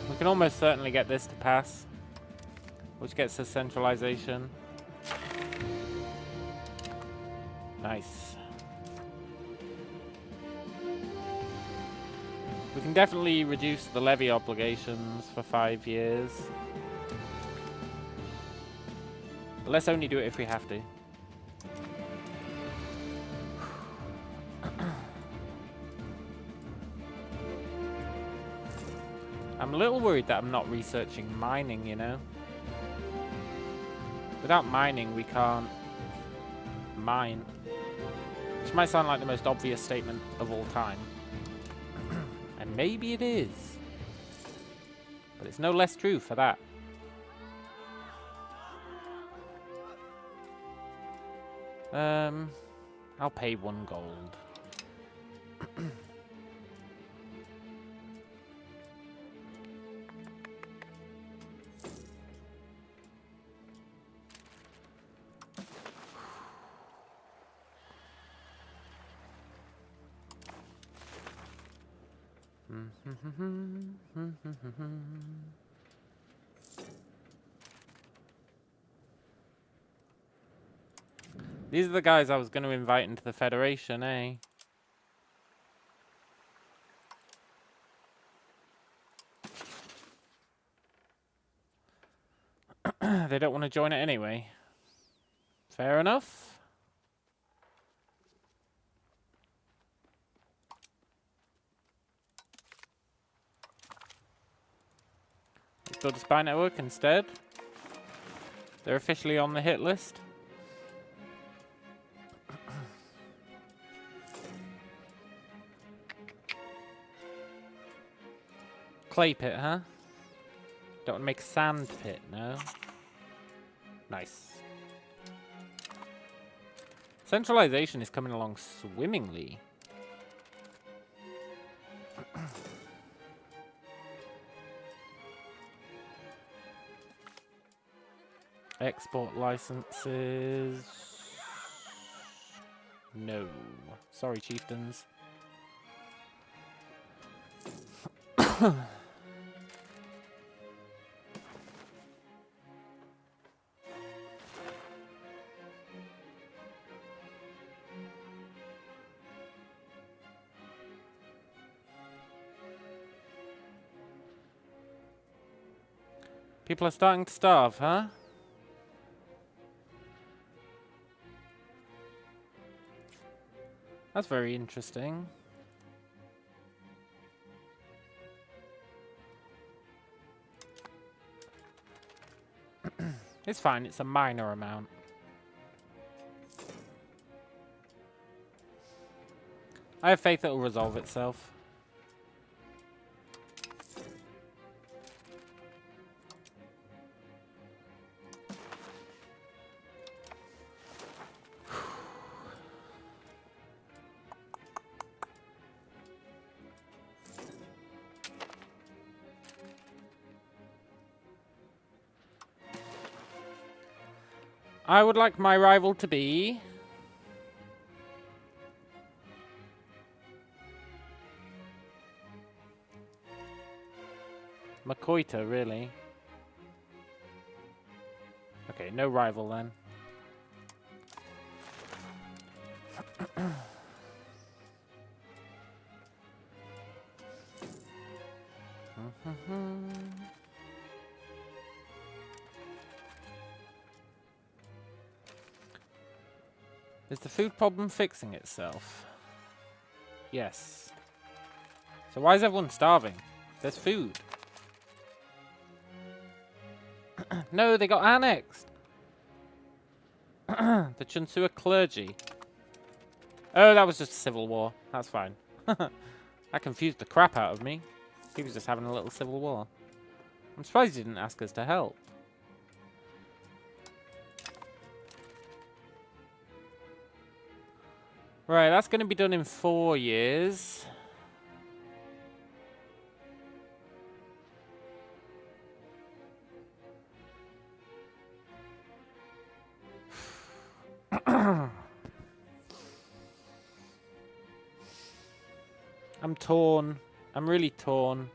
We can almost certainly get this to pass, which gets us centralization. Nice. We can definitely reduce the levy obligations for 5 years. But let's only do it if we have to. I'm a little worried that I'm not researching mining, you know? Without mining, we can't mine. Which might sound like the most obvious statement of all time. And maybe it is. But it's no less true for that. I'll pay 1 gold. These are the guys I was going to invite into the Federation, eh? They don't want to join it anyway. Fair enough. Let's build a spy network instead. They're officially on the hit list. Clay pit, huh? Don't want to make a sand pit, no? Nice. Centralization is coming along swimmingly. Export licenses. No. Sorry, chieftains. People are starting to starve, huh? That's very interesting. It's fine, it's a minor amount. I have faith it will resolve itself. I would like my rival to be... Makoita, really. Okay, no rival then. Is the food problem fixing itself? Yes. So why is everyone starving? There's food. No, they got annexed. The Chunsua clergy. Oh, that was just a civil war. That's fine. That confused the crap out of me. He was just having a little civil war. I'm surprised he didn't ask us to help. Right, that's going to be done in 4 years. I'm torn. I'm really torn.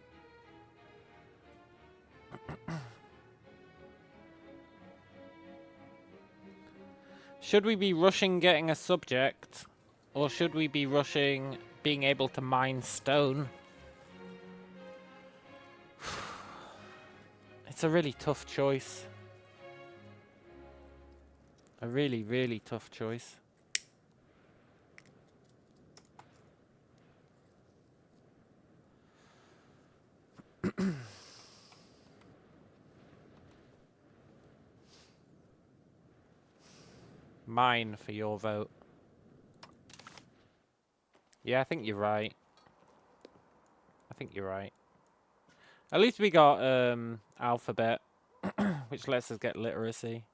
Should we be rushing getting a subject? Or should we be rushing being able to mine stone? It's a really tough choice. A really, really tough choice. Mine for your vote. Yeah, I think you're right. I think you're right. At least we got alphabet, which lets us get literacy.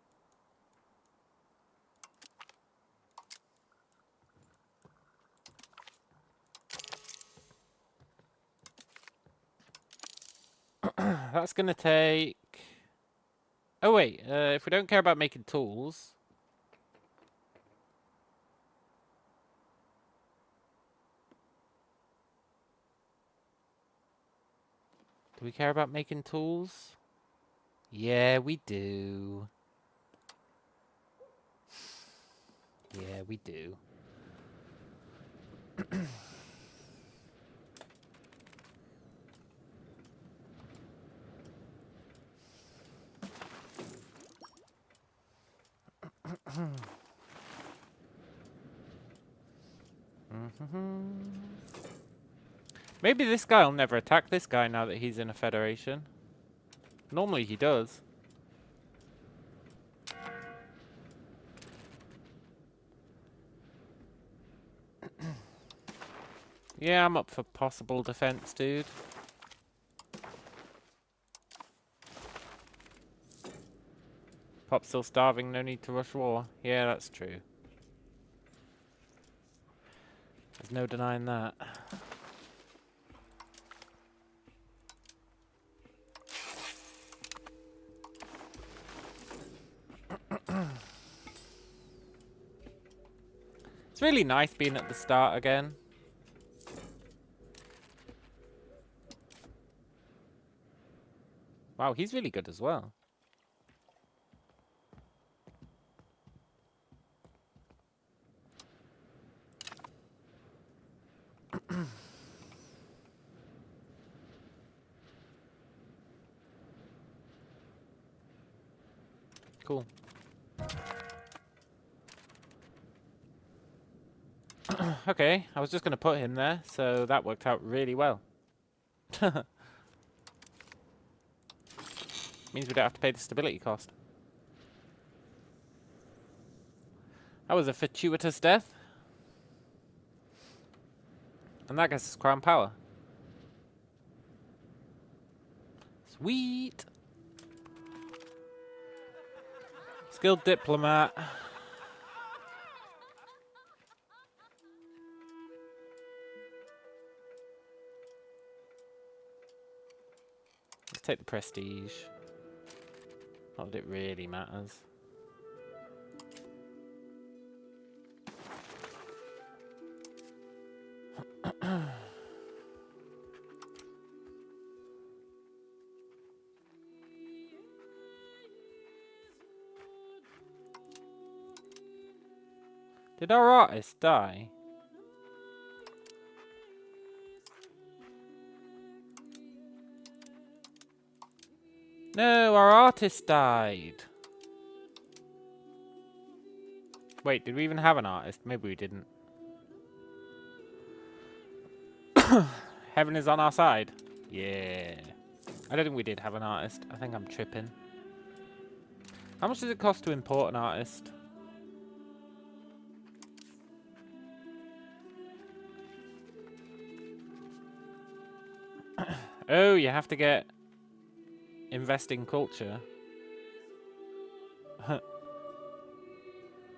That's gonna take... Oh wait, if we don't care about making tools... Do we care about making tools? Yeah, we do. Yeah, we do. Maybe this guy will never attack this guy now that he's in a federation. Normally he does. Yeah, I'm up for possible defense, dude. Pop's still starving, no need to rush war. Yeah, that's true. There's no denying that. It's really nice being at the start again. Wow, he's really good as well. Cool. Okay, I was just going to put him there, so that worked out really well. Means we don't have to pay the stability cost. That was a fortuitous death. And that gets us crown power. Sweet. Skilled diplomat. Let's take the prestige. Not that it really matters. Did our artist die? No, our artist died. Wait, did we even have an artist? Maybe we didn't. Heaven is on our side. Yeah. I don't think we did have an artist. I think I'm tripping. How much does it cost to import an artist? Oh, you have to get investing culture.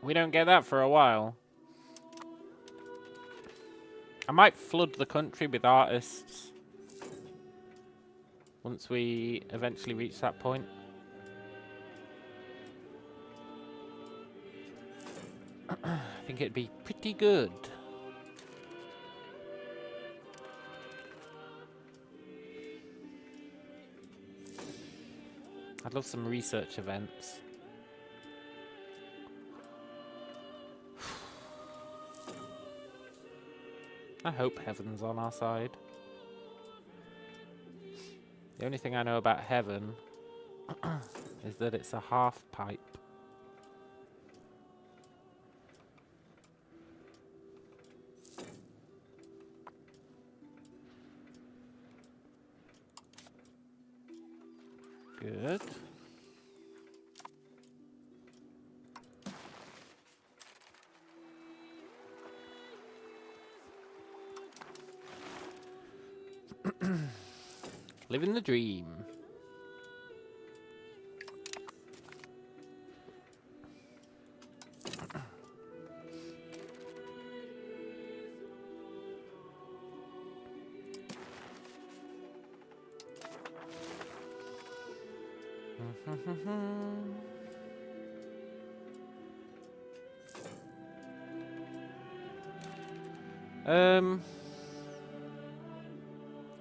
We don't get that for a while. I might flood the country with artists once we eventually reach that point. I think it'd be pretty good. I'd love some research events. I hope heaven's on our side. The only thing I know about heaven is that it's a half pipe. Good. Living the dream.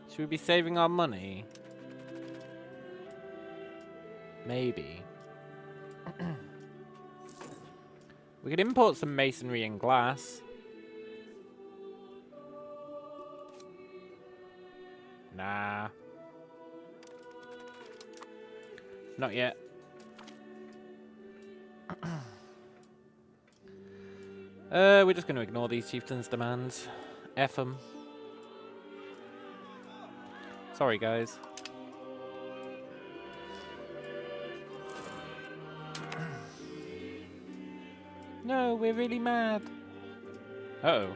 Should we be saving our money? Maybe. We could import some masonry and glass. Nah. Not yet. We're just going to ignore these chieftains' demands. F 'em. Sorry, guys. No, we're really mad. Uh-oh.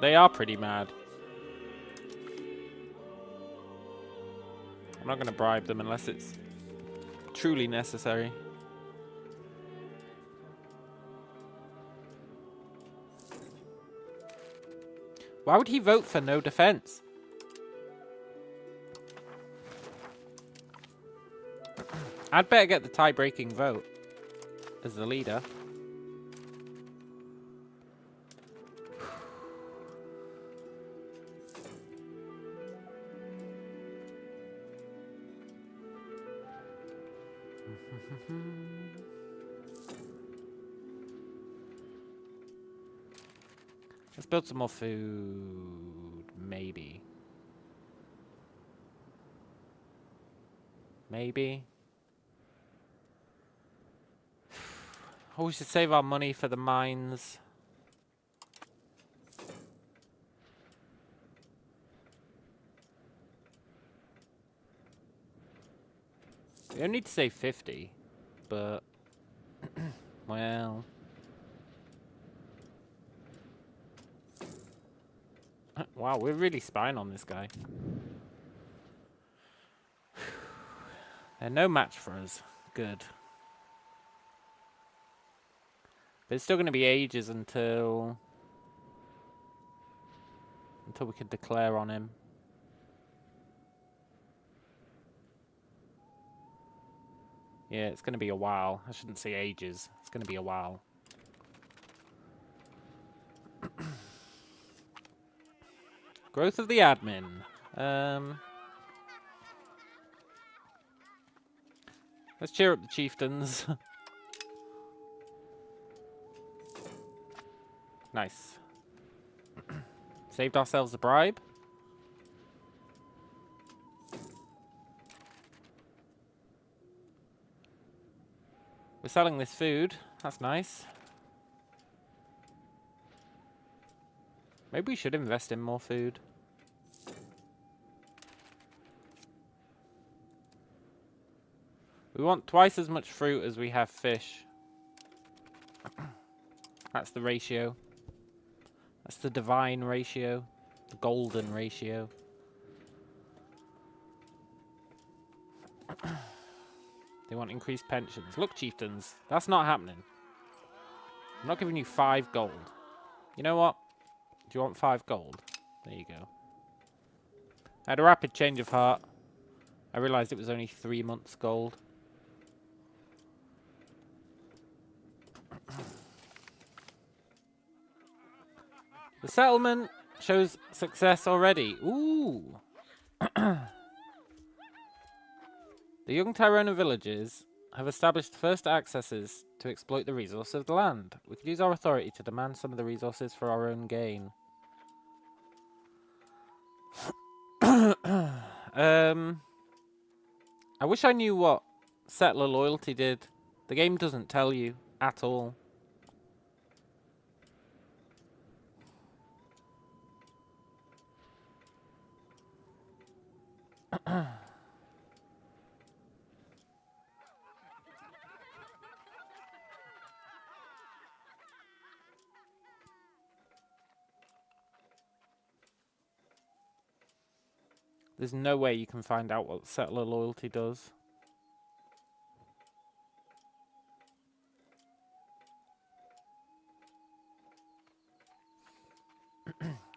They are pretty mad. I'm not going to bribe them unless it's truly necessary. Why would he vote for no defense? I'd better get the tie-breaking vote as the leader. Let's build some more food. Maybe. Maybe. Oh, we should save our money for the mines. We only need to save 50, but well, wow, we're really spying on this guy. They're no match for us. Good. But it's still going to be ages until we can declare on him. Yeah, it's going to be a while. I shouldn't say ages. It's going to be a while. Growth of the admin. Let's cheer up the chieftains. Nice. Saved ourselves a bribe. We're selling this food. That's nice. Maybe we should invest in more food. We want twice as much fruit as we have fish. That's the ratio. That's the divine ratio. The golden ratio. They want increased pensions. Look, chieftains, that's not happening. I'm not giving you 5 gold. You know what? Do you want 5 gold? There you go. I had a rapid change of heart. I realized it was only 3 months gold. The settlement shows success already. Ooh. The young Tyrone villages have established the first accesses to exploit the resources of the land. We could use our authority to demand some of the resources for our own gain. I wish I knew what settler loyalty did. The game doesn't tell you at all. There's no way you can find out what settler loyalty does.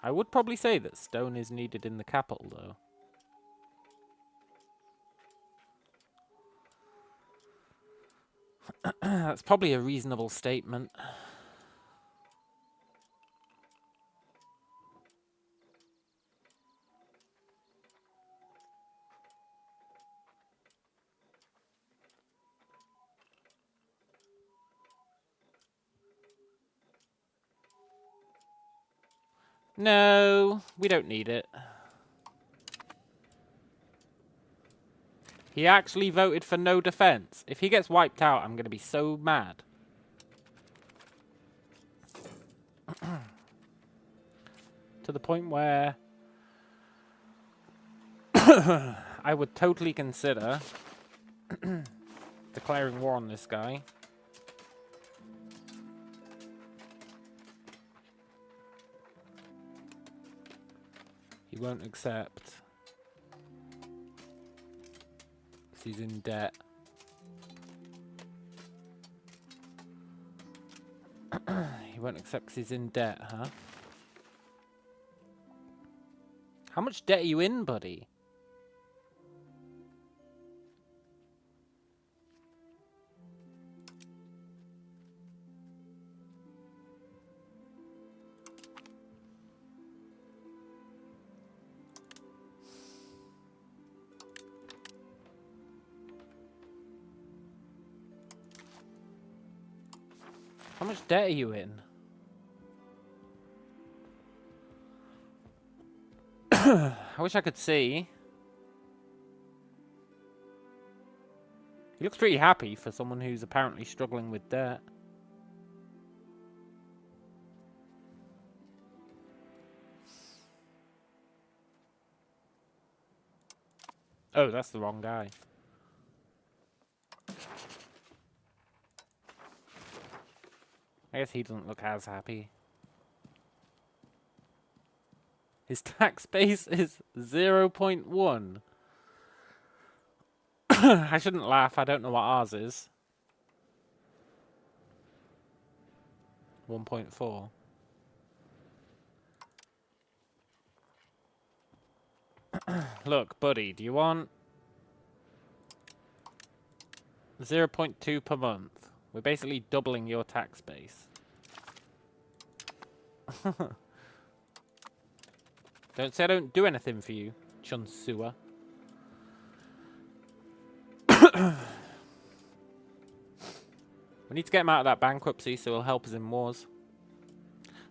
I would probably say that stone is needed in the capital, though. That's probably a reasonable statement. No, we don't need it. He actually voted for no defense. If he gets wiped out, I'm going to be so mad. To the point where I would totally consider declaring war on this guy. He won't accept. Because he's in debt. He won't accept because he's in debt, huh? How much debt are you in, buddy? How much debt are you in? I wish I could see. He looks pretty happy for someone who's apparently struggling with debt. Oh, that's the wrong guy. I guess he doesn't look as happy. His tax base is 0.1. I shouldn't laugh. I don't know what ours is. 1.4. Look, buddy, do you want 0.2 per month? We're basically doubling your tax base. Don't say I don't do anything for you, Chunsua. We need to get him out of that bankruptcy so he'll help us in wars.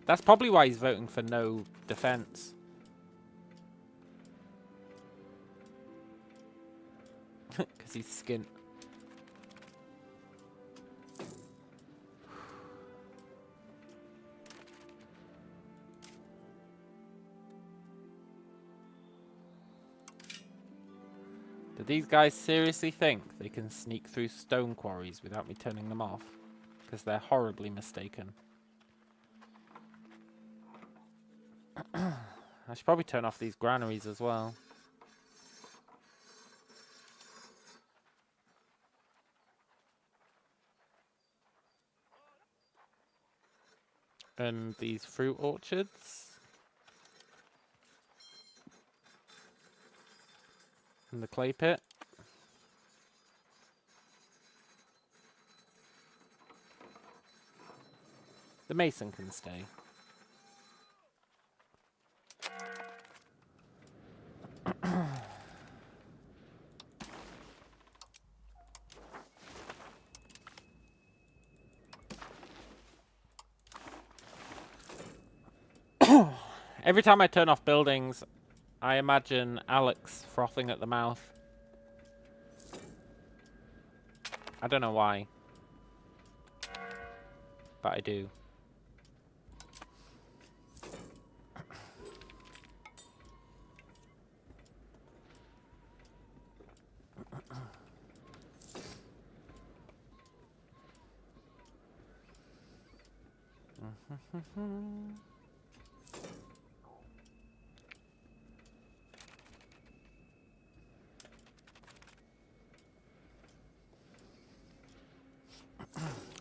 That's probably why he's voting for no defense. Because he's skint. Do these guys seriously think they can sneak through stone quarries without me turning them off? Because they're horribly mistaken. I should probably turn off these granaries as well. And these fruit orchards. And the clay pit. The mason can stay. Every time I turn off buildings, I imagine Alex frothing at the mouth. I don't know why. But I do.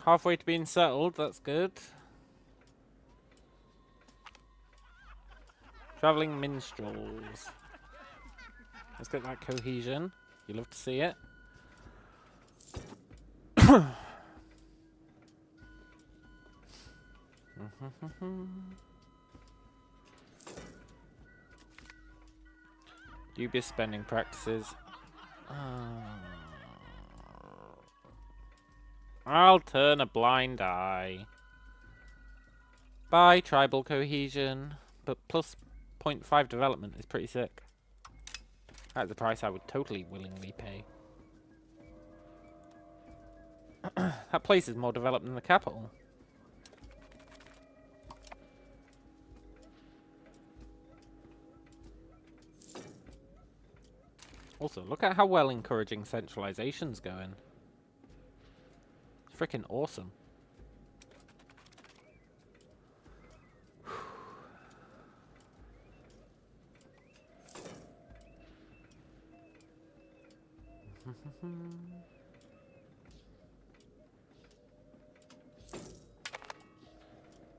Halfway to being settled, that's good. Traveling minstrels. Let's get that cohesion. You love to see it. Dubious spending practices. I'll turn a blind eye. Bye, tribal cohesion. But plus 0.5 development is pretty sick. That's the price I would totally willingly pay. That place is more developed than the capital. Also, look at how well encouraging centralization's going. It's freaking awesome.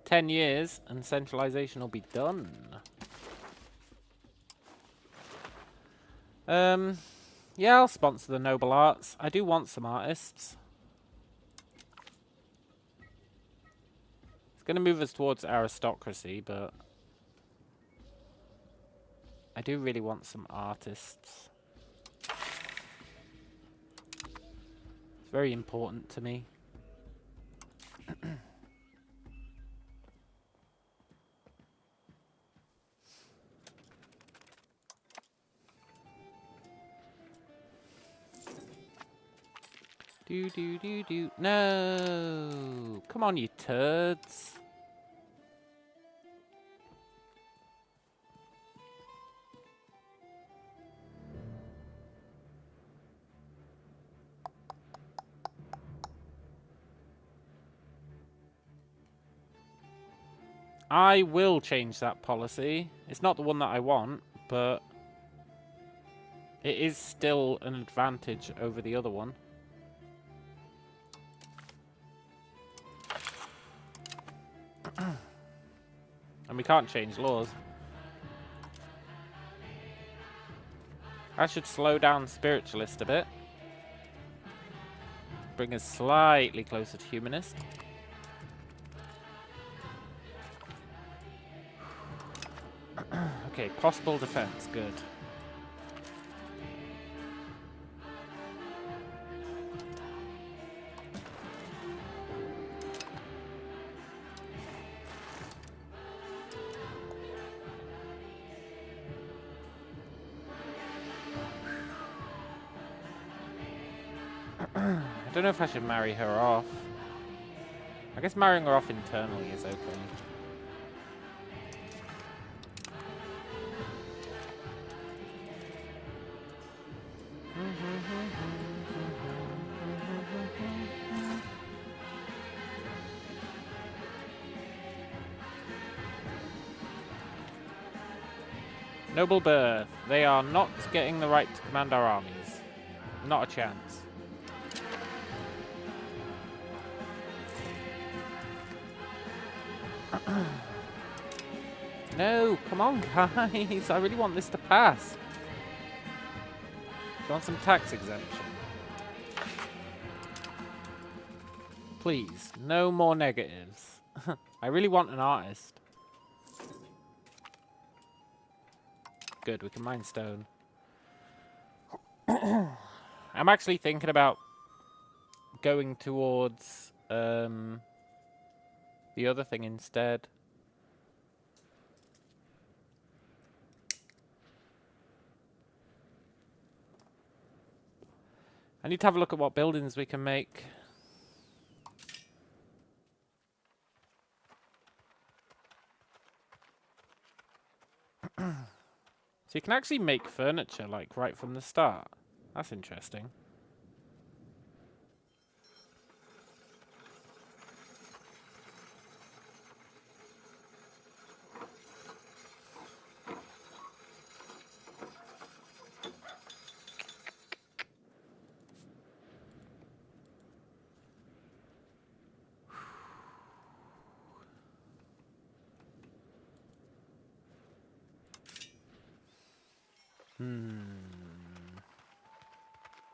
"10 years and centralization will be done." Yeah, I'll sponsor the noble arts. I do want some artists. It's going to move us towards aristocracy, but I do really want some artists. It's very important to me. Do. No! Come on, you turds. I will change that policy. It's not the one that I want, but it is still an advantage over the other one. And we can't change laws. I should slow down spiritualist a bit. Bring us slightly closer to humanist. Okay, possible defense, good. I don't know if I should marry her off. I guess marrying her off internally is okay. Noble birth. They are not getting the right to command our armies. Not a chance. No, come on, guys. I really want this to pass. Do you want some tax exemption? Please, no more negatives. I really want an artist. Good, we can mine stone. I'm actually thinking about going towards the other thing instead. I need to have a look at what buildings we can make. So you can actually make furniture, like, right from the start. That's interesting.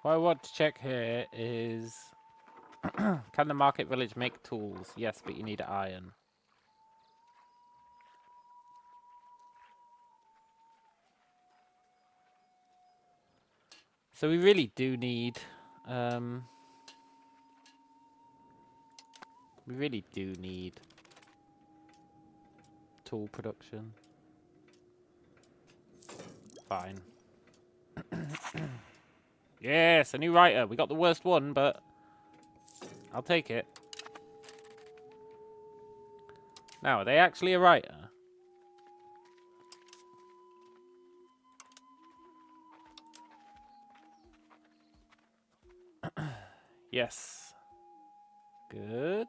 What I want to check here is... Can the market village make tools? Yes, but you need iron. So we really do need... we really do need tool production. Fine. Yes, a new writer. We got the worst one, but I'll take it. Now, are they actually a writer? Yes. Good.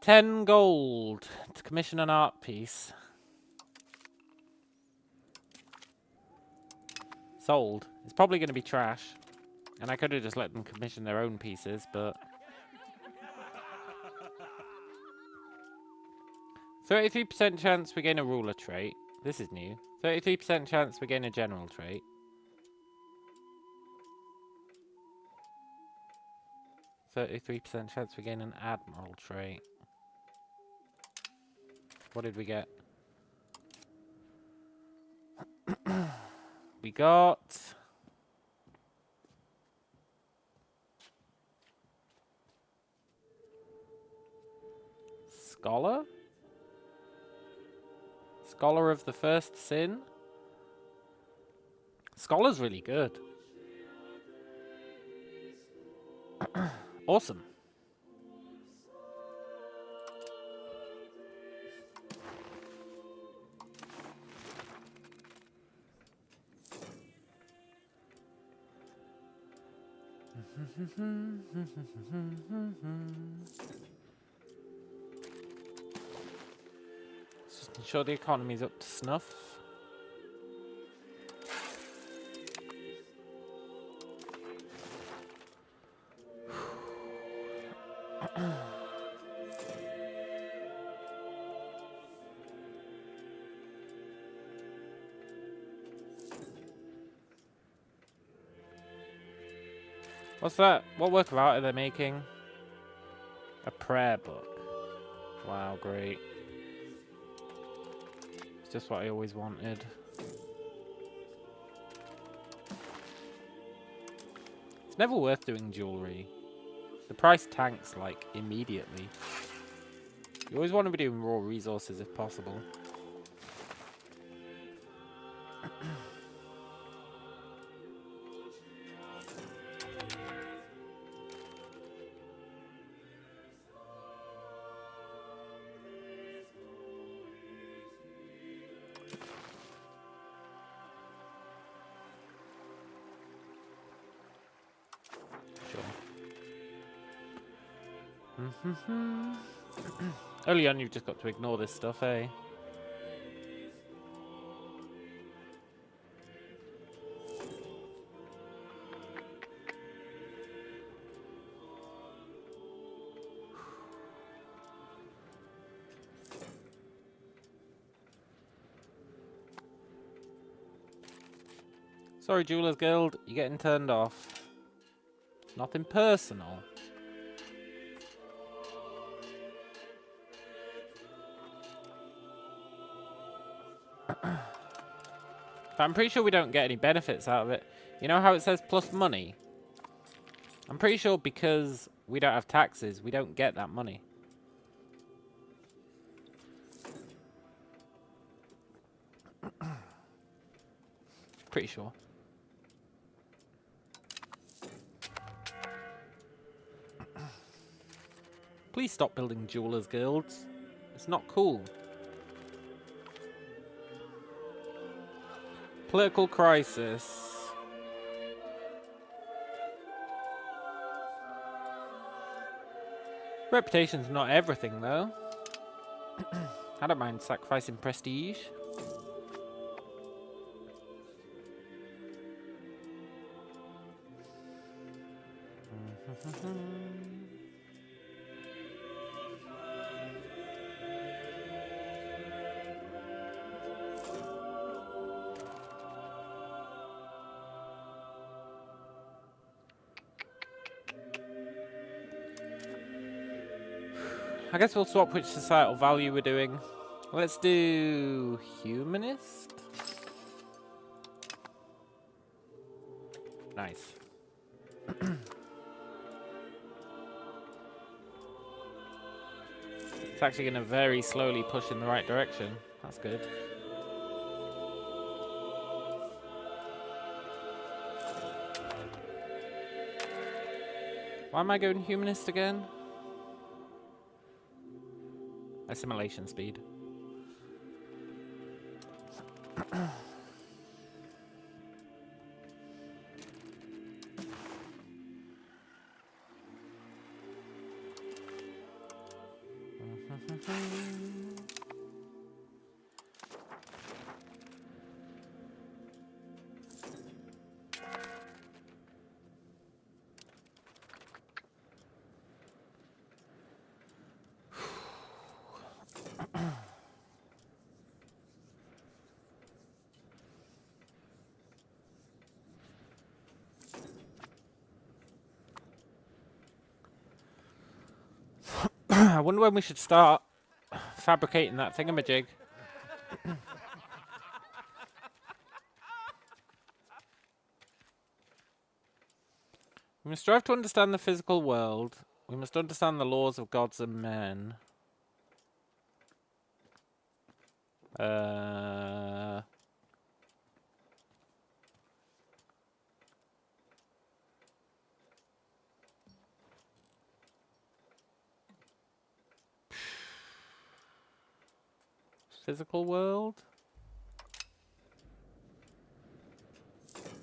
$10 to commission an art piece. Sold. It's probably going to be trash. And I could have just let them commission their own pieces, but... 33% chance we gain a ruler trait. This is new. 33% chance we gain a general trait. 33% chance we gain an admiral trait. What did we get? We got... Scholar? Scholar of the First Sin? Scholar's really good. Awesome. Just ensure the economy's up to snuff. What's that? What work of art are they making? A prayer book. Wow, great. It's just what I always wanted. It's never worth doing jewelry. The price tanks, like, immediately. You always want to be doing raw resources if possible. Early on, you've just got to ignore this stuff, eh? Sorry, Jewelers Guild, you're getting turned off. Nothing personal. But I'm pretty sure we don't get any benefits out of it. You know how it says plus money? I'm pretty sure because we don't have taxes, we don't get that money. Pretty sure. Please stop building Jewelers Guilds. It's not cool. Political crisis. Reputation's not everything, though. I don't mind sacrificing prestige. I guess we'll swap which societal value we're doing. Let's do humanist. Nice. It's actually going to very slowly push in the right direction. That's good. Why am I going humanist again? Assimilation speed. I wonder when we should start fabricating that thingamajig. We must strive to understand the physical world. We must understand the laws of gods and men. Physical world?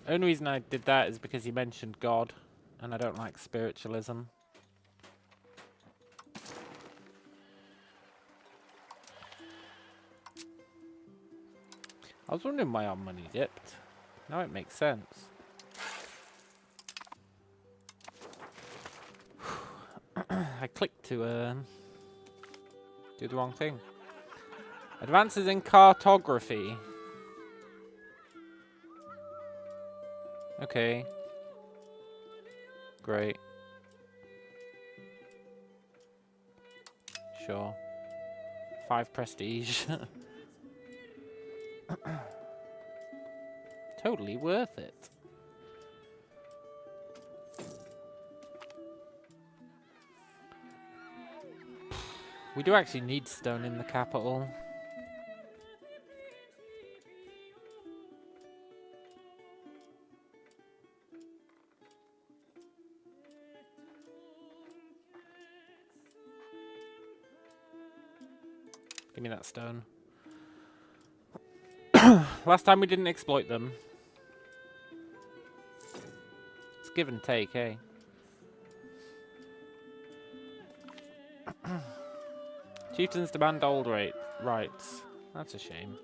Only reason I did that is because he mentioned God, and I don't like spiritualism. I was wondering why our money dipped. Now it makes sense. I clicked to do the wrong thing. Advances in cartography. Okay. Great. Sure. 5 prestige. Totally worth it. We do actually need stone in the capital. Give me that stone. Last time we didn't exploit them. It's give and take, eh? Chieftains demand old rights. That's a shame.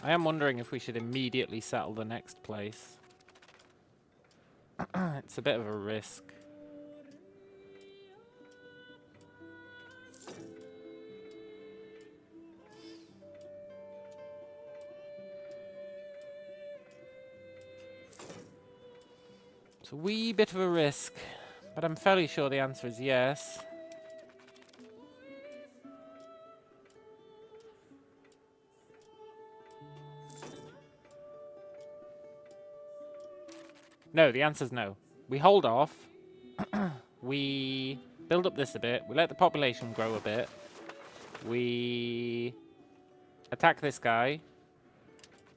I am wondering if we should immediately settle the next place. It's a bit of a risk. It's a wee bit of a risk, but I'm fairly sure the answer is yes. No, the answer's no. We hold off. We build up this a bit. We let the population grow a bit. We attack this guy.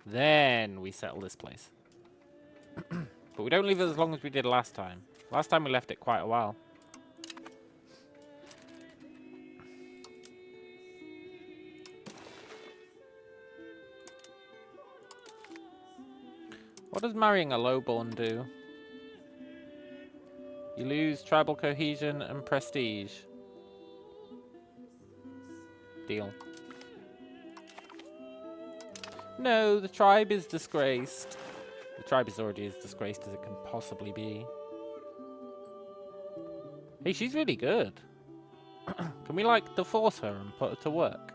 Then we settle this place. But we don't leave it as long as we did last time. Last time we left it quite a while. What does marrying a lowborn do? You lose tribal cohesion and prestige. Deal. No, the tribe is disgraced. The tribe is already as disgraced as it can possibly be. Hey, she's really good. Can we, like, divorce her and put her to work?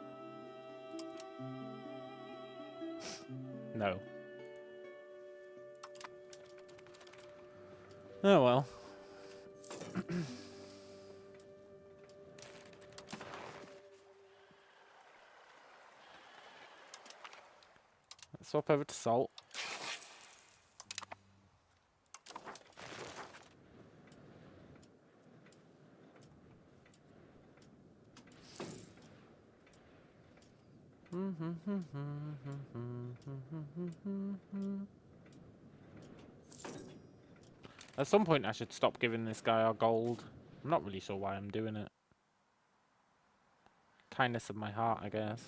No. Oh well. Let's swap over to salt. At some point I should stop giving this guy our gold. I'm not really sure why I'm doing it. Kindness of my heart, I guess.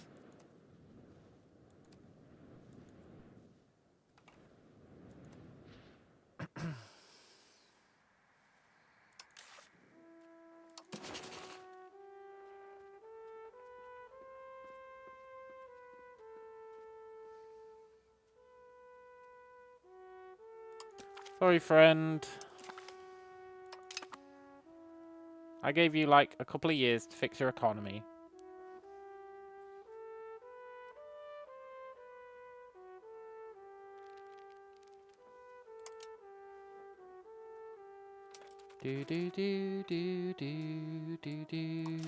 Sorry, friend. I gave you like a couple of years to fix your economy. Do do do do do do do.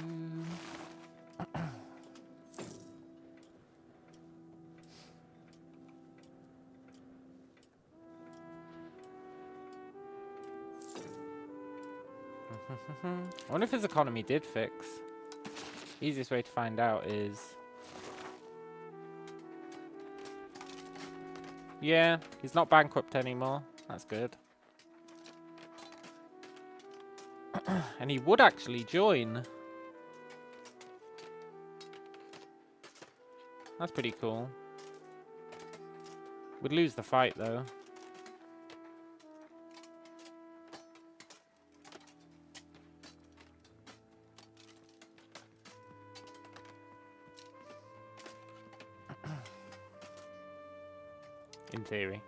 I wonder if his economy did fix. Easiest way to find out is... Yeah, he's not bankrupt anymore. That's good. And he would actually join. That's pretty cool. We'd lose the fight, though. In theory.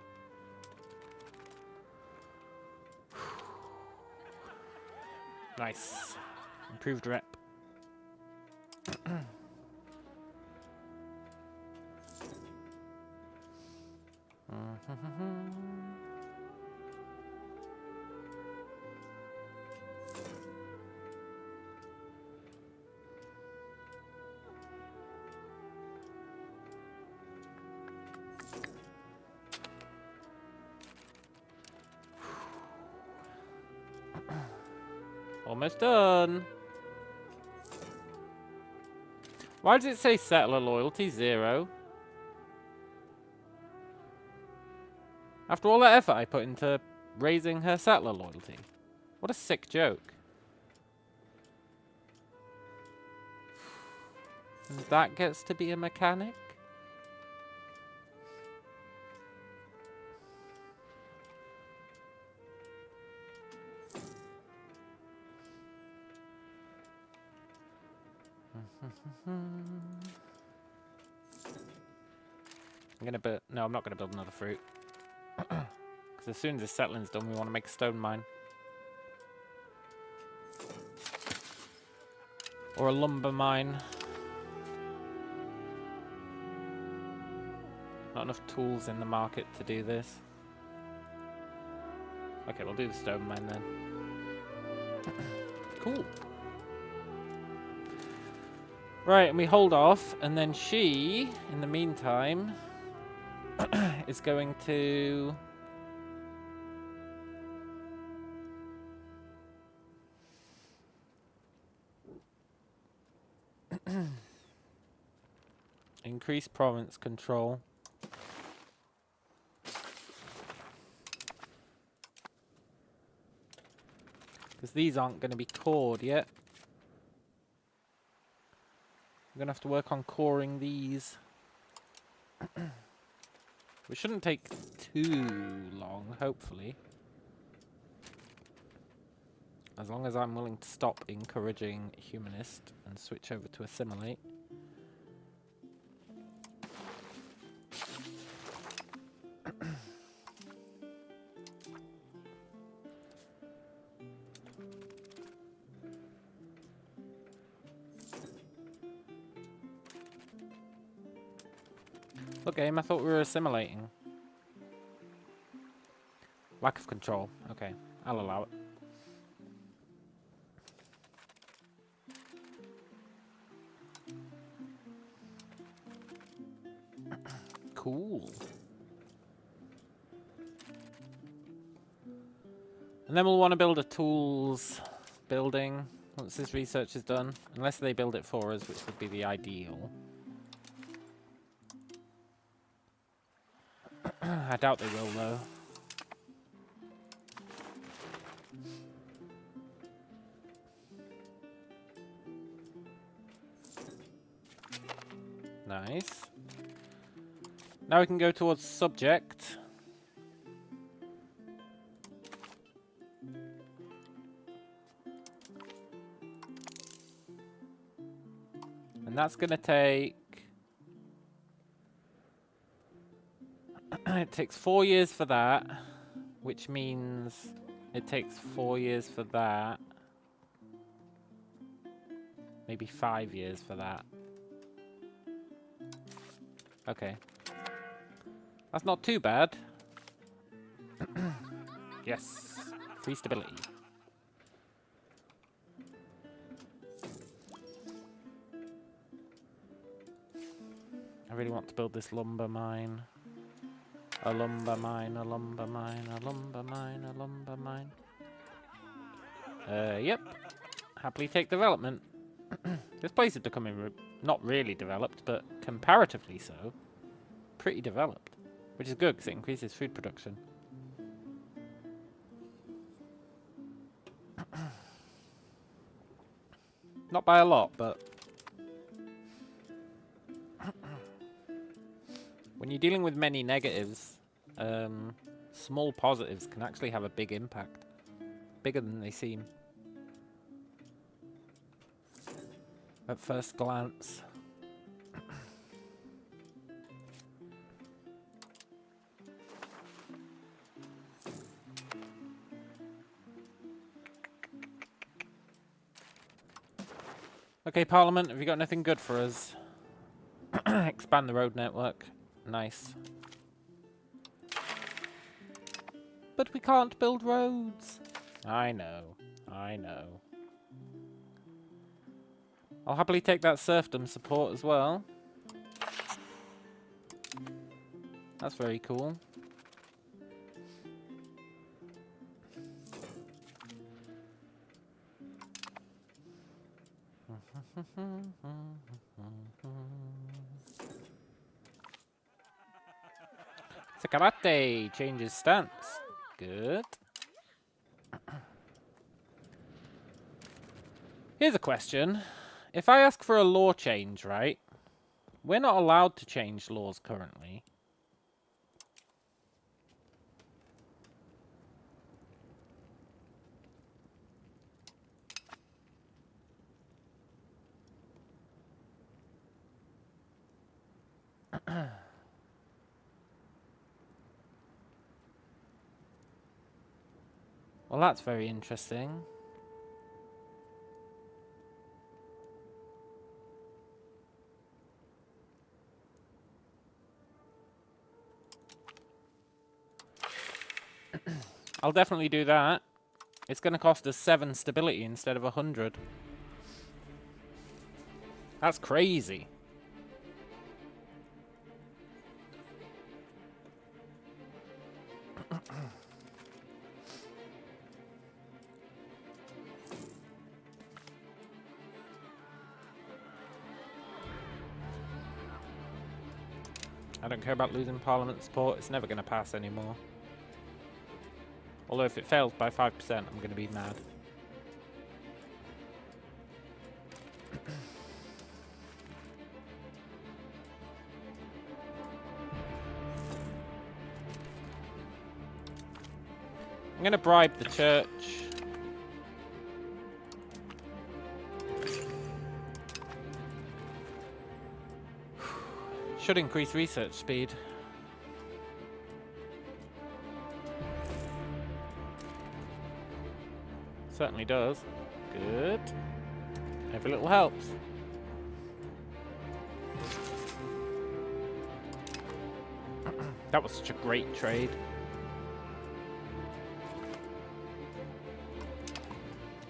Nice. Improved rep. Almost done. Why does it say settler loyalty 0? After all that effort I put into raising her settler loyalty. What a sick joke. And that gets to be a mechanic? I'm gonna build... No, I'm not gonna build another fruit. Because as soon as this settling's done, we want to make a stone mine. Or a lumber mine. Not enough tools in the market to do this. Okay, we'll do the stone mine then. Cool. Right, and we hold off, and then she, in the meantime, is going to... increase province control. Because these aren't going to be cored yet. We're going to have to work on coring these. Which shouldn't take too long, hopefully. As long as I'm willing to stop encouraging humanist and switch over to assimilate. Look, game, I thought we were assimilating. Lack of control. Okay, I'll allow it. Cool. And then we'll want to build a tools building once this research is done. Unless they build it for us, which would be the ideal. I doubt they will, though. Nice. Now we can go towards subject. And that's going to take... it takes 4 years for that, which means it takes 4 years for that. Maybe 5 years for that. Okay. That's not too bad. Yes. Free stability. I really want to build this lumber mine. A lumber mine, a lumber mine, a lumber mine, a lumber mine. Yep. Happily take development. This place is becoming not really developed, but comparatively so. Pretty developed. Which is good, because it increases food production. Not by a lot, but... when you're dealing with many negatives, small positives can actually have a big impact. Bigger than they seem. At first glance. Okay, Parliament, have you got anything good for us? Expand the road network. Nice. But we can't build roads. I know. I know. I'll happily take that serfdom support as well. That's very cool. Sakarate changes stance. Good. Here's a question. If I ask for a law change, right? We're not allowed to change laws currently. Well, that's very interesting. I'll definitely do that. It's going to cost us 7 stability instead of 100. That's crazy. I don't care about losing Parliament support. It's never going to pass anymore. Although if it fails by 5%, I'm going to be mad. I'm going to bribe the church. Should increase research speed. Certainly does. Good. Every little helps. That was such a great trade.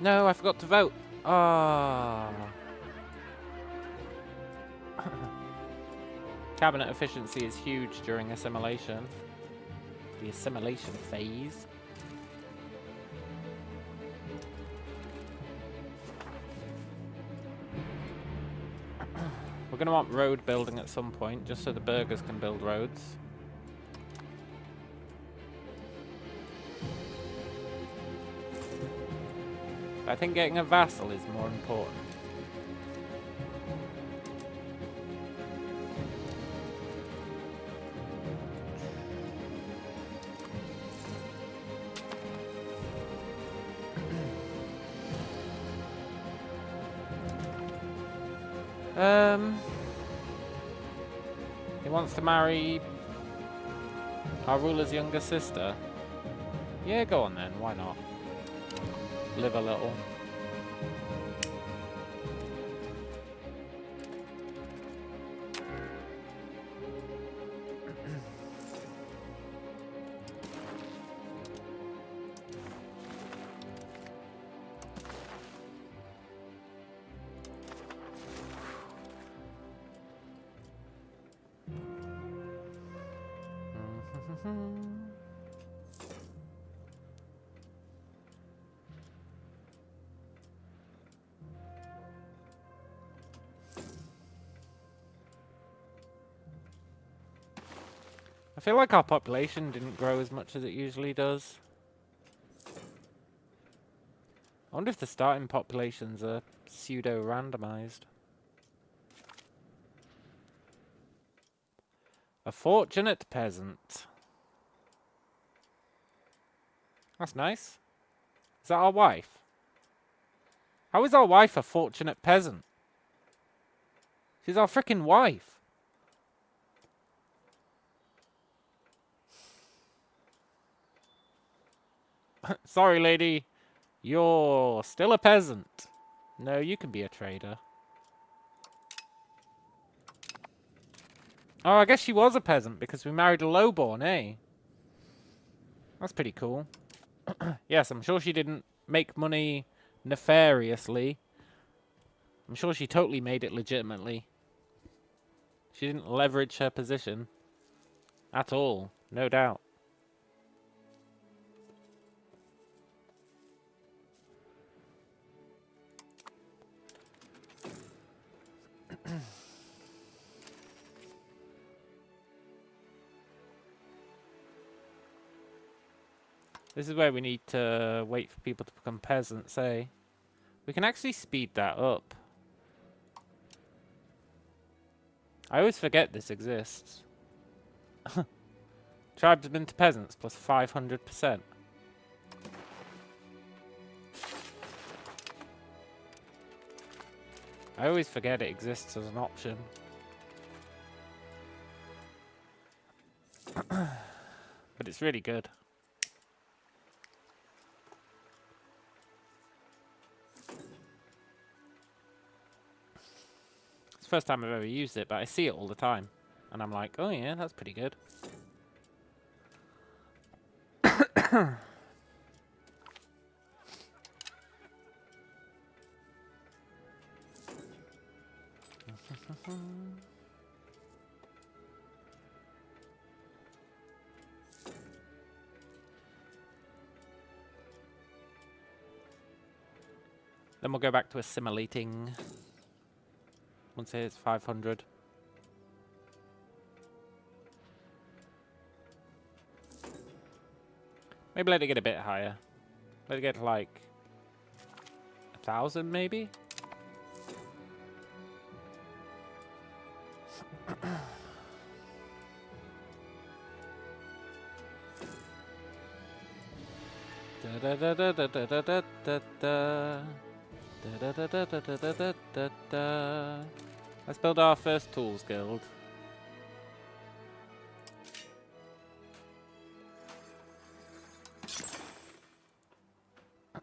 No, I forgot to vote. Ah. Cabinet efficiency is huge during assimilation. The assimilation phase. We're going to want road building at some point, just so the burghers can build roads. But I think getting a vassal is more important. He wants to marry our ruler's younger sister. Yeah, go on then, why not? Live a little. I feel like our population didn't grow as much as it usually does. I wonder if the starting populations are pseudo-randomized. A fortunate peasant. That's nice. Is that our wife? How is our wife a fortunate peasant? She's our frickin' wife. Sorry, lady. You're still a peasant. No, you can be a trader. Oh, I guess she was a peasant because we married a lowborn, eh? That's pretty cool. Yes, I'm sure she didn't make money nefariously. I'm sure she totally made it legitimately. She didn't leverage her position. At all. No doubt. This is where we need to wait for people to become peasants, eh? We can actually speed that up. I always forget this exists. Tribesmen to peasants plus 500%. I always forget it exists as an option. But it's really good. It's the first time I've ever used it, but I see it all the time. And I'm like, oh yeah, that's pretty good. Then we'll go back to assimilating. Once it's 500. Maybe let it get a bit higher. Let it get to like 1,000 maybe? Da da da da da da da da da. Da, da, da, da, da, da, da, da, da. Let's build our first tools guild.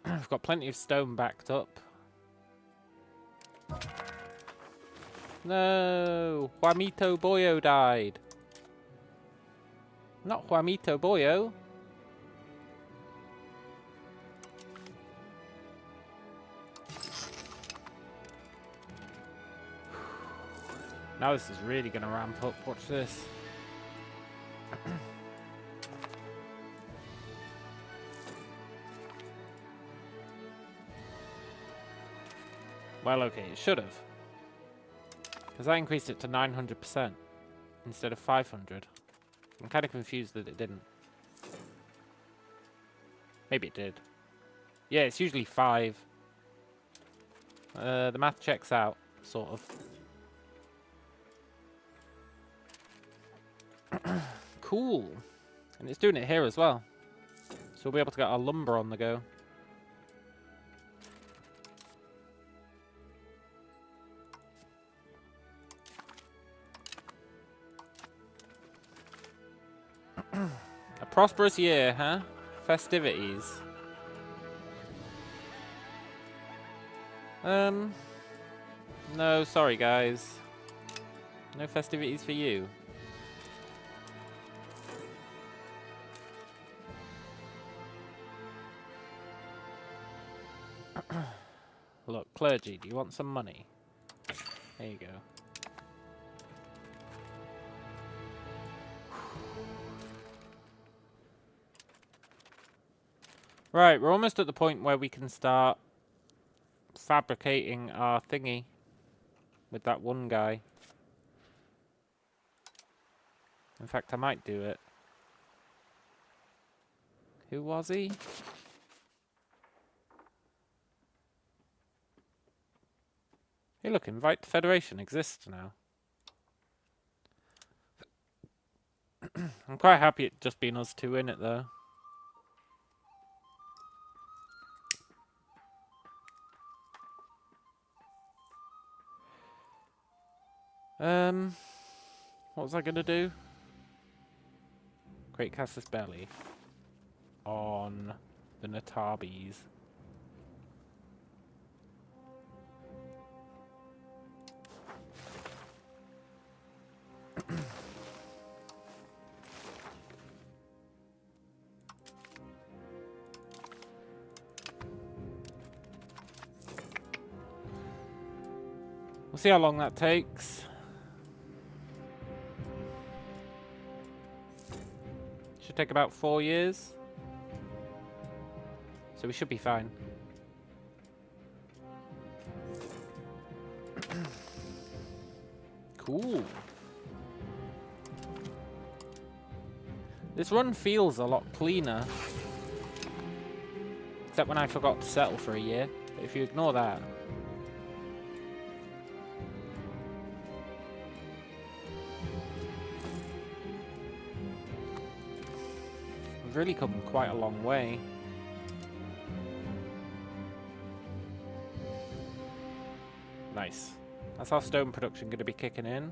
We've got plenty of stone backed up. No! Juanito Boyo died. Not Juanito Boyo. Now this is really going to ramp up. Watch this. Well, okay, it should have. Because I increased it to 900% instead of 500. I'm kind of confused that it didn't. Maybe it did. Yeah, it's usually 5. The math checks out, sort of. Cool. And it's doing it here as well. So we'll be able to get our lumber on the go. A prosperous year, huh? Festivities. No, sorry guys. No festivities for you. Look, clergy, do you want some money? There you go. Right, we're almost at the point where we can start fabricating our thingy with that one guy. In fact, I might do it. Who was he? Hey look, invite to Federation exists now. I'm quite happy it just being us two in it though. What was I gonna do? Great Cassus Belly on the Natabis. We'll see how long that takes. Should take about 4 years. So we should be fine. Cool. This run feels a lot cleaner. Except when I forgot to settle for a year. But if you ignore that... we've really come quite a long way. Nice. That's our stone production going to be kicking in.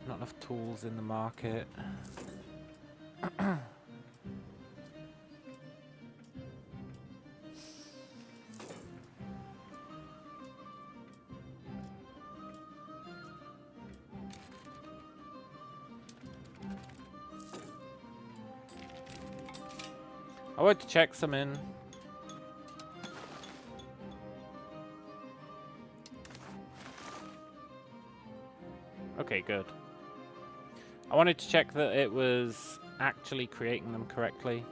Not enough tools in the market. I want to check some in. Okay, good. I wanted to check that it was actually creating them correctly.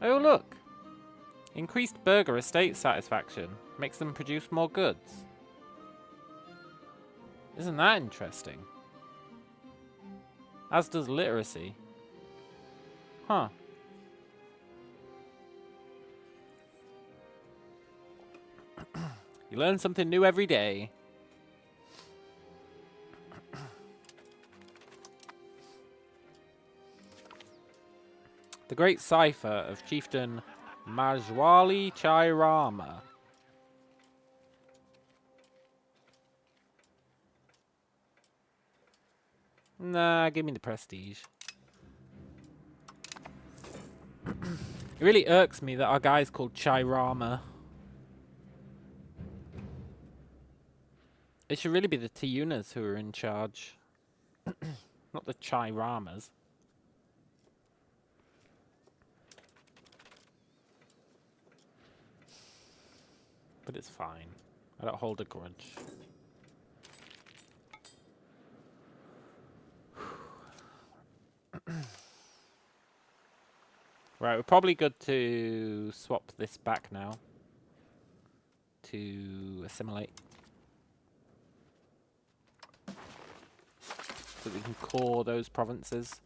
Oh, look! Increased burger estate satisfaction makes them produce more goods. Isn't that interesting? As does literacy. Huh. You learn something new every day. The Great Cipher of Chieftain Majwali Chairama. Nah, give me the prestige. It really irks me that our guy's called Chairama. It should really be the Tiunas who are in charge. Not the Chairamas. But it's fine. I don't hold a grudge. Right, we're probably good to swap this back now. To assimilate. So we can core those provinces.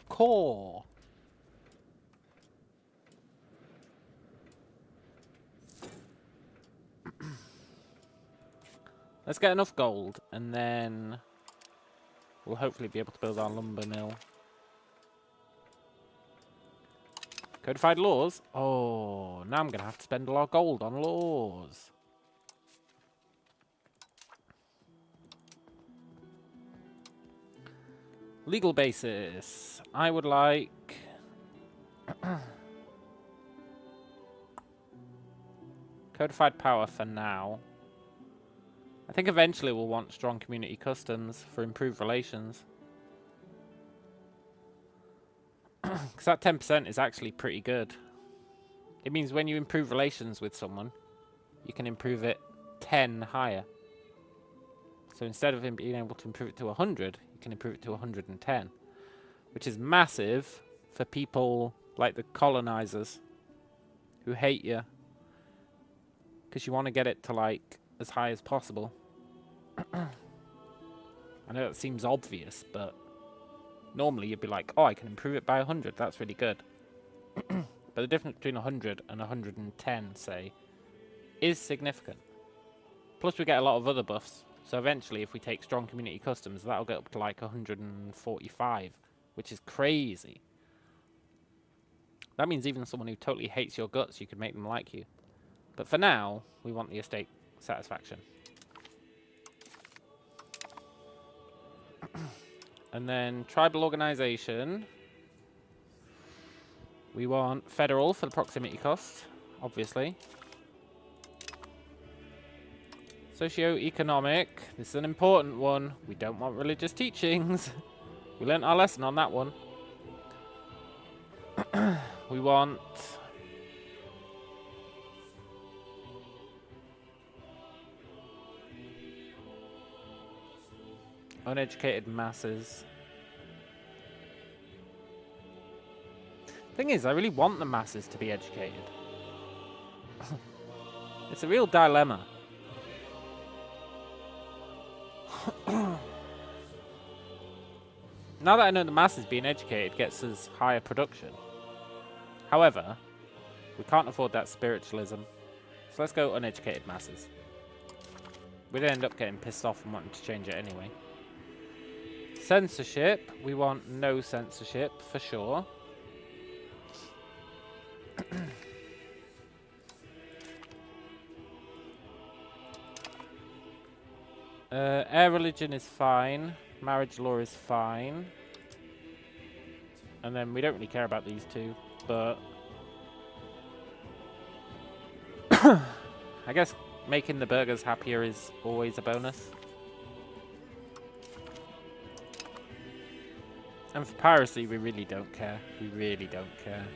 Core! Let's get enough gold, and then we'll hopefully be able to build our lumber mill. Codified laws? Oh, now I'm going to have to spend a lot of gold on laws. Legal basis. I would like... Codified power for now. I think eventually we'll want strong community customs for improved relations. Because that 10% is actually pretty good. It means when you improve relations with someone, you can improve it 10 higher. So instead of him being able to improve it to 100, you can improve it to 110. Which is massive for people like the colonizers who hate you. Because you want to get it to, like, as high as possible. I know that seems obvious, but normally you'd be like, oh, I can improve it by 100. That's really good. But the difference between 100 and 110, say, is significant. Plus we get a lot of other buffs. So eventually, if we take strong community customs, that'll get up to like 145, which is crazy. That means even someone who totally hates your guts, you could make them like you. But for now, we want the estate satisfaction. And then tribal organization. We want federal for the proximity cost, obviously. Socio-economic. This is an important one. We don't want religious teachings. We learnt our lesson on that one. We want... uneducated masses. Thing is, I really want the masses to be educated. It's a real dilemma. Now that I know the masses being educated gets us higher production. However, we can't afford that spiritualism. So let's go uneducated masses. We'd end up getting pissed off and wanting to change it anyway. Censorship. We want no censorship, for sure. Air religion is fine. Marriage law is fine. And then we don't really care about these two, but... I guess making the burgers happier is always a bonus. And for piracy, we really don't care. We really don't care.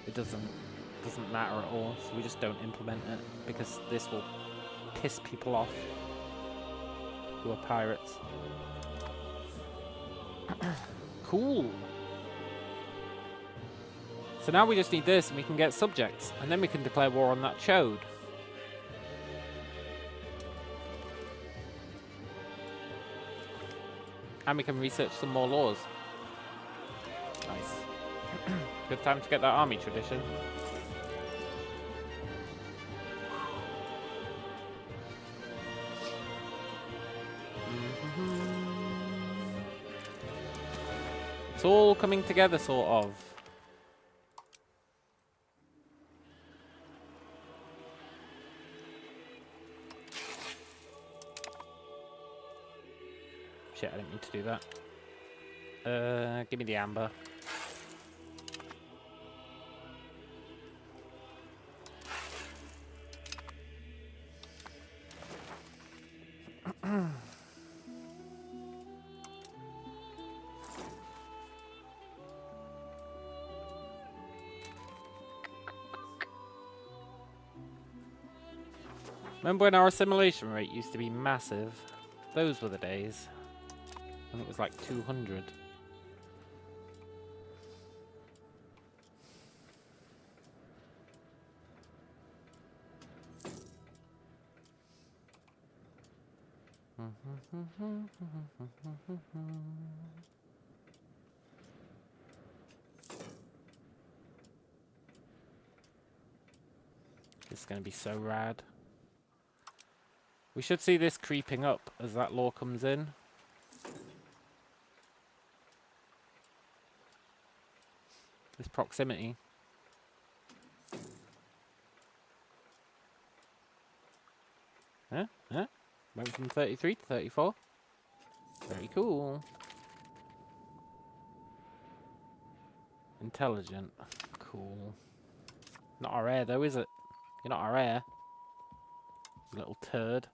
It doesn't matter at all, so we just don't implement it, because this will piss people off who are pirates. Cool. So now we just need this, and we can get subjects, and then we can declare war on that chode. And we can research some more laws. Nice. Good time to get that army tradition. It's all coming together, sort of. Shit, I didn't mean to do that. Give me the amber. Remember when our assimilation rate used to be massive? Those were the days. I think it was like 200. This is going to be so rad. We should see this creeping up as that law comes in. This proximity. Huh? Went from 33 to 34. Very cool. Intelligent. Cool. Not our heir though, is it? You're not our heir. You little turd.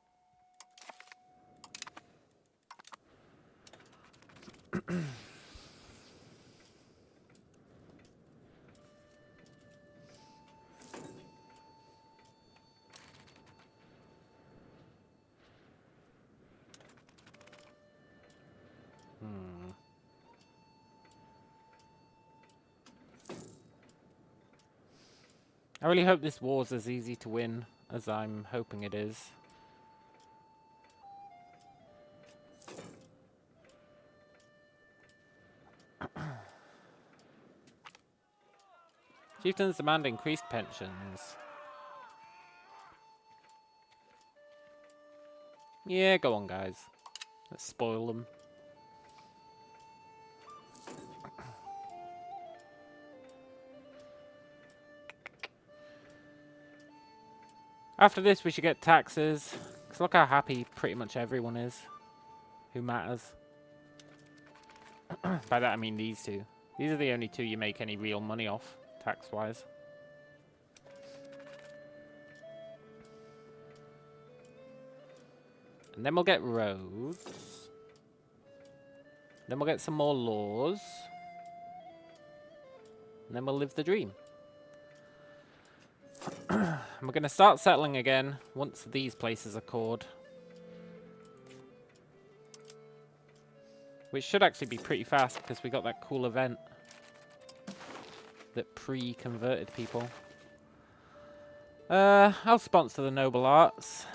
I really hope this war's as easy to win as I'm hoping it is. Chieftains demand increased pensions. Yeah, go on, guys. Let's spoil them. After this, we should get taxes. Because look how happy pretty much everyone is. Who matters. By that, I mean these two. These are the only two you make any real money off, tax-wise. And then we'll get roads. Then we'll get some more laws. And then we'll live the dream. And we're going to start settling again once these places are cored. Which should actually be pretty fast because we got that cool event that pre-converted people. I'll sponsor the noble arts.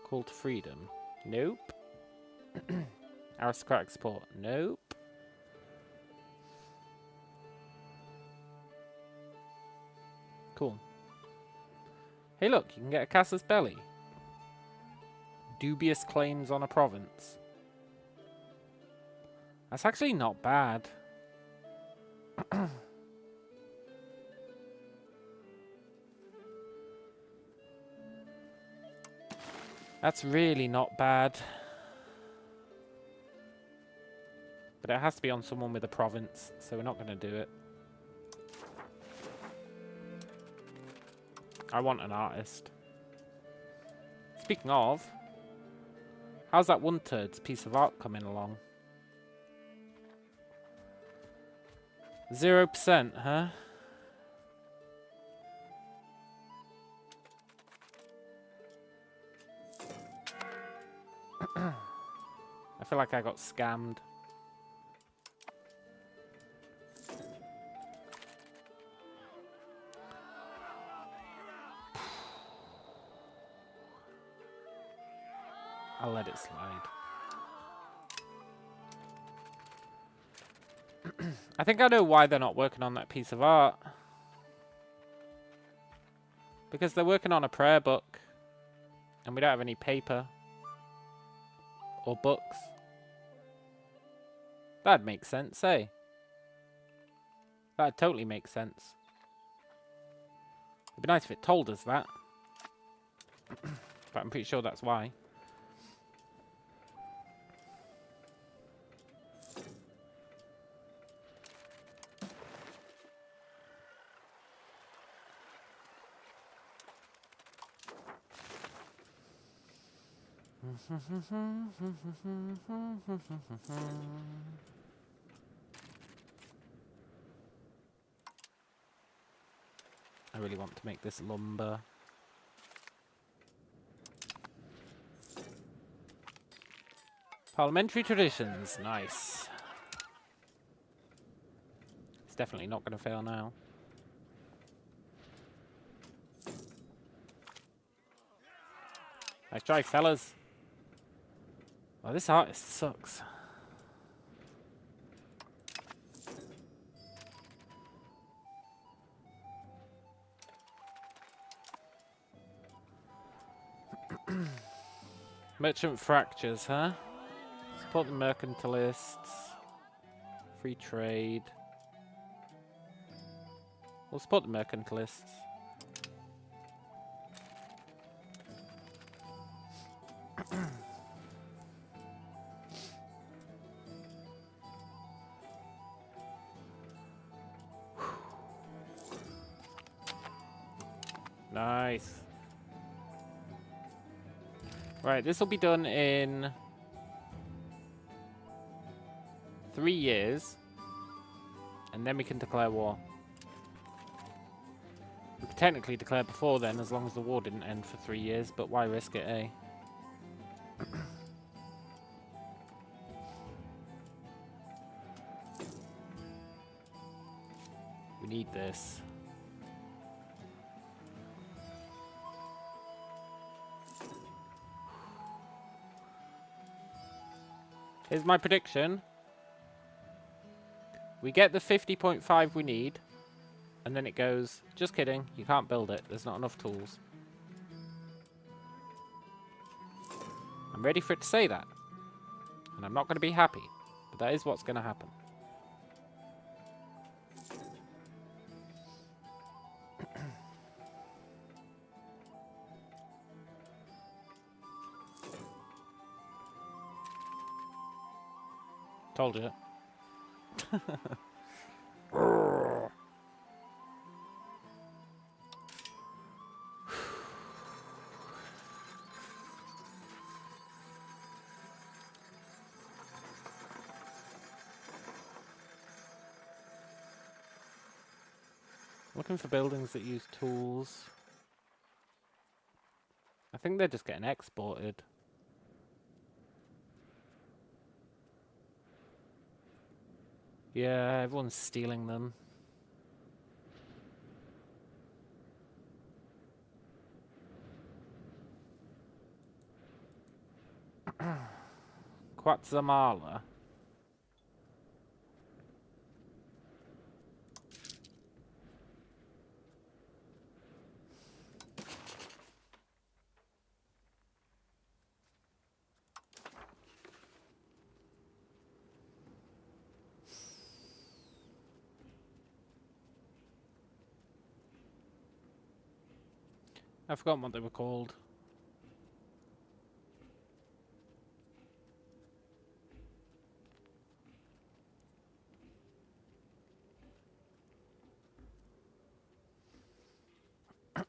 Call to freedom. Nope. Aristocratic support. Nope. Cool. Hey look, you can get a casus belli. Dubious claims on a province. That's actually not bad. That's really not bad. But it has to be on someone with a province, so we're not going to do it. I want an artist. Speaking of, how's that one-third's piece of art coming along? 0%, huh? I feel like I got scammed. I'll let it slide. I think I know why they're not working on that piece of art. Because they're working on a prayer book. And we don't have any paper. Or books. That'd make sense, eh? That'd totally make sense. It'd be nice if it told us that. But I'm pretty sure that's why. I really want to make this lumber. Parliamentary traditions, nice. It's definitely not going to fail now. Nice try, fellas. Oh, this artist sucks. Merchant fractures, huh? Support the mercantilists. Free trade. We'll support the mercantilists. Nice. Right, this will be done in 3 years. And then we can declare war. We could technically declare before then, as long as the war didn't end for 3 years, but why risk it, eh? We need this. Here's my prediction. We get the 50.5 we need, and then it goes, just kidding, you can't build it, there's not enough tools. I'm ready for it to say that. And I'm not going to be happy, but that is what's going to happen. Told you. Looking for buildings that use tools. I think they're just getting exported. Yeah, everyone's stealing them. Quetzalmala. I've forgotten what they were called.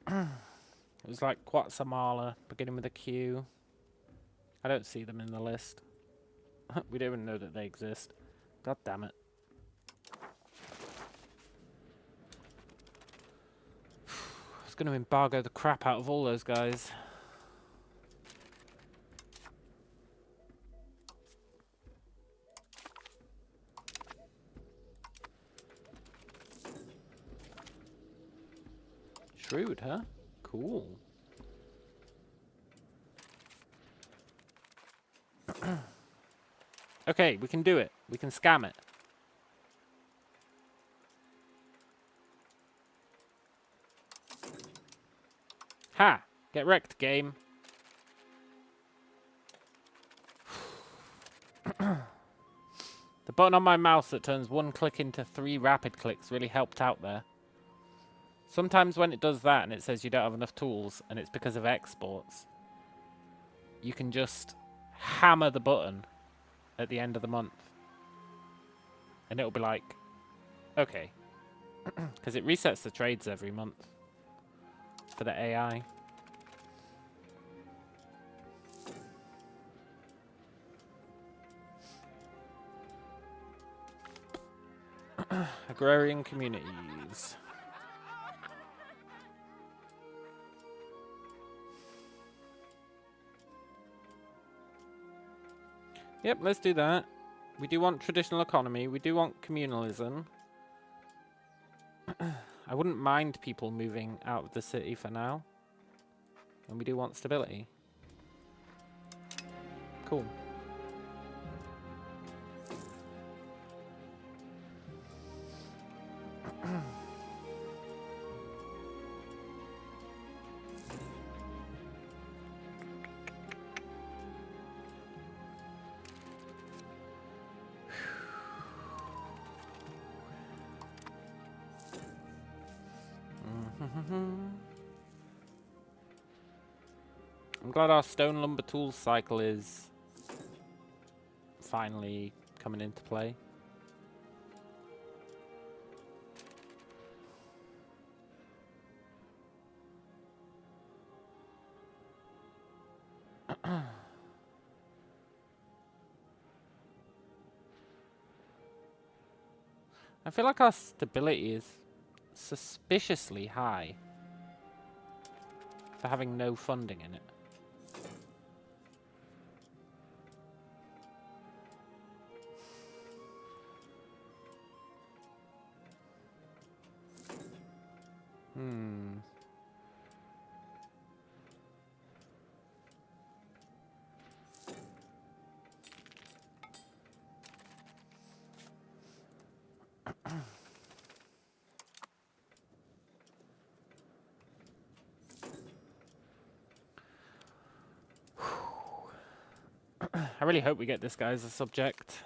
It was like Quetzalmala, beginning with a Q. I don't see them in the list. We don't even know that they exist. God damn it. I was going to embargo the crap out of all those guys. Shrewd, huh? Cool. Okay, we can do it. We can scam it. Ha! Get wrecked, game. The button on my mouse that turns one click into 3 rapid clicks really helped out there. Sometimes when it does that and it says you don't have enough tools and it's because of exports, you can just hammer the button at the end of the month. And it'll be like, okay. Because it resets the trades every month for the AI. Agrarian communities. Yep, let's do that. We do want traditional economy. We do want communalism. I wouldn't mind people moving out of the city for now. And we do want stability. Cool. I'm glad our stone lumber tools cycle is finally coming into play. I feel like our stability is suspiciously high for having no funding in it. Hmm. I really hope we get this guy as a subject.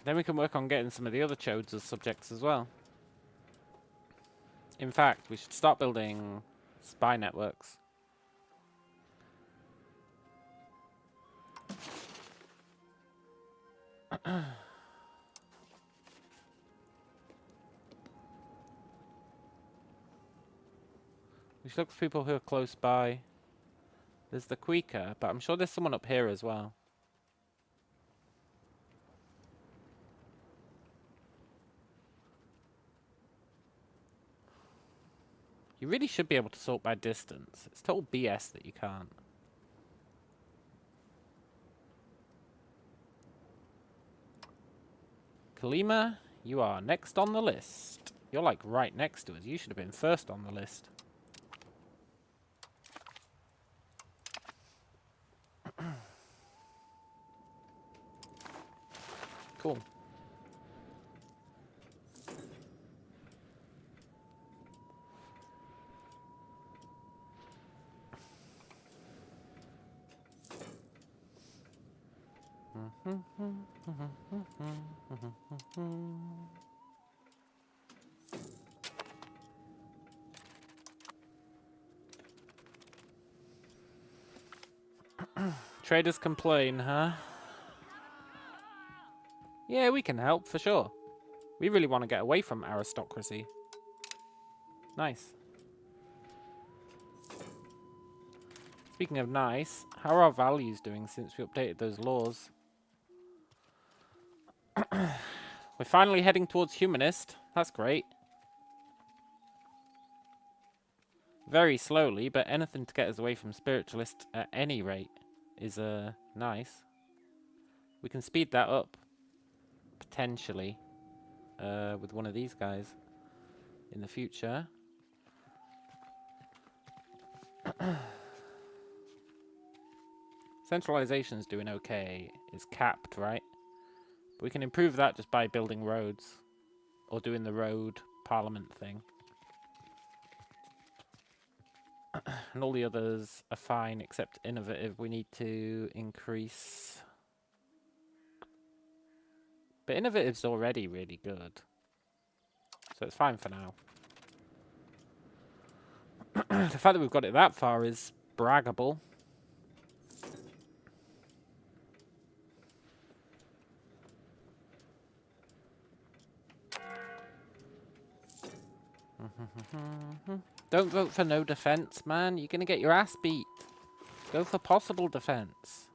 Then we can work on getting some of the other chodes as subjects as well. In fact, we should start building spy networks. We should look for people who are close by. There's the Queeker, but I'm sure there's someone up here as well. You really should be able to sort by distance. It's total BS that you can't. Kalima, you are next on the list. You're like right next to us. You should have been first on the list. Cool. Traders complain, huh? Yeah, we can help, for sure. We really want to get away from aristocracy. Nice. Speaking of nice, how are our values doing since we updated those laws? We're finally heading towards humanist. That's great. Very slowly, but anything to get us away from spiritualist at any rate is nice. We can speed that up, potentially, with one of these guys in the future. Centralization's doing okay. It's capped, right? But we can improve that just by building roads. Or doing the road parliament thing. And all the others are fine, except innovative. We need to increase... But innovative's already really good. So it's fine for now. The fact that we've got it that far is braggable. Don't vote for no defense, man. You're gonna get your ass beat. Go for possible defense.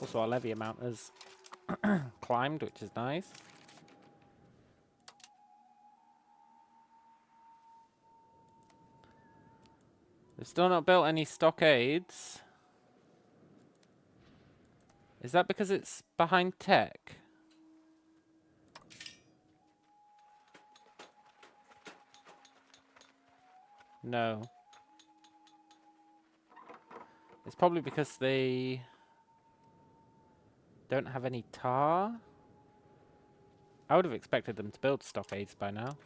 Also, our levy amount has climbed, which is nice. We've still not built any stockades. Is that because it's behind tech? No. It's probably because they don't have any tar. I would have expected them to build stockades by now.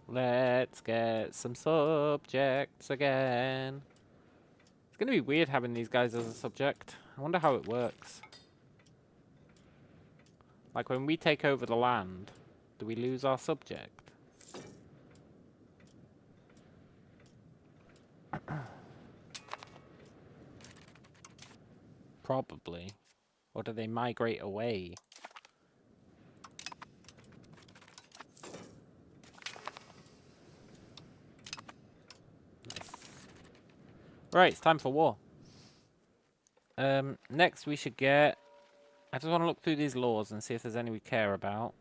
Let's get some subjects again. It's going to be weird having these guys as a subject. I wonder how it works. Like when we take over the land, do we lose our subject? Probably. Or do they migrate away? Right, it's time for war. Next we should get... I just want to look through these laws and see if there's any we care about.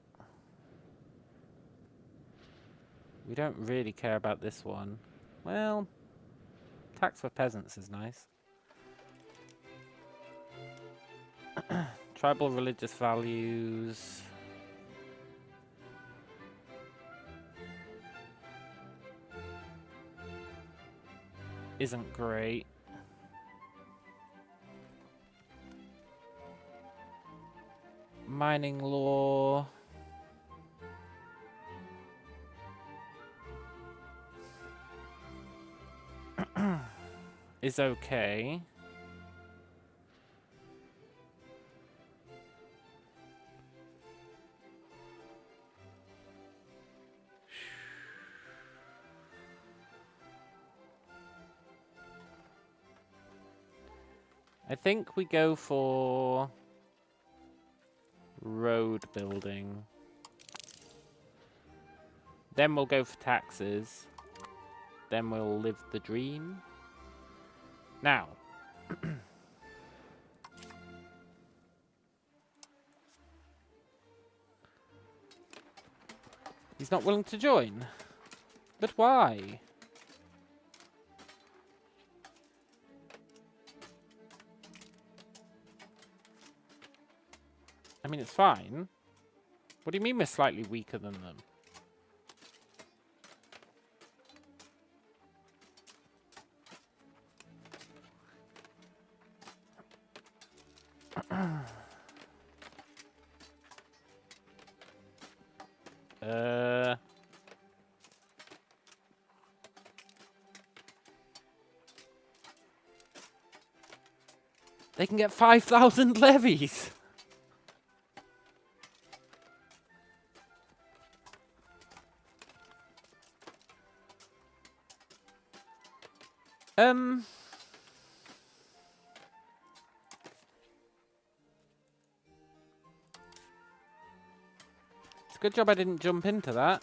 We don't really care about this one. Well, tax for peasants is nice. Tribal religious values. Isn't great. Mining law. Is okay. I think we go for road building. Then we'll go for taxes. Then we'll live the dream. Now. He's not willing to join. But why? I mean, it's fine. What do you mean we're slightly weaker than them? They can get 5,000 levies. It's a good job I didn't jump into that.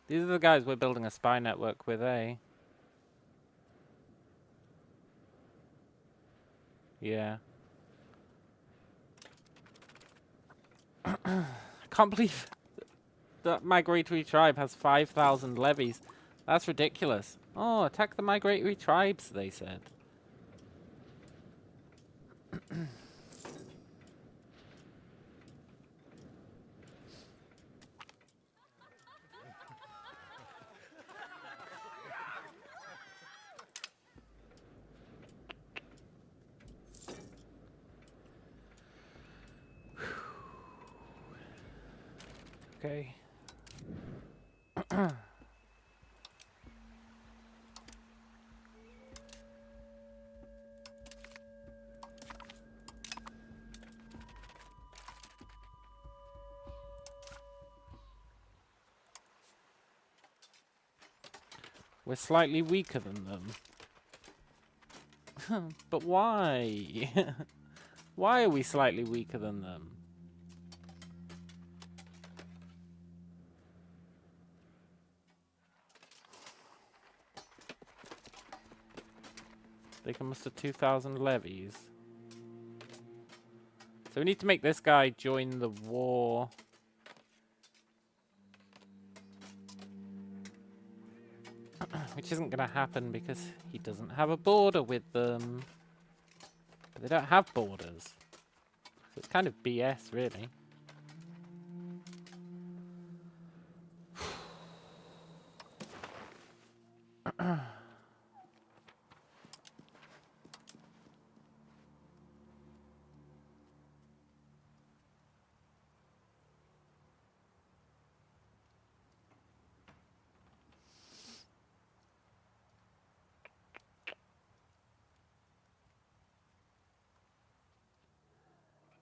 These are the guys we're building a spy network with, eh? Yeah. I can't believe that migratory tribe has 5,000 levies. That's ridiculous. Oh, attack the migratory tribes, they said. Okay. We're slightly weaker than them. But why? Why are we slightly weaker than them? They can muster 2,000 levies. So we need to make this guy join the war. Which isn't going to happen because he doesn't have a border with them. But they don't have borders. So it's kind of BS, really.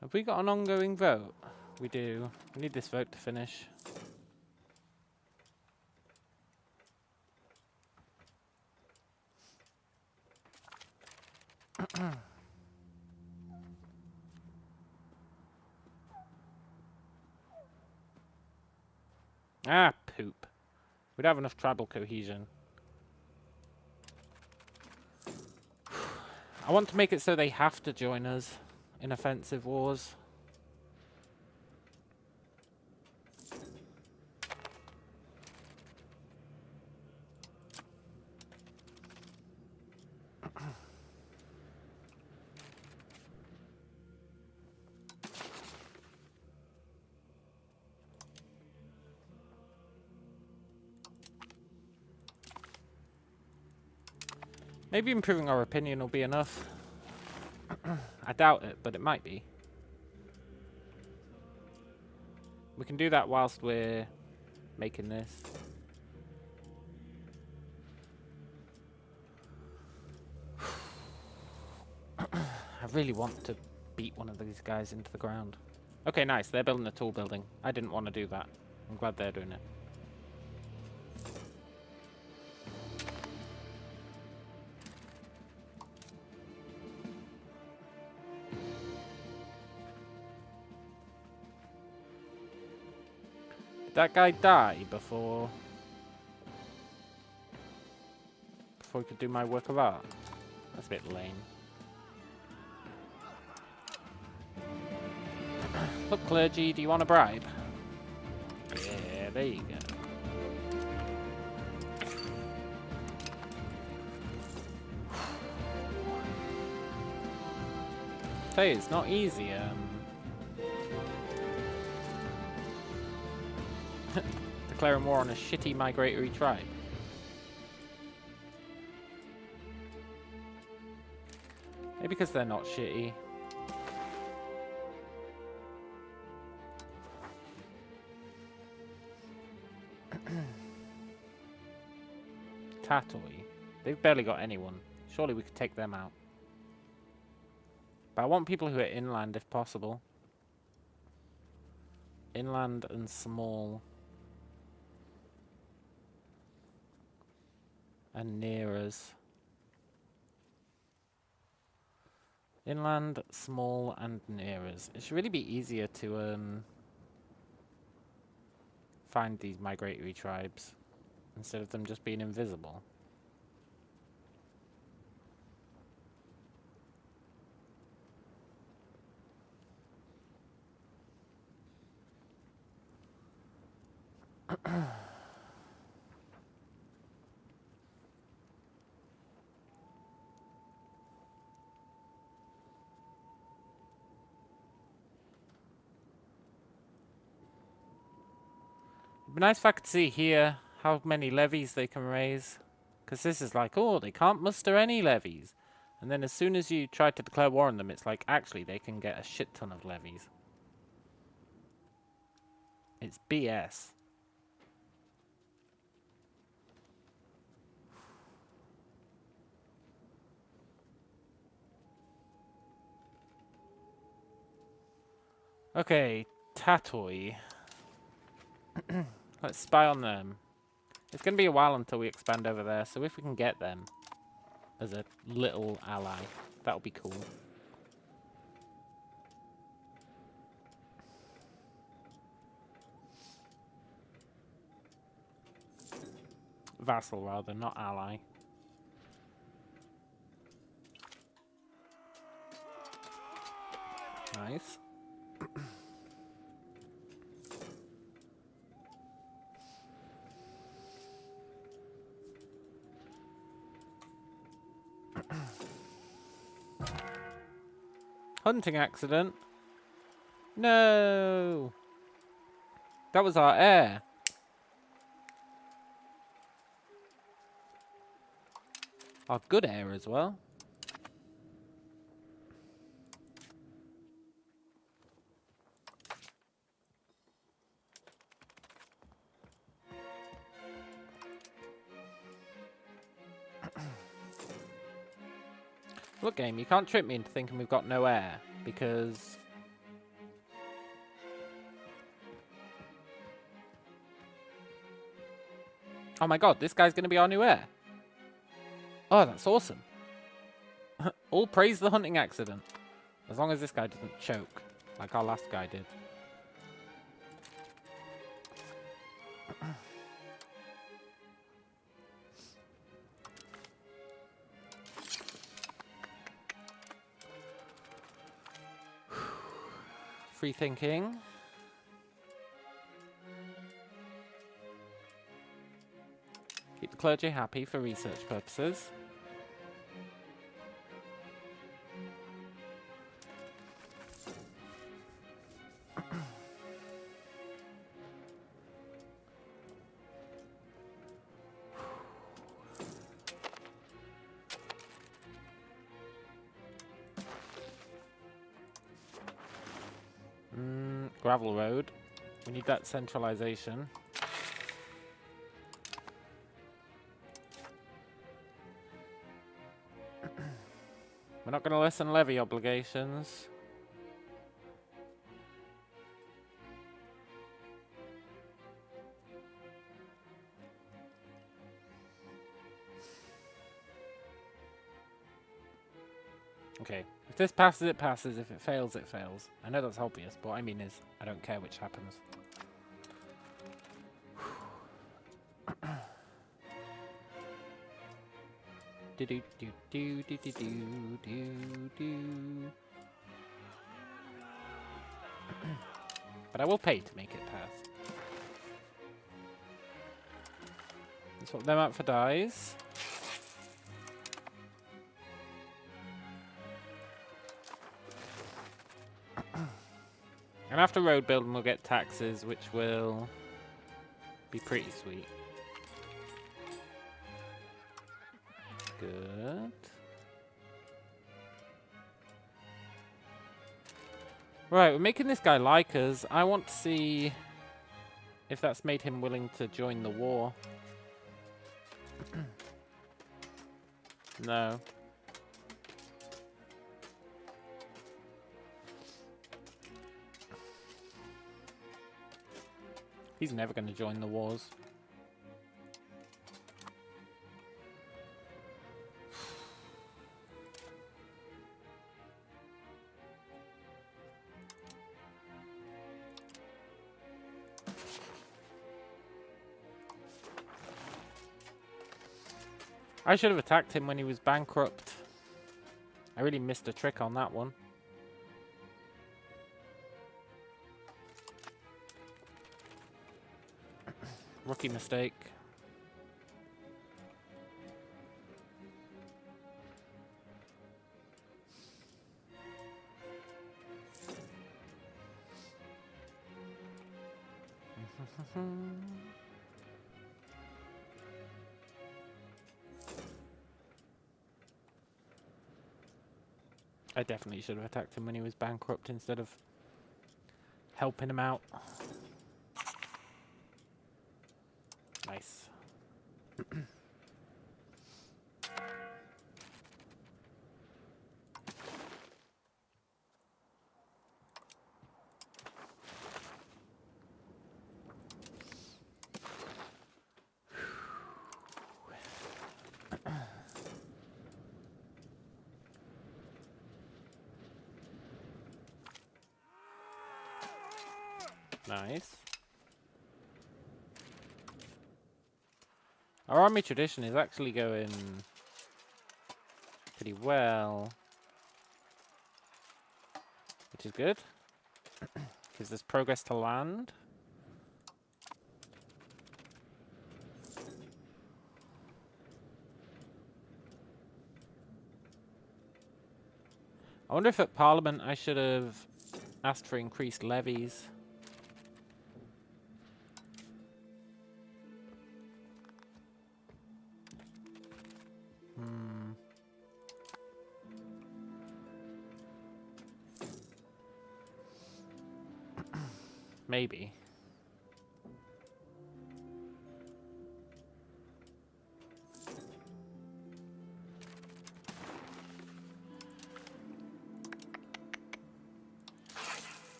Have we got an ongoing vote? We do. We need this vote to finish. Ah, poop. We'd have enough tribal cohesion. I want to make it so they have to join us in offensive wars. Maybe improving our opinion will be enough. I doubt it, but it might be. We can do that whilst we're making this. I really want to beat one of these guys into the ground. Okay, nice. They're building a tall building. I didn't want to do that. I'm glad they're doing it. Did that guy die before he could do my work of art? That's a bit lame. Look, clergy, do you want a bribe? Yeah, there you go. Tell you, it's not easy. Declaring war on a shitty migratory tribe. Maybe because they're not shitty. Tatoi. They've barely got anyone. Surely we could take them out. But I want people who are inland if possible. Inland and small. And near us. Inland, small, and near us. It should really be easier to find these migratory tribes instead of them just being invisible. It'd be nice if I could see here how many levies they can raise. Because this is like, oh, they can't muster any levies. And then as soon as you try to declare war on them, it's like, actually, they can get a shit ton of levies. It's BS. Okay, Tatoi. Let's spy on them. It's going to be a while until we expand over there, so if we can get them as a little ally, that'll be cool. Vassal, rather, not ally. Nice. Hunting accident. No. That was our heir. Our good heir as well. Look, game, you can't trick me into thinking we've got no heir, because... Oh my god, this guy's going to be our new heir. Oh, that's awesome. All praise the hunting accident. As long as this guy doesn't choke, like our last guy did. Free thinking. Keep the clergy happy for research purposes. Gravel road. We need that centralization. We're not going to lessen levy obligations. Okay, if this passes, it passes. If it fails, it fails. I know that's obvious, but what I mean is, I don't care which happens. Do do do do do do do do do. But I will pay to make it pass. Swap them out for dies. And after road building, we'll get taxes, which will be pretty sweet. Good. Right, we're making this guy like us. I want to see if that's made him willing to join the war. No. He's never going to join the wars. I should have attacked him when he was bankrupt. I really missed a trick on that one. Rookie mistake. I definitely should have attacked him when he was bankrupt instead of helping him out. Nice. Nice. Our army tradition is actually going pretty well, which is good. Gives us progress to land. I wonder if at Parliament I should have asked for increased levies. Maybe.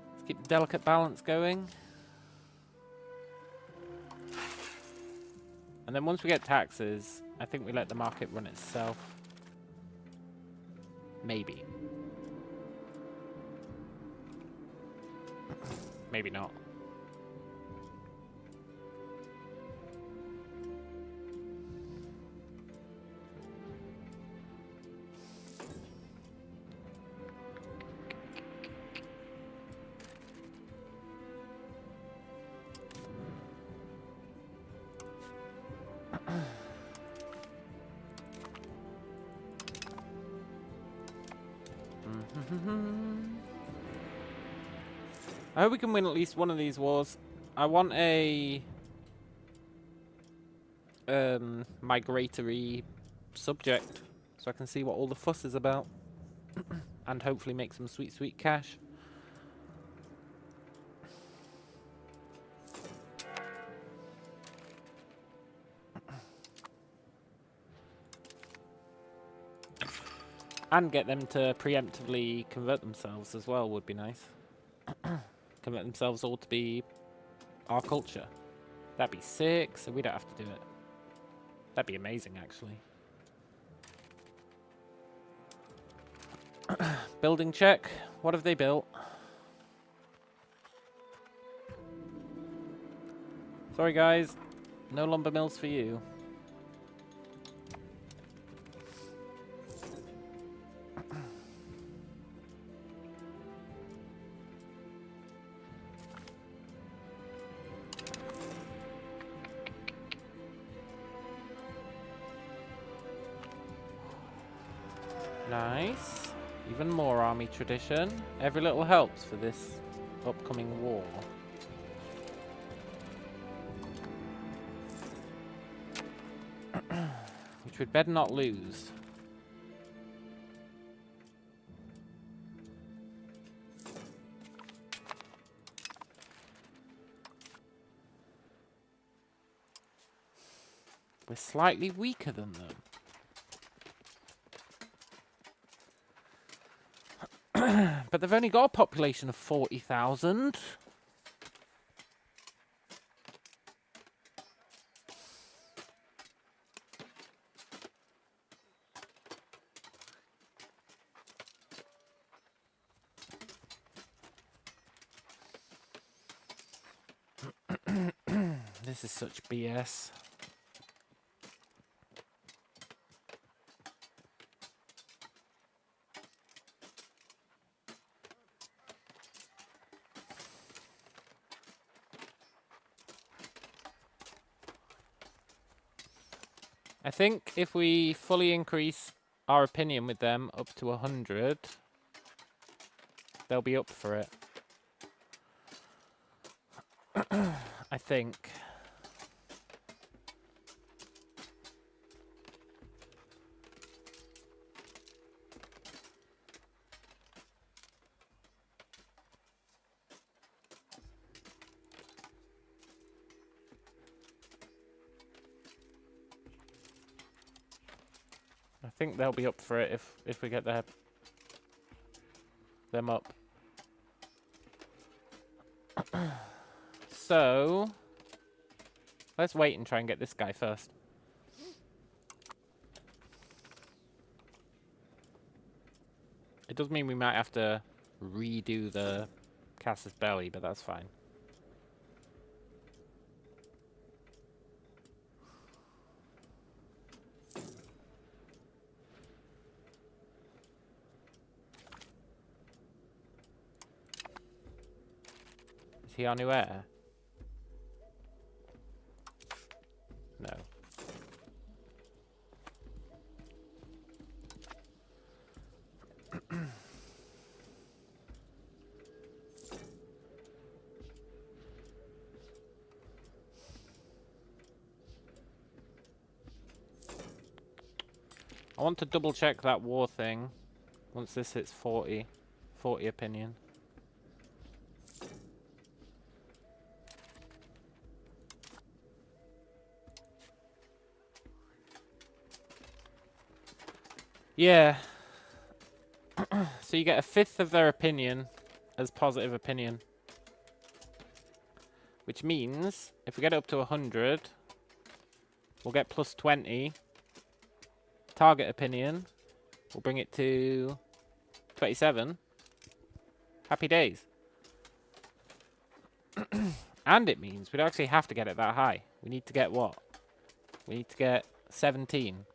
Let's keep the delicate balance going. And then once we get taxes, I think we let the market run itself. Maybe. Maybe not. I hope we can win at least one of these wars. I want a migratory subject so I can see what all the fuss is about and hopefully make some sweet, sweet cash. And get them to preemptively convert themselves as well would be nice. Convert themselves all to be our culture. That'd be sick, so we don't have to do it. That'd be amazing, actually. Building check. What have they built? Sorry, guys. No lumber mills for you. Nice. Even more army tradition. Every little helps for this upcoming war. Which we'd better not lose. We're slightly weaker than them. But they've only got a population of 40,000. This is such BS. I think if we fully increase our opinion with them up to 100, they'll be up for it. I think. I think they'll be up for it if we get them up. So let's wait and try and get this guy first. It does mean we might have to redo the Cass's belly, but that's fine. Is he our new heir? No. I want to double check that war thing once this hits 40 opinion. Yeah. So you get a fifth of their opinion as positive opinion. Which means, if we get it up to 100, we'll get plus 20. Target opinion, we'll bring it to 27. Happy days. And it means we'd actually have to get it that high. We need to get what? We need to get 17.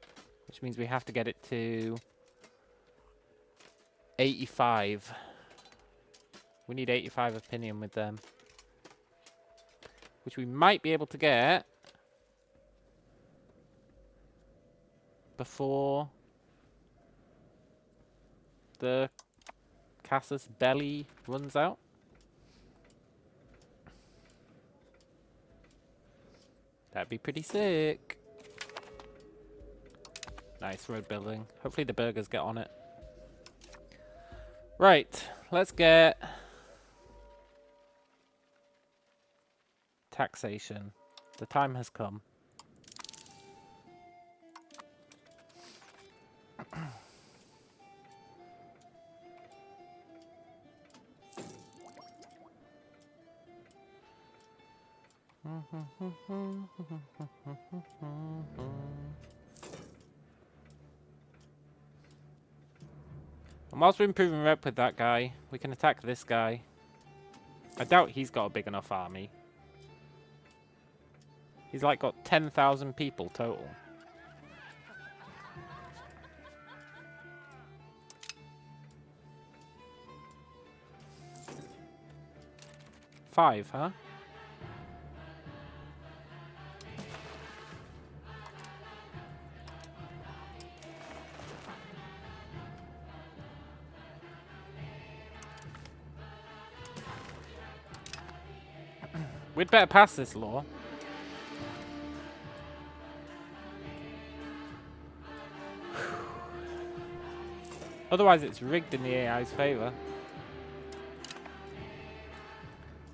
Which means we have to get it to 85. We need 85 opinion with them. Which we might be able to get before the Cass's belly runs out. That'd be pretty sick. Nice road building. Hopefully the burgers get on it. Right, let's get taxation. The time has come. And whilst we're improving rep with that guy, we can attack this guy. I doubt he's got a big enough army. He's like got 10,000 people total. Five, huh? We'd better pass this law. Otherwise it's rigged in the AI's favour.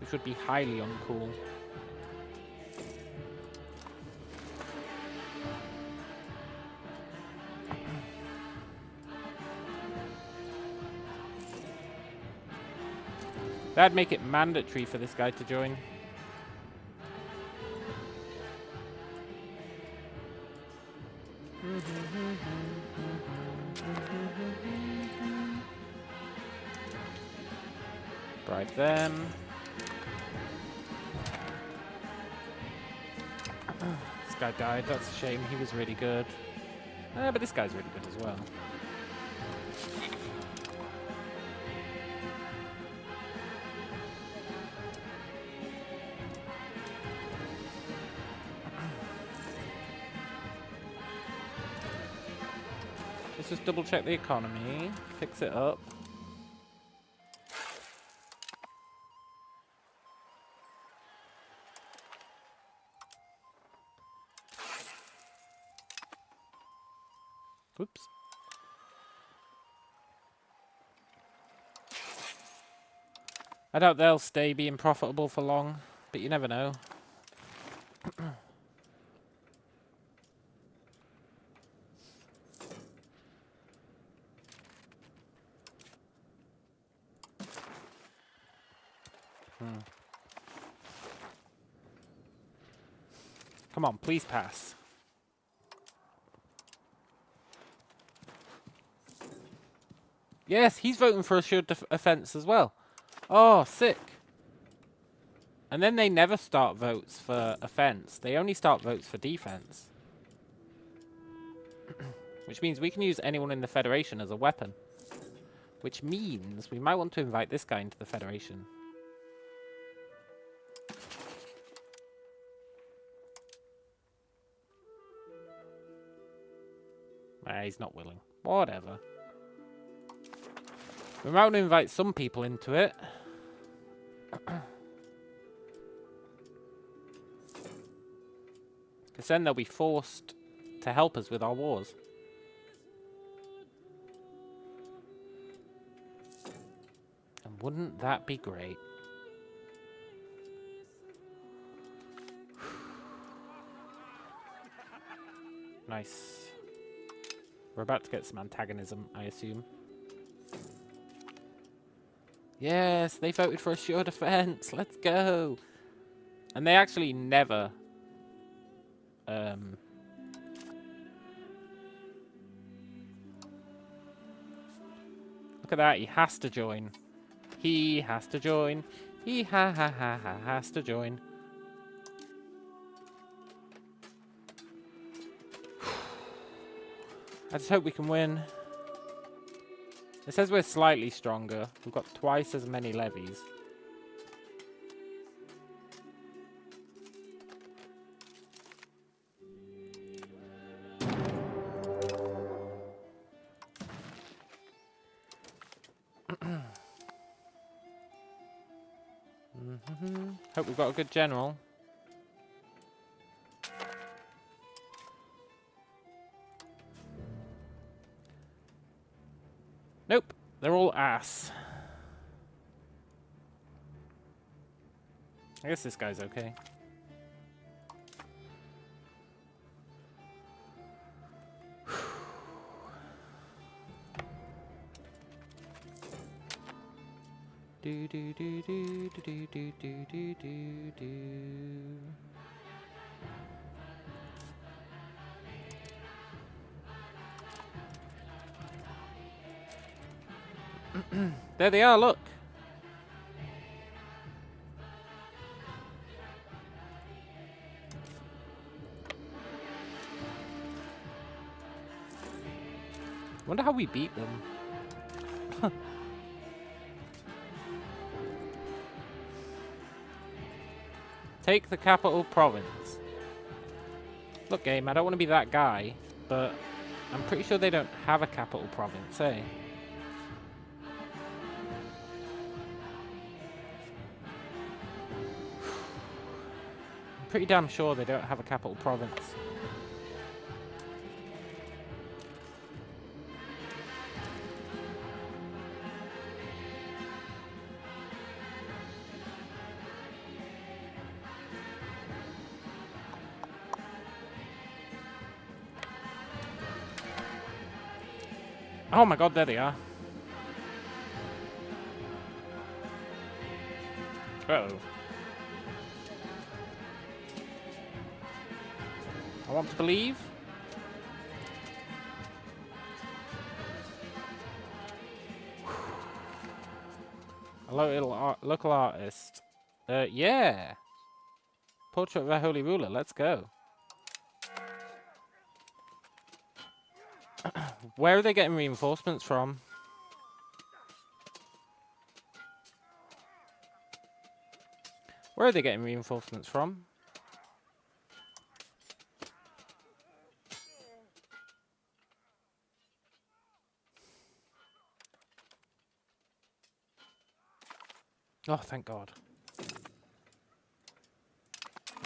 Which would be highly uncool. That'd make it mandatory for this guy to join. Bribe them. This guy died, that's a shame, he was really good. But this guy's really good as well. Let's just double check the economy, fix it up. Whoops. I doubt they'll stay being profitable for long, but you never know. Come on, please pass. Yes, he's voting for assured offence as well. Oh, sick. And then they never start votes for offense. They only start votes for defense. Which means we can use anyone in the Federation as a weapon. Which means we might want to invite this guy into the Federation. He's not willing. Whatever. We might want to invite some people into it. Because then they'll be forced to help us with our wars. And wouldn't that be great? Nice. We're about to get some antagonism, I assume. Yes, they voted for assured defense. Let's go. And they actually never... Look at that. He has to join. He has to join. He has to join. I just hope we can win. It says we're slightly stronger. We've got twice as many levies. Hope we've got a good general. Nope, they're all ass. I guess this guy's okay. Do do do do do do do do do do. There they are, look. Wonder how we beat them. Take the capital province. Look, game, I don't want to be that guy, but I'm pretty sure they don't have a capital province, eh? I'm pretty damn sure they don't have a capital province. Oh my god, there they are. Uh-oh. I want to believe. A local artist. Yeah. Portrait of a holy ruler. Let's go. Where are they getting reinforcements from? Where are they getting reinforcements from? Oh, thank God.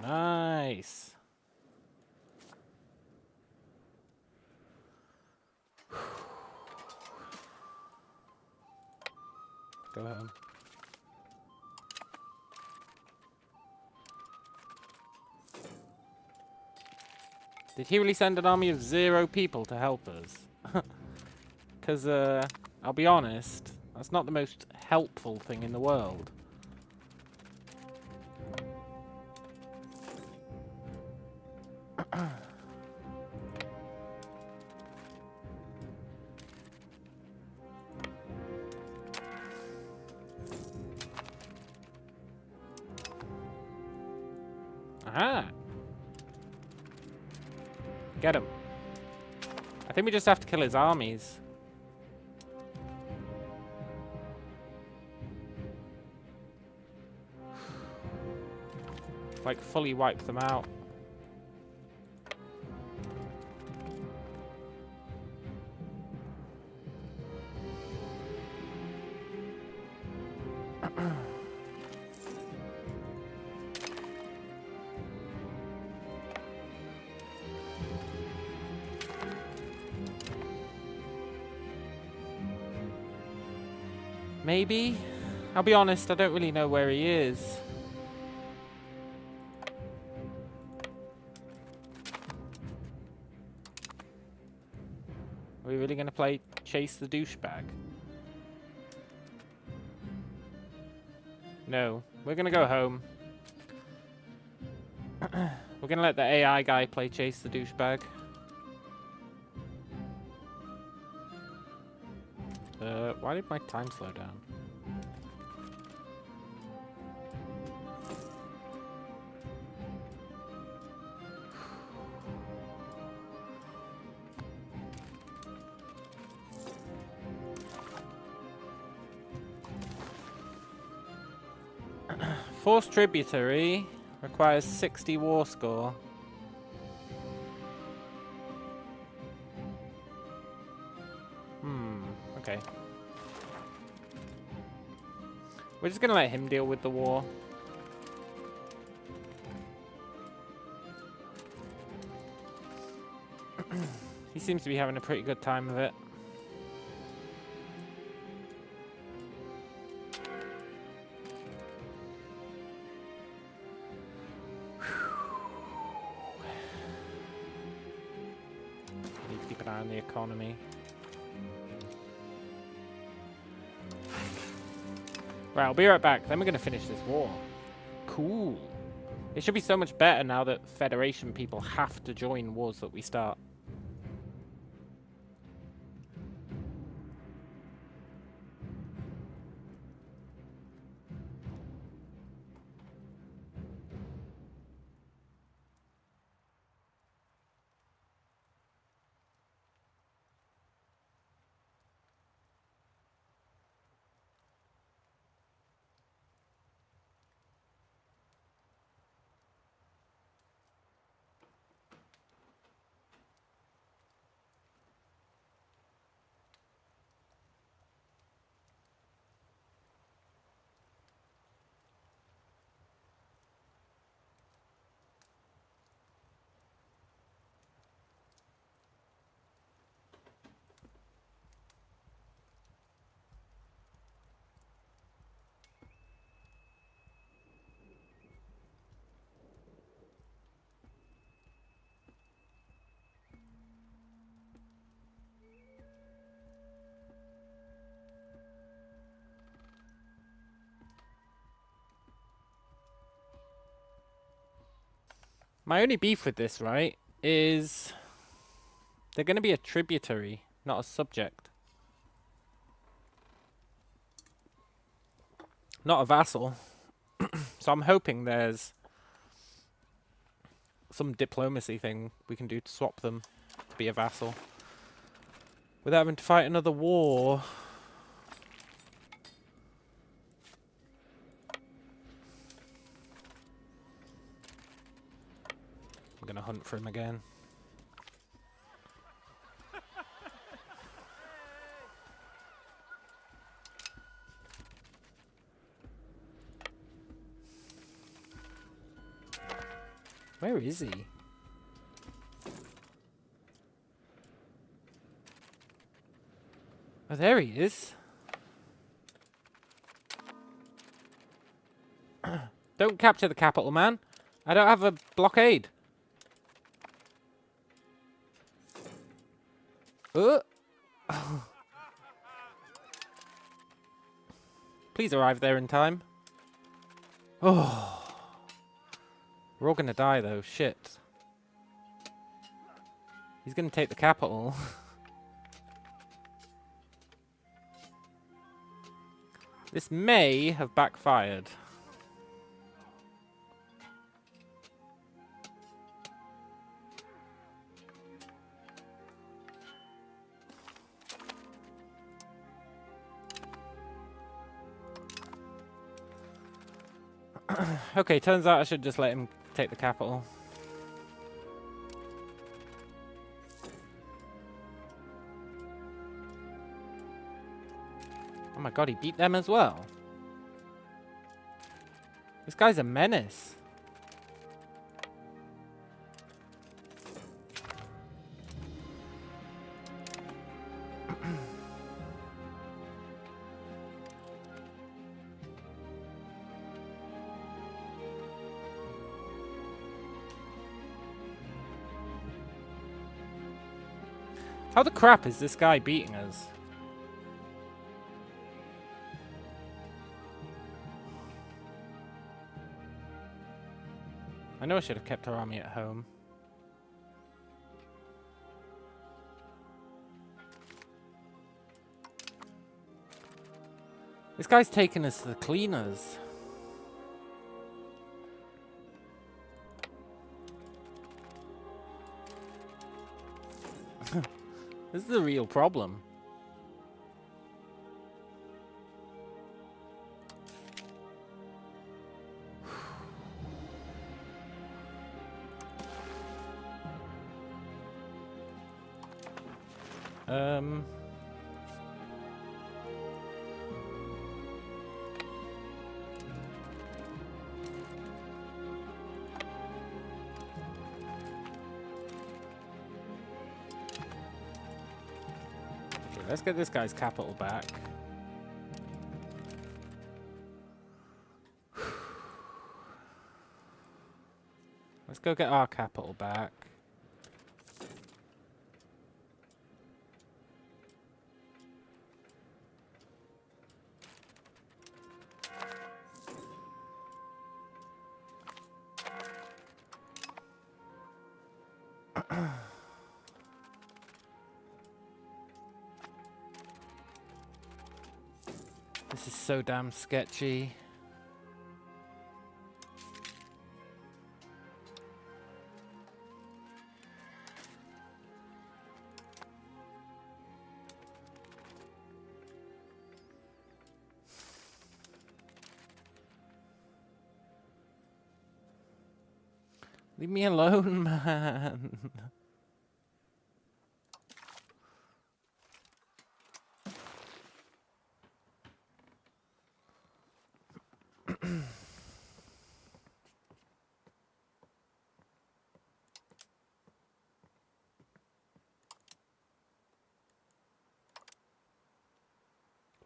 Nice. Go home. Did he really send an army of 0 people to help us? Because, I'll be honest, that's not the most helpful thing in the world. Aha! Get him. I think we just have to kill his armies. Like, fully wipe them out. Maybe? I'll be honest, I don't really know where he is. Are we really going to play Chase the Douchebag? No. We're going to go home. We're going to let the AI guy play Chase the Douchebag. Why did my time slow down? Force Tributary requires 60 war score. Okay. We're just gonna let him deal with the war. He seems to be having a pretty good time of it. Need to keep an eye on the economy. Right, I'll be right back. Then we're going to finish this war. Cool. It should be so much better now that Federation people have to join wars that we start. My only beef with this, right, is they're going to be a tributary, not a subject. Not a vassal. So I'm hoping there's some diplomacy thing we can do to swap them to be a vassal without having to fight another war. I'm gonna hunt for him again. Where is he? Oh, there he is. Don't capture the capital, man. I don't have a blockade. Please arrive there in time. Oh. We're all gonna die though, shit. He's gonna take the capital. This may have backfired. Okay, turns out I should just let him take the capital. Oh my god, he beat them as well. This guy's a menace. How the crap is this guy beating us? I know I should have kept our army at home. This guy's taking us to the cleaners. This is the real problem. Let's get this guy's capital back. Let's go get our capital back. This is so damn sketchy. Leave me alone, man.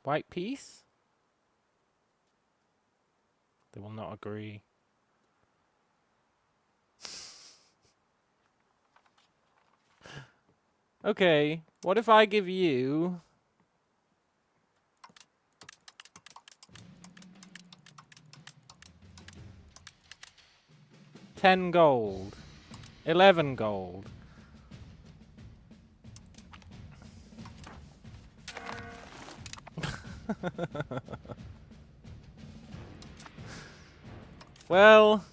White peace? They will not agree. Okay, what if I give you 10 gold, 11 gold. Well,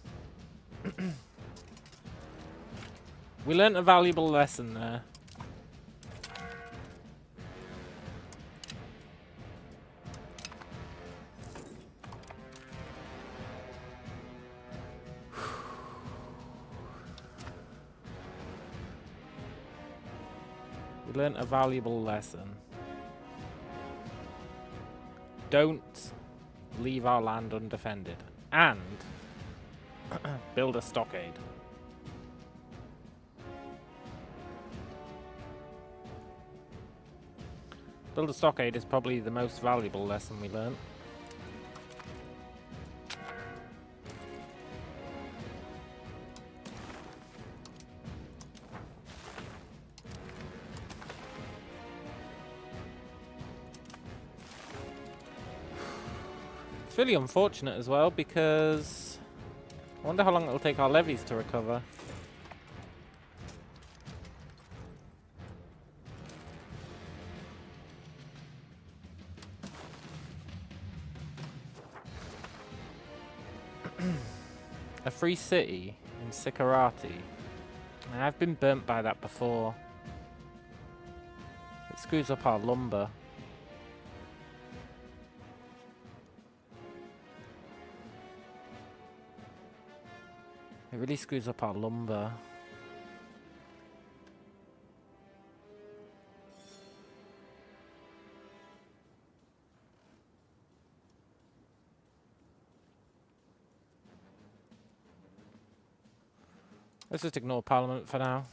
we learnt a valuable lesson there. We learnt a valuable lesson. Don't leave our land undefended. And build a stockade. Build a stockade is probably the most valuable lesson we learnt. It's really unfortunate as well because I wonder how long it'll take our levies to recover. A free city in Sikarati. I've been burnt by that before. It screws up our lumber. It really screws up our lumber. Let's just ignore Parliament for now.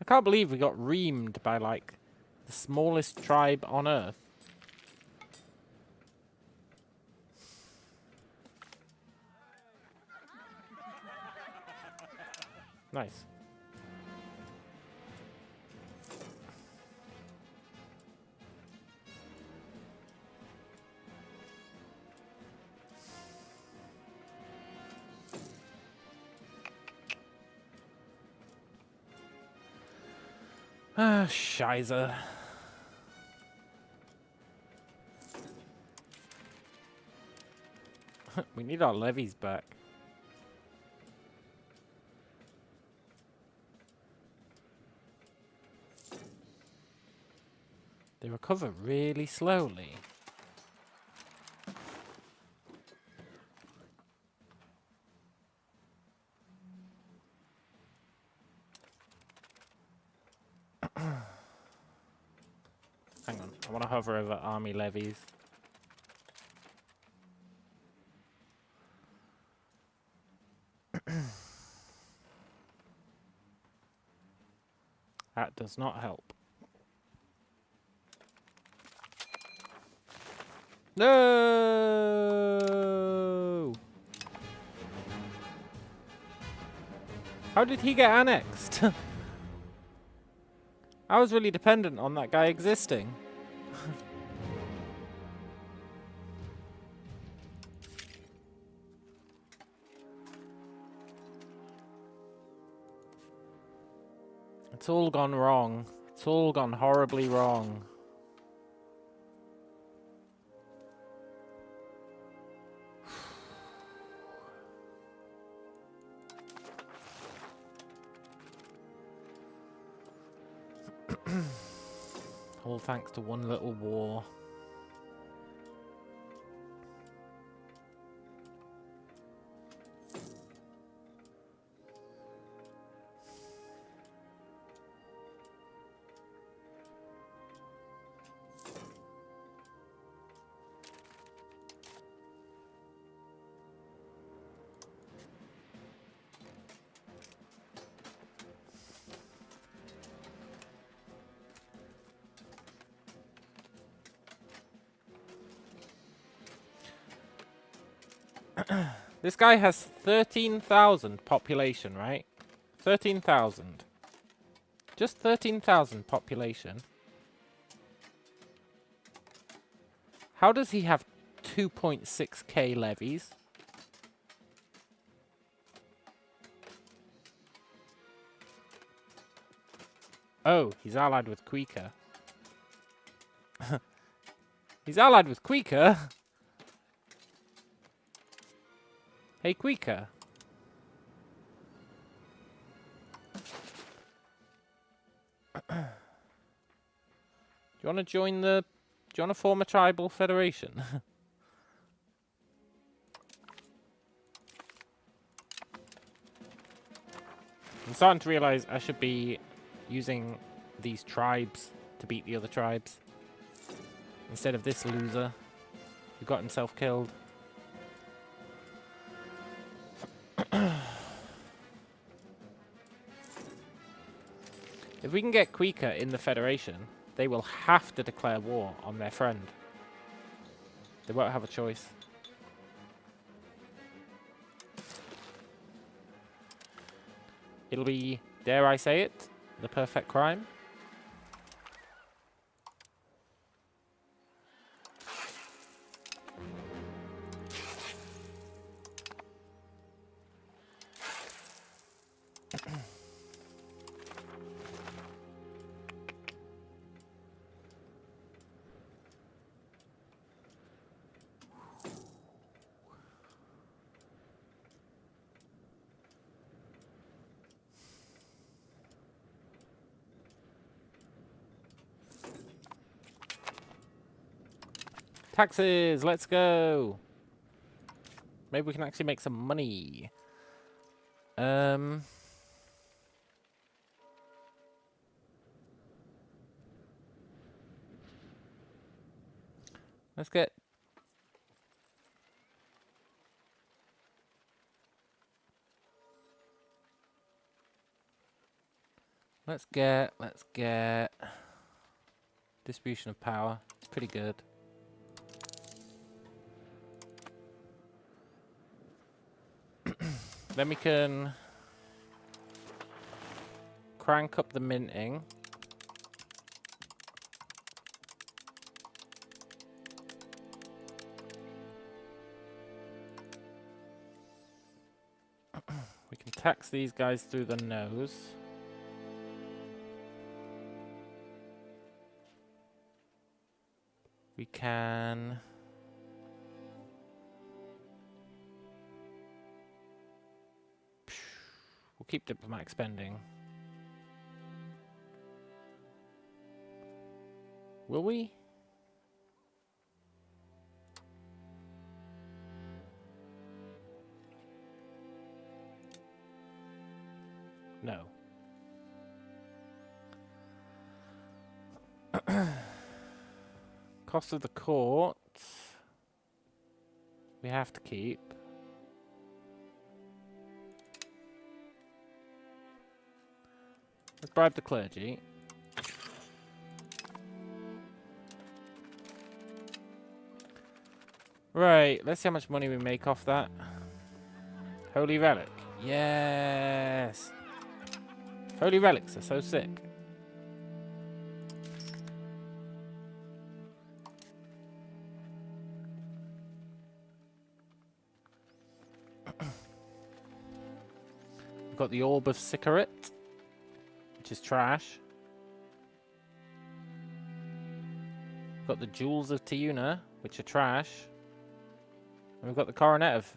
I can't believe we got reamed by, like, the smallest tribe on Earth. Nice. Ah, Shizer. We need our levies back. They recover really slowly. Hang on, I want to hover over army levies. That does not help. No! How did he get annexed? I was really dependent on that guy existing. It's all gone wrong. It's all gone horribly wrong. All thanks to one little war. This guy has 13,000 population, right? 13,000. Just 13,000 population. How does he have 2.6k levies? Oh, he's allied with Queeker. He's allied with Queeker? Hey, Queeker. Do you want to join the... Do you want to form a tribal federation? I'm starting to realize I should be using these tribes to beat the other tribes. Instead of this loser who got himself killed. If we can get Queeker in the Federation, they will have to declare war on their friend. They won't have a choice. It'll be, dare I say it, the perfect crime. taxes. Let's go. Maybe we can actually make some money. Let's get... Let's get distribution of power. It's pretty good. Then we can crank up the minting. We can tax these guys through the nose. We can... We'll keep diplomatic spending. Will we? No. Cost of the court. We have to keep. Let's bribe the clergy. Right, let's see how much money we make off that. Holy relic. Yes! Holy relics are so sick. We've got the Orb of Sicarit, which is trash. We've got the Jewels of Tiuna, which are trash. And we've got the Coronet of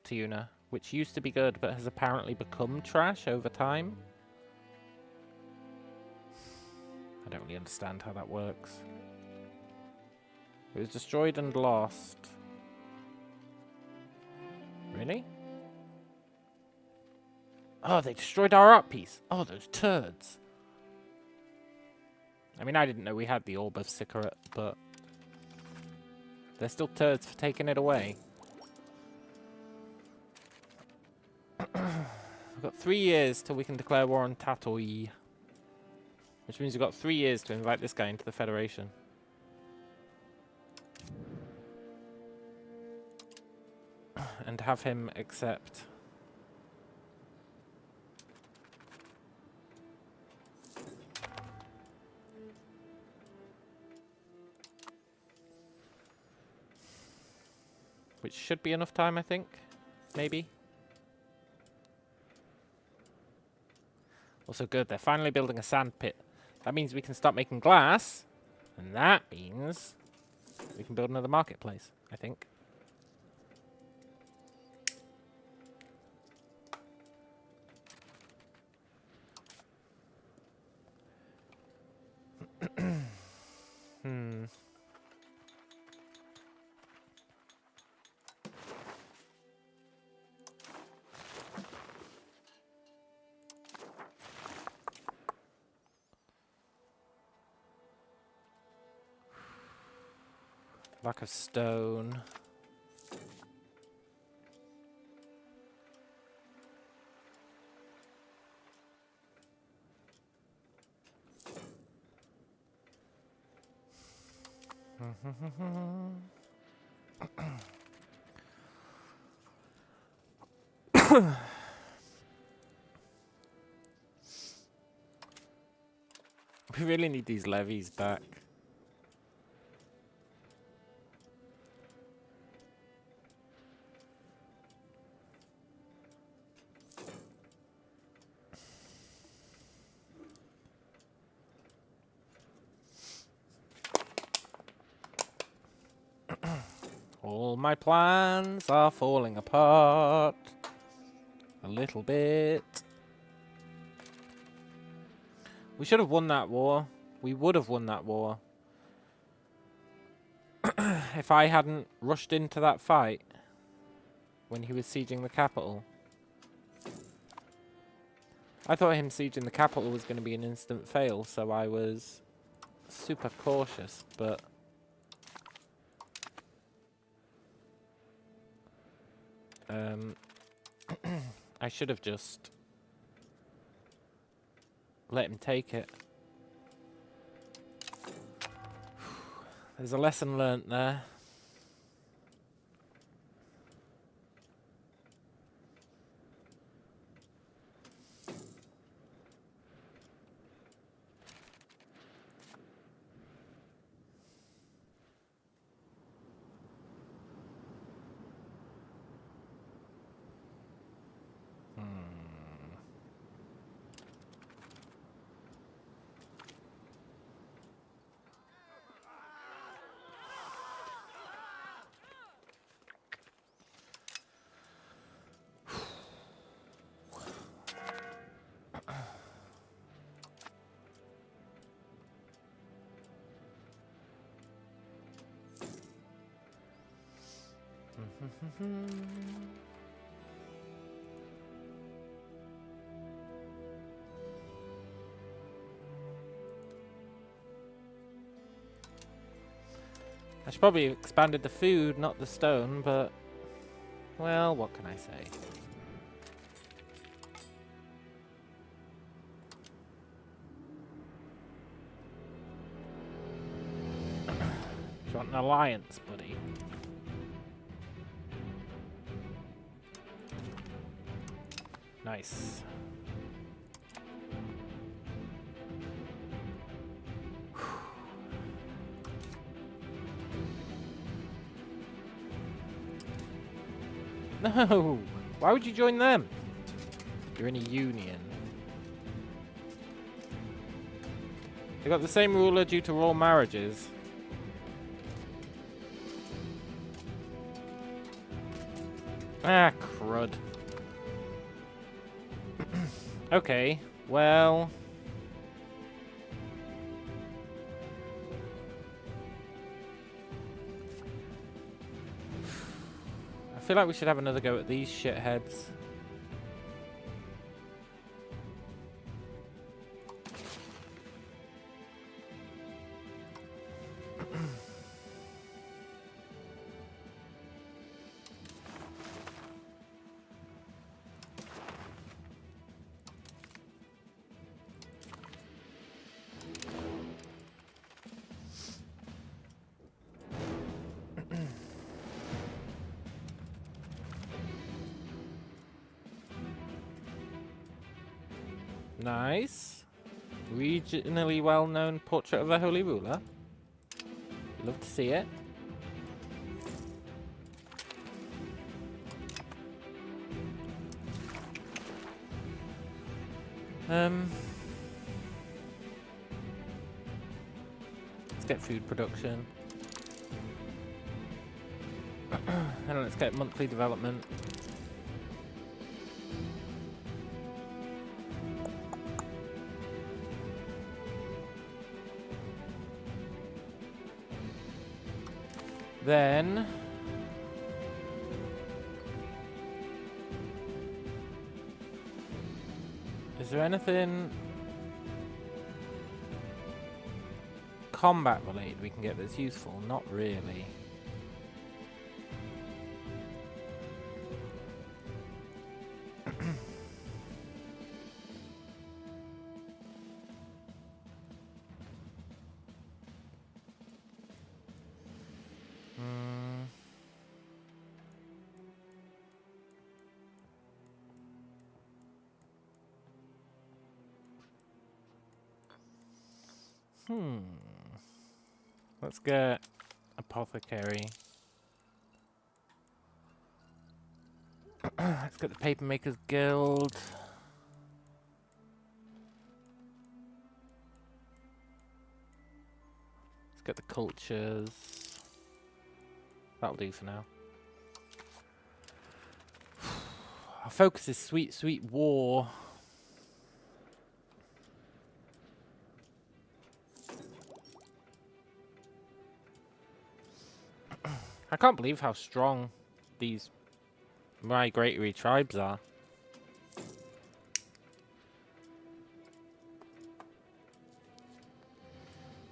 Tiuna, which used to be good, but has apparently become trash over time. I don't really understand how that works. It was destroyed and lost. Really? Oh, they destroyed our art piece. Oh, those turds. I mean, I didn't know we had the Orb of Sicarit, but they're still turds for taking it away. We've got 3 years till we can declare war on Tatoi. Which means we've got 3 years to invite this guy into the Federation. And have him accept. Which should be enough time, I think. Maybe. Also good, they're finally building a sand pit. That means we can start making glass. And that means we can build another marketplace, I think. Lack of stone. We really need these levies back. All my plans are falling apart a little bit. We should have won that war. We would have won that war. if I hadn't rushed into that fight when he was sieging the capital. I thought him sieging the capital was going to be an instant fail, so I was super cautious, but... I should have just let him take it. There's a lesson learnt there. I should probably have expanded the food, not the stone, but... well, what can I say? Do you want an alliance, buddy? Nice. No! Why would you join them? You're in a union. They got the same ruler due to royal marriages. Ah, crud. Okay, well... I feel like we should have another go at these shitheads. Nice. Regionally well-known portrait of a holy ruler. Love to see it. Let's get food production. And let's get monthly development. Then is there anything combat related we can get that's useful? Not really. Let's get apothecary. Let's get the papermakers guild. Let's get the cultures. That'll do for now. Our focus is sweet, sweet war. I can't believe how strong these migratory tribes are.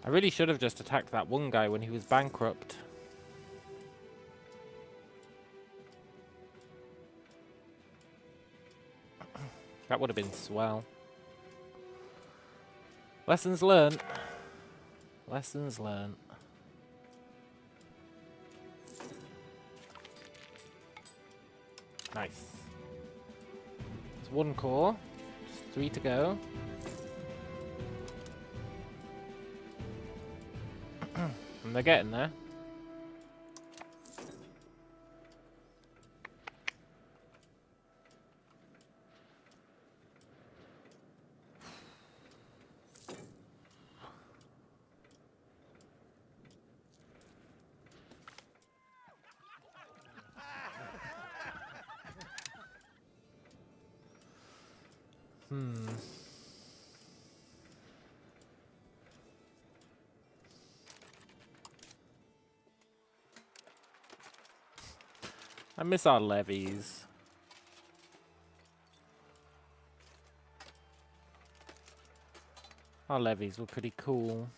I really should have just attacked that one guy when he was bankrupt. That would have been swell. Lessons learned. Lessons learned. Nice. It's one core. Just 3 to go. And they're getting there. I miss our levies. Our levies were pretty cool.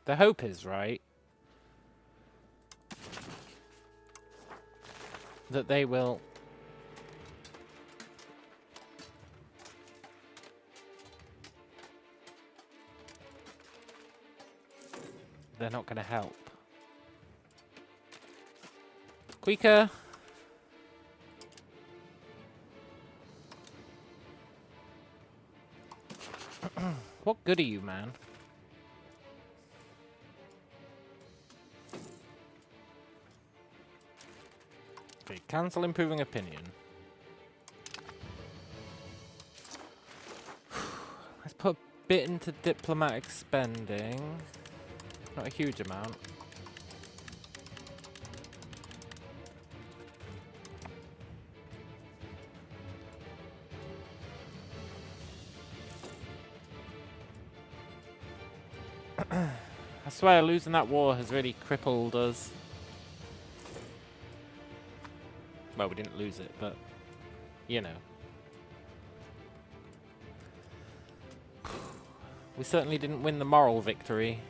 The hope is, right, that they will they're not going to help. Quicker. What good are you, man? Okay, cancel improving opinion. Let's put a bit into diplomatic spending. Not a huge amount. I swear, losing that war has really crippled us. Well, we didn't lose it, but, you know. We certainly didn't win the moral victory.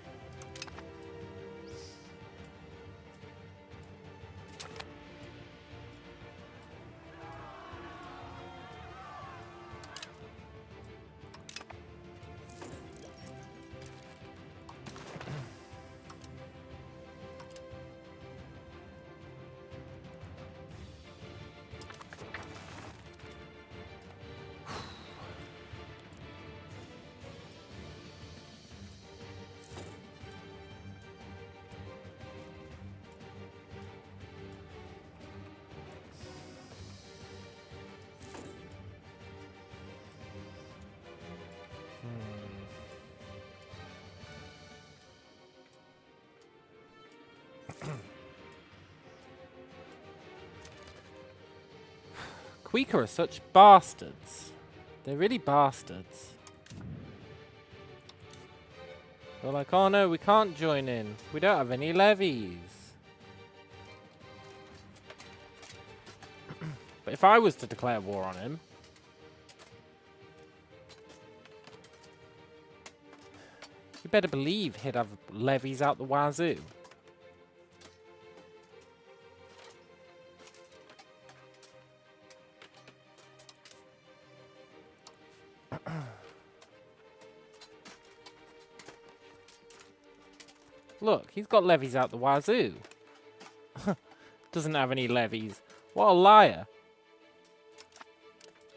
Queeker are such bastards. They're really bastards. They're like, oh no, we can't join in. We don't have any levies. But if I was to declare war on him, you better believe he'd have levies out the wazoo. Look, he's got levies out the wazoo. Doesn't have any levies. What a liar.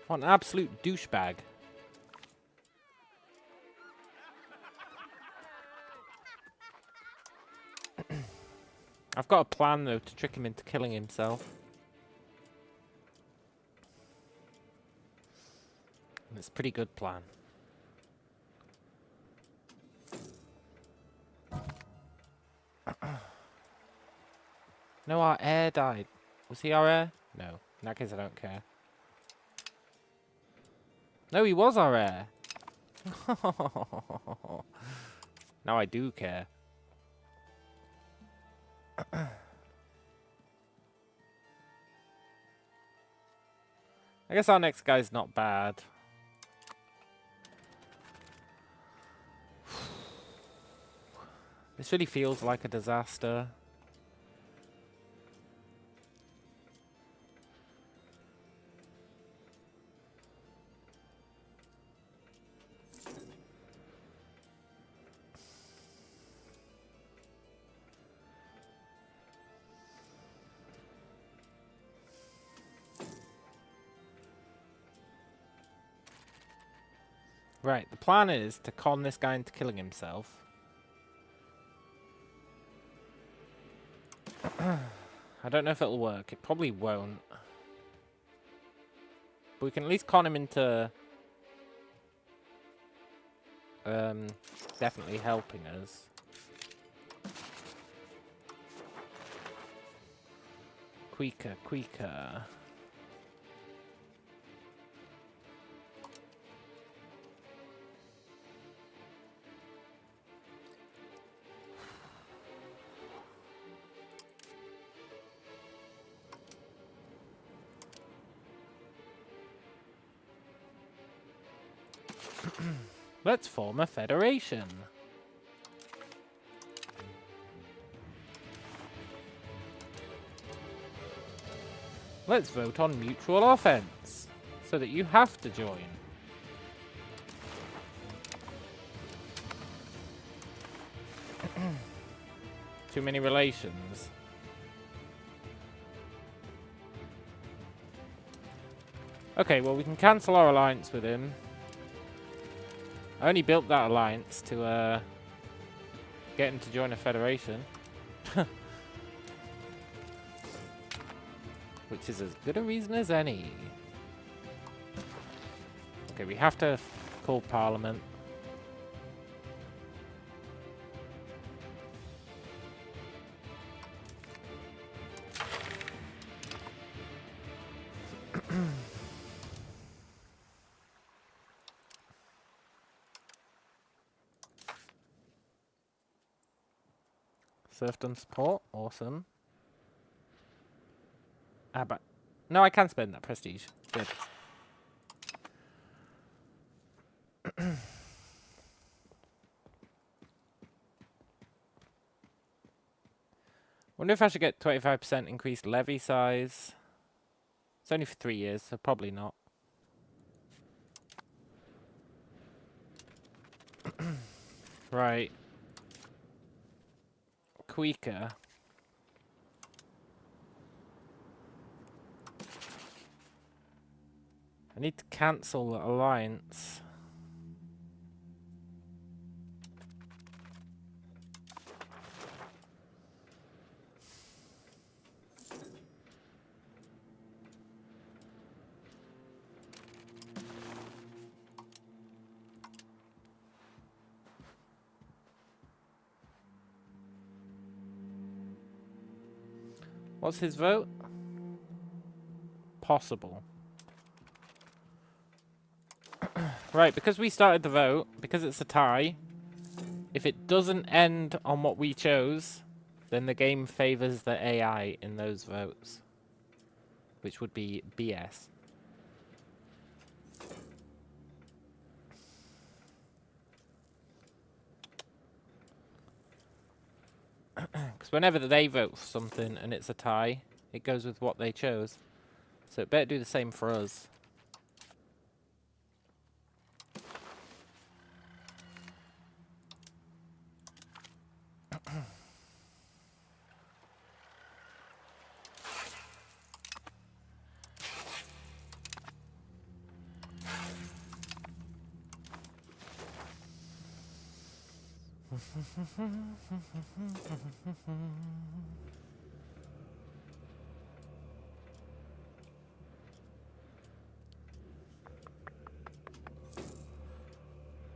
What an absolute douchebag. I've got a plan, though, to trick him into killing himself. And it's a pretty good plan. No, our heir died. Was he our heir? No. In that case, I don't care. No, he was our heir. Now I do care. I guess our next guy's not bad. This really feels like a disaster. Right, the plan is to con this guy into killing himself. I don't know if it'll work. It probably won't. But we can at least con him into definitely helping us. Quicker, quicker. Let's form a federation. Let's vote on mutual offense, so that you have to join. Too many relations. Okay, well we can cancel our alliance with him. I only built that alliance to get him to join a federation. Which is as good a reason as any. Okay, we have to call Parliament. Serfdom support, awesome. Ah, but no, I can spend that prestige. Good. Wonder if I should get 25% increased levy size. It's only for 3 years, so probably not. Right. Quicker. I need to cancel the alliance. What's his vote? Possible. Right, because we started the vote, because it's a tie, if it doesn't end on what we chose, then the game favors the AI in those votes. Which would be BS. Because whenever they vote for something and it's a tie, it goes with what they chose. So it better do the same for us.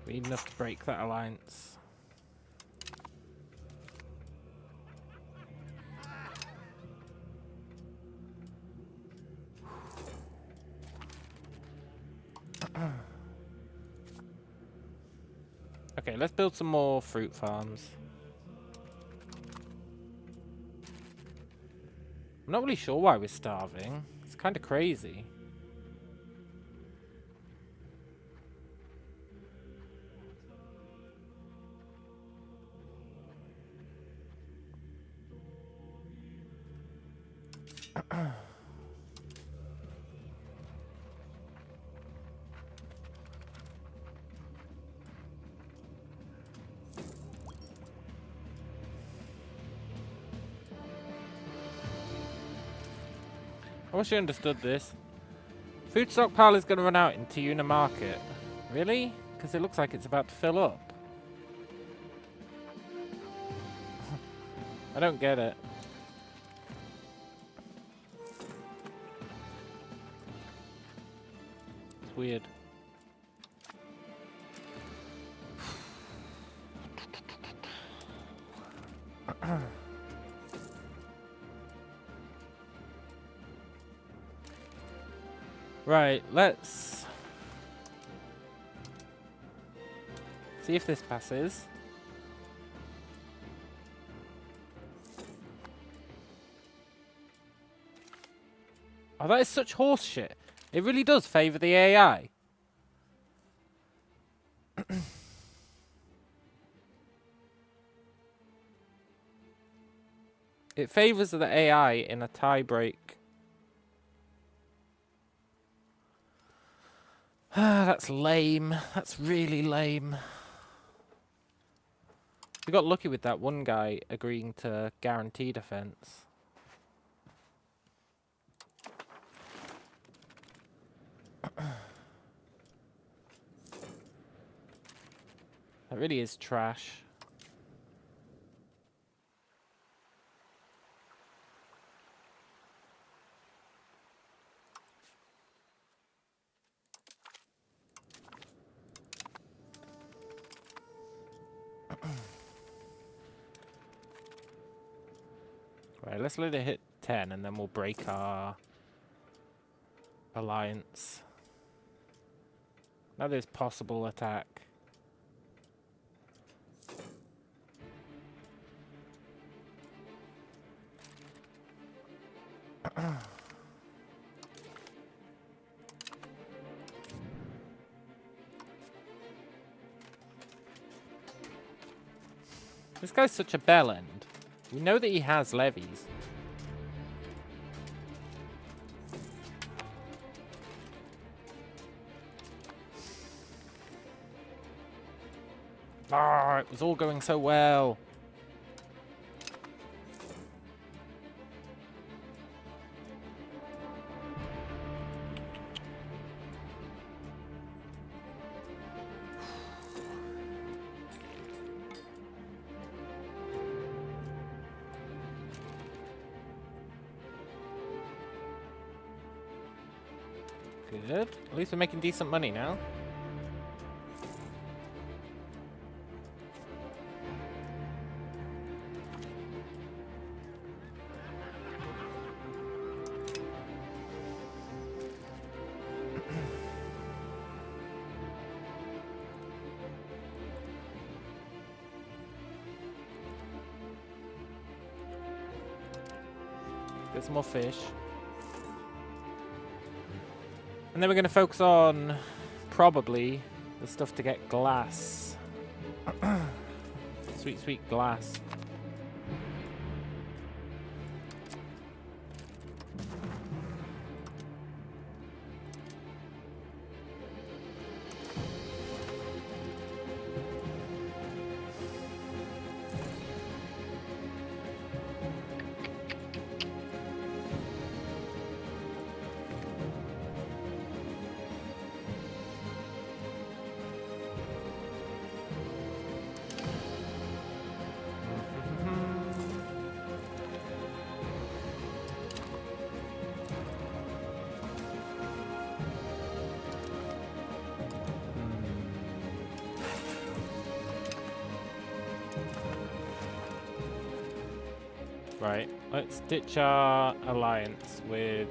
We need enough to break that alliance. Okay, let's build some more fruit farms. I'm not really sure why we're starving. It's kind of crazy. I wish I understood this. Food stockpile is going to run out in Tiuna Market. Really? Because it looks like it's about to fill up. I don't get it. It's weird. Right, let's see if this passes. Oh, that is such horse shit. It really does favour the AI. It favours the AI in a tie break. That's lame. That's really lame. We got lucky with that one guy agreeing to guarantee defense. That really is trash. Right, let's let it hit 10 and then we'll break our alliance. Now there's possible attack. This guy's such a bellend. We know that he has levies. Ah, it was all going so well. Good. At least we're making decent money now. Get some more fish. And then we're going to focus on, probably, the stuff to get glass. Sweet, sweet glass. Right, let's ditch our alliance with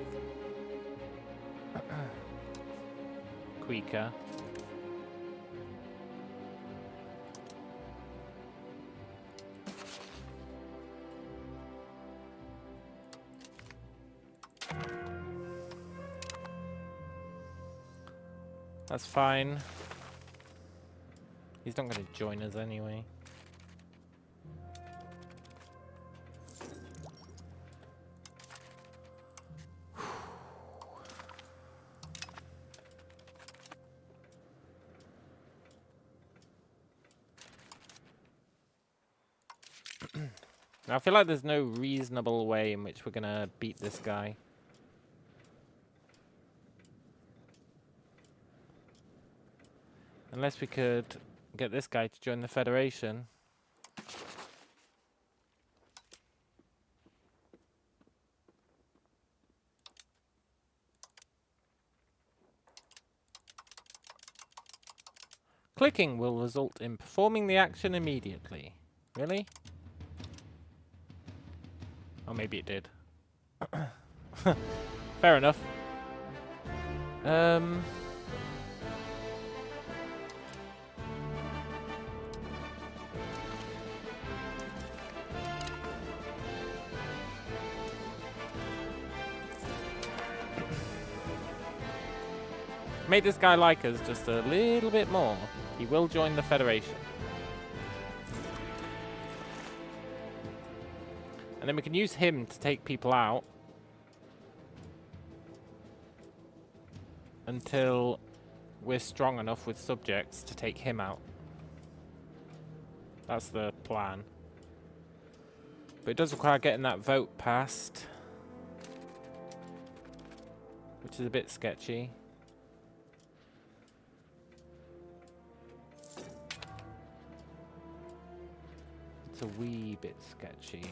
Quika. That's fine. He's not going to join us anyway. Now, I feel like there's no reasonable way in which we're going to beat this guy. Unless we could get this guy to join the Federation. Clicking will result in performing the action immediately. Really? Oh, maybe it did. Fair enough. Make this guy like us just a little bit more. He will join the Federation. And then we can use him to take people out until we're strong enough with subjects to take him out. That's the plan. But it does require getting that vote passed, which is a bit sketchy. It's a wee bit sketchy.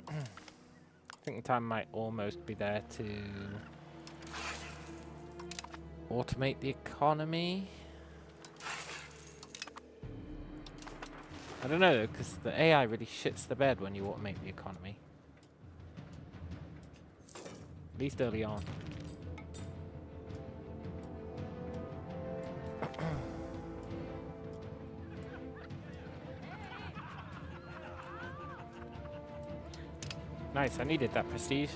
I think the time might almost be there to automate the economy. I don't know, because the AI really shits the bed when you automate the economy. At least early on. Nice, I needed that prestige.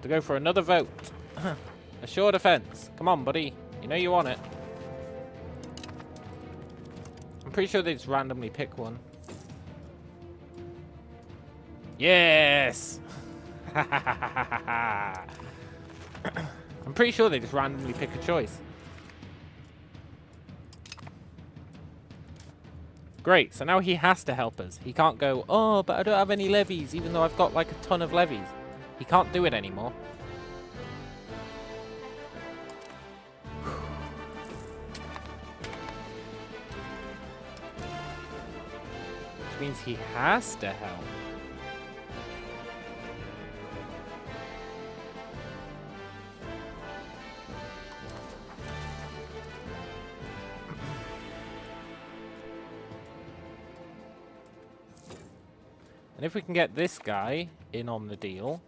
To go for another vote. Assure defense. Come on, buddy. You know you want it. I'm pretty sure they just randomly pick one. Yes! I'm pretty sure they just randomly pick a choice. Great, so now he has to help us. He can't go, oh, but I don't have any levies, even though I've got like a ton of levies. He can't do it anymore. Which means he has to help. And if we can get this guy in on the deal,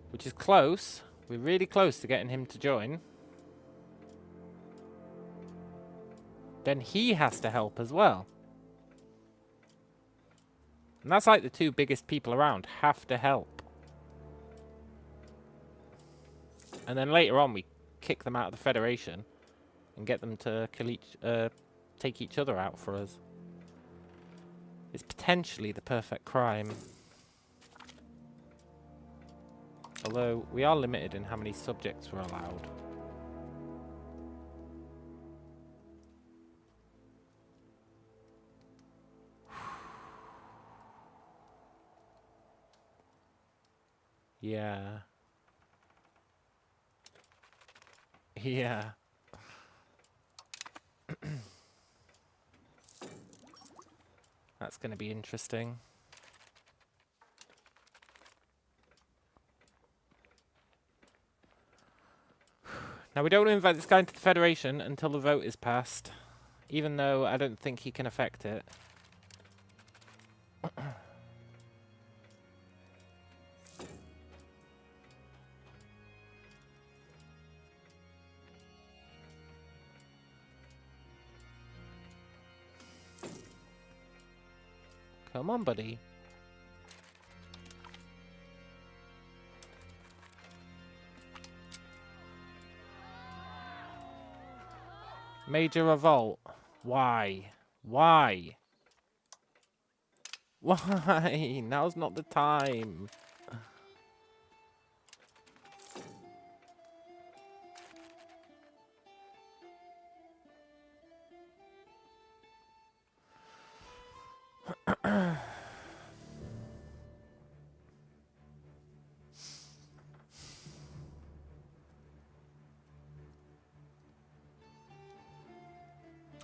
which is close, we're really close to getting him to join, then he has to help as well. And that's like the two biggest people around have to help. And then later on we kick them out of the Federation and get them to kill take each other out for us. It's potentially the perfect crime. Although, we are limited in how many subjects we're allowed. Yeah. Yeah. That's going to be interesting. Now, we don't want to invite this guy into the Federation until the vote is passed, even though I don't think he can affect it. Come on, buddy. Major revolt. Why? Why? Why? Now's not the time.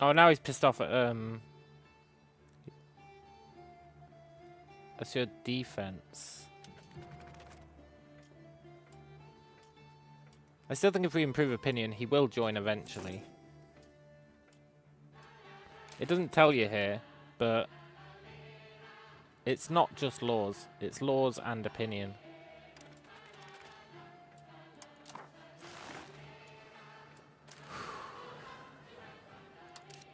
Oh, now he's pissed off at, that's your defense. I still think if we improve opinion, he will join eventually. It doesn't tell you here, but it's not just laws. It's laws and opinion.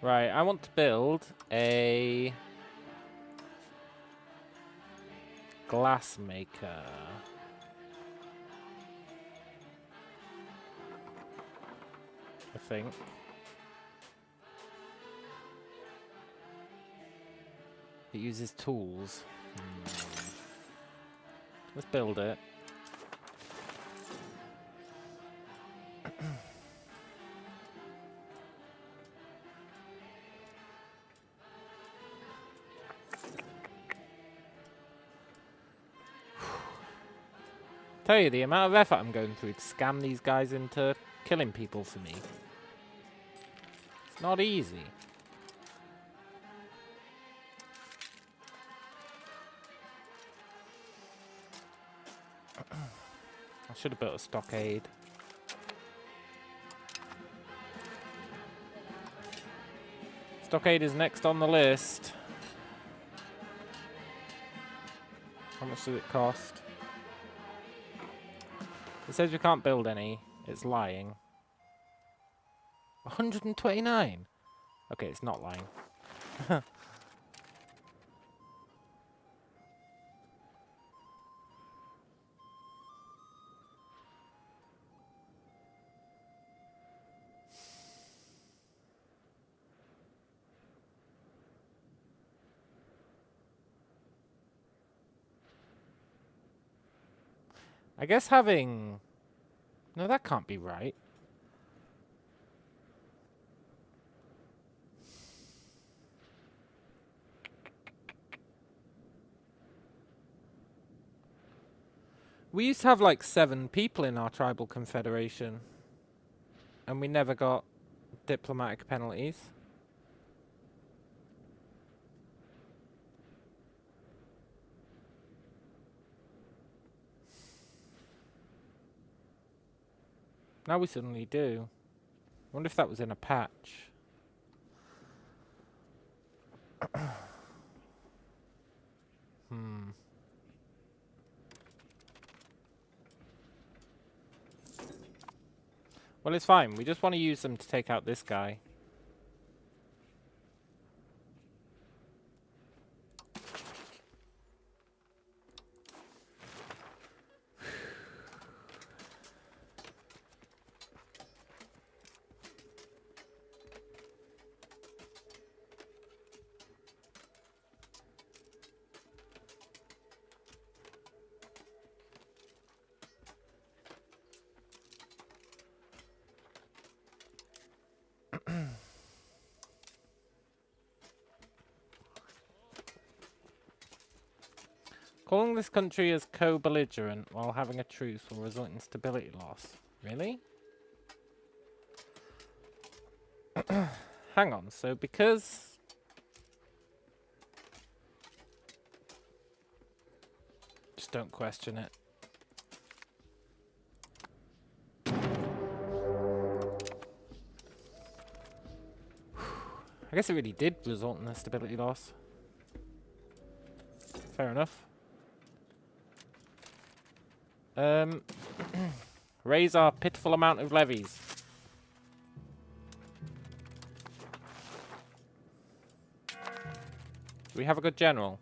Right, I want to build a glass maker. I think. It uses tools. Let's build it. Tell you, the amount of effort I'm going through to scam these guys into killing people for me. It's not easy. I should have built a stockade. Stockade is next on the list. How much does it cost? It says we can't build any. It's lying. 129? Okay, it's not lying. I guess having... No, that can't be right. We used to have like 7 people in our tribal confederation. And we never got diplomatic penalties. Now we suddenly do. I wonder if that was in a patch. Well, it's fine. We just want to use them to take out this guy. Calling this country as co-belligerent while having a truce will result in stability loss. Really? Hang on, so because... Just don't question it. I guess it really did result in a stability loss. Fair enough. Raise our pitiful amount of levies. Do we have a good general?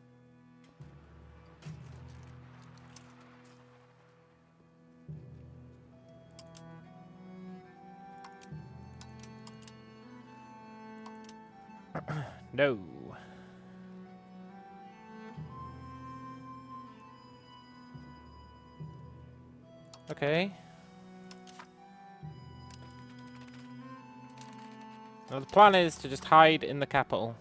No. Okay. Now the plan is to just hide in the capital.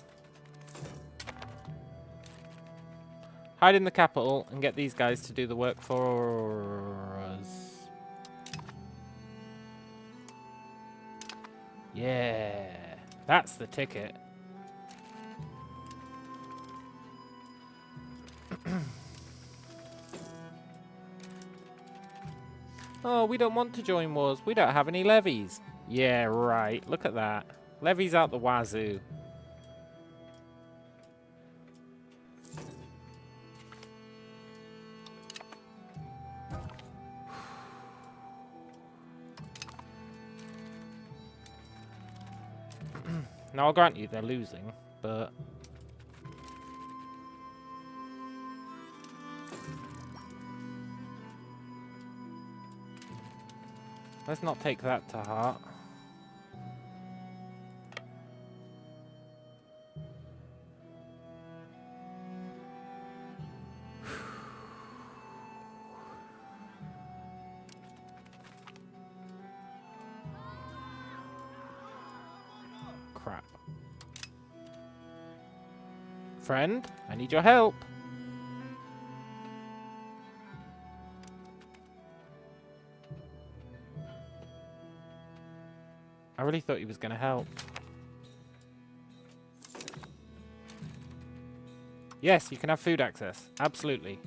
Hide in the capital and get these guys to do the work for us. Yeah. That's the ticket. Oh, we don't want to join wars. We don't have any levies. Yeah, right. Look at that. Levies out the wazoo. Now, I'll grant you they're losing, but... let's not take that to heart. Crap. Friend, I need your help. I really thought he was going to help. Yes, you can have food access. Absolutely.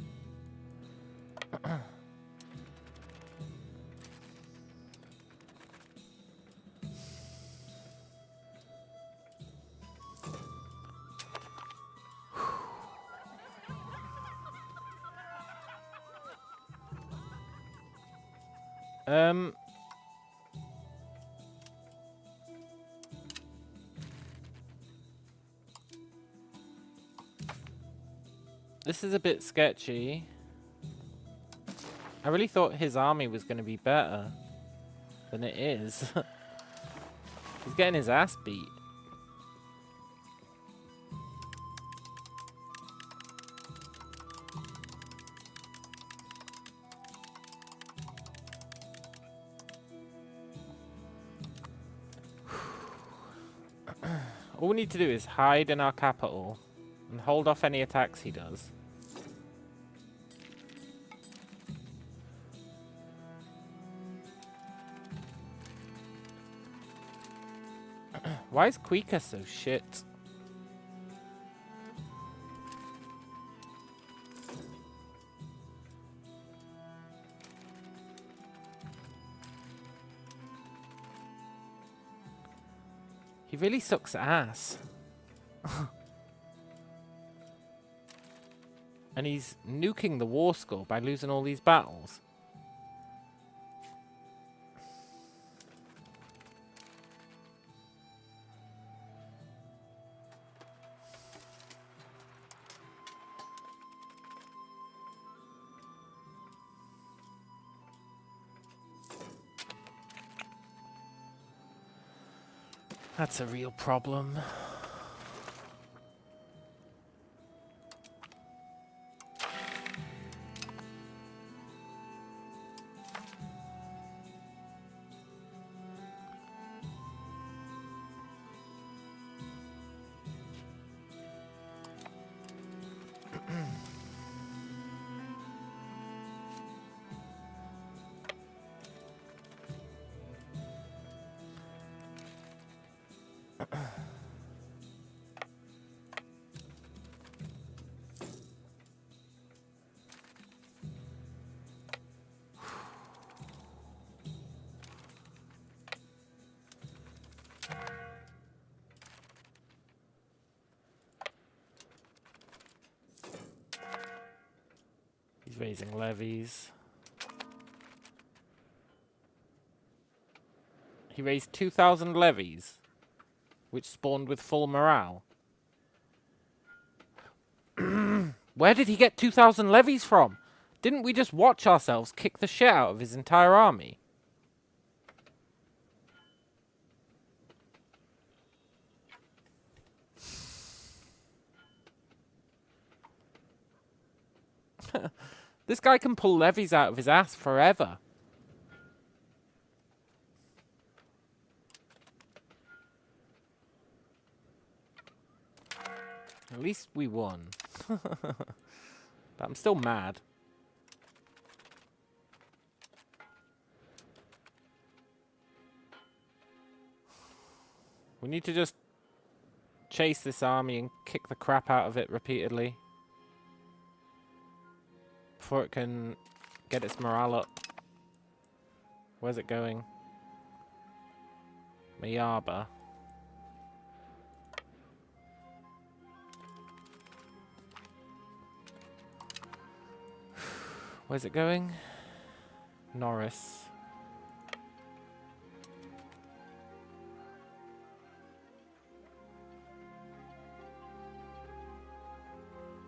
This is a bit sketchy. I really thought his army was going to be better than it is. He's getting his ass beat. All we need to do is hide in our capital and hold off any attacks he does. Why is Quika so shit? He really sucks ass. And he's nuking the war score by losing all these battles. That's a real problem. He's raising levies. He raised 2,000 levies, which spawned with full morale. Where did he get 2,000 levies from? Didn't we just watch ourselves kick the shit out of his entire army? This guy can pull levies out of his ass forever. At least we won. But I'm still mad. We need to just chase this army and kick the crap out of it repeatedly before it can get its morale up. Where's it going? Mayaba. Where's it going? Norris.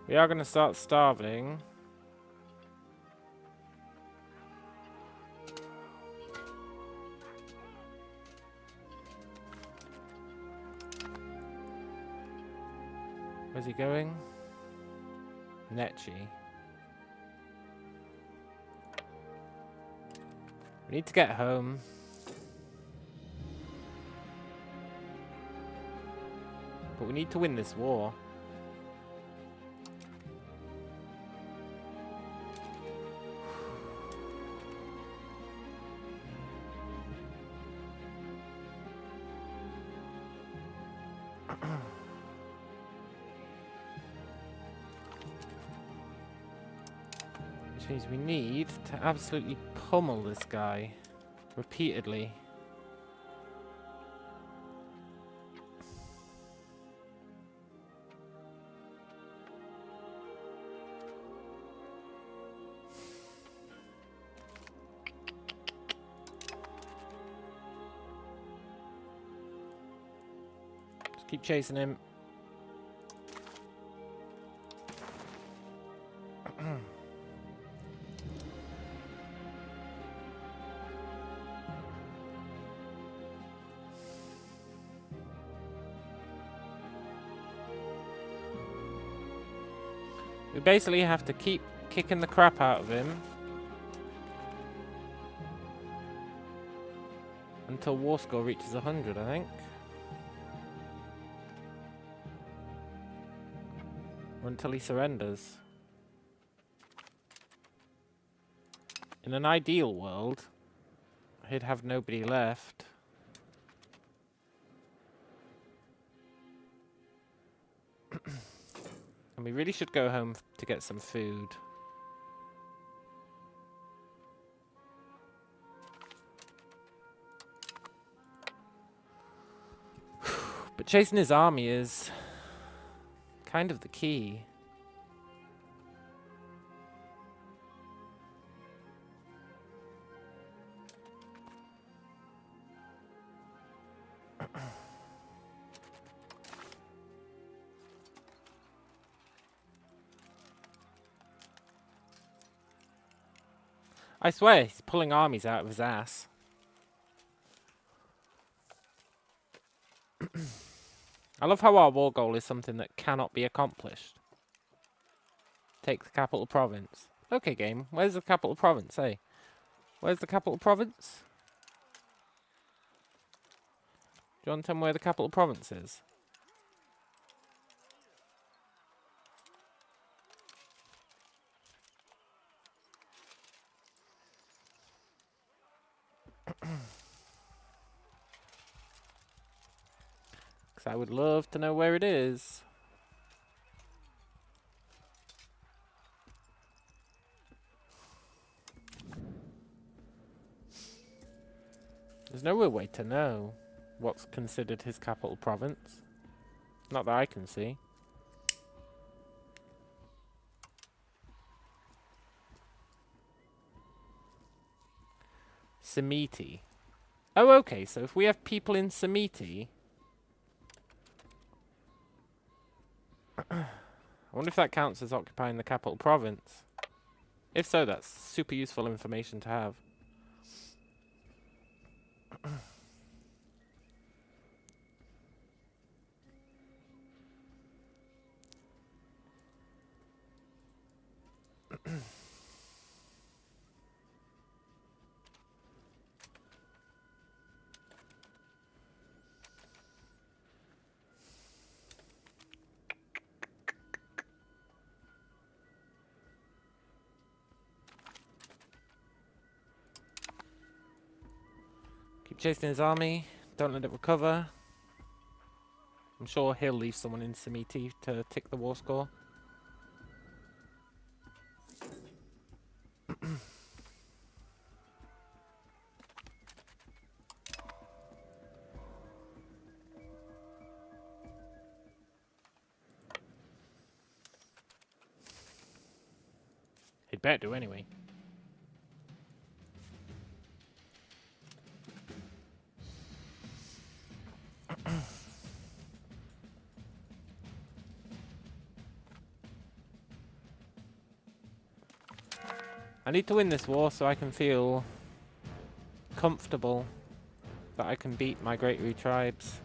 We are going to start starving. Where's he going? Nechi. We need to get home. But we need to win this war. Which means we need to absolutely pummel this guy repeatedly. Just keep chasing him. We basically have to keep kicking the crap out of him until war score reaches 100, I think. Or until he surrenders. In an ideal world, he'd have nobody left. And we really should go home to get some food. But chasing his army is kind of the key. I swear, he's pulling armies out of his ass. I love how our war goal is something that cannot be accomplished. Take the capital province. Okay, game. Where's the capital province, eh? Where's the capital province? Do you want to tell me where the capital province is? Because I would love to know where it is. There's no real way to know what's considered his capital province. Not that I can see. Samiti. Oh, okay, so if we have people in Samiti... I wonder if that counts as occupying the capital province. If so, that's super useful information to have. Keep chasing his army. Don't let it recover. I'm sure he'll leave someone in Samiti to tick the war score. He'd better do anyway. I need to win this war so I can feel comfortable that I can beat migratory tribes.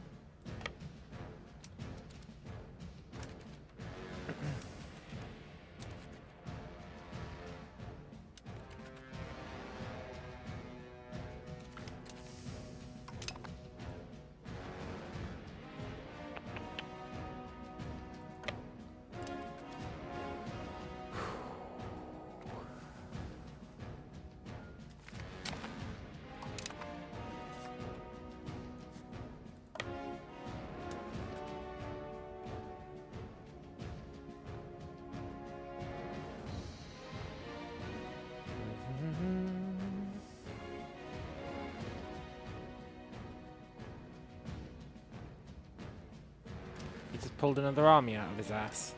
He just pulled another army out of his ass.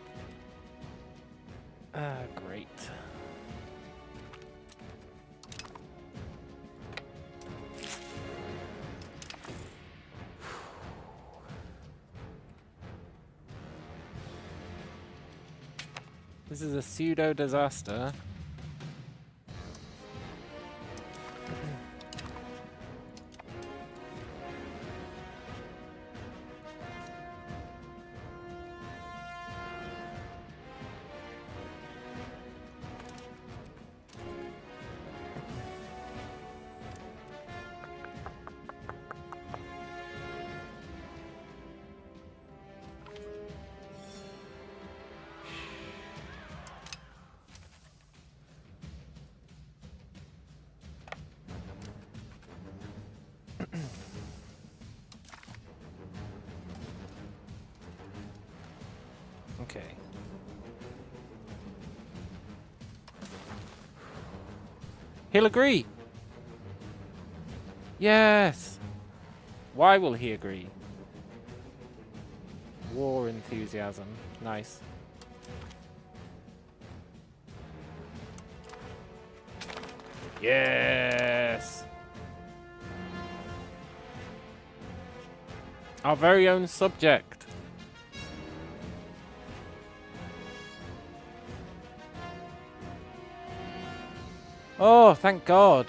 Great. This is a pseudo disaster. Okay. He'll agree. Yes. Why will he agree? War enthusiasm. Nice. Yes. Our very own subject. Oh, thank God.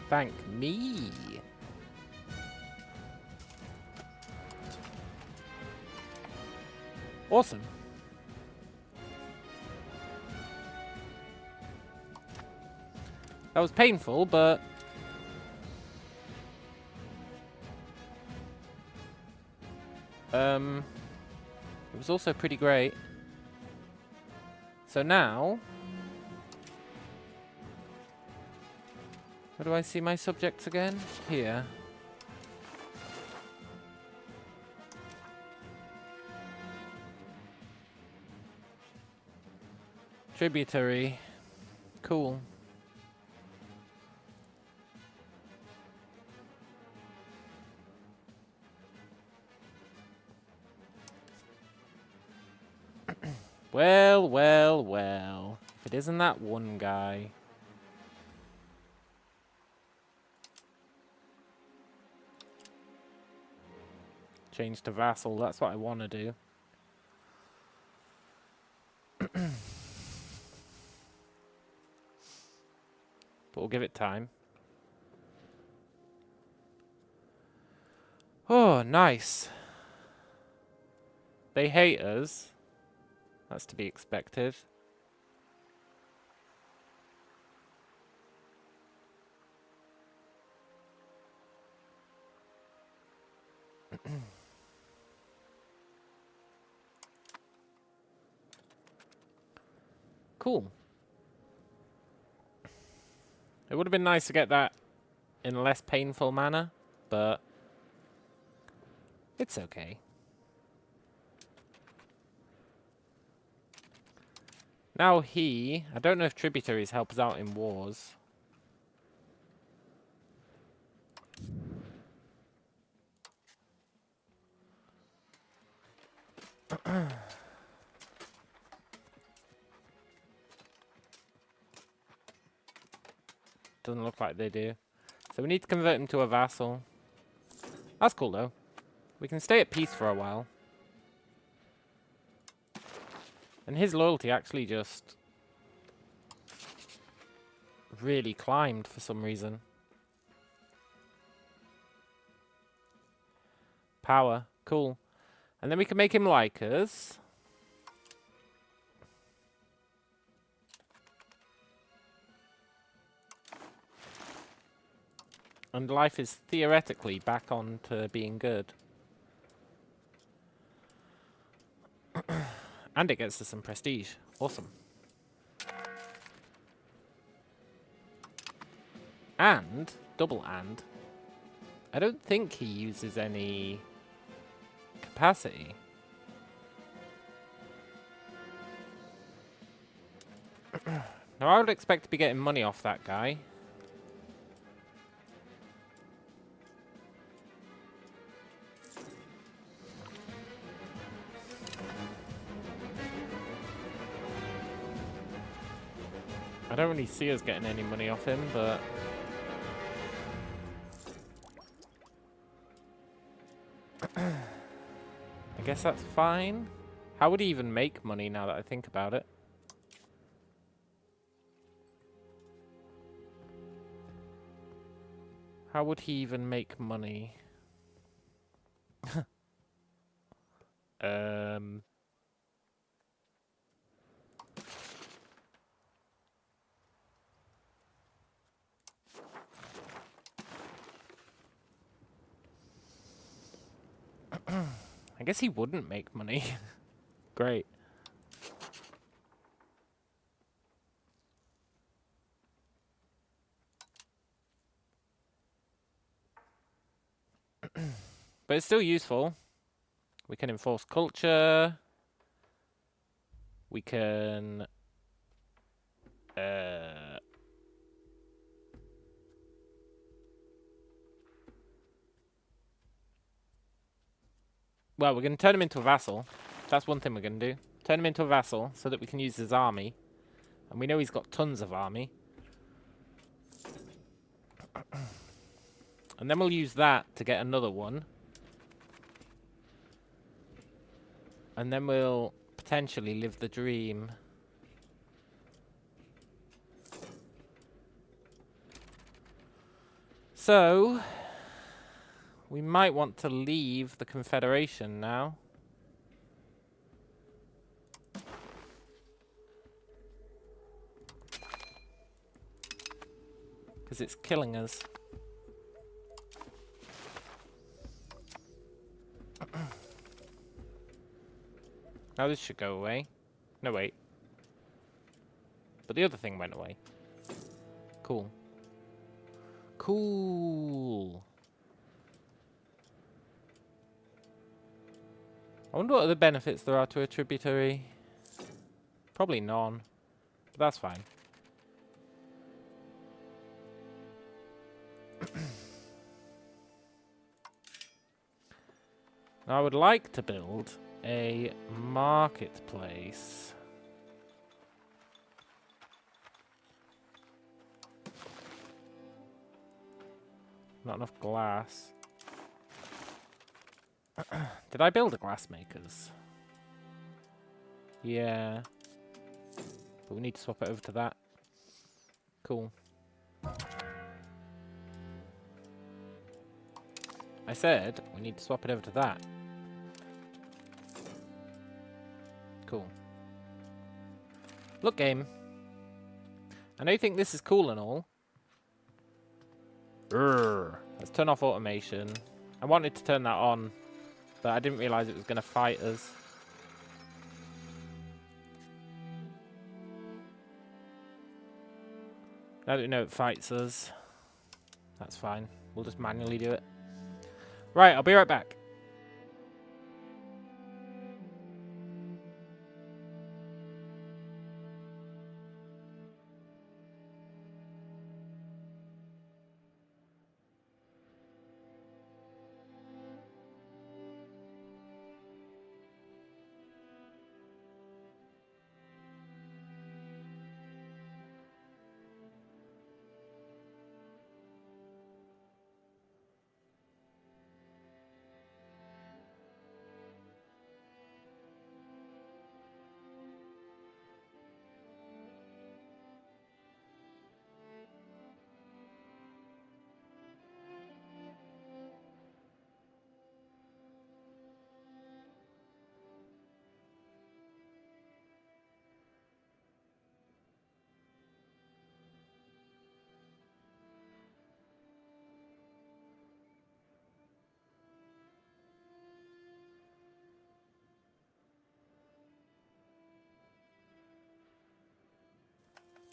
Thank me. Awesome. That was painful, but it was also pretty great. So now, where do I see my subjects again? Here. Tributary. Cool. Well, well, well. If it isn't that one guy. Change to vassal, that's what I want to do. But we'll give it time. Oh, nice. They hate us. That's to be expected. Cool. It would have been nice to get that in a less painful manner, but it's okay. Now I don't know if tributaries help us out in wars. Doesn't look like they do. So we need to convert him to a vassal. That's cool though. We can stay at peace for a while. And his loyalty actually just really climbed for some reason. Power. Cool. And then we can make him like us. And life is theoretically back on to being good. And it gets us some prestige. Awesome. And, double and, I don't think he uses any capacity. Now I would expect to be getting money off that guy. I don't really see us getting any money off him, but I guess that's fine. How would he even make money now that I think about it? How would he even make money? I guess he wouldn't make money. Great. But it's still useful. We can enforce culture. We can... well, we're going to turn him into a vassal. That's one thing we're going to do. Turn him into a vassal so that we can use his army. And we know he's got tons of army. And then we'll use that to get another one. And then we'll potentially live the dream. So, we might want to leave the Confederation now. Because it's killing us. Now this should go away. No, wait. But the other thing went away. Cool. Cool. I wonder what other benefits there are to a tributary. Probably none. But that's fine. Now I would like to build a marketplace. Not enough glass. Did I build a glassmakers? Yeah. But we need to swap it over to that. Cool. I said we need to swap it over to that. Cool. Look, game. I know you think this is cool and all. Urgh. Let's turn off automation. I wanted to turn that on, but I didn't realize it was going to fight us. I don't know it fights us. That's fine. We'll just manually do it. Right, I'll be right back.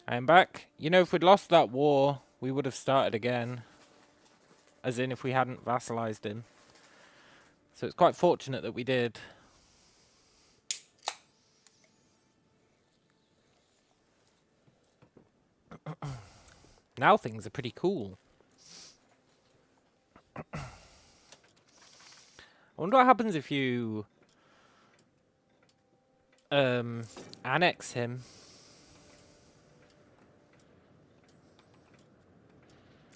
I am back. You know, if we'd lost that war, we would have started again. As in, if we hadn't vassalized him. So it's quite fortunate that we did. Now things are pretty cool. I wonder what happens if you annex him.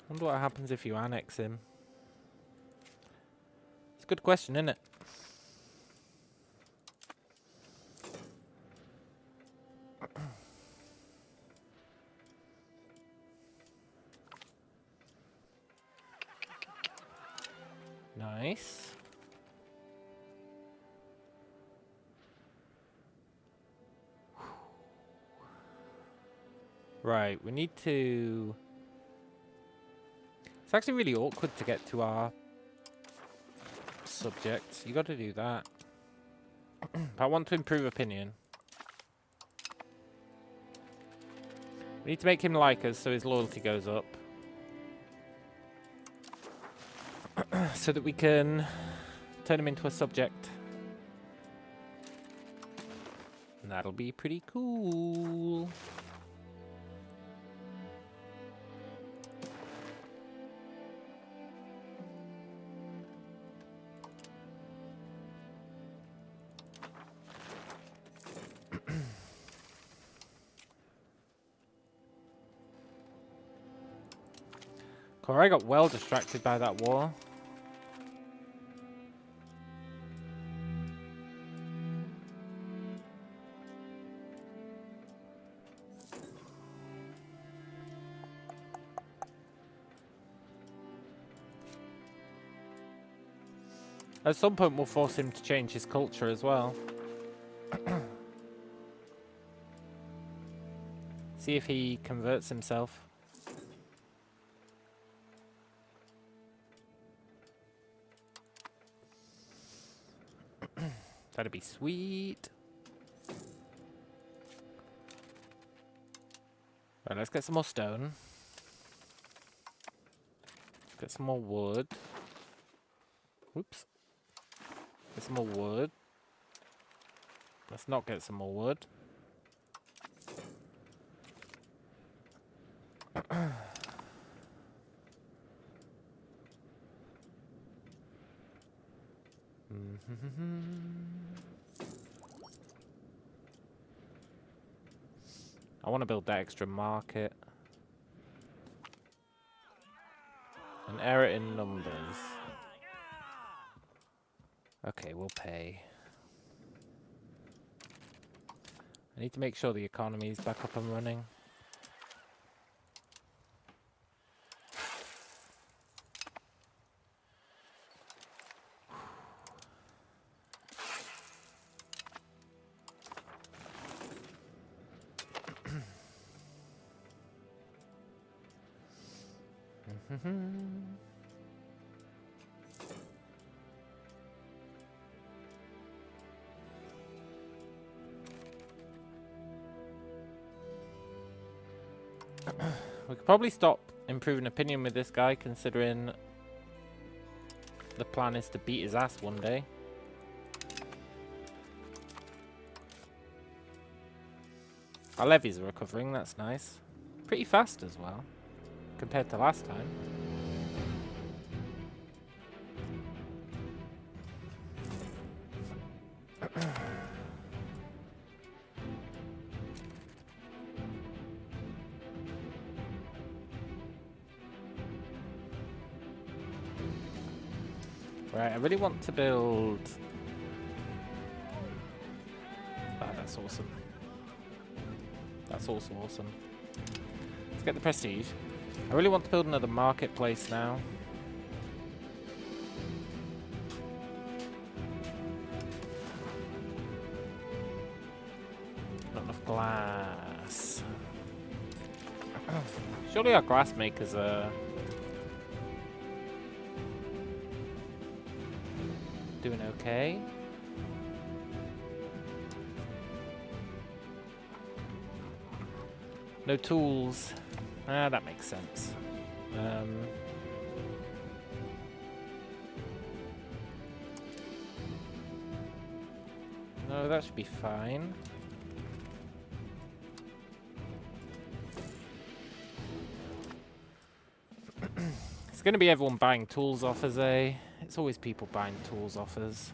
I wonder what happens if you annex him. It's a good question, isn't it? Nice. Right, we need to... It's actually really awkward to get to our subjects. You got to do that. I want to improve opinion. We need to make him like us so his loyalty goes up. So that we can turn him into a subject. And that'll be pretty cool. Korea got well distracted by that war. At some point we'll force him to change his culture as well. See if he converts himself. That'd be sweet. Right, let's get some more stone. Get some more wood. Whoops. Get some more wood. Let's not get some more wood. I want to build that extra market. An error in numbers. Okay, we'll pay. I need to make sure the economy is back up and running. We could probably stop improving opinion with this guy, considering the plan is to beat his ass one day. Our levies are recovering, that's nice. Pretty fast as well, compared to last time. Right, I really want to build... Oh, that's awesome. That's also awesome. Let's get the prestige. I really want to build another marketplace now. Not enough glass. Surely our glass makers are doing okay. No tools. Ah, that makes sense. No, that should be fine. It's going to be everyone buying tools offers, eh? It's always people buying tools offers.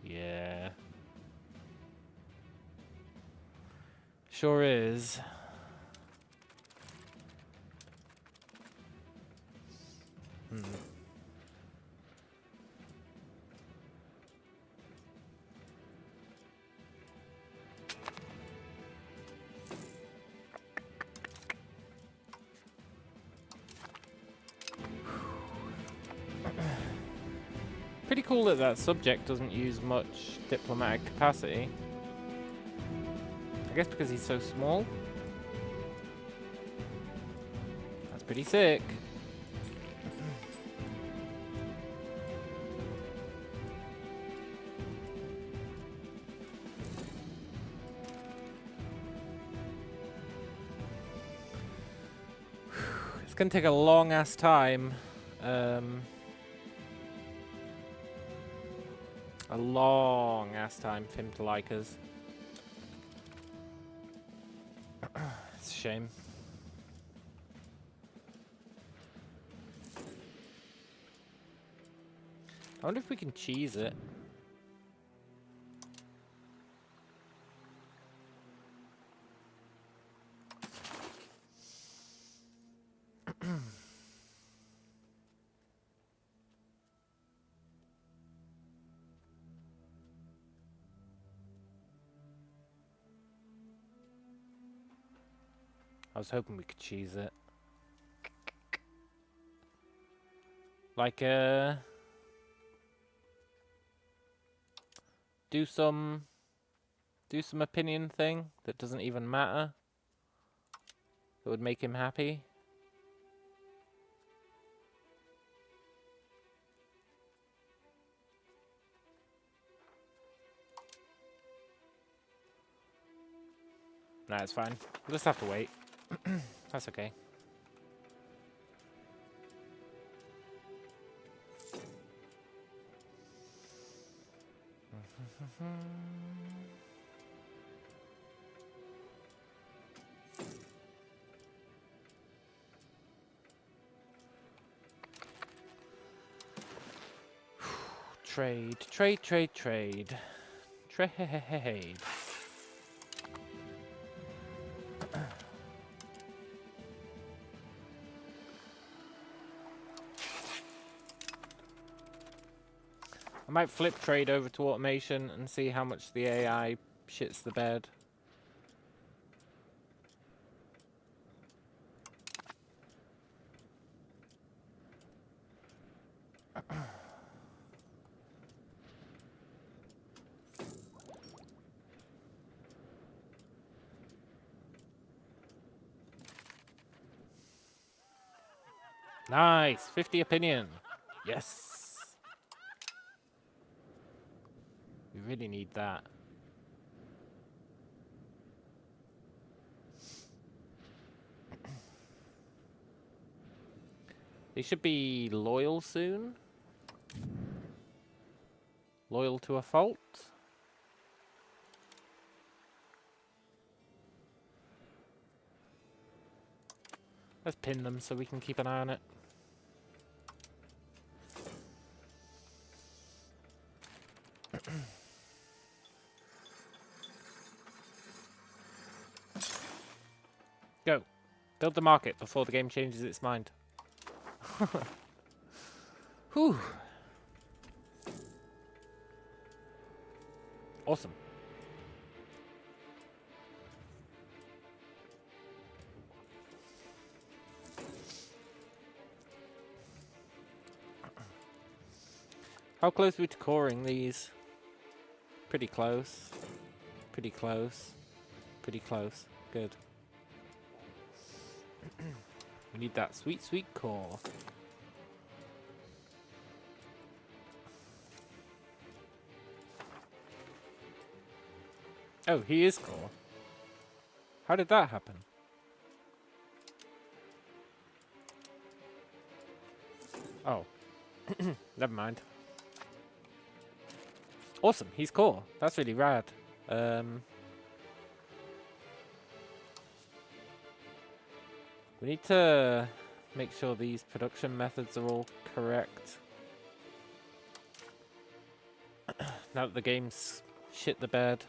Yeah. Sure is. Pretty cool that that subject doesn't use much diplomatic capacity. I guess because he's so small. That's pretty sick. It's gonna take a long ass time. A long ass time for him to like us. It's a shame. I wonder if we can cheese it. I was hoping we could cheese it. Like, do some opinion thing that doesn't even matter. That would make him happy. Nah, it's fine. We'll just have to wait. That's okay. Trade, trade, trade, trade. Trade. I might flip trade over to automation and see how much the AI shits the bed. Nice! 50 opinion. Yes! We really need that. They should be loyal soon. Loyal to a fault. Let's pin them so we can keep an eye on it. Go. Build the market before the game changes its mind. Whew. Awesome. How close are we to coring these? Pretty close. Pretty close. Pretty close. Good. We need that sweet, sweet core. Oh, he is core. How did that happen? Oh. Never mind. Awesome, he's core. That's really rad. We need to make sure these production methods are all correct. Now that the game's shit the bed.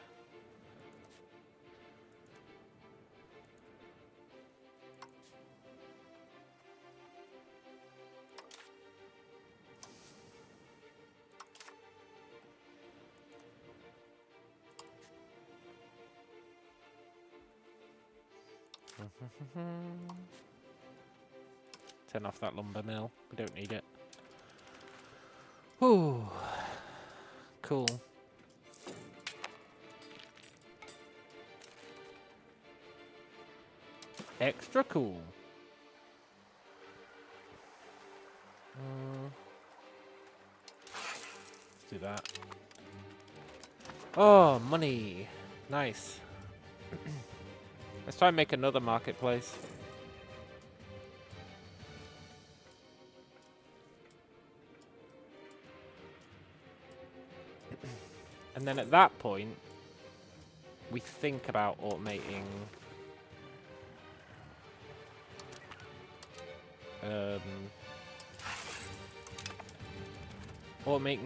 Turn off that lumber mill. We don't need it. Ooh. Cool. Extra cool. Let's do that. Oh, money. Nice. Let's try and make another marketplace. And then at that point, we think about automating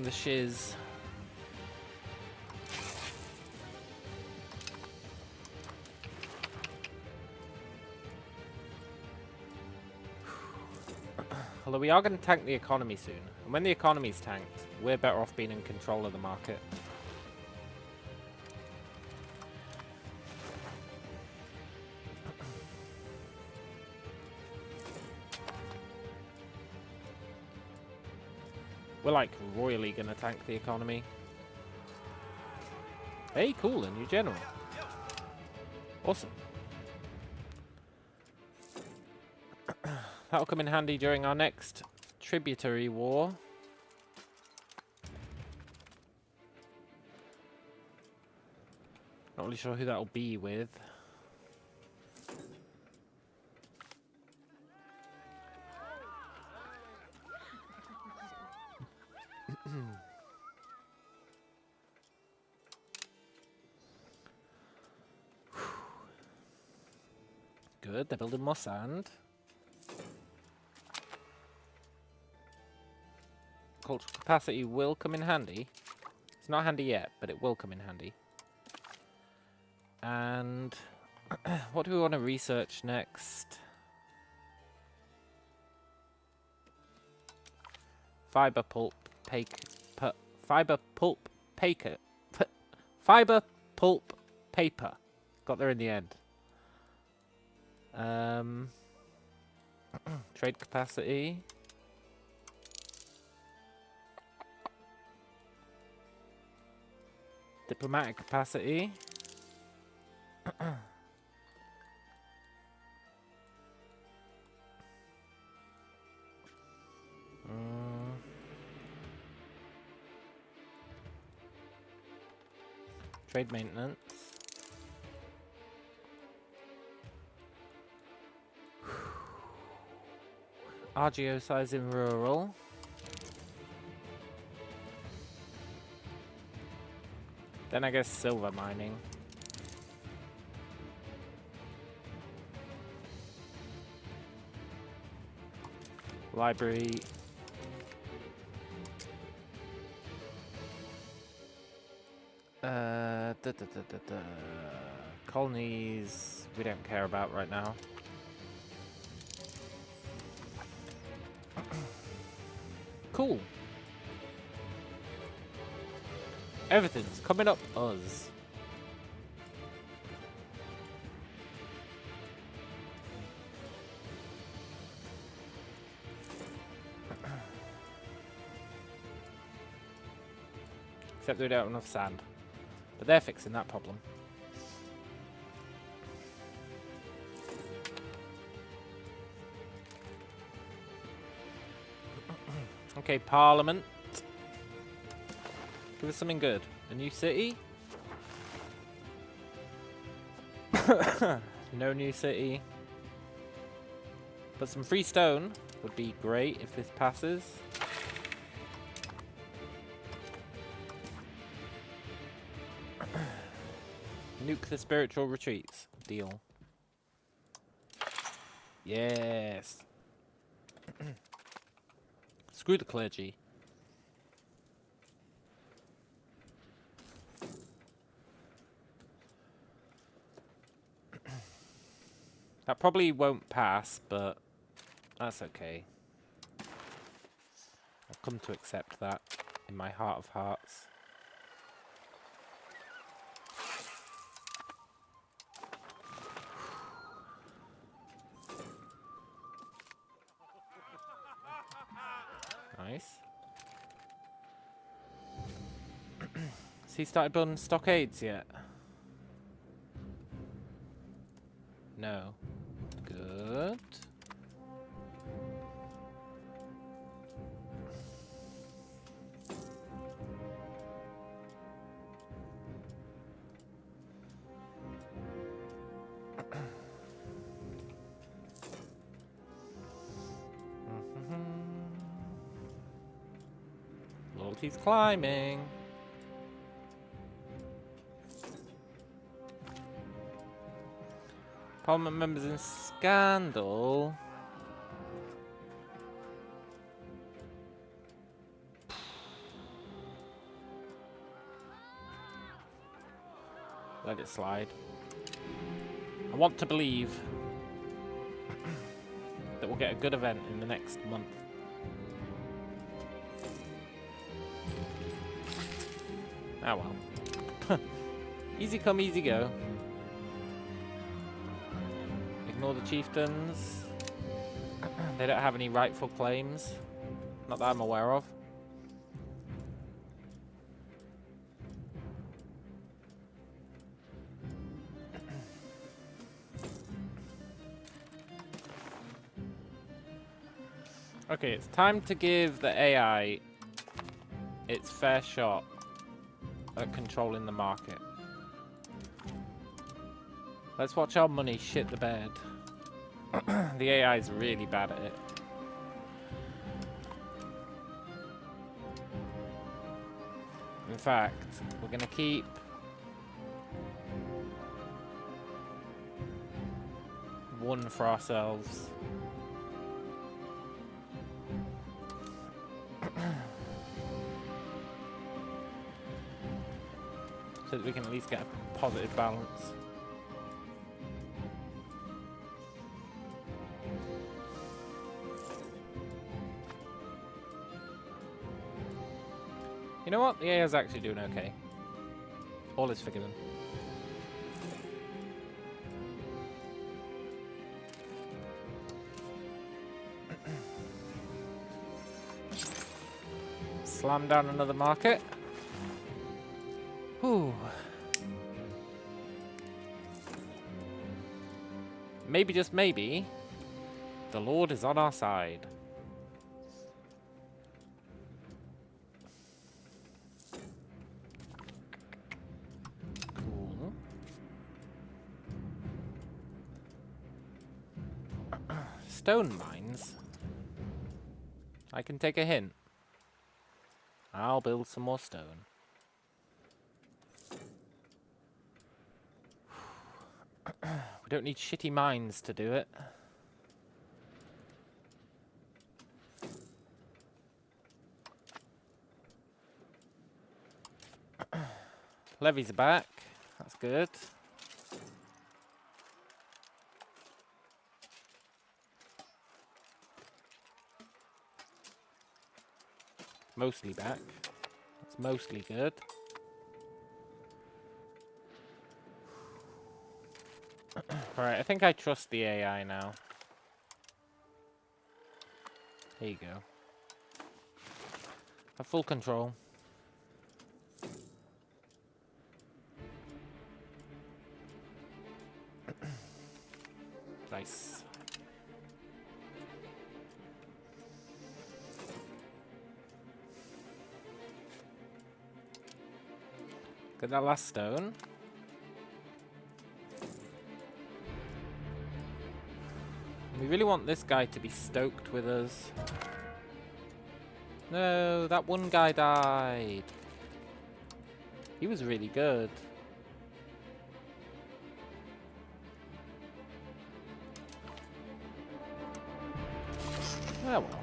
the shiz. Although we are going to tank the economy soon. And when the economy's tanked, we're better off being in control of the market. We're like royally going to tank the economy. Hey, cool, a new general. Awesome. That'll come in handy during our next tributary war. Not really sure who that'll be with. Good, they're building more sand. Cultural capacity will come in handy. It's not handy yet, but it will come in handy. And what do we want to research next? Fiber pulp paper. Fiber pulp paper. Fiber pulp paper. Got there in the end. Trade capacity. Diplomatic capacity. Trade maintenance. RGO size in rural. Then I guess silver mining. Library. Colonies we don't care about right now. Cool. Everything's coming up us. Except we don't have enough sand. But they're fixing that problem. Okay, Parliament. Give us something good. A new city? No new city. But some free stone would be great if this passes. Nuke the spiritual retreats. Deal. Yes. Screw the clergy. That probably won't pass, but that's okay. I've come to accept that in my heart of hearts. Nice. Has he started building stockades yet? No. Good. Loyalty's climbing. Parliament members in scandal. Let it slide. I want to believe that we'll get a good event in the next month. Ah well. Easy come, easy go. Ignore the chieftains. They don't have any rightful claims. Not that I'm aware of. Okay, it's time to give the AI its fair shot at controlling the market. Let's watch our money shit the bed. The AI is really bad at it. In fact, we're gonna keep one for ourselves. So that we can at least get a positive balance. You know what? The AI is actually doing okay. All is forgiven. Slam down another market. Whew. Maybe, just maybe, the Lord is on our side. Cool. Stone mines? I can take a hint. I'll build some more stone. We don't need shitty mines to do it. Levies are back. That's good. Mostly back. That's mostly good. Alright, I think I trust the AI now. Here you go. Have full control. Nice. Get that last stone. We really want this guy to be stoked with us. No, that one guy died. He was really good. Oh well.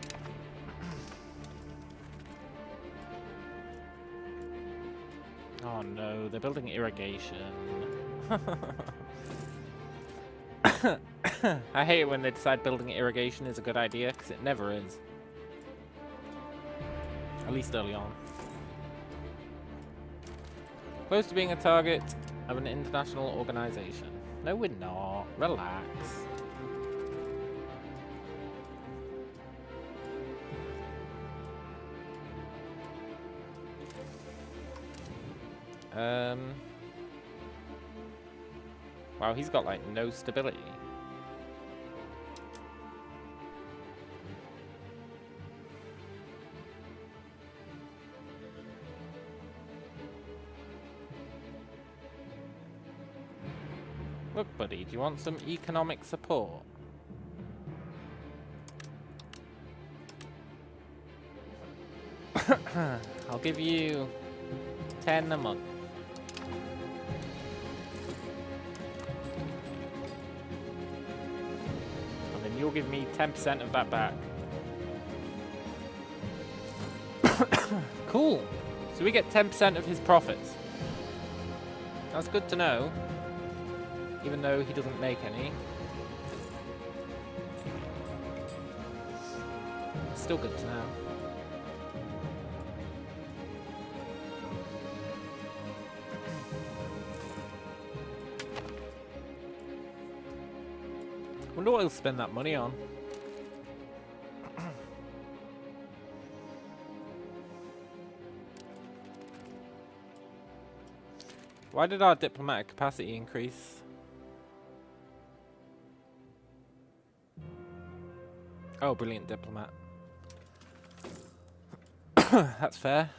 Oh no, they're building irrigation. I hate it when they decide building irrigation is a good idea, because it never is. At least early on. Close to being a target of an international organization. No, we're not. Relax. Wow, he's got like no stability. Look, buddy, do you want some economic support? I'll give you 10 a month. And then you'll give me 10% of that back. Cool. So we get 10% of his profits. That's good to know. Even though he doesn't make any. Still good to know. Wonder what he'll spend that money on. Why did our diplomatic capacity increase? Oh, brilliant diplomat. That's fair.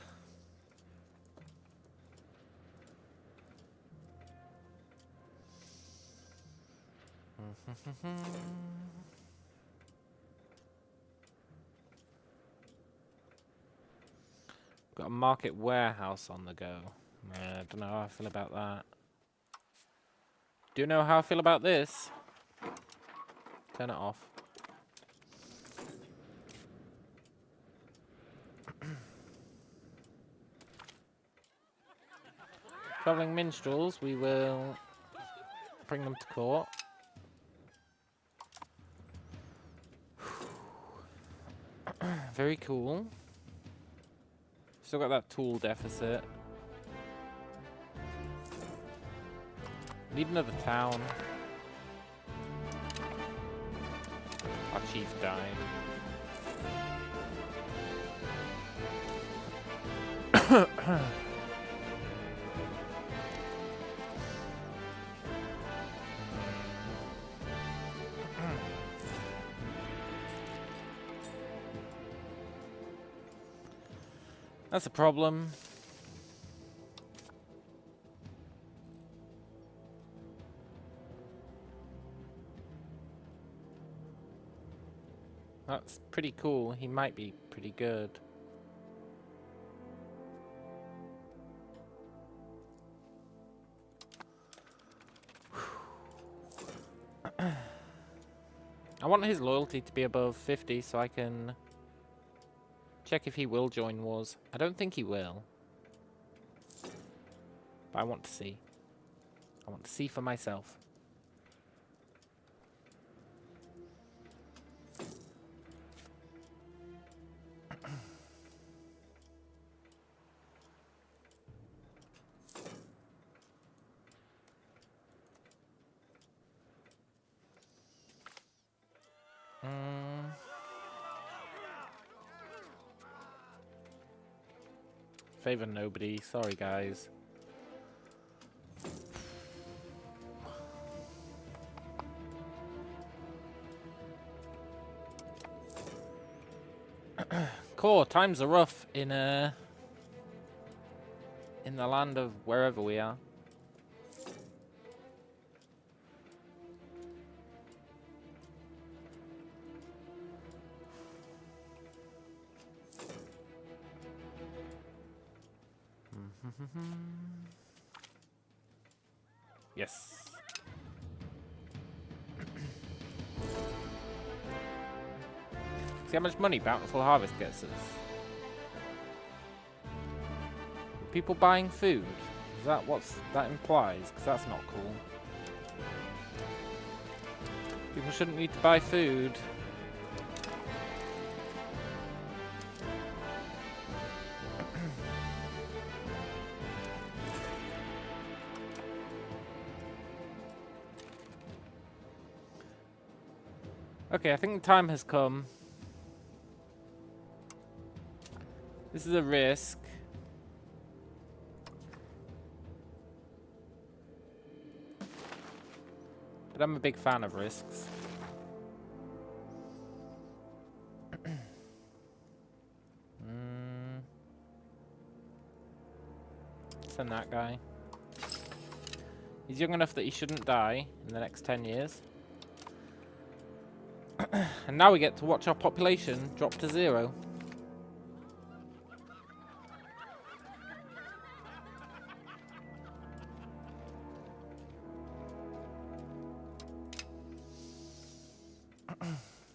Got a market warehouse on the go. I don't know how I feel about that. Do you know how I feel about this? Turn it off. Traveling minstrels, we will bring them to court. Very cool. Still got that tool deficit. Need another town. Our chief died. That's a problem. That's pretty cool. He might be pretty good. I want his loyalty to be above 50 so I can check if he will join wars. I don't think he will. But I want to see. I want to see for myself. Favor nobody. Sorry, guys. Cool. Times are rough in the land of wherever we are. Yes. See how much money Bountiful Harvest gets us. People buying food? Is that what that implies? Because that's not cool. People shouldn't need to buy food. Okay, I think the time has come. This is a risk. But I'm a big fan of risks. Send that guy. He's young enough that he shouldn't die in the next 10 years. And now we get to watch our population drop to 0.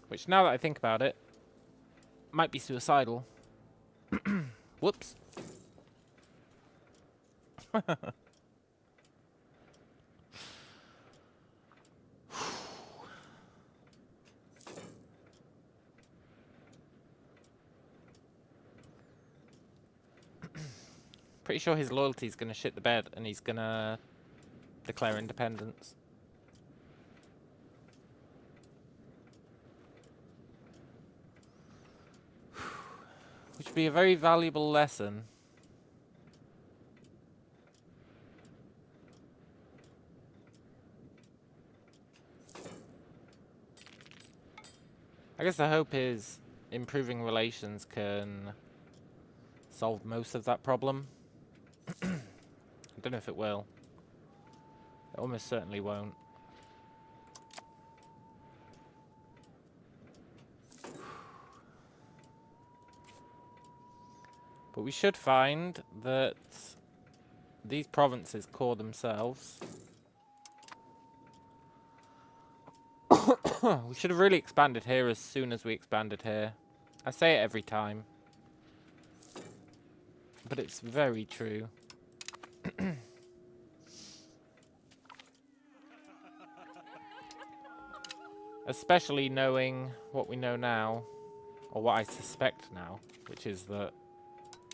Which, now that I think about it, might be suicidal. Whoops. Pretty sure his loyalty's gonna shit the bed and he's gonna declare independence. Which would be a very valuable lesson. I guess the hope is improving relations can solve most of that problem. I don't know if it will. It almost certainly won't. But we should find that these provinces core themselves. We should have really expanded here as soon as we expanded here. I say it every time. But it's very true. Especially knowing what we know now, or what I suspect now, which is that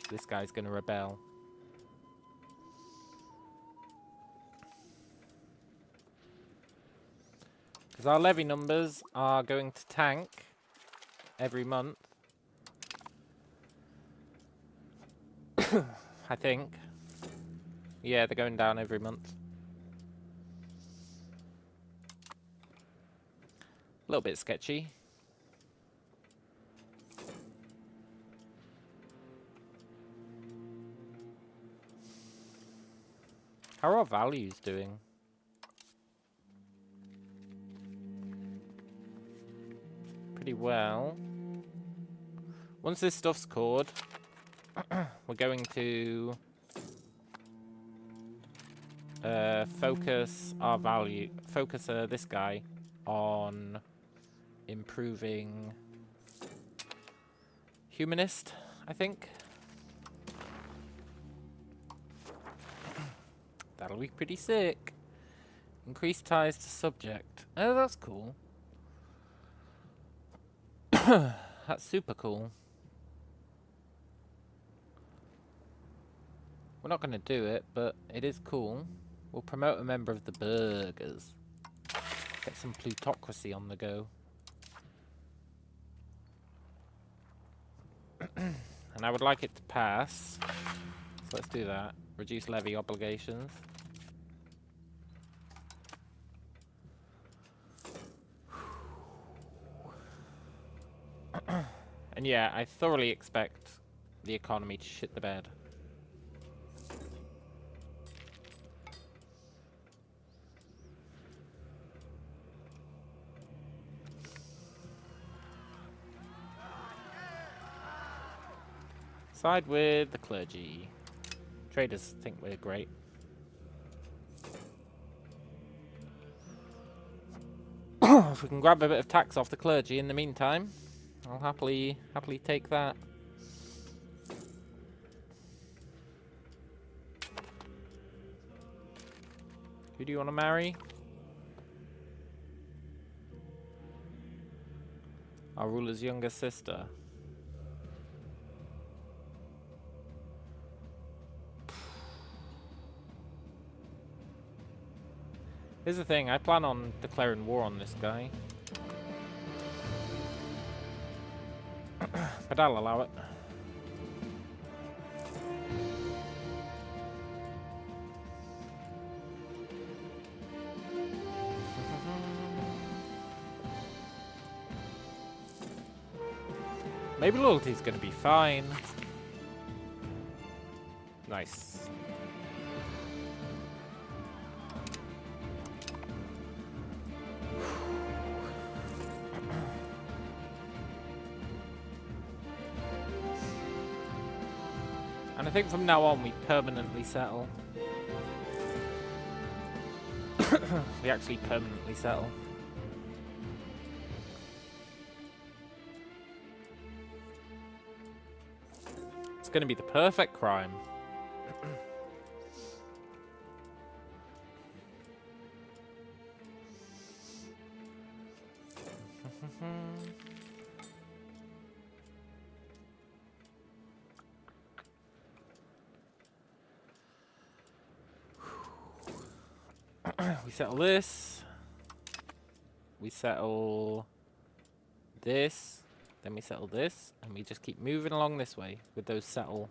this guy's going to rebel. Because our levy numbers are going to tank every month. I think. Yeah, they're going down every month. A little bit sketchy. How are our values doing? Pretty well. Once this stuff's cored, we're going to focus this guy on improving humanist, I think. That'll be pretty sick. Increase ties to subject. Oh, that's cool. That's super cool. We're not going to do it, but it is cool. We'll promote a member of the burghers. Get some plutocracy on the go. And I would like it to pass. So let's do that. Reduce levy obligations. And yeah, I thoroughly expect the economy to shit the bed. Side with the clergy. Traders think we're great. If we can grab a bit of tax off the clergy in the meantime, I'll happily take that. Who do you want to marry? Our ruler's younger sister. Here's the thing, I plan on declaring war on this guy. But I'll allow it. Maybe loyalty's gonna be fine. Nice. And I think from now on we permanently settle. We actually permanently settle. It's going to be the perfect crime. We settle this. We settle this. Then we settle this. And we just keep moving along this way with those settle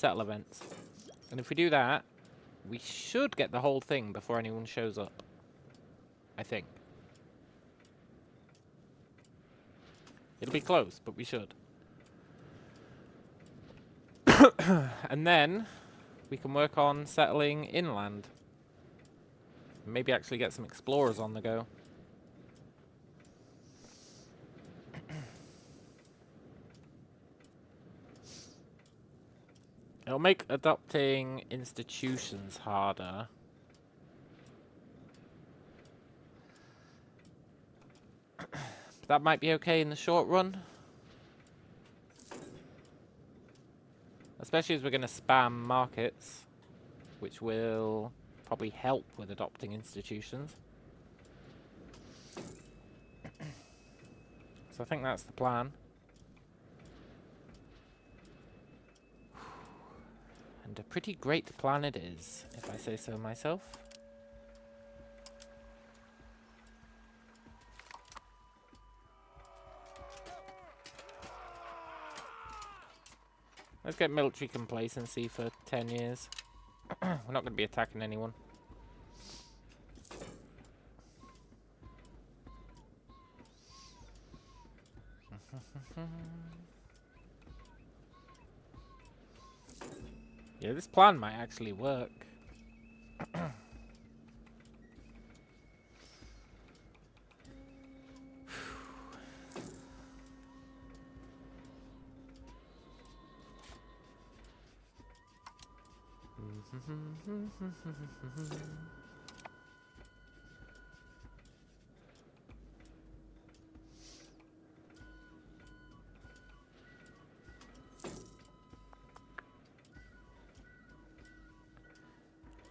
events. And if we do that, we should get the whole thing before anyone shows up. I think. It'll be close, but we should. And then we can work on settling inland. Maybe actually get some explorers on the go. It'll make adopting institutions harder. But that might be okay in the short run. Especially as we're going to spam markets, which will probably help with adopting institutions. So I think that's the plan. And a pretty great plan it is, if I say so myself. Let's get military complacency for 10 years. We're not going to be attacking anyone. Yeah, this plan might actually work.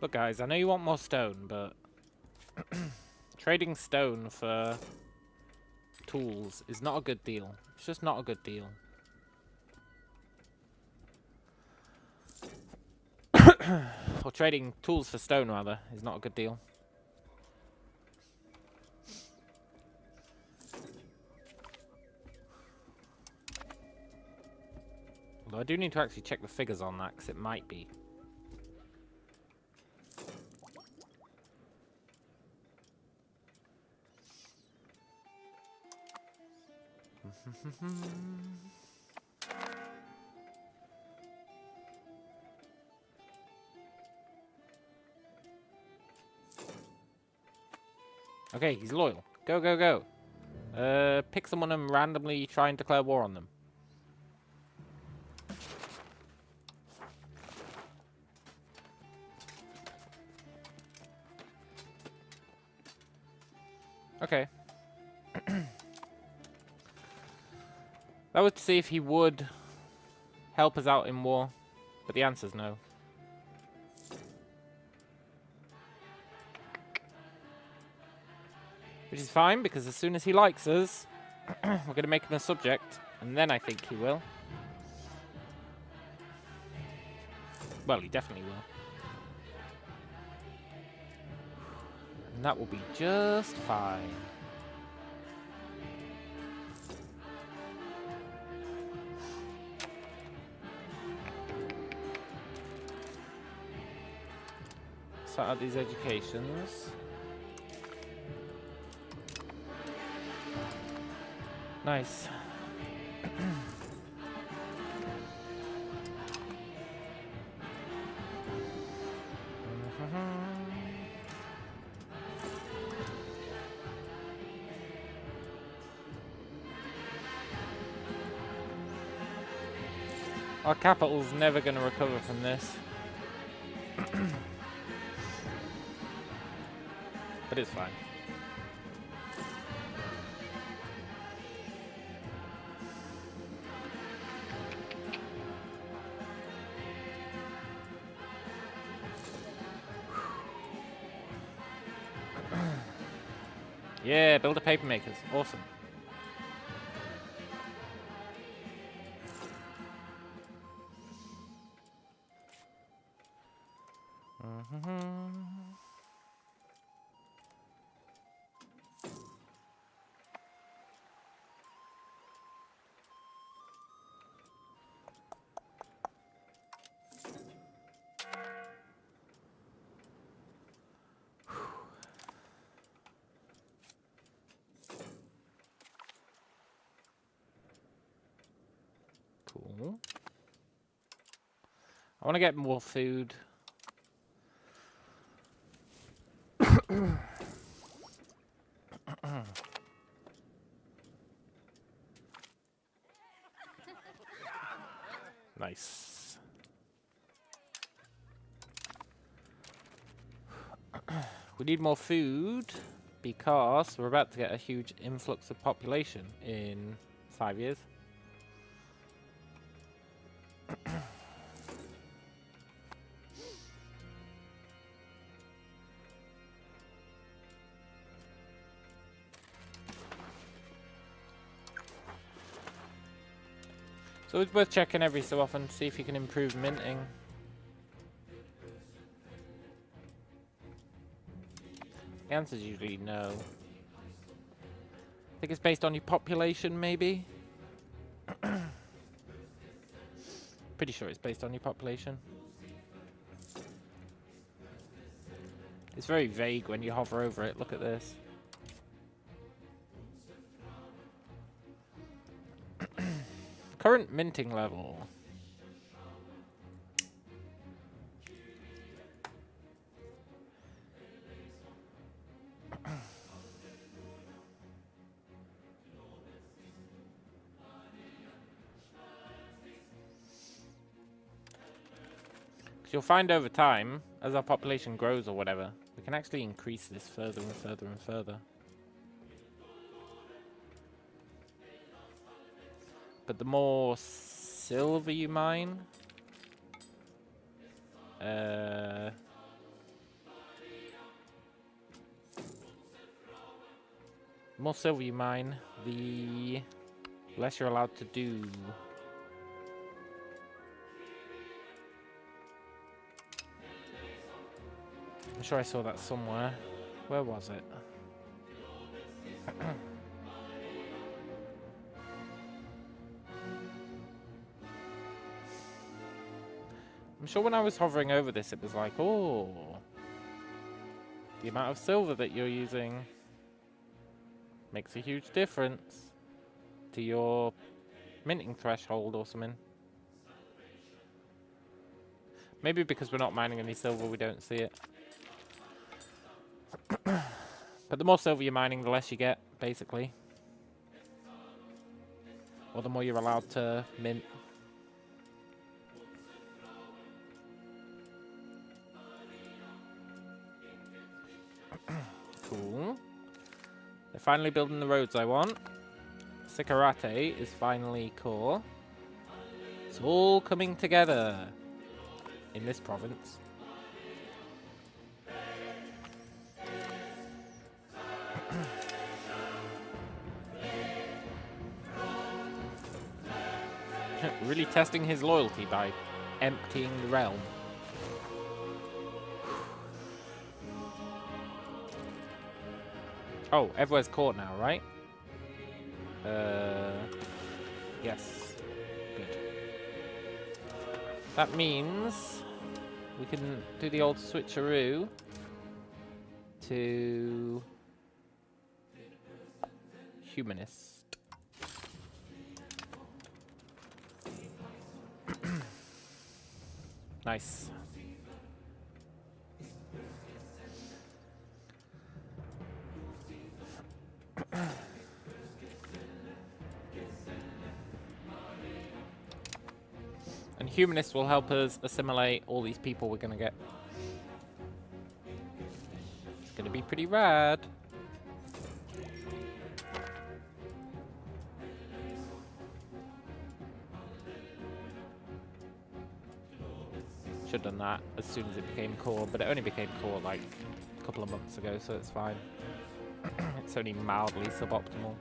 Look, guys, I know you want more stone, but trading stone for tools is not a good deal. It's just not a good deal. Or trading tools for stone, rather, is not a good deal. Although I do need to actually check the figures on that, because it might be. Okay, he's loyal. Go, go, go. Pick someone and randomly try and declare war on them. Okay. That was to see if he would help us out in war, but the answer's no. Which is fine, because as soon as he likes us, we're going to make him a subject, and then I think he will. Well, he definitely will. And that will be just fine. Start out these educations. Nice. Our capital's never going to recover from this. But it's fine. Yeah, build a paper makers. Awesome. Cool. I want to get more food. Nice. We need more food because we're about to get a huge influx of population in 5 years. So it's worth checking every so often to see if you can improve minting. The answer's usually no. I think it's based on your population, maybe? Pretty sure it's based on your population. It's very vague when you hover over it. Look at this. Current minting level. Because you'll find over time, as our population grows or whatever, we can actually increase this further and further and further. But the more silver you mine, the more silver you mine, the less you're allowed to do. I'm sure I saw that somewhere. Where was it? I'm sure when I was hovering over this, it was like, oh, the amount of silver that you're using makes a huge difference to your minting threshold or something. Maybe because we're not mining any silver, we don't see it. But the more silver you're mining, the less you get, basically. Or the more you're allowed to mint. Cool. They're finally building the roads I want. Sikarate is finally core. It's all coming together in this province. Really testing his loyalty by emptying the realm. Oh, everywhere's caught now, right? Yes. Good. That means we can do the old switcheroo to humanist. Nice. And humanists will help us assimilate all these people we're gonna get. It's gonna be pretty rad. Should have done that as soon as it became core, but it only became core like a couple of months ago, so it's fine. It's only mildly suboptimal.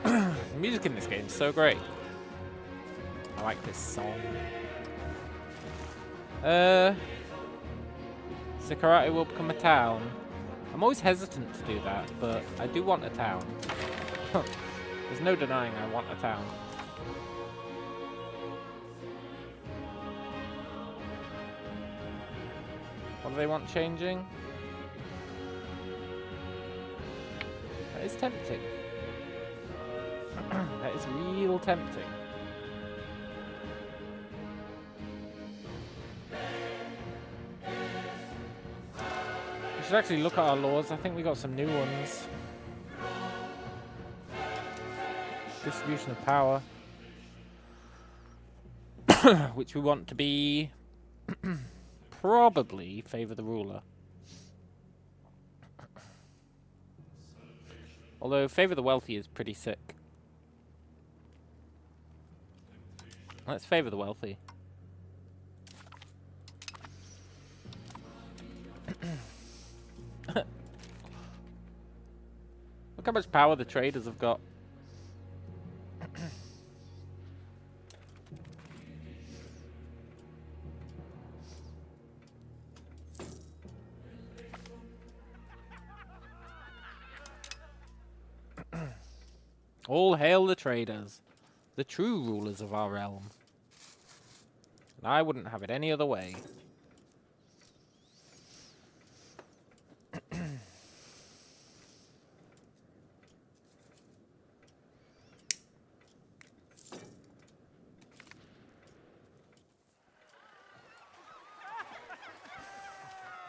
The music in this game is so great. I like this song. Sikarate will become a town. I'm always hesitant to do that, but I do want a town. There's no denying I want a town. What do they want changing? That is tempting. That is real tempting. We should actually look at our laws. I think we got some new ones. Distribution of power. Which we want to be probably favor the ruler. Although favor the wealthy is pretty sick. Let's favor the wealthy. Look how much power the traders have got. All hail the traders, the true rulers of our realm. And I wouldn't have it any other way.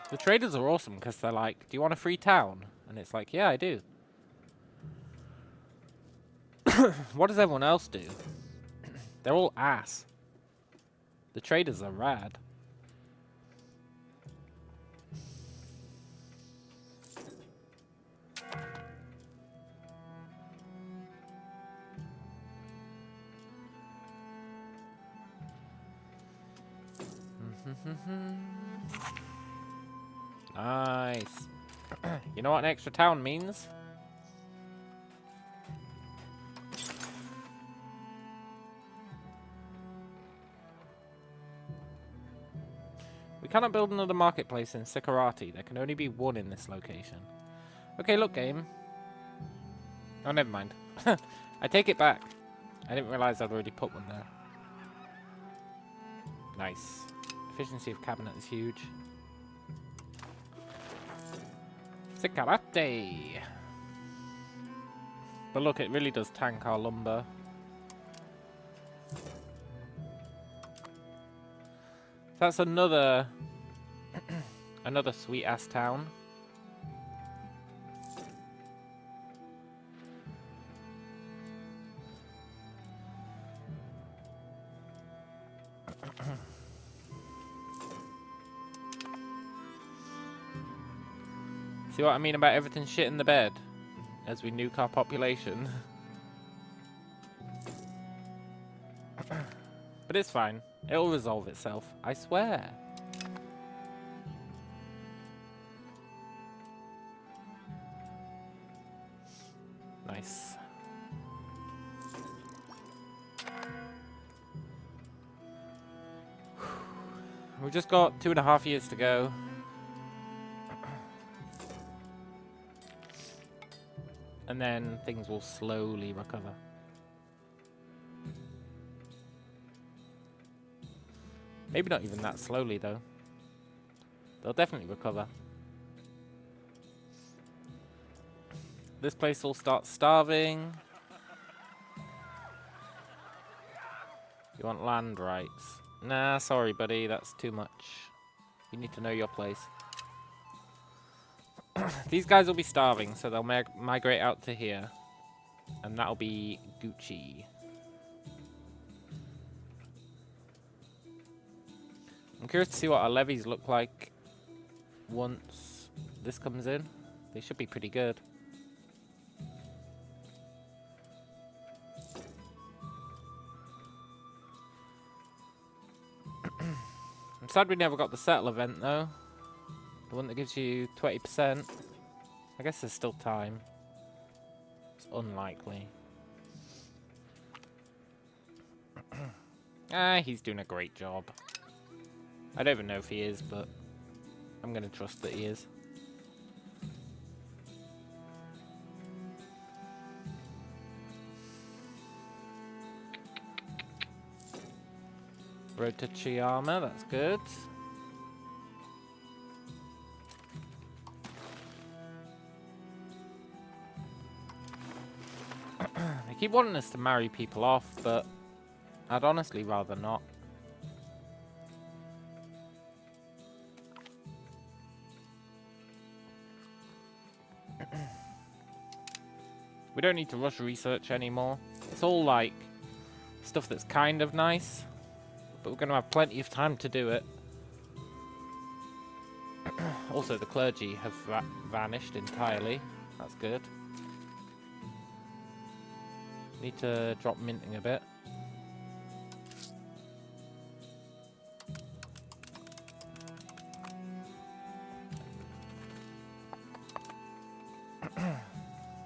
The traders are awesome because they're like, do you want a free town? And it's like, yeah, I do. What does everyone else do? They're all ass. The traders are rad. Nice. You know what an extra town means? We cannot build another marketplace in Sikarati. There can only be one in this location. Okay, look, game. Oh, never mind. I take it back. I didn't realize I'd already put one there. Nice. Efficiency of cabinet is huge. Sikarate! But look, it really does tank our lumber. That's another another sweet ass town. See what I mean about everything shit in the bed as we nuke our population? But it's fine. It'll resolve itself. I swear. Nice. We've just got 2.5 years to go. And then things will slowly recover. Maybe not even that slowly, though. They'll definitely recover. This place will start starving. You want land rights? Nah, sorry, buddy. That's too much. You need to know your place. These guys will be starving, so they'll migrate out to here. And that'll be Gucci. I'm curious to see what our levies look like once this comes in. They should be pretty good. I'm sad we never got the settle event though. The one that gives you 20%. I guess there's still time. It's unlikely. He's doing a great job. I don't even know if he is, but I'm going to trust that he is. Road to Chiyama, that's good. They keep wanting us to marry people off, but I'd honestly rather not. We don't need to rush research anymore. It's all like stuff that's kind of nice, but we're going to have plenty of time to do it. Also, the clergy have vanished entirely. That's good. Need to drop minting a bit.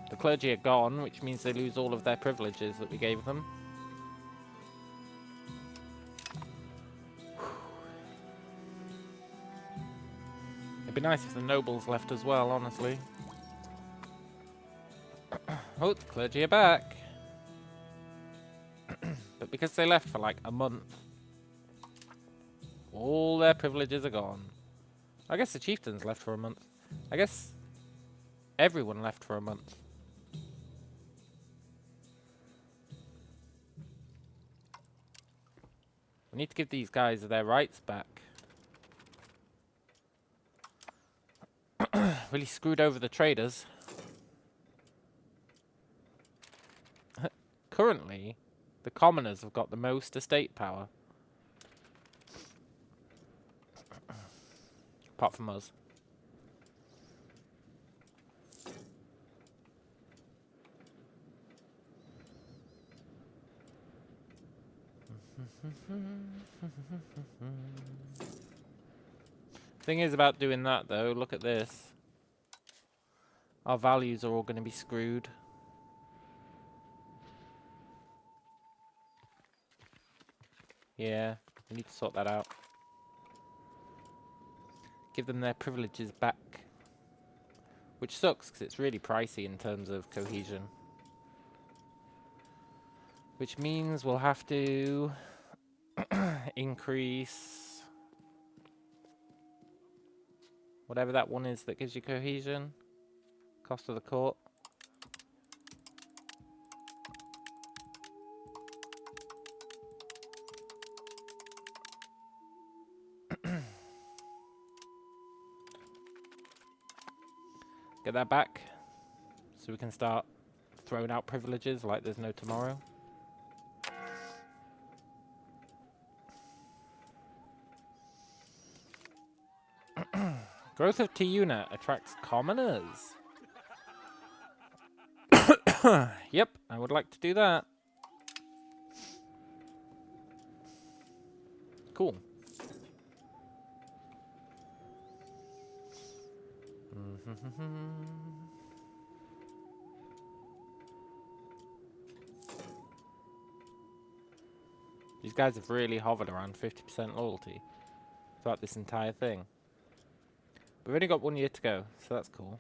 The clergy are gone, which means they lose all of their privileges that we gave them. It'd be nice if the nobles left as well, honestly. Oh, the clergy are back. But because they left for like a month, all their privileges are gone. I guess the chieftains left for a month. I guess everyone left for a month. We need to give these guys their rights back. Really screwed over the traders. Currently, the commoners have got the most estate power. Apart from us. Thing is about doing that though, look at this. Our values are all going to be screwed. Yeah, we need to sort that out. Give them their privileges back. Which sucks because it's really pricey in terms of cohesion. Which means we'll have to increase whatever that one is that gives you cohesion. Cost of the court. Get that back so we can start throwing out privileges like there's no tomorrow. Growth of T unit attracts commoners. Yep, I would like to do that. Cool. These guys have really hovered around 50% loyalty throughout this entire thing. We've only got 1 year to go, so that's cool.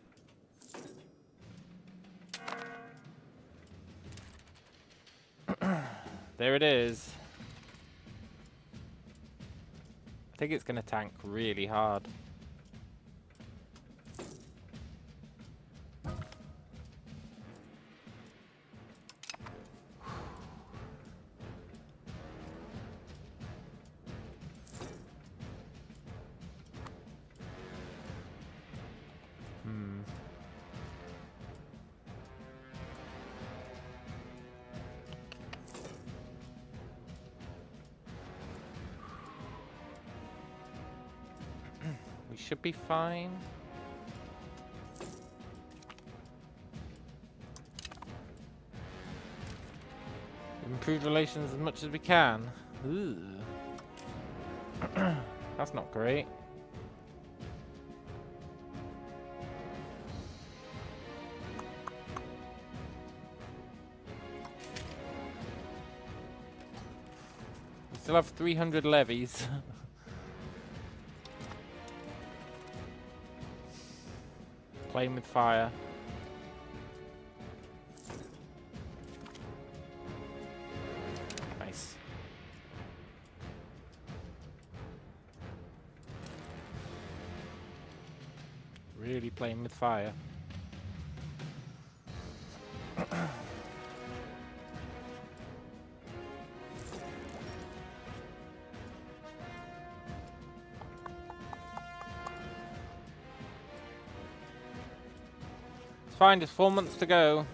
There it is. I think it's going to tank really hard. We should be fine. Improve relations as much as we can. Ooh. That's not great. We still have 300 levies. Playing with fire. Nice. Really playing with fire. Fine, just 4 months to go.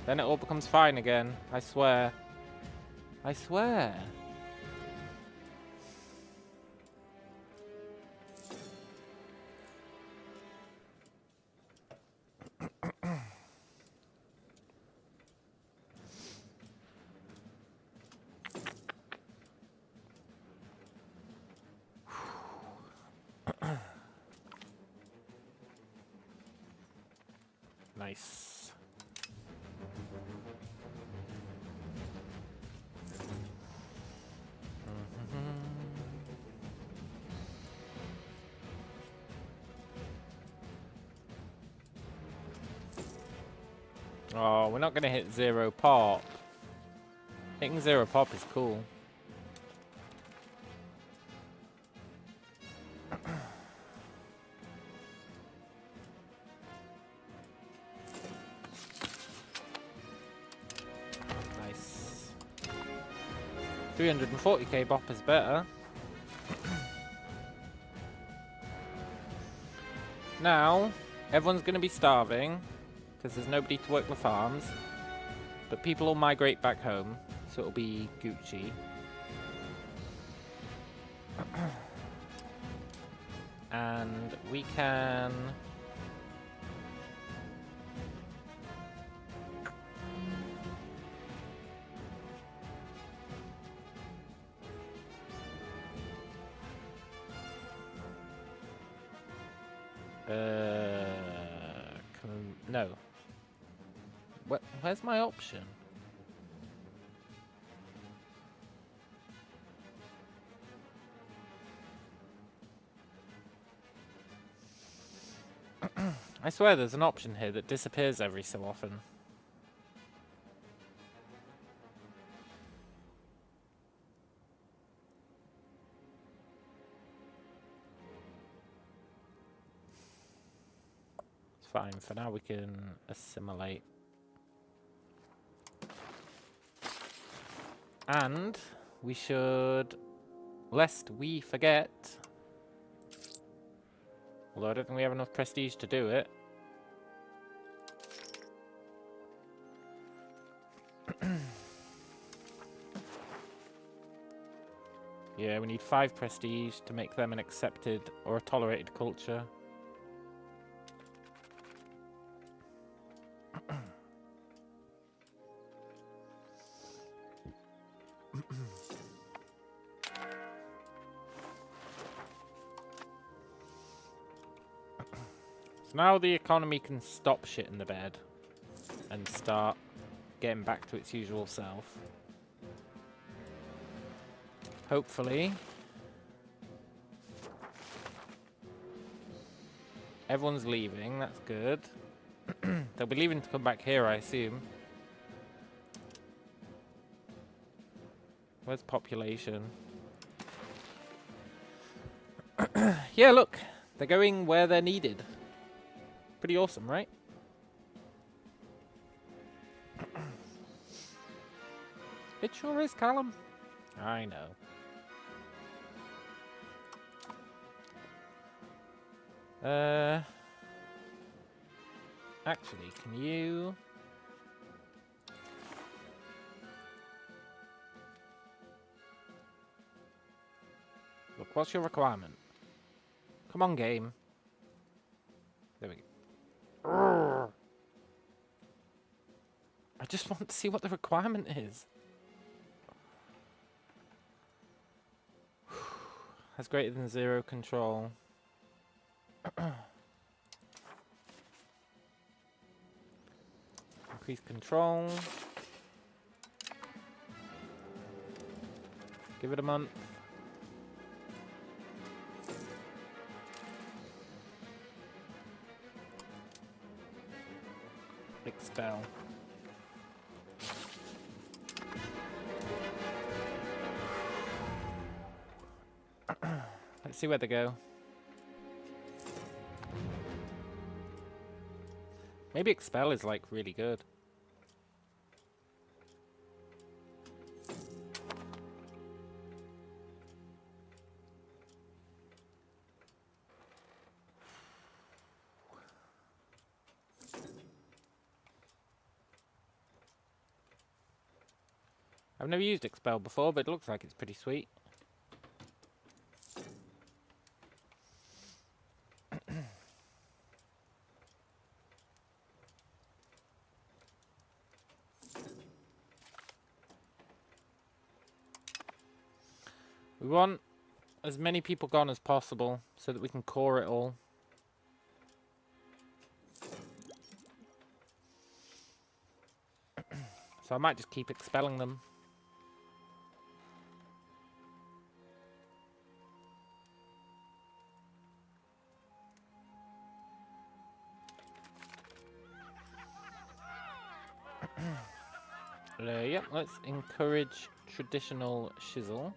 Then it all becomes fine again. I swear. I swear. Nice. Oh, we're not going to hit 0 pop. Hitting 0 pop is cool. Nice. 340k bop is better. Now, Everyone's going to be starving because there's nobody to work the farms. But people will migrate back home, so it'll be Gucci. And we can... no. Where's my option? I swear there's an option here that disappears every so often. It's fine. For now we can assimilate. And we should, lest we forget, although I don't think we have enough prestige to do it. Yeah, we need 5 prestige to make them an accepted or a tolerated culture. So now the economy can stop shit in the bed and start getting back to its usual self. Hopefully. Everyone's leaving, that's good. They'll be leaving to come back here, I assume. Where's population? Yeah, look. They're going where they're needed. Pretty awesome, right? It sure is, Callum. I know. Actually, can you... Look, what's your requirement? Come on, game. There we go. I just want to see what the requirement is. Has greater than 0 control. Increase control. Give it a month. Expel. Let's see where they go. Maybe expel is like really good. I've never used expel before, but it looks like it's pretty sweet. We want as many people gone as possible so that we can core it all. So I might just keep expelling them. Yep, let's encourage traditional shizzle.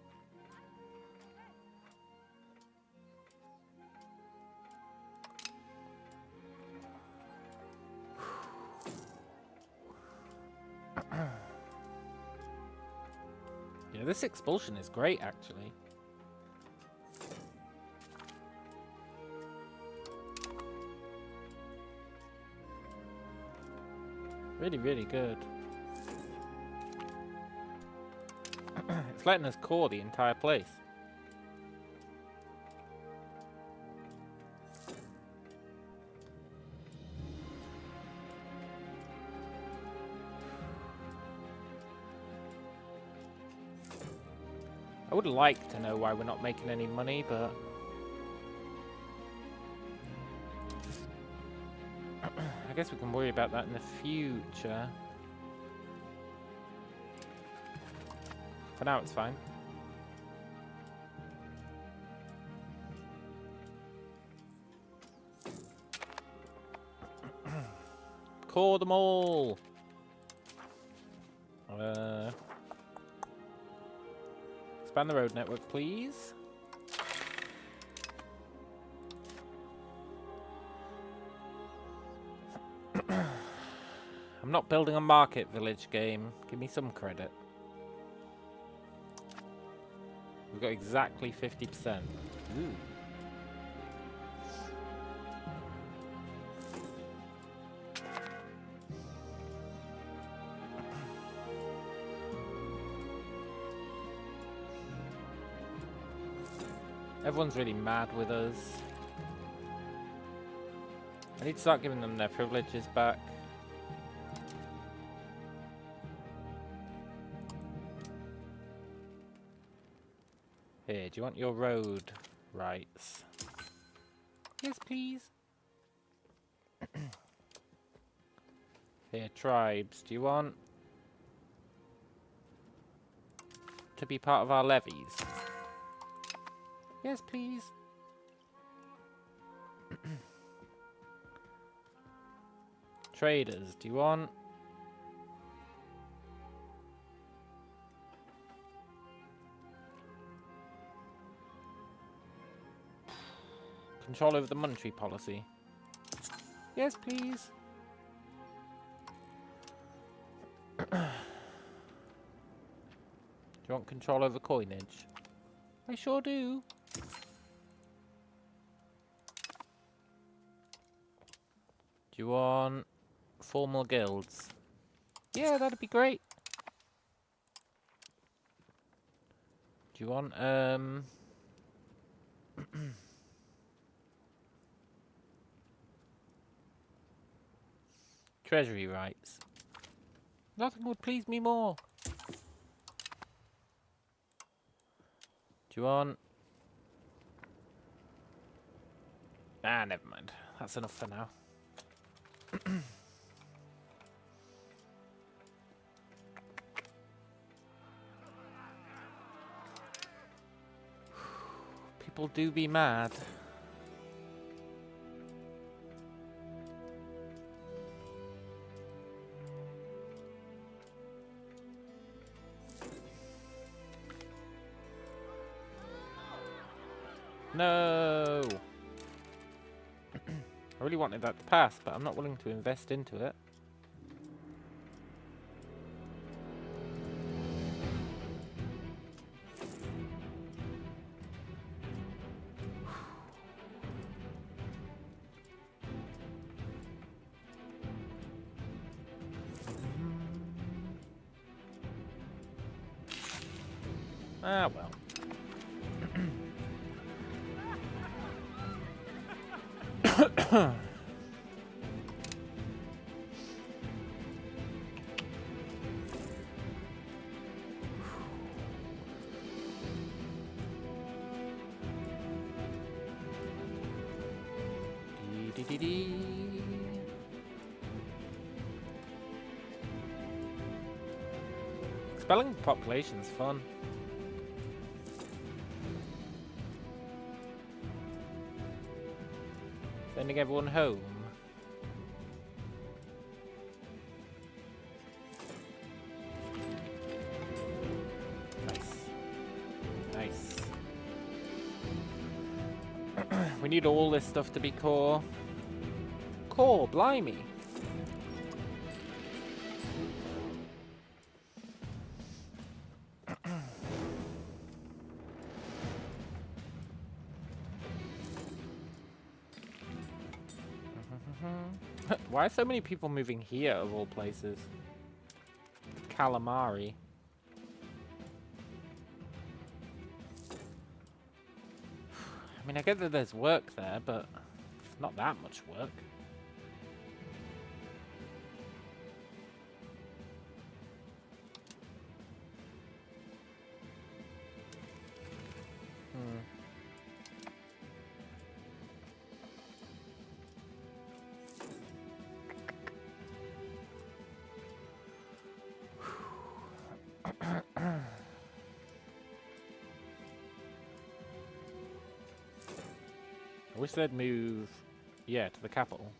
Yeah, this expulsion is great, actually. Really, really good. It's letting us core the entire place. I would like to know why we're not making any money, but I guess we can worry about that in the future. For now, it's fine. Core them all! Expand the road network, please. I'm not building a market village game. Give me some credit. We've got exactly 50%. Ooh. Everyone's really mad with us. I need to start giving them their privileges back. Here, do you want your road rights? Yes, please. Here, tribes, do you want to be part of our levies? Yes, please. Traders, do you want control over the monetary policy? Yes, please. Do you want control over coinage? I sure do. Do you want formal guilds? Yeah, that'd be great. Do you want treasury rights? Nothing would please me more. Do you want... Ah, never mind. That's enough for now. People do be mad. No! I really wanted that to pass, but I'm not willing to invest into it. Ah, well. Expelling the population is fun. Sending everyone home. Nice. Nice. We need all this stuff to be core. Core, blimey. Why are so many people moving here, of all places? Calamari. I mean, I get that there's work there, but not that much work. I wish they'd move, yeah, to the capital.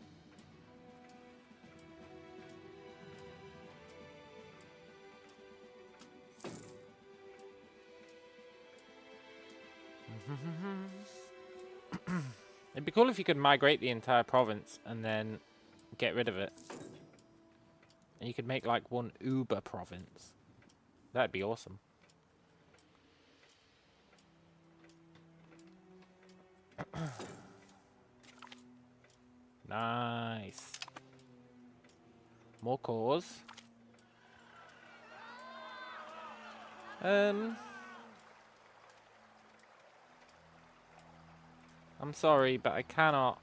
It'd be cool if you could migrate the entire province and then get rid of it. And you could make like one Uber province. That'd be awesome. Nice. More cores. I'm sorry, but I cannot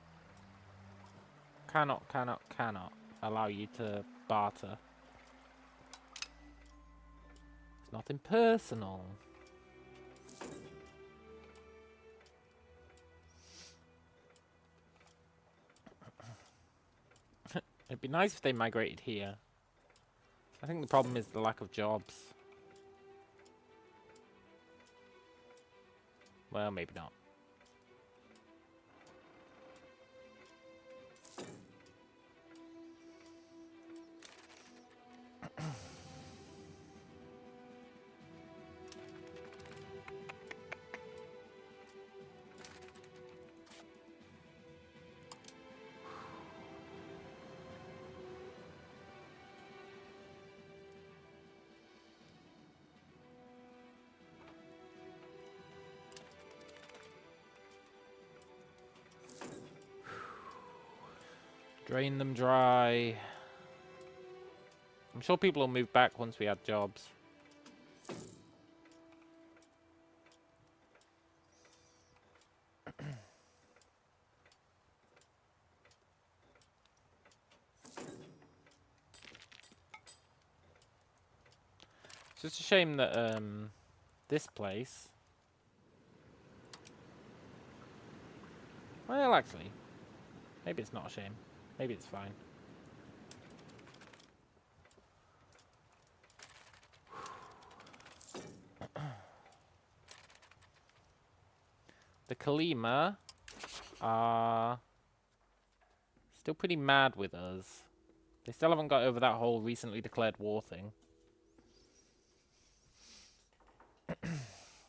allow you to barter. It's nothing personal. It'd be nice if they migrated here. I think the problem is the lack of jobs. Well, maybe not. Drain them dry. I'm sure people will move back once we add jobs. It's just a shame that this place. Well, actually, maybe it's not a shame. Maybe it's fine. The Kalima are still pretty mad with us. They still haven't got over that whole recently declared war thing.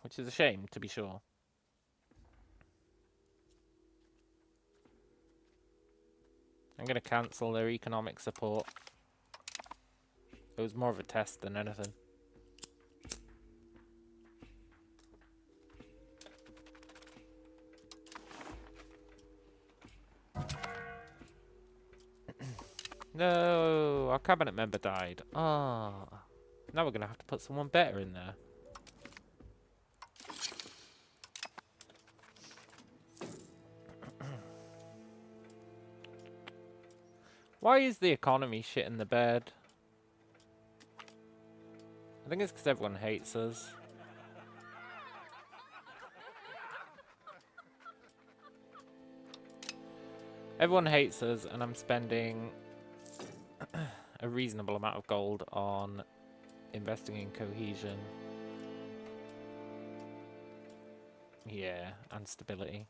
Which is a shame, to be sure. I'm going to cancel their economic support. It was more of a test than anything. No, our cabinet member died. Ah, now we're going to have to put someone better in there. Why is the economy shit in the bed? I think it's because everyone hates us. Everyone hates us, and I'm spending a reasonable amount of gold on investing in cohesion. Yeah, and stability.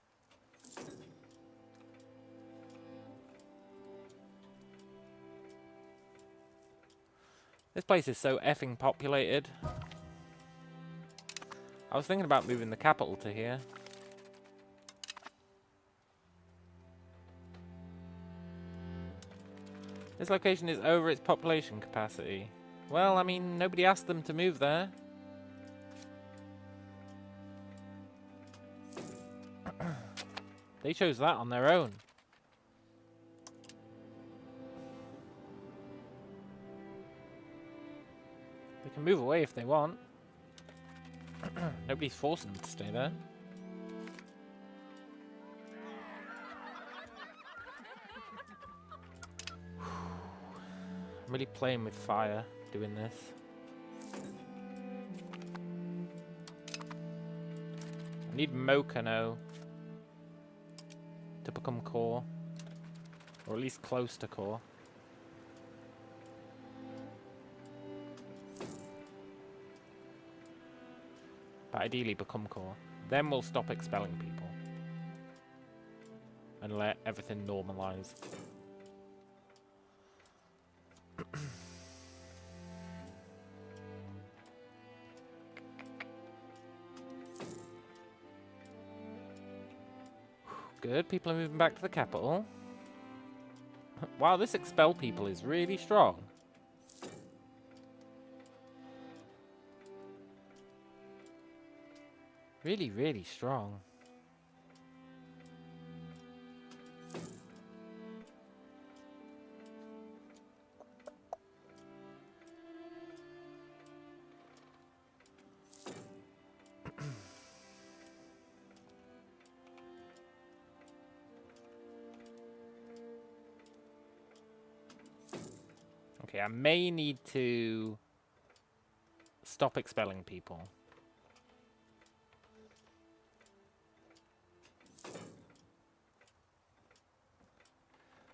This place is so effing populated. I was thinking about moving the capital to here. This location is over its population capacity. Well, I mean, nobody asked them to move there. They chose that on their own. can move away if they want. Nobody's forcing them to stay there. I'm really playing with fire doing this. I need Mokano to become core. Or at least close to core. But ideally become core. Then we'll stop expelling people. And let everything normalize. Good, people are moving back to the capital. Wow, this expel people is really strong. Really, really strong. Okay, I may need to stop expelling people.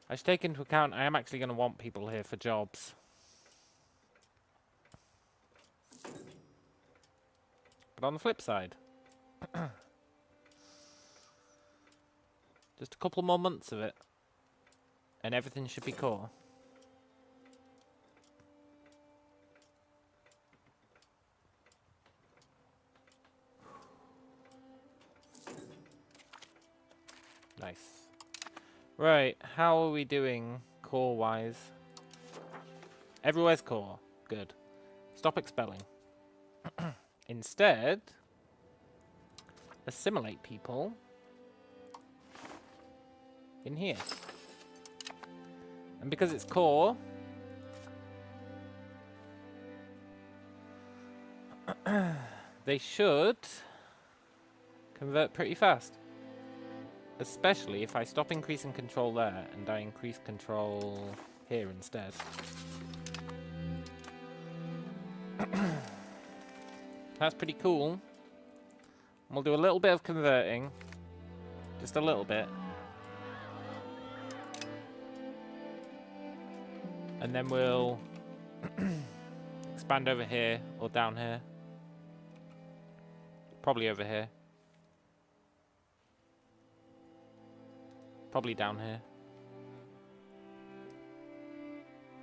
I should take into account I am actually going to want people here for jobs. But on the flip side, just a couple more months of it, and everything should be core. Nice. Right, how are we doing core-wise? Everywhere's core. Good. Stop expelling. Instead, assimilate people in here. And because it's core, they should convert pretty fast. Especially if I stop increasing control there and I increase control here instead. That's pretty cool. And we'll do a little bit of converting. Just a little bit. And then we'll expand over here or down here. Probably over here. Probably down here.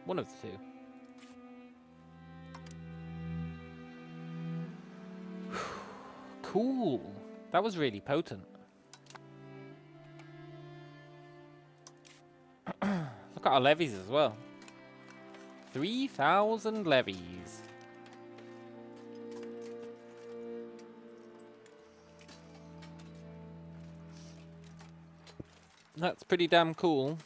One of the two. Cool. That was really potent. Look at our levies as well. 3,000 levies. That's pretty damn cool.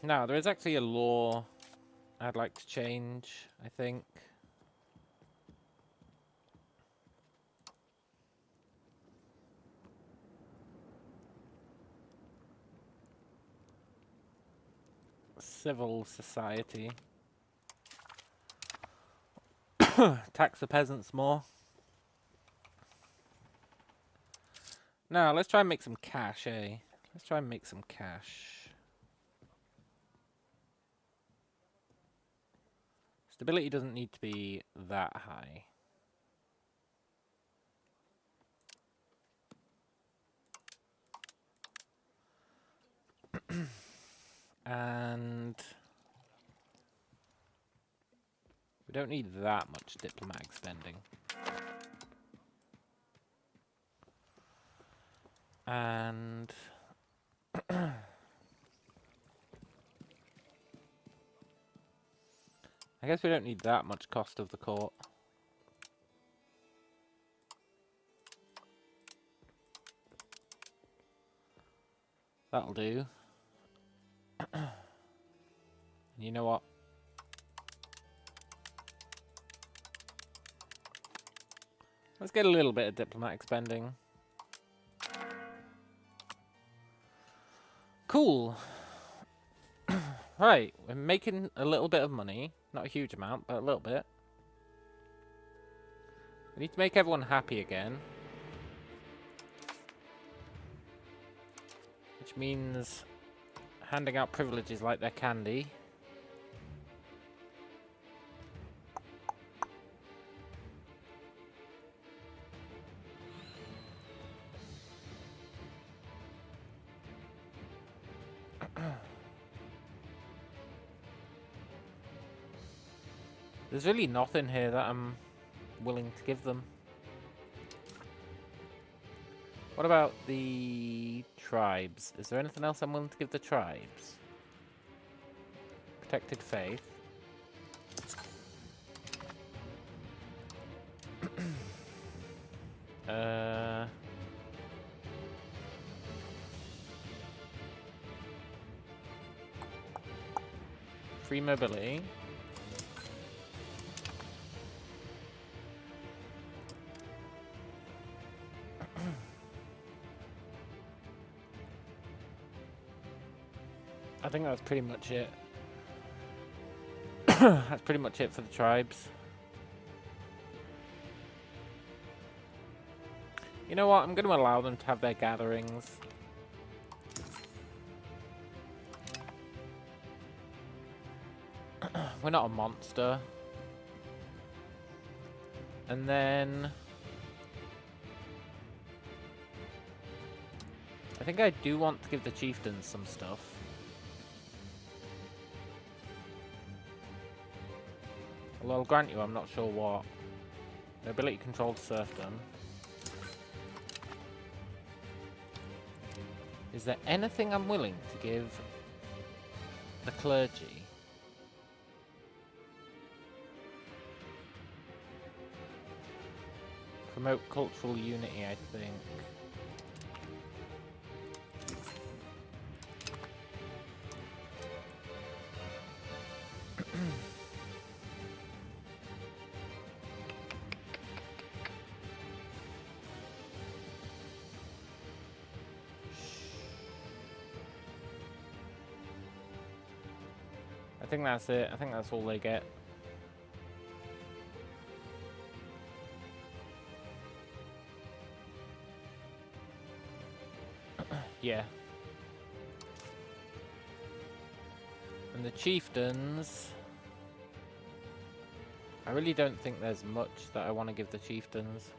Now, there is actually a law I'd like to change, I think. Civil society. Tax the peasants more. Now, let's try and make some cash, eh? Let's try and make some cash. Stability doesn't need to be that high. And we don't need that much diplomatic spending. And I guess we don't need that much cost of the court. That'll do. You know what? Let's get a little bit of diplomatic spending. Cool. Right, we're making a little bit of money. Not a huge amount, but a little bit. We need to make everyone happy again. Which means handing out privileges like they're candy. There's really nothing here that I'm willing to give them. What about the tribes? Is there anything else I'm willing to give the tribes? Protected faith. Free mobility. I think that's pretty much it. That's pretty much it for the tribes. You know what? I'm going to allow them to have their gatherings. We're not a monster. And then I think I do want to give the chieftains some stuff. Although I'll grant you, I'm not sure what. Nobility controlled serfdom. Is there anything I'm willing to give the clergy? Promote cultural unity, I think. I think that's it. I think that's all they get. Yeah. And the chieftains, I really don't think there's much that I want to give the chieftains.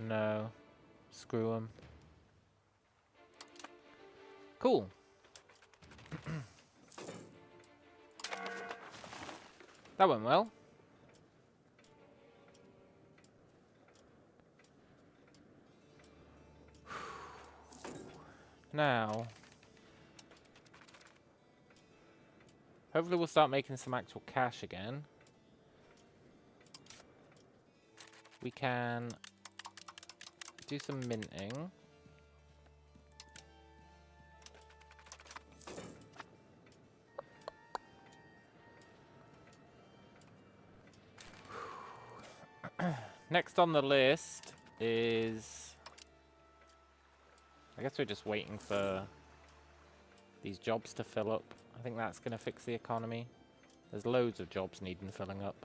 No. Screw them. Cool. That went well. Now, hopefully we'll start making some actual cash again. We can do some minting. Next on the list is... I guess we're just waiting for these jobs to fill up. I think that's going to fix the economy. There's loads of jobs needing filling up.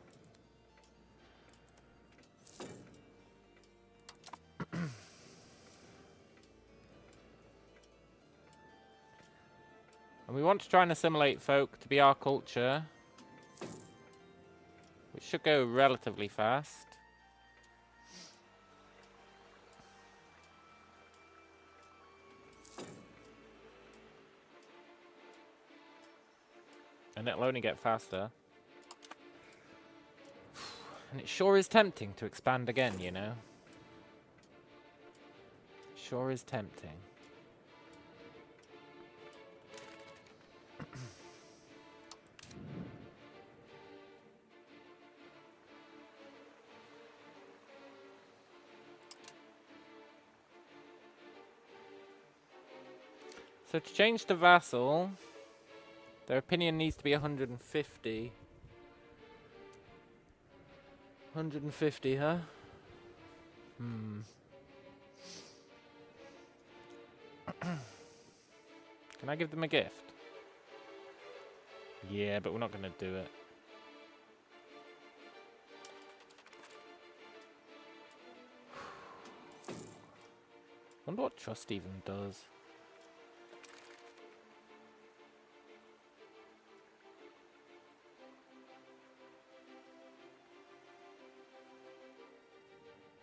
And we want to try and assimilate folk to be our culture, which should go relatively fast. And it'll only get faster. And it sure is tempting to expand again, you know? Sure is tempting. So to change to vassal, their opinion needs to be 150. 150, huh? Hmm. Can I give them a gift? Yeah, but we're not going to do it. Wonder what trust even does.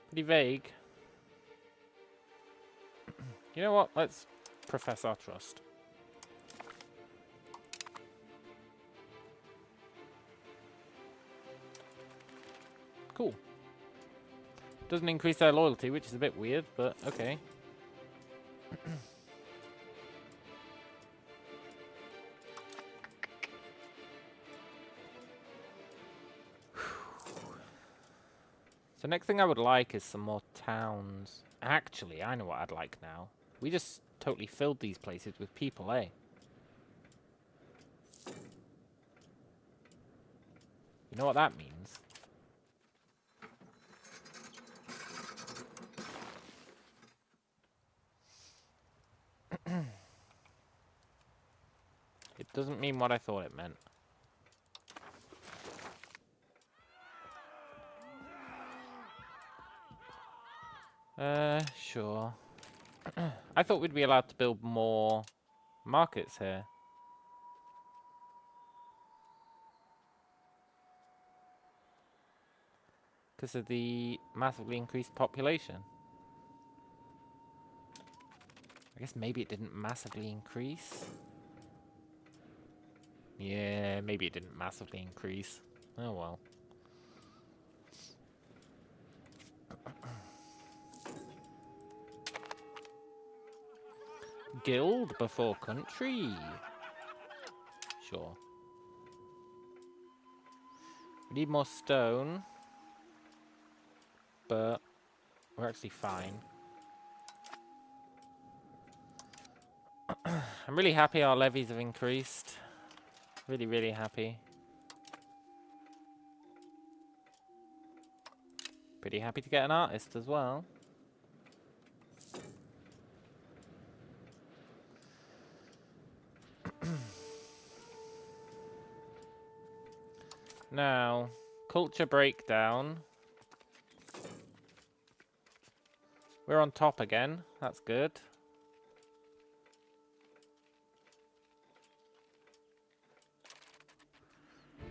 Pretty vague. You know what? Let's profess our trust. Cool. Doesn't increase their loyalty, which is a bit weird, but okay. So next thing I would like is some more towns. Actually, I know what I'd like now. We just totally filled these places with people, eh? You know what that means? It doesn't mean what I thought it meant. Sure. I thought we'd be allowed to build more markets here. Because of the massively increased population. I guess maybe it didn't massively increase. Yeah, maybe it didn't massively increase. Oh well. Guild before country. Sure. We need more stone. But we're actually fine. I'm really happy our levies have increased. Really, really happy. Pretty happy to get an artist as well. Now, culture breakdown. We're on top again. That's good.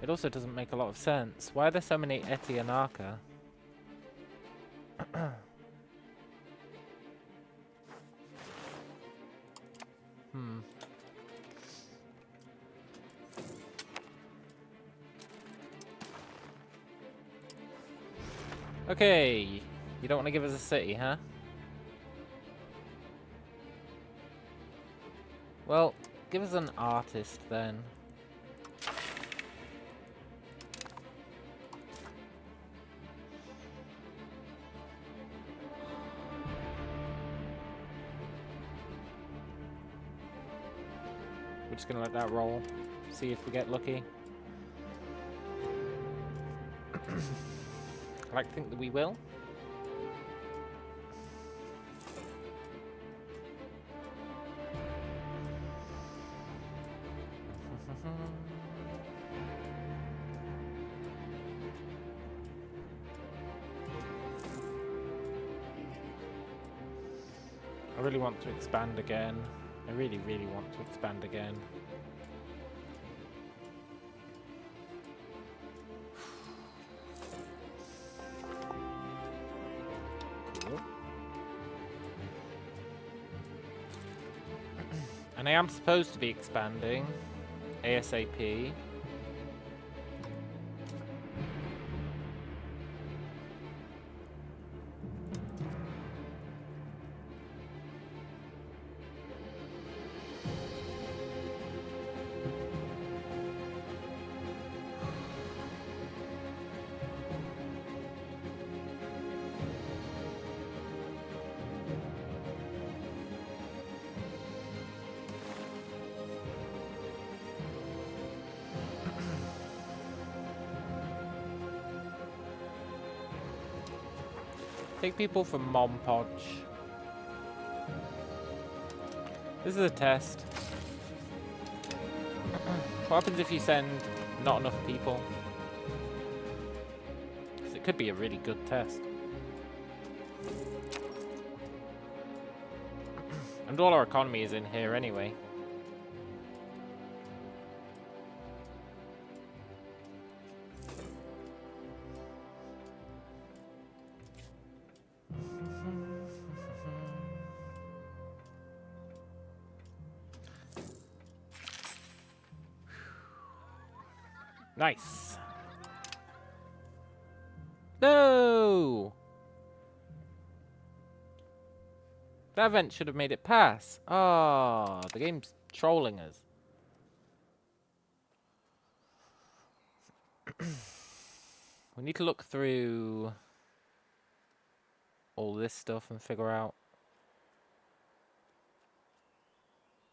It also doesn't make a lot of sense. Why are there so many Etianaka? Okay. You don't want to give us a city, huh? Well, give us an artist then. We're just gonna let that roll. See if we get lucky. I like to think that we will. I really want to expand again. I really, really want to expand again. Cool. And I am supposed to be expanding ASAP. Take people from Mom Podge. This is a test. What happens if you send not enough people? 'Cause it could be a really good test. And all our economy is in here anyway. Nice. No! That event should have made it pass. Oh, the game's trolling us. We need to look through all this stuff and figure out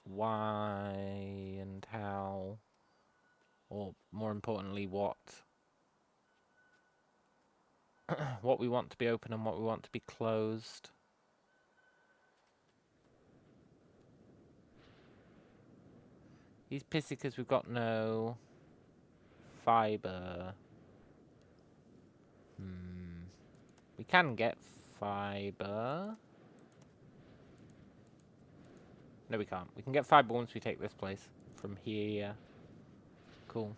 why and how, or more importantly, what we want to be open and what we want to be closed. He's pissy because we've got no fiber. We can get fiber. No, we can't. We can get fiber once we take this place from here. Cool.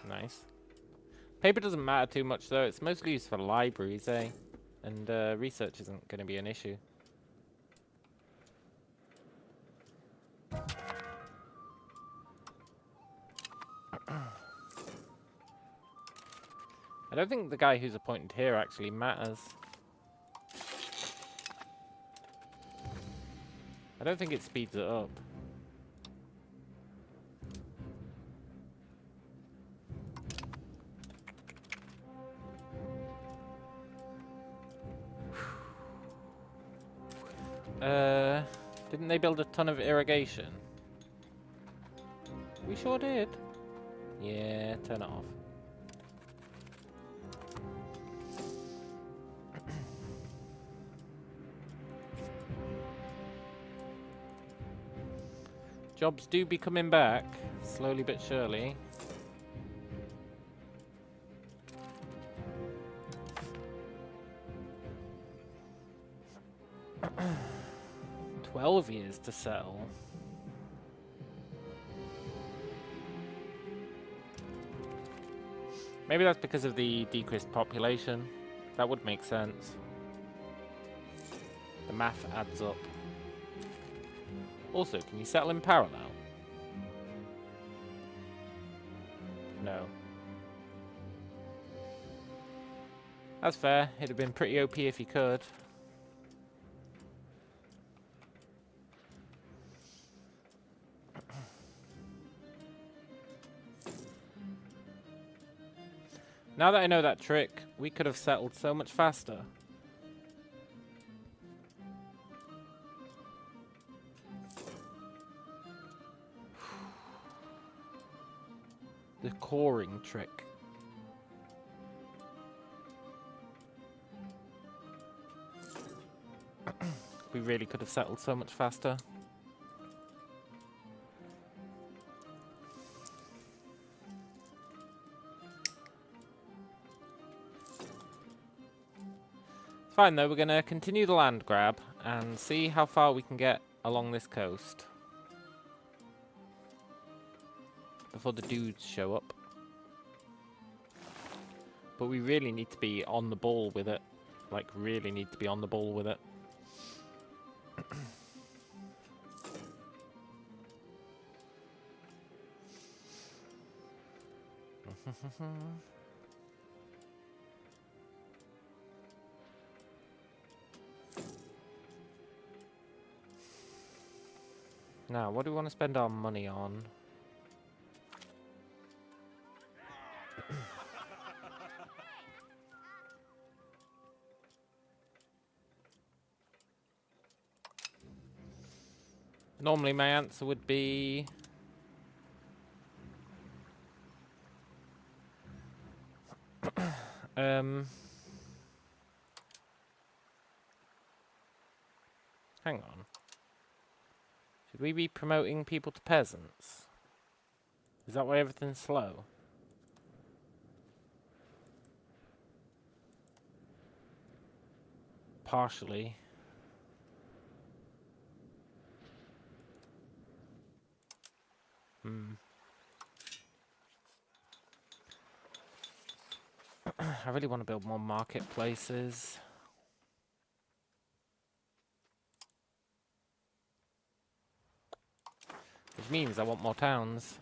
Nice. Paper doesn't matter too much though. It's mostly used for libraries, eh? And research isn't going to be an issue. I don't think the guy who's appointed here actually matters. I don't think it speeds it up. Didn't they build a ton of irrigation? We sure did. Yeah, turn it off. Jobs do be coming back, slowly but surely. $12 to settle. Maybe that's because of the decreased population. That would make sense. The math adds up. Also, can you settle in parallel? No. That's fair. It'd have been pretty OP if you could. Now that I know that trick, we could have settled so much faster. The coring trick. We really could have settled so much faster. Fine though, we're going to continue the land grab and see how far we can get along this coast before the dudes show up. But we really need to be on the ball with it. Like, really need to be on the ball with it. Now, what do we want to spend our money on? Normally my answer would be... hang on. Should we be promoting people to peasants? Is that why everything's slow? Partially. I really want to build more marketplaces. Which means I want more towns.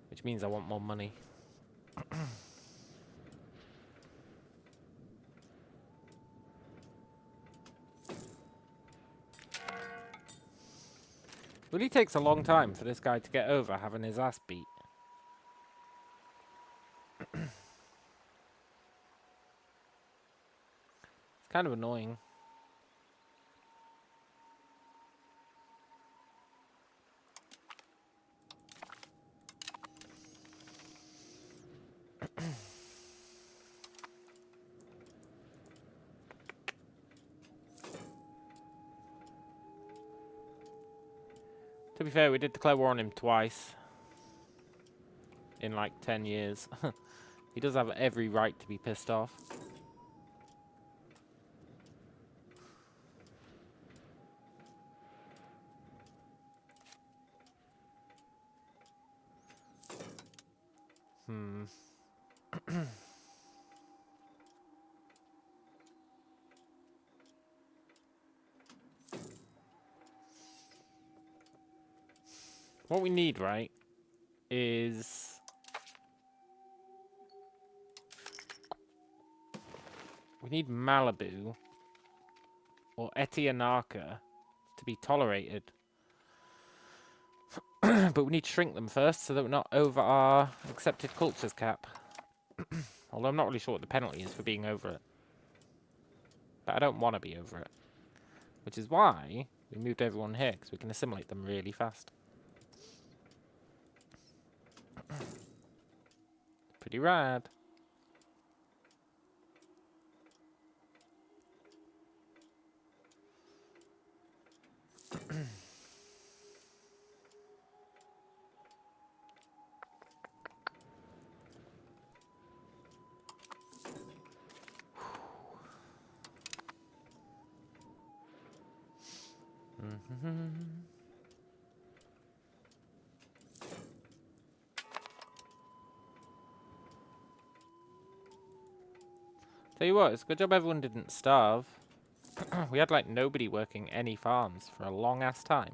Which means I want more money. Really takes a long time for this guy to get over having his ass beat. It's kind of annoying. To be fair, we did declare war on him twice. In like 10 years. He does have every right to be pissed off. What we need, right, is... we need Malibu or Etianaka to be tolerated. But we need to shrink them first so that we're not over our accepted cultures cap. Although I'm not really sure what the penalty is for being over it. But I don't want to be over it. Which is why we moved everyone here, because we can assimilate them really fast. Pretty rad. Tell you what, it's a good job everyone didn't starve. We had like nobody working any farms for a long ass time.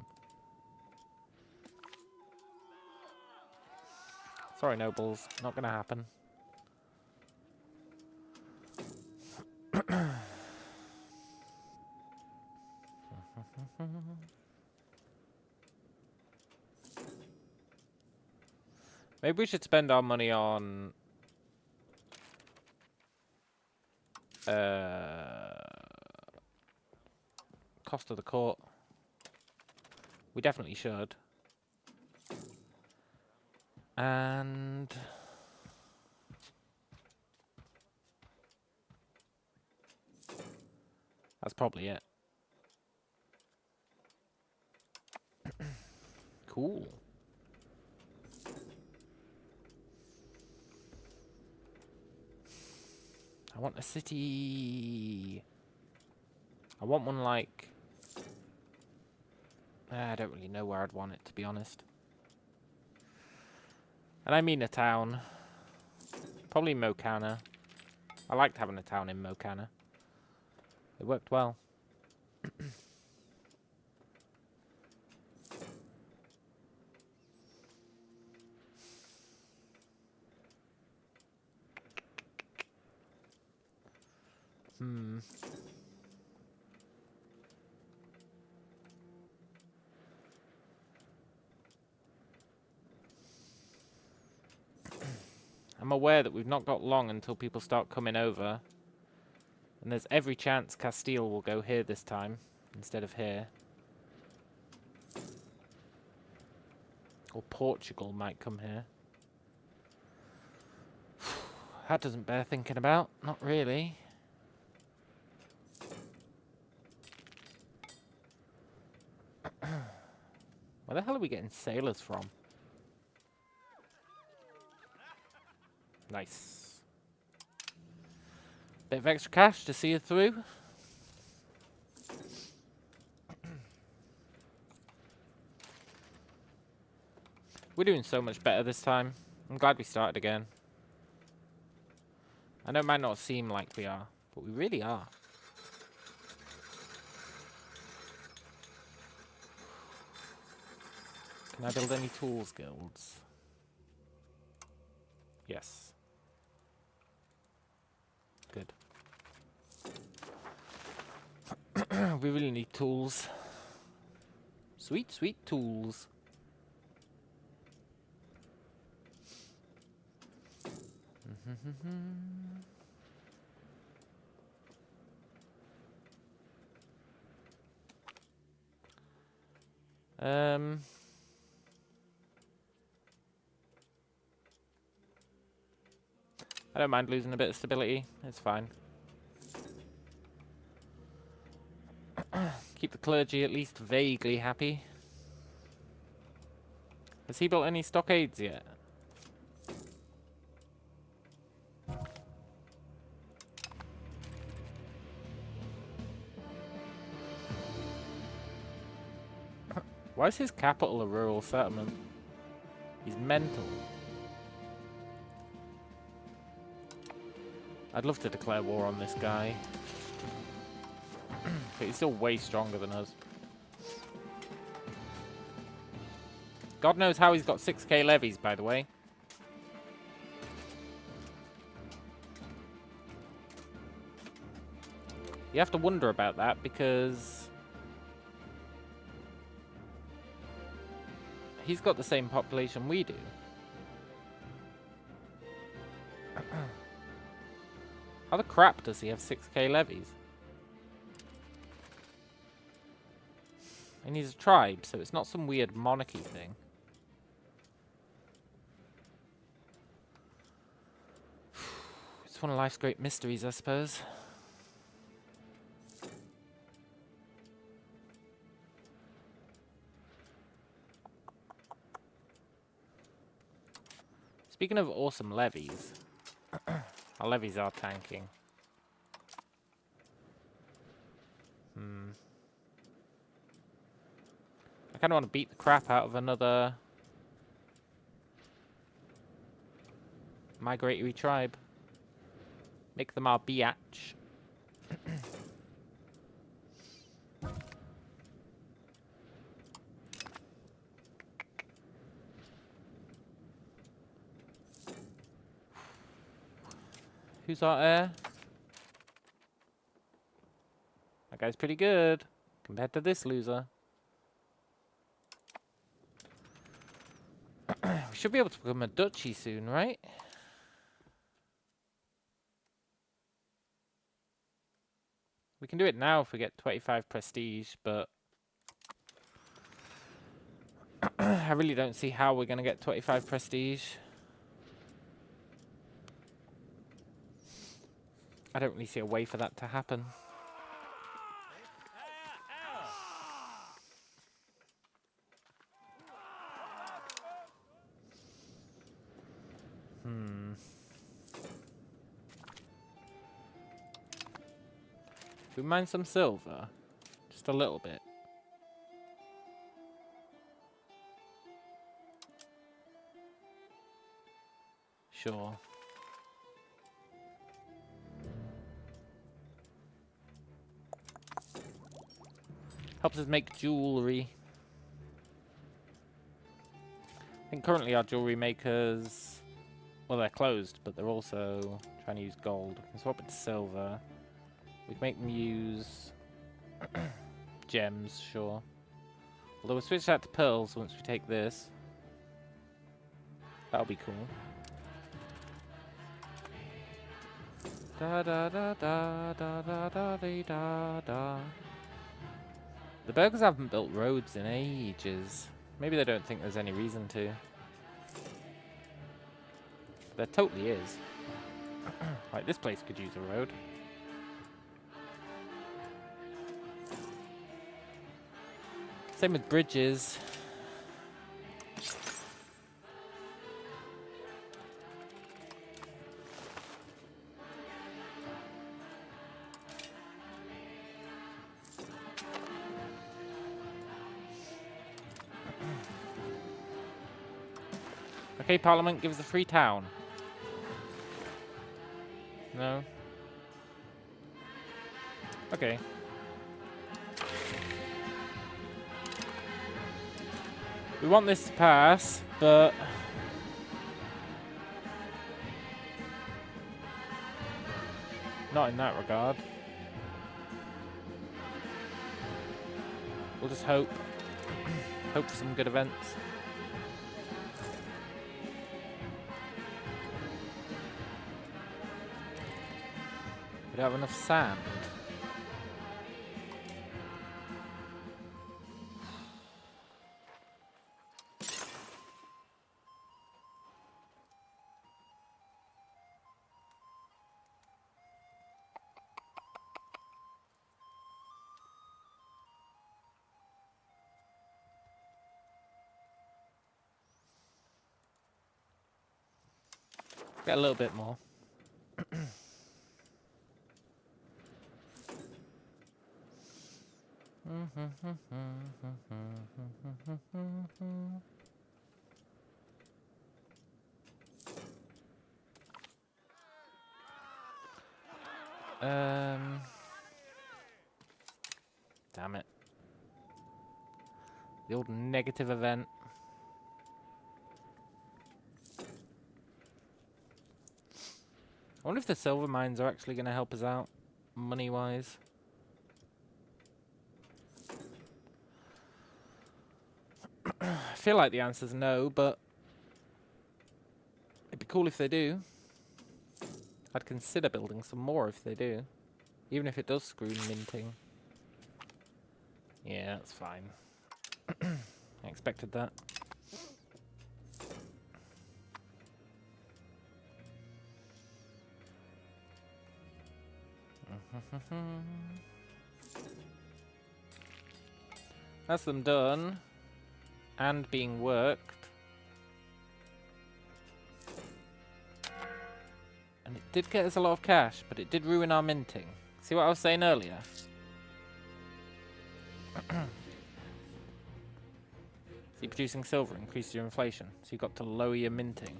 Sorry, nobles, not gonna happen. Maybe we should spend our money on cost of the court. We definitely should. And that's probably it. Cool. I want a city. I want one like... I don't really know where I'd want it, to be honest. And I mean a town. Probably Mokana. I liked having a town in Mokana. It worked well. I'm aware that we've not got long until people start coming over. And there's every chance Castile will go here this time, instead of here. Or Portugal might come here. That doesn't bear thinking about. Not really. Where the hell are we getting sailors from? Nice. Bit of extra cash to see you through. We're doing so much better this time. I'm glad we started again. I know it might not seem like we are, but we really are. Can I build any tools guilds? Yes. Good. We really need tools. Sweet, sweet tools. I don't mind losing a bit of stability. It's fine. Keep the clergy at least vaguely happy. Has he built any stockades yet? Why is his capital a rural settlement? He's mental. I'd love to declare war on this guy. But he's still way stronger than us. God knows how he's got 6k levies, by the way. You have to wonder about that because he's got the same population we do. How the crap does he have 6k levies? And he's a tribe, so it's not some weird monarchy thing. It's one of life's great mysteries, I suppose. Speaking of awesome levies, our levies are tanking. I kind of want to beat the crap out of another migratory tribe. Make them our biatch. Who's our heir? That guy's pretty good compared to this loser. We should be able to become a duchy soon, right? We can do it now if we get 25 prestige, but I really don't see how we're going to get 25 prestige. I don't really see a way for that to happen. Do we mine some silver? Just a little bit. Sure. Helps us make jewelry. I think currently our jewelry makers, well, they're closed, but they're also trying to use gold. We can swap it to silver. We can make them use gems, sure. Although we'll switch that to pearls once we take this. That'll be cool. Da da da da da da da da da da. The burgers haven't built roads in ages. Maybe they don't think there's any reason to. There totally is. Like, this place could use a road. Same with bridges. Okay, Parliament, give us a free town. No? Okay. We want this to pass, but... not in that regard. We'll just hope. Hope for some good events. We don't have enough sand. Get a little bit more. Damn it. The old negative event. I wonder if the silver mines are actually going to help us out, money-wise. I feel like the answer's no, but it'd be cool if they do. I'd consider building some more if they do, even if it does screw minting. Yeah, that's fine. I expected that. That's them done and being worked. And it did get us a lot of cash, but it did ruin our minting. See what I was saying earlier? See, producing silver increases your inflation, so you've got to lower your minting.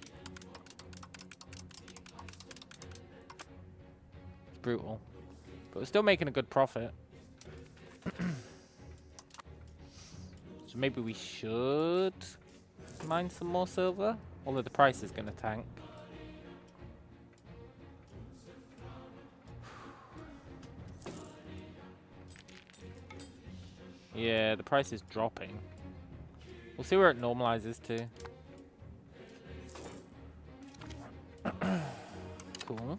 It's brutal. But we're still making a good profit. So maybe we should mine some more silver, although the price is going to tank. Yeah, the price is dropping. We'll see where it normalizes to. Cool.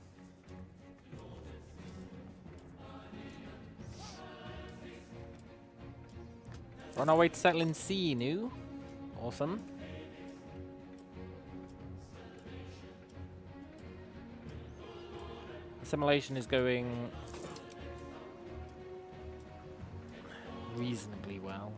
We're on our way to settle in Sienu. Awesome. Assimilation is going reasonably well.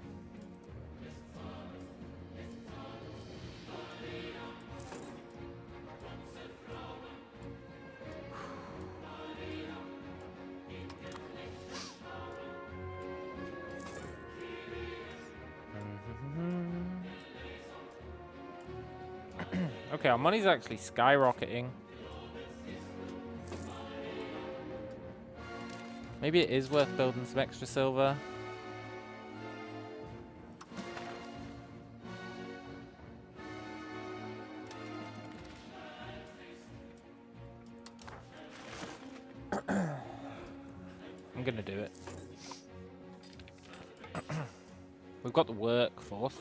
Okay, our money's actually skyrocketing. Maybe it is worth building some extra silver. I'm gonna do it. We've got the workforce.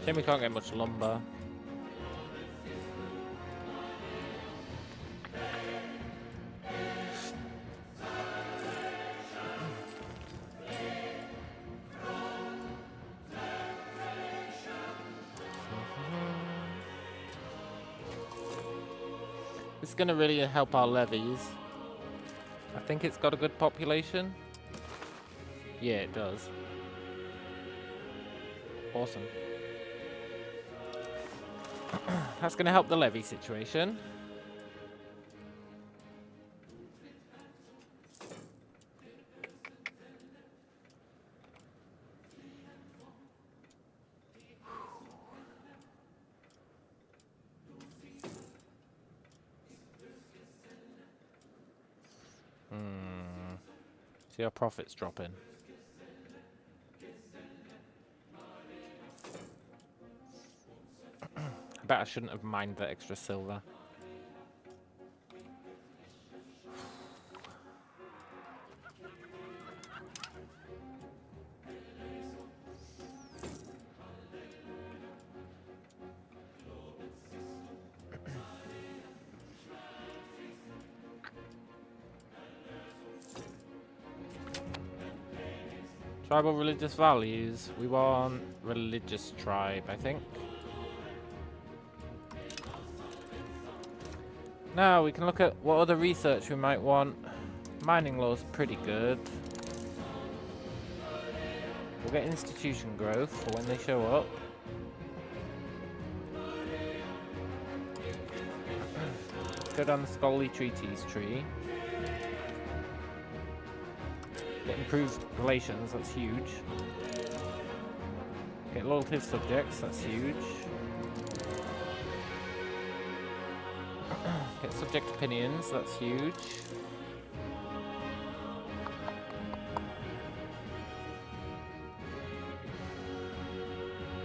Shame we can't get much lumber. This is going to really help our levies. I think it's got a good population. Yeah, it does. Awesome. That's going to help the levy situation. See our profits dropping. I bet I shouldn't have mined that extra silver. Tribal religious values. We want religious tribe, I think. Now we can look at what other research we might want. Mining law's pretty good. We'll get institution growth for when they show up. Let's go down the scholarly treatise tree. Get improved relations, that's huge. Get loyalty of subjects, that's huge. Get subject opinions, that's huge.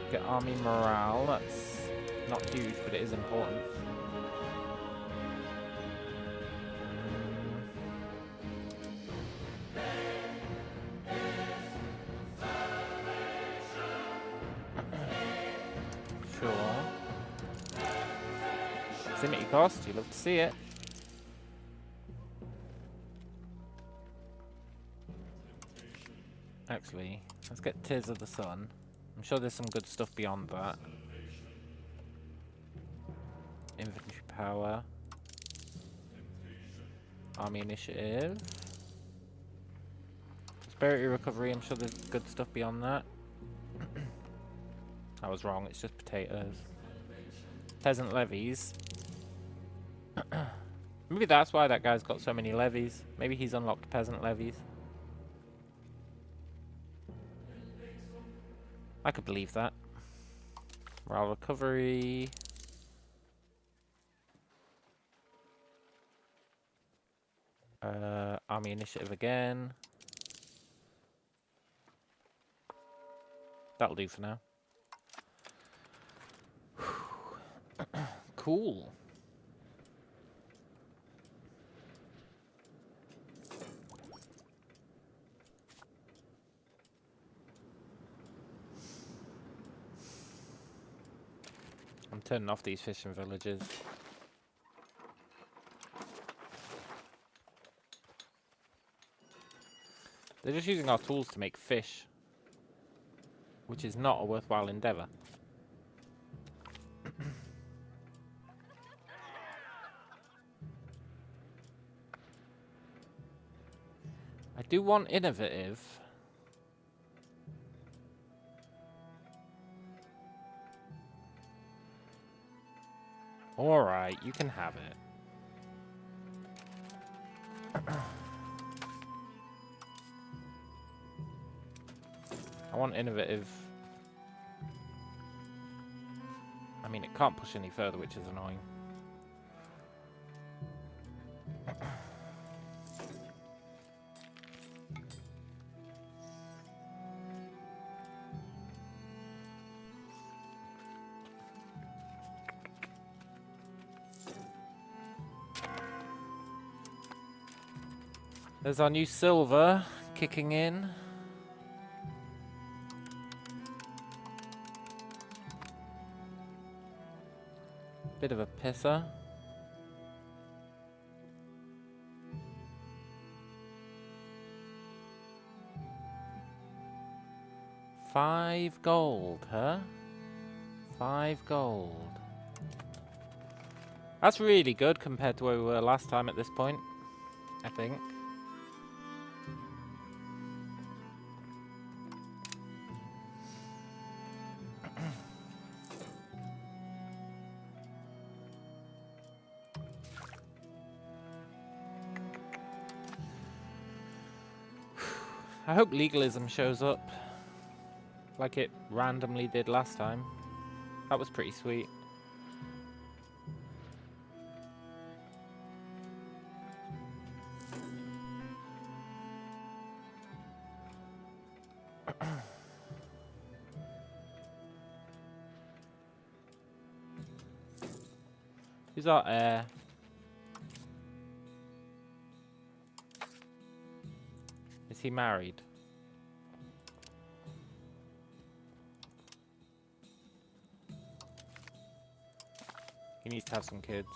Get army morale, that's not huge, but it is important. Proximity cost, you love to see it. Actually, let's get Tears of the Sun. I'm sure there's some good stuff beyond that. Infantry power. Army initiative. Prosperity recovery, I'm sure there's good stuff beyond that. I was wrong, it's just potatoes. Peasant levies. Maybe that's why that guy's got so many levies. Maybe he's unlocked peasant levies. I could believe that. Morale recovery. Army initiative again. That'll do for now. Cool. I'm turning off these fishing villages. They're just using our tools to make fish, which is not a worthwhile endeavor. I do want innovative. Alright, you can have it. I want innovative. I mean, it can't push any further, which is annoying. There's our new silver kicking in. Bit of a pisser. $5 gold, huh? 5 gold. That's really good compared to where we were last time at this point, I think. I hope legalism shows up like it randomly did last time. That was pretty sweet. Who's our heir? Is he married? He needs to have some kids.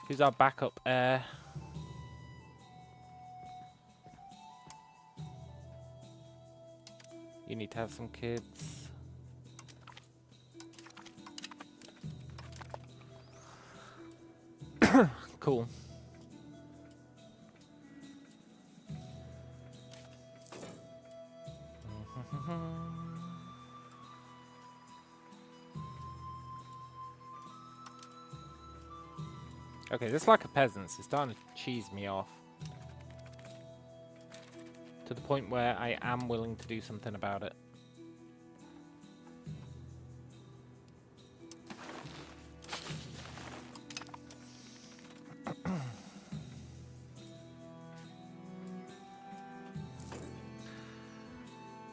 Who's our backup heir? You need to have some kids. Cool. Okay, this lack of peasants is starting to cheese me off. To the point where I am willing to do something about it.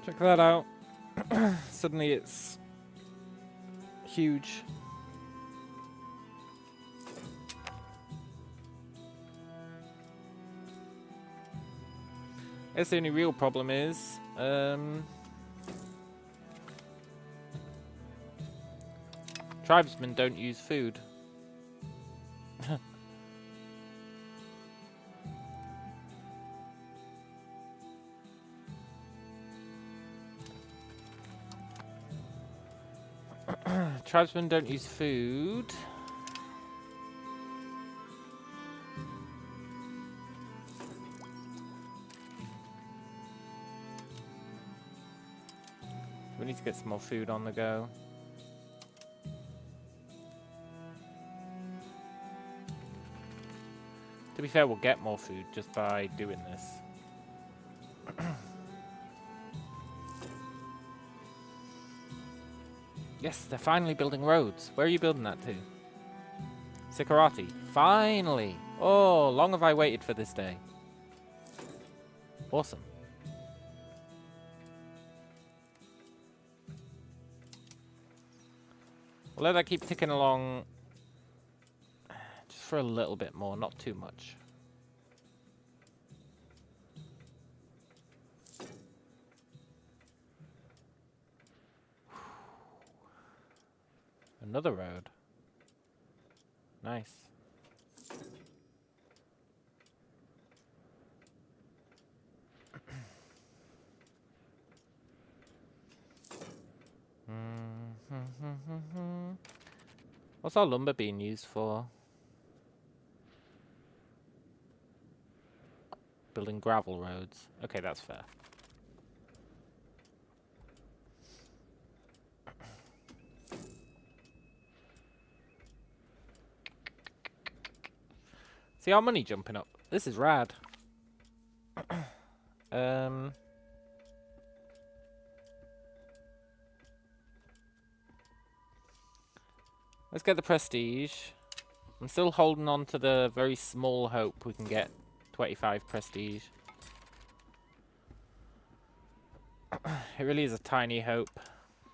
Check that out. Suddenly it's huge. I guess the only real problem is tribesmen don't use food. Tribesmen don't use food. We need to get some more food on the go. To be fair, we'll get more food just by doing this. Yes, they're finally building roads. Where are you building that to? Sikarati. Finally! Oh, long have I waited for this day. Awesome. We'll let that keep ticking along just for a little bit more, not too much. Another road. Nice. What's our lumber being used for? Building gravel roads. Okay, that's fair. See our money jumping up. This is rad. Let's get the prestige. I'm still holding on to the very small hope we can get 25 prestige. It really is a tiny hope.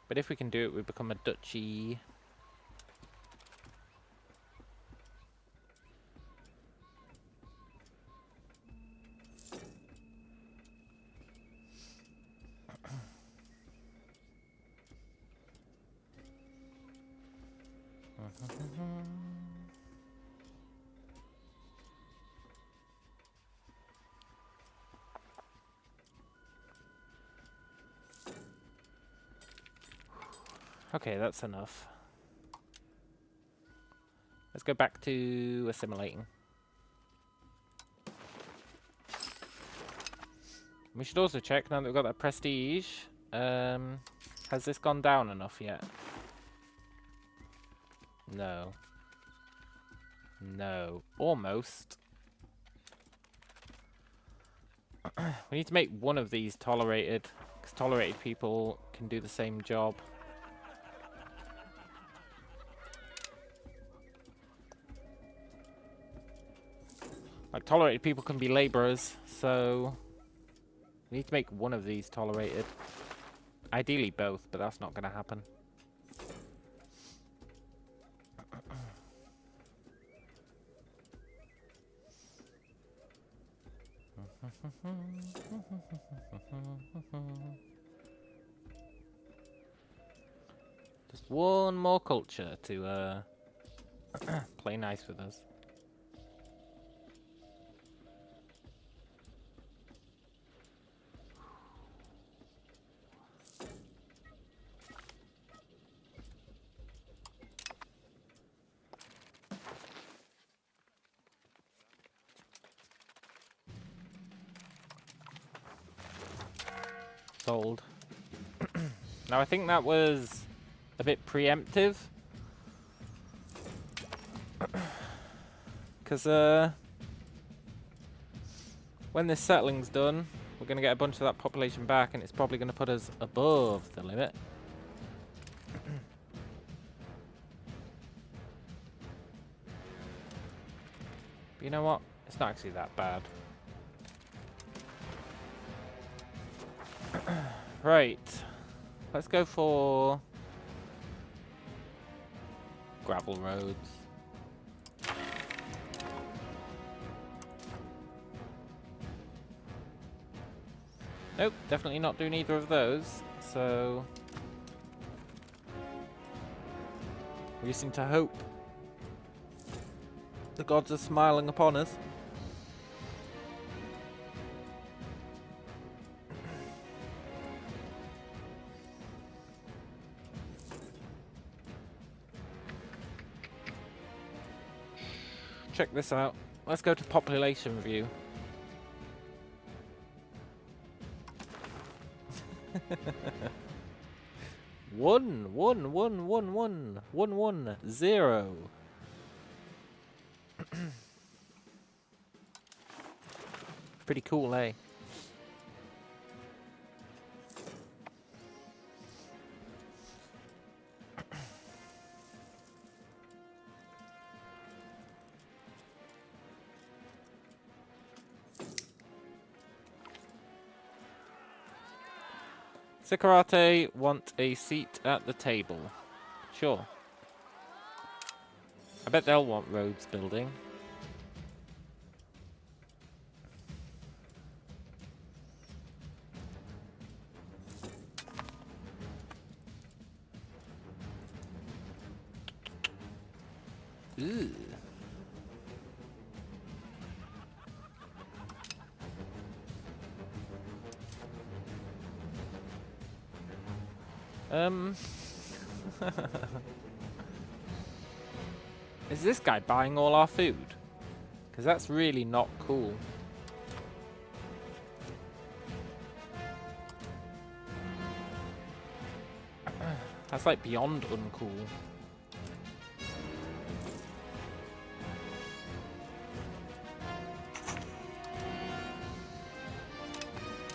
But if we can do it, we become a duchy. Okay, that's enough. Let's go back to assimilating. We should also check, now that we've got that prestige, has this gone down enough yet? No. No. Almost. We need to make one of these tolerated, because tolerated people can do the same job. Like, tolerated people can be labourers, so we need to make one of these tolerated. Ideally both, but that's not going to happen. Just one more culture to play nice with us. Sold. Now I think that was a bit preemptive. Because when this settling's done, we're going to get a bunch of that population back, and it's probably going to put us above the limit. But you know what? It's not actually that bad. Right. Let's go for gravel roads. Nope, definitely not doing either of those. So we just need to hope the gods are smiling upon us. Check this out. Let's go to population view. One, 0. Pretty cool, eh? Sikarate want a seat at the table. Sure. I bet they'll want roads building. Ooh. Is this guy buying all our food? Because that's really not cool. That's like beyond uncool.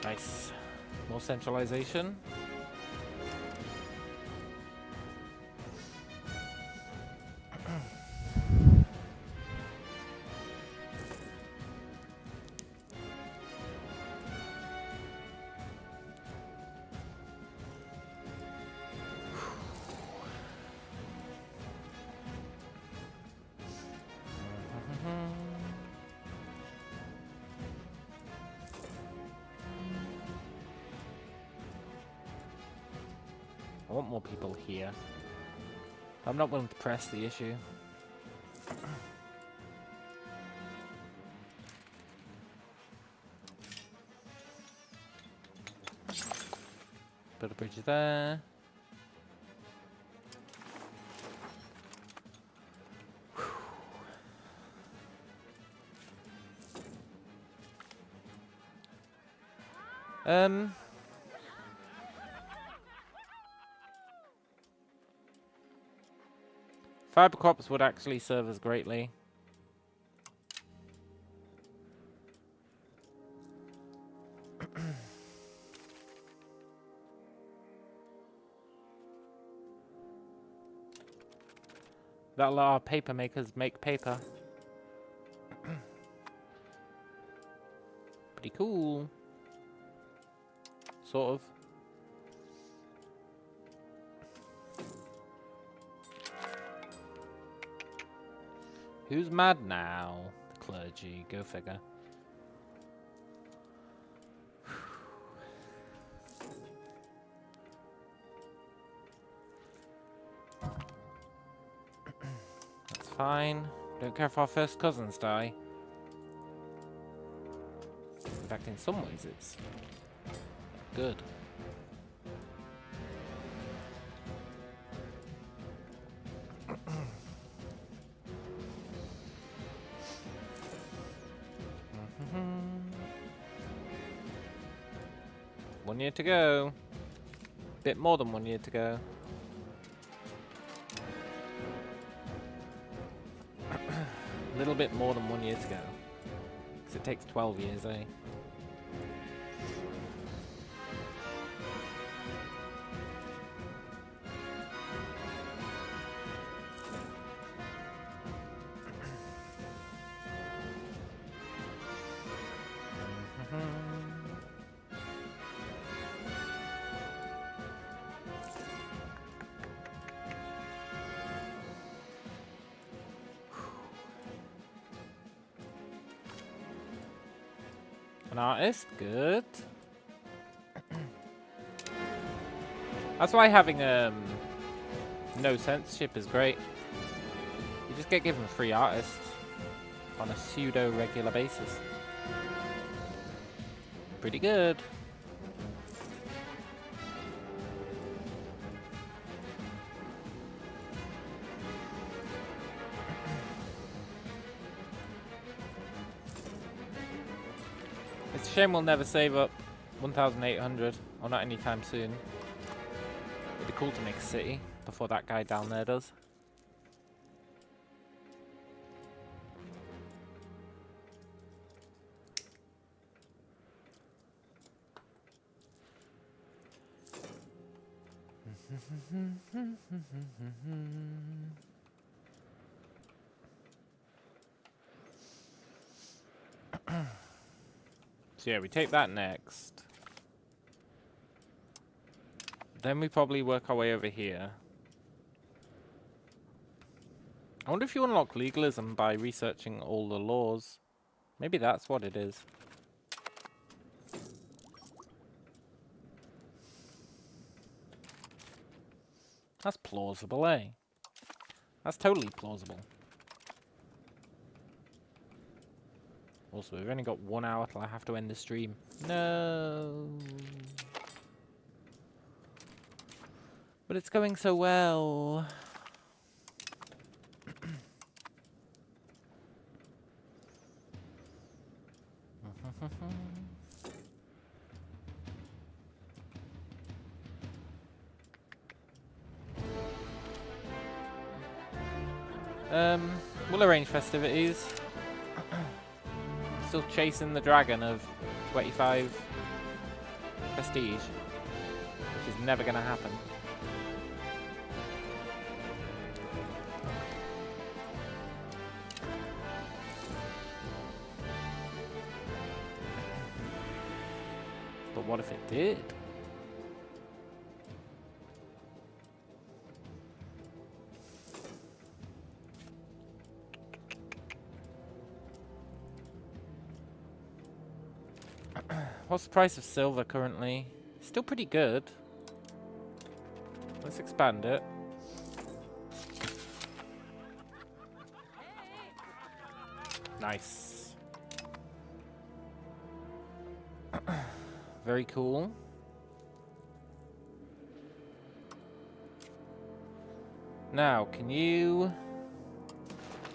Nice. More centralization. I want more people here. I'm not willing to press the issue. Build a bridge there. Fiber crops would actually serve us greatly. That'll let our paper makers make paper. Pretty cool. Sort of. Who's mad now? The clergy. Go figure. That's fine. Don't care if our first cousins die. In fact, in some ways, it's good. One year to go. Bit more than 1 year to go. A little bit more than 1 year to go. Because it takes 12 years, eh? An artist, good. That's why having no censorship is great. You just get given free artists on a pseudo-regular basis. Pretty good. It's a shame we'll never save up 1,800, or not anytime soon. It'd be cool to make a city before that guy down there does. So yeah, we take that next. Then we probably work our way over here. I wonder if you unlock legalism by researching all the laws. Maybe that's what it is. That's plausible, eh? That's totally plausible. Also, we've only got 1 hour till I have to end the stream. No. But it's going so well. We'll arrange festivities. Still chasing the dragon of 25 prestige, which is never gonna happen. But what if it did? What's the price of silver currently? Still pretty good. Let's expand it. Nice. Very cool. Now, can you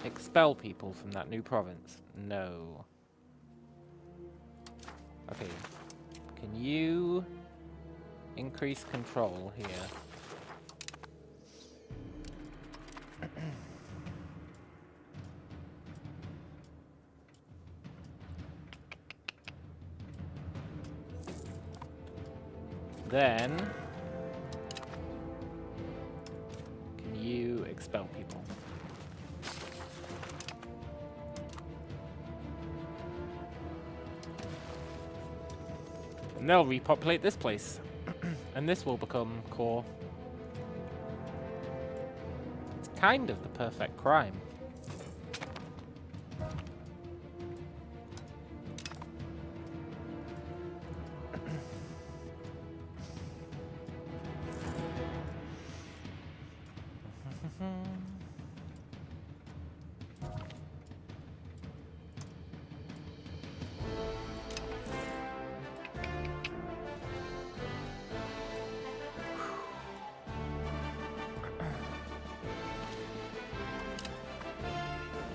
expel people from that new province? No. Okay. Can you increase control here? Then, can you expel people? And they'll repopulate this place. And this will become core. It's kind of the perfect crime.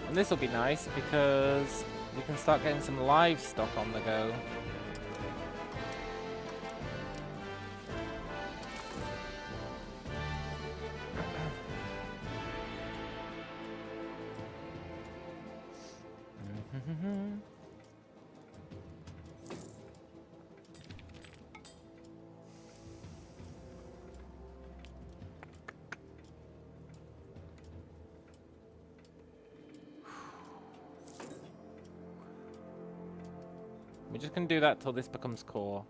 And this will be nice because we can start getting some livestock on the go. We're just going to do that till this becomes core.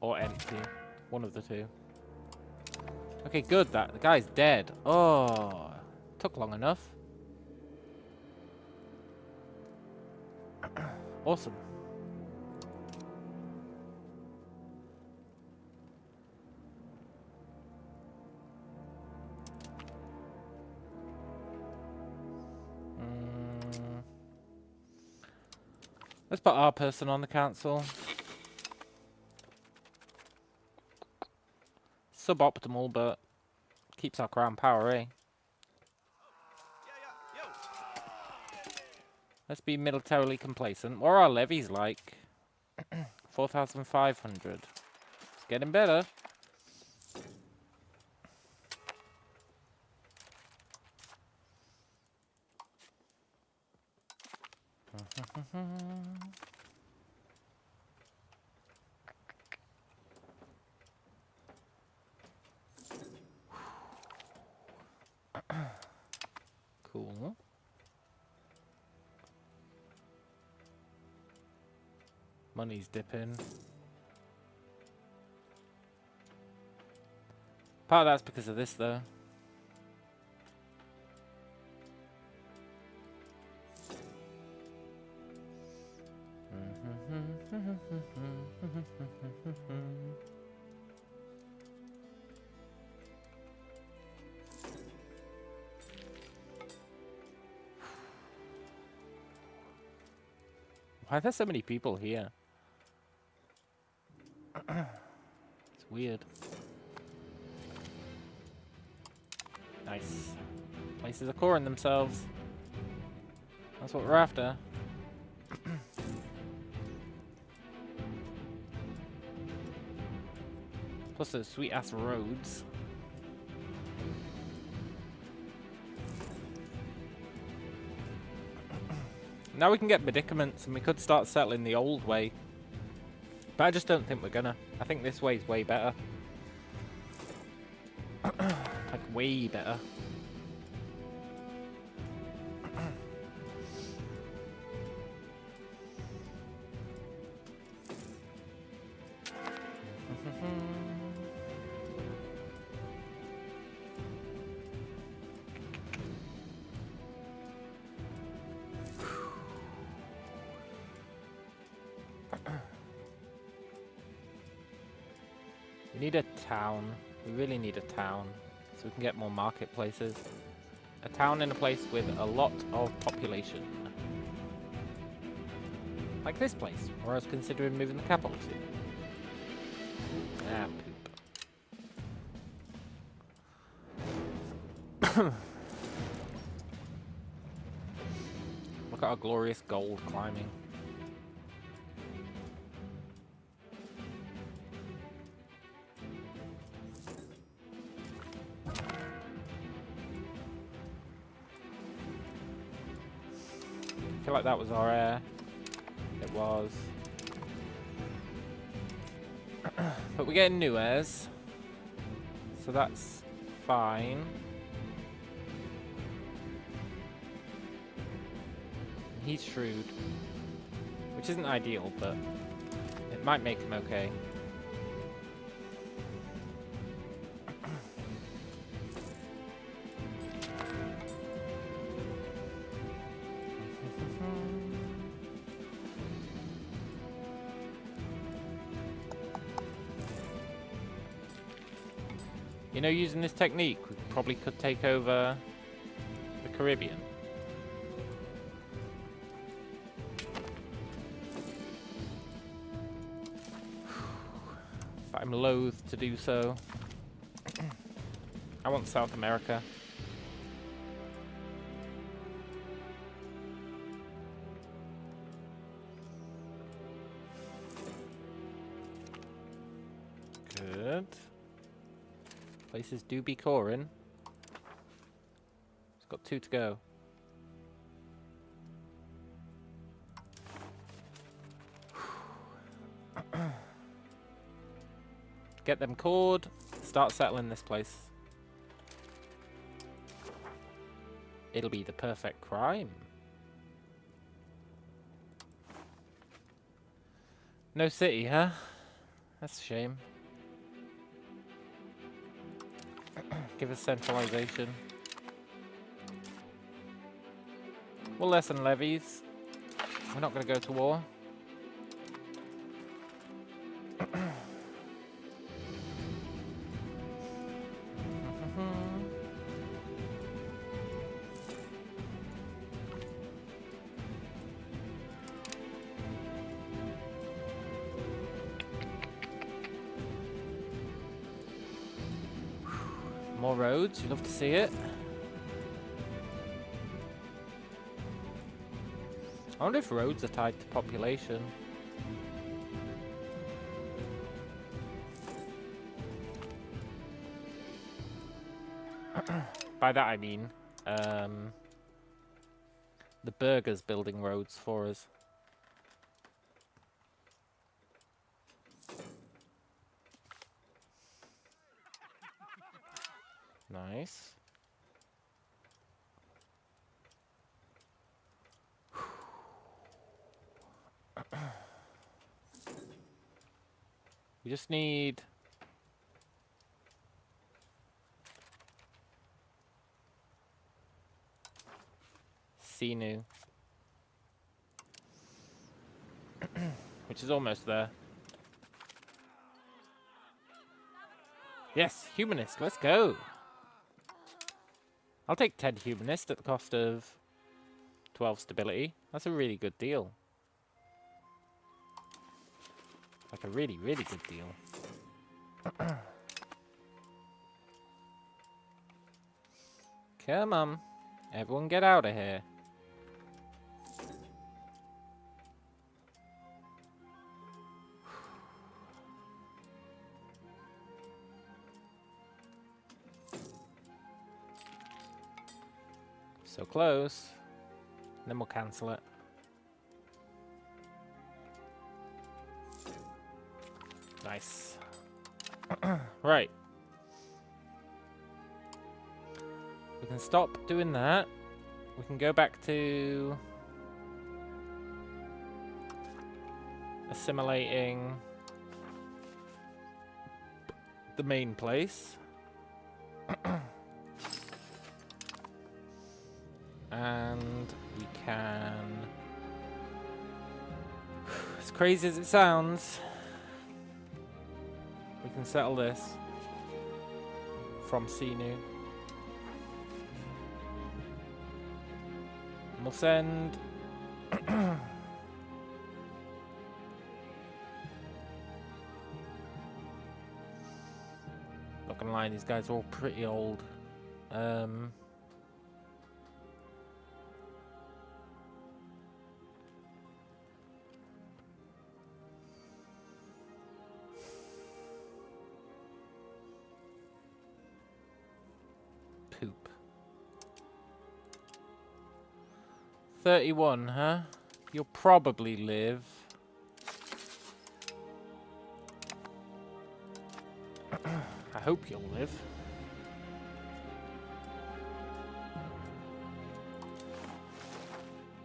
Or empty. One of the two. Okay, good. The guy's dead. Oh, took long enough. Awesome. Let's put our person on the council. Suboptimal, but keeps our crown power, eh? Let's be militarily complacent. What are our levies like? 4,500. It's getting better. Cool. Money's dipping. Part of that's because of this, though. Why are there so many people here? It's weird. Nice. Places are coring themselves. That's what we're after. Plus those sweet ass roads. Now we can get medicaments and we could start settling the old way. But I just don't think we're gonna. I think this way's way better. Like, way better. We need a town. We really need a town so we can get more marketplaces. A town in a place with a lot of population. Like this place, where I was considering moving the capital to. Ah, poop. Look at our glorious gold climbing. feel like that was our air. It was. But we're getting new airs. So that's fine. He's shrewd. Which isn't ideal, but it might make him okay. You know, using this technique, we probably could take over the Caribbean. But I'm loath to do so. I want South America. Good. Places do be coring. It's got 2 to go. Get them cored. Start settling this place. It'll be the perfect crime. No city, huh? That's a shame. Give us centralization. We'll lessen levies. We're not going to go to war. More roads, you'd love to see it. I wonder if roads are tied to population. By that I mean, the burgers building roads for us. Nice. We just need Sinu, which is almost there. Yes, humanist, let's go. I'll take 10 humanist at the cost of 12 stability. That's a really good deal. Like a really, really good deal. Come on. Everyone get out of here. So close. Then we'll cancel it. Nice. Right. We can stop doing that. We can go back to assimilating the main place. And we can, as crazy as it sounds, we can settle this from Sinu. And we'll send not gonna lie, these guys are all pretty old. Poop. 31, huh? You'll probably live. I hope you'll live.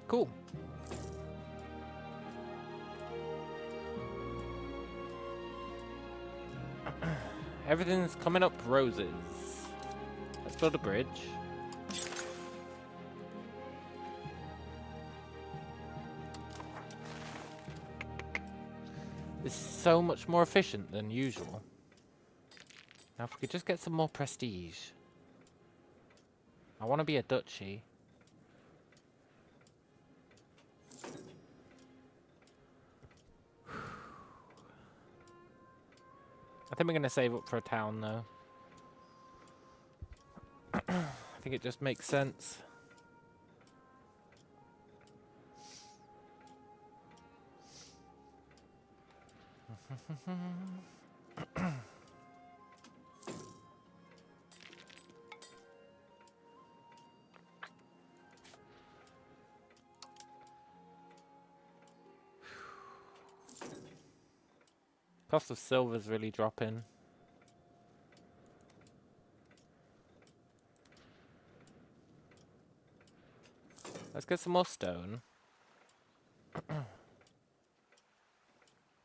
Cool. Everything's coming up roses. Let's build a bridge. This is so much more efficient than usual. Now if we could just get some more prestige. I want to be a duchy. I think we're going to save up for a town, though. I think it just makes sense. Cost of silver's really dropping. Let's get some more stone. I'm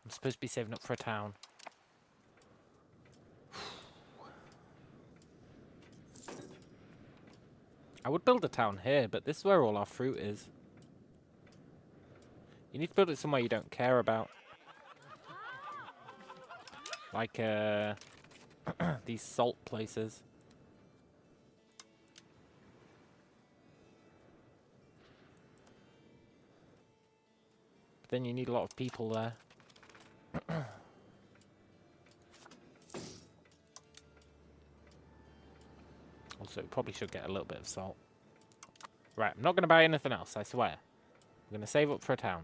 supposed to be saving up for a town. I would build a town here, but this is where all our fruit is. You need to build it somewhere you don't care about. Like, these salt places. But then you need a lot of people there. Also, we probably should get a little bit of salt. Right, I'm not going to buy anything else, I swear. I'm going to save up for a town.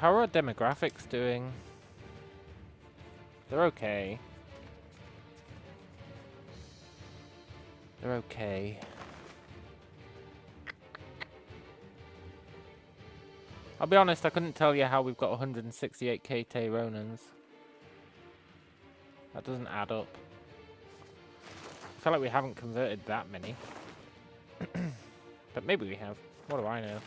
How are our demographics doing? They're okay. They're okay. I'll be honest, I couldn't tell you how we've got 168k Ronans. That doesn't add up. I feel like we haven't converted that many. But maybe we have. What do I know?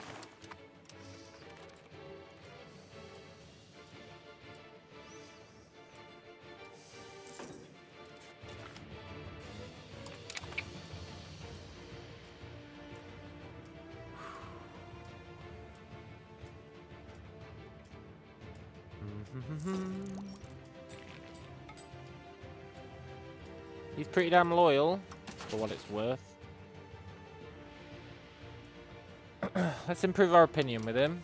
He's pretty damn loyal, for what it's worth. Let's improve our opinion with him.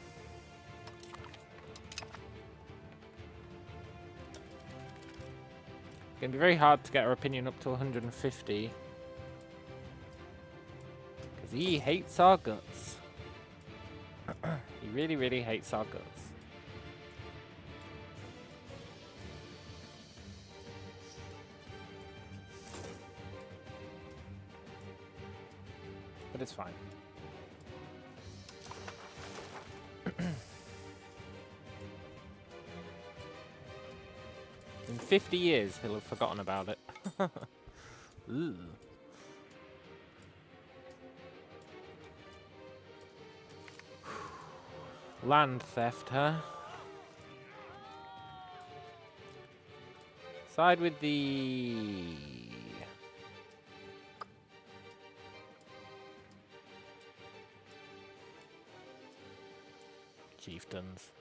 It's going to be very hard to get our opinion up to 150. Because he hates our guts. He really, really hates our guts. But it's fine. In 50 years, he'll have forgotten about it. Ooh. Land theft, huh? Side with the... chieftains.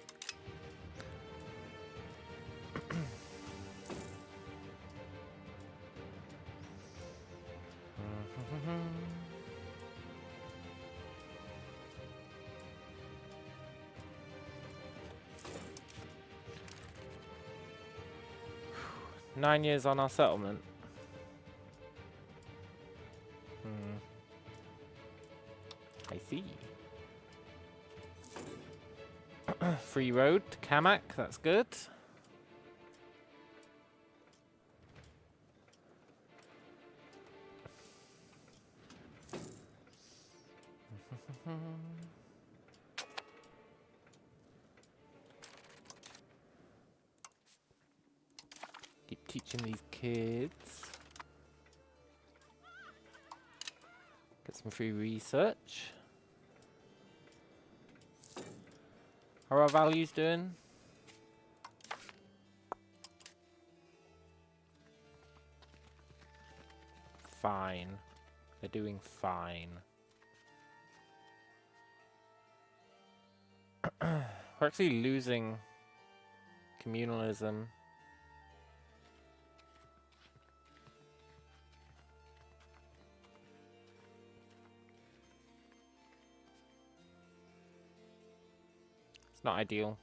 9 years on our settlement. I see. Free road to Kamak, that's good. Keep teaching these kids. Get some free research. How are our values doing? Fine. They're doing fine. We're actually losing communalism. It's not ideal.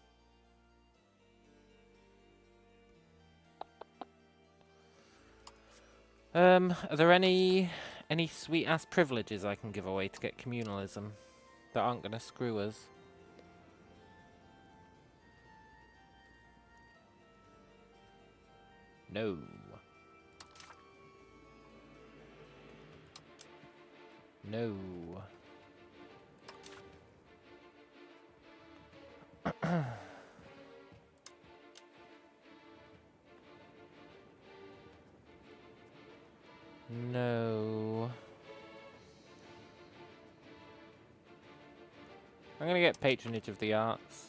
Are there any sweet ass privileges I can give away to get communalism that aren't gonna screw us? No. No. No. I'm gonna get patronage of the arts.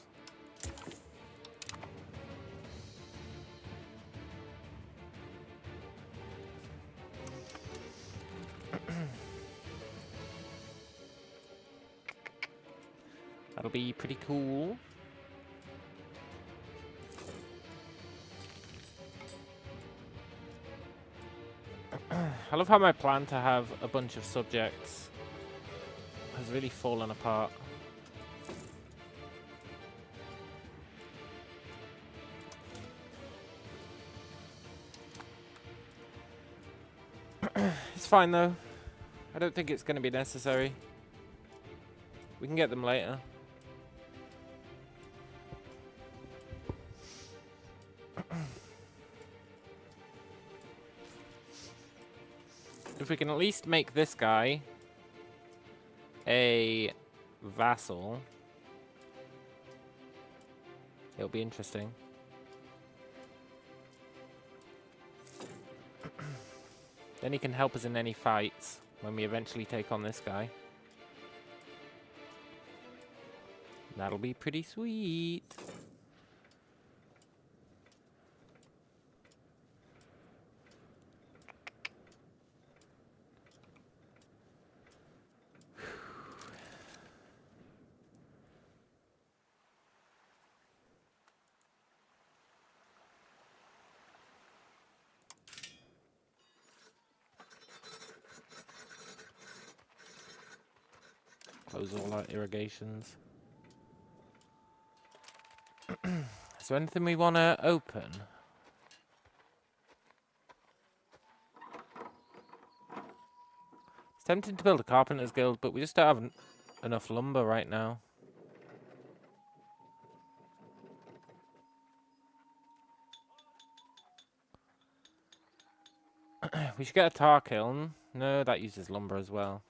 That'll be pretty cool. I love how my plan to have a bunch of subjects has really fallen apart. It's fine though. I don't think it's going to be necessary. We can get them later. If we can at least make this guy a vassal, it'll be interesting. Then he can help us in any fights when we eventually take on this guy. That'll be pretty sweet. Close all our irrigations. Is there anything we want to open? It's tempting to build a carpenter's guild, but we just don't have enough lumber right now. We should get a tar kiln. No, that uses lumber as well.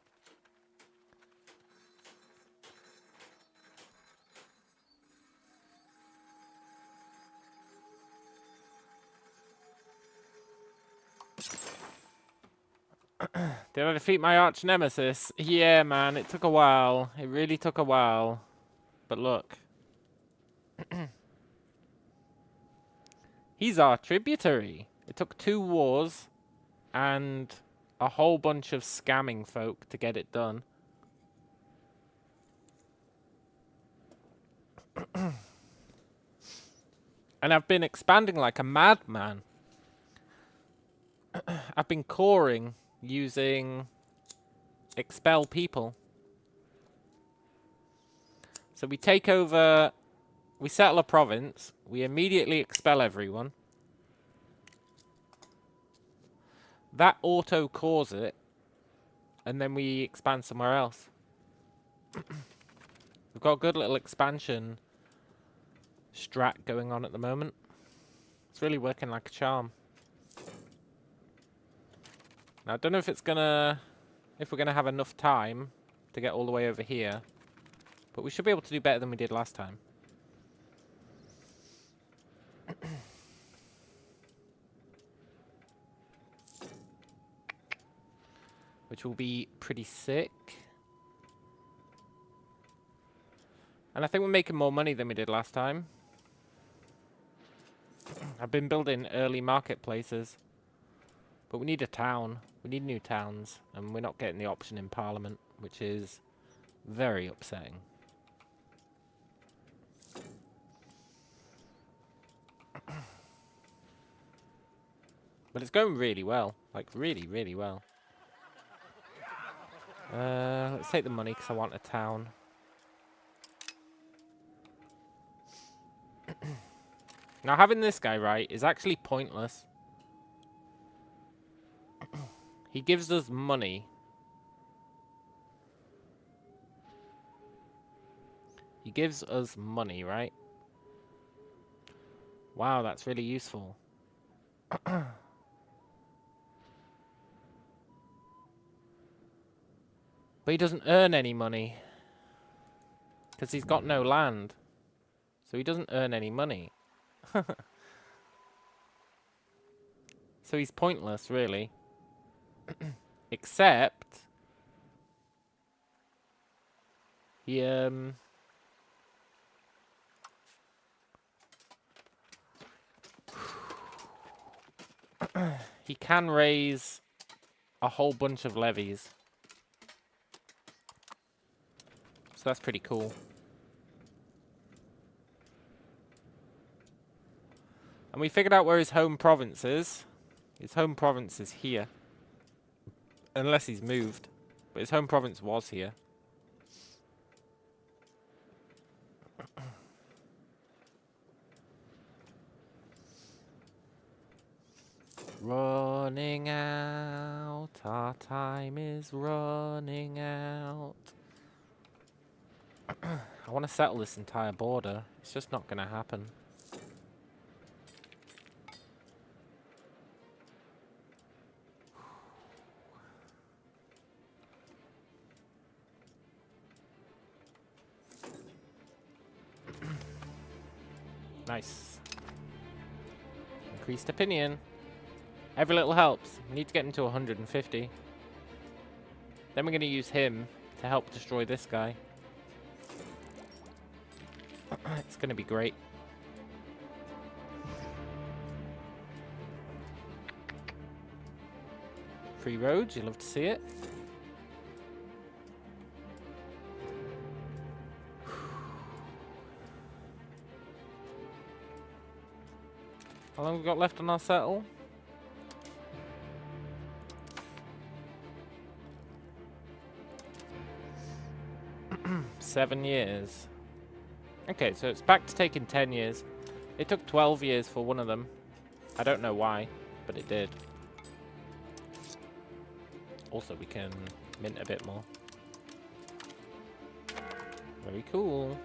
Did I defeat my arch nemesis? Yeah, man, it took a while. It really took a while. But look. He's our tributary. It took 2 wars and a whole bunch of scamming folk to get it done. And I've been expanding like a madman. I've been coring using expel people. So we take over, we settle a province, we immediately expel everyone. that auto cores it, and then we expand somewhere else. We've got a good little expansion strat going on at the moment. It's really working like a charm. Now I don't know if we're gonna have enough time to get all the way over here, but we should be able to do better than we did last time. Which will be pretty sick. And I think we're making more money than we did last time. I've been building early marketplaces. But we need a town. We need new towns. And we're not getting the option in Parliament, which is very upsetting. But it's going really well. Like, really, really well. Let's take the money because I want a town. Now, having this guy, right, is actually pointless. He gives us money. He gives us money, right? Wow, that's really useful. But he doesn't earn any money. Because he's got no land. So he doesn't earn any money. So he's pointless, really. Except... he, he can raise a whole bunch of levies. So that's pretty cool. And we figured out where his home province is. His home province is here. Unless he's moved. But his home province was here. Running out. Our time is running out. I want to settle this entire border. It's just not going to happen. Nice. Increased opinion. Every little helps. We need to get him to 150. Then we're going to use him to help destroy this guy. It's going to be great. Free roads, you love to see it. How long have we got left on our settle? Seven years. Okay, so it's back to taking 10 years. It took 12 years for one of them. I don't know why, but it did. Also, we can mint a bit more. Very cool.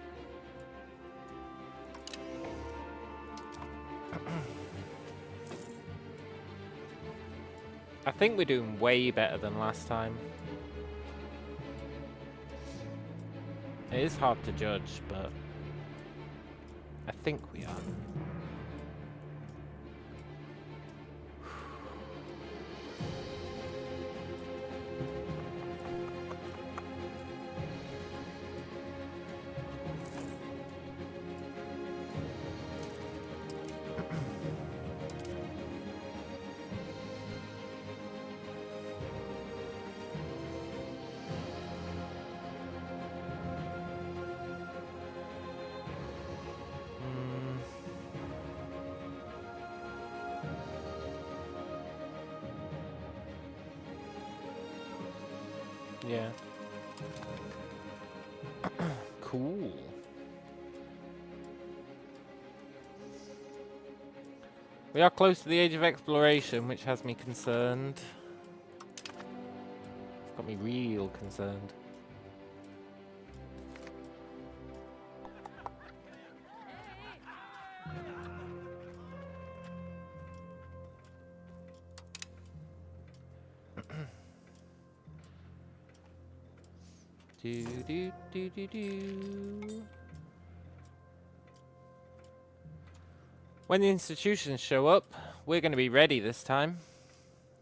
I think we're doing way better than last time. It is hard to judge, but I think we are. Yeah. Cool. We are close to the age of exploration, which has me concerned. me real concerned. Do do do do do. When the institutions show up, we're going to be ready this time.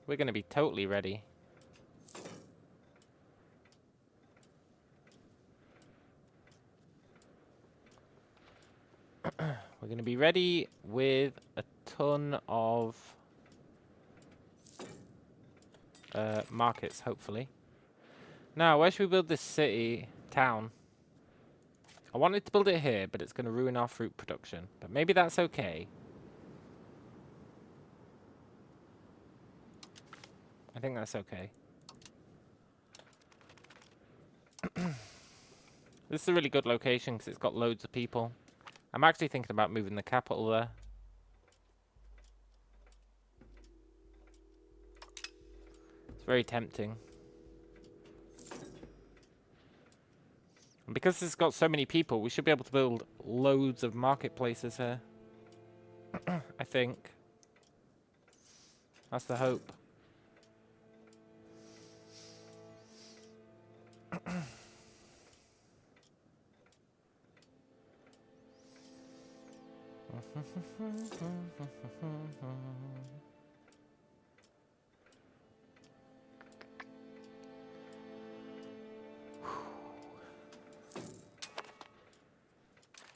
We're going to be totally ready. We're going to be ready with a ton of markets, hopefully. Now, where should we build this city, town? I wanted to build it here, but it's going to ruin our fruit production. But maybe that's okay. I think that's okay. This is a really good location because it's got loads of people. I'm actually thinking about moving the capital there. It's very tempting. And because it's got so many people, we should be able to build loads of marketplaces here. I think. That's the hope.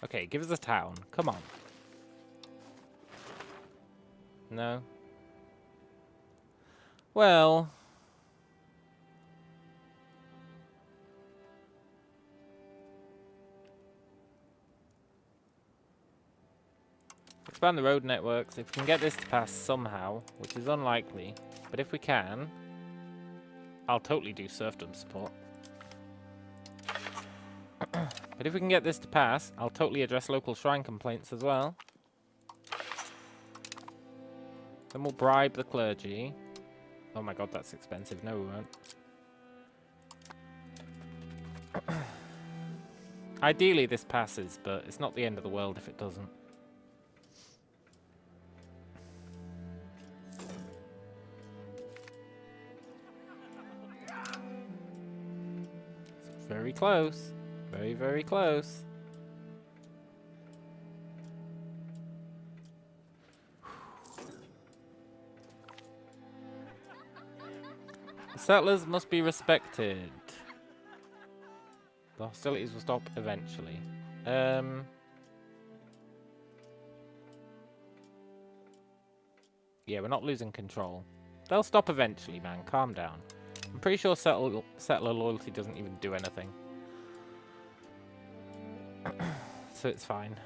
Okay, give us a town. Come on. No? Well... expand the road networks. If we can get this to pass somehow, which is unlikely, but if we can, I'll totally do serfdom support. But if we can get this to pass, I'll totally address local shrine complaints as well. Then we'll bribe the clergy. Oh my god, that's expensive. No, we won't. Ideally this passes, but it's not the end of the world if it doesn't. It's very close. Very, very close. The settlers must be respected. The hostilities will stop eventually. Yeah, we're not losing control. They'll stop eventually, man. Calm down. I'm pretty sure settler loyalty doesn't even do anything. So it's fine.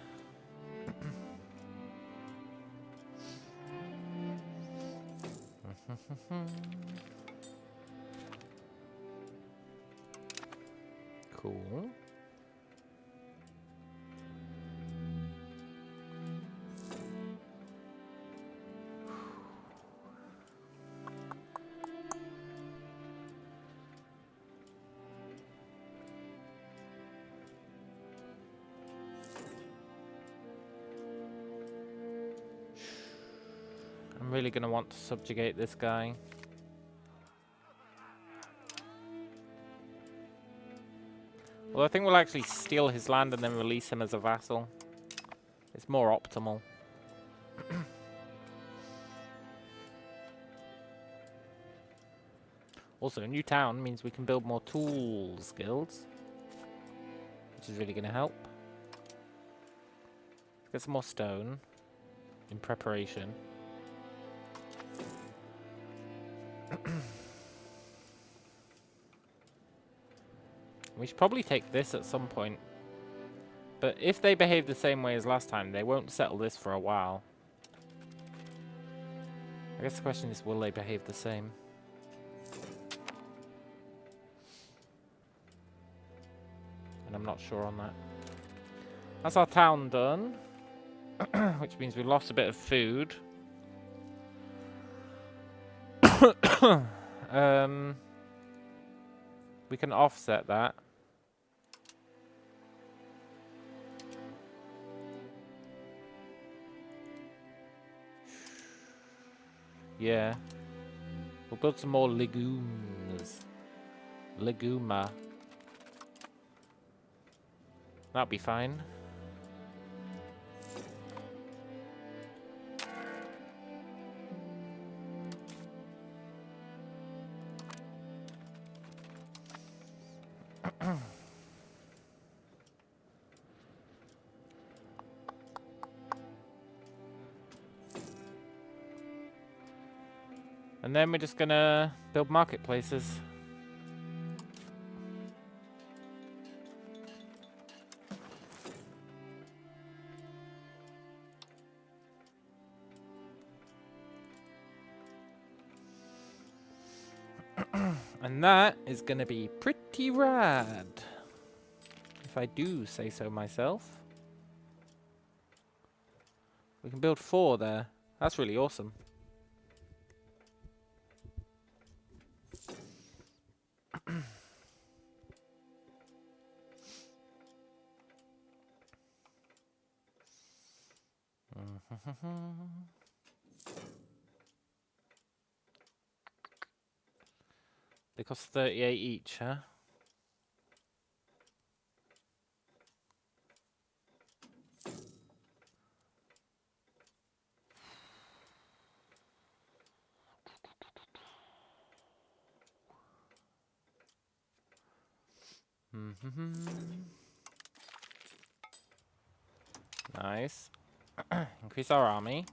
Cool. I'm really going to want to subjugate this guy. Well, I think we'll actually steal his land and then release him as a vassal. It's more optimal. Also, a new town means we can build more tools guilds, which is really going to help. Get some more stone in preparation. We should probably take this at some point. But if they behave the same way as last time, they won't settle this for a while. I guess the question is, will they behave the same? And I'm not sure on that. That's our town done. Which means we lost a bit of food. We can offset that. Yeah. We'll build some more legumes. Leguma. That'll be fine. And then we're just gonna build marketplaces. And that is gonna be pretty rad, if I do say so myself. We can build 4 there. That's really awesome. They cost 38 each, huh? Nice. Increase our army.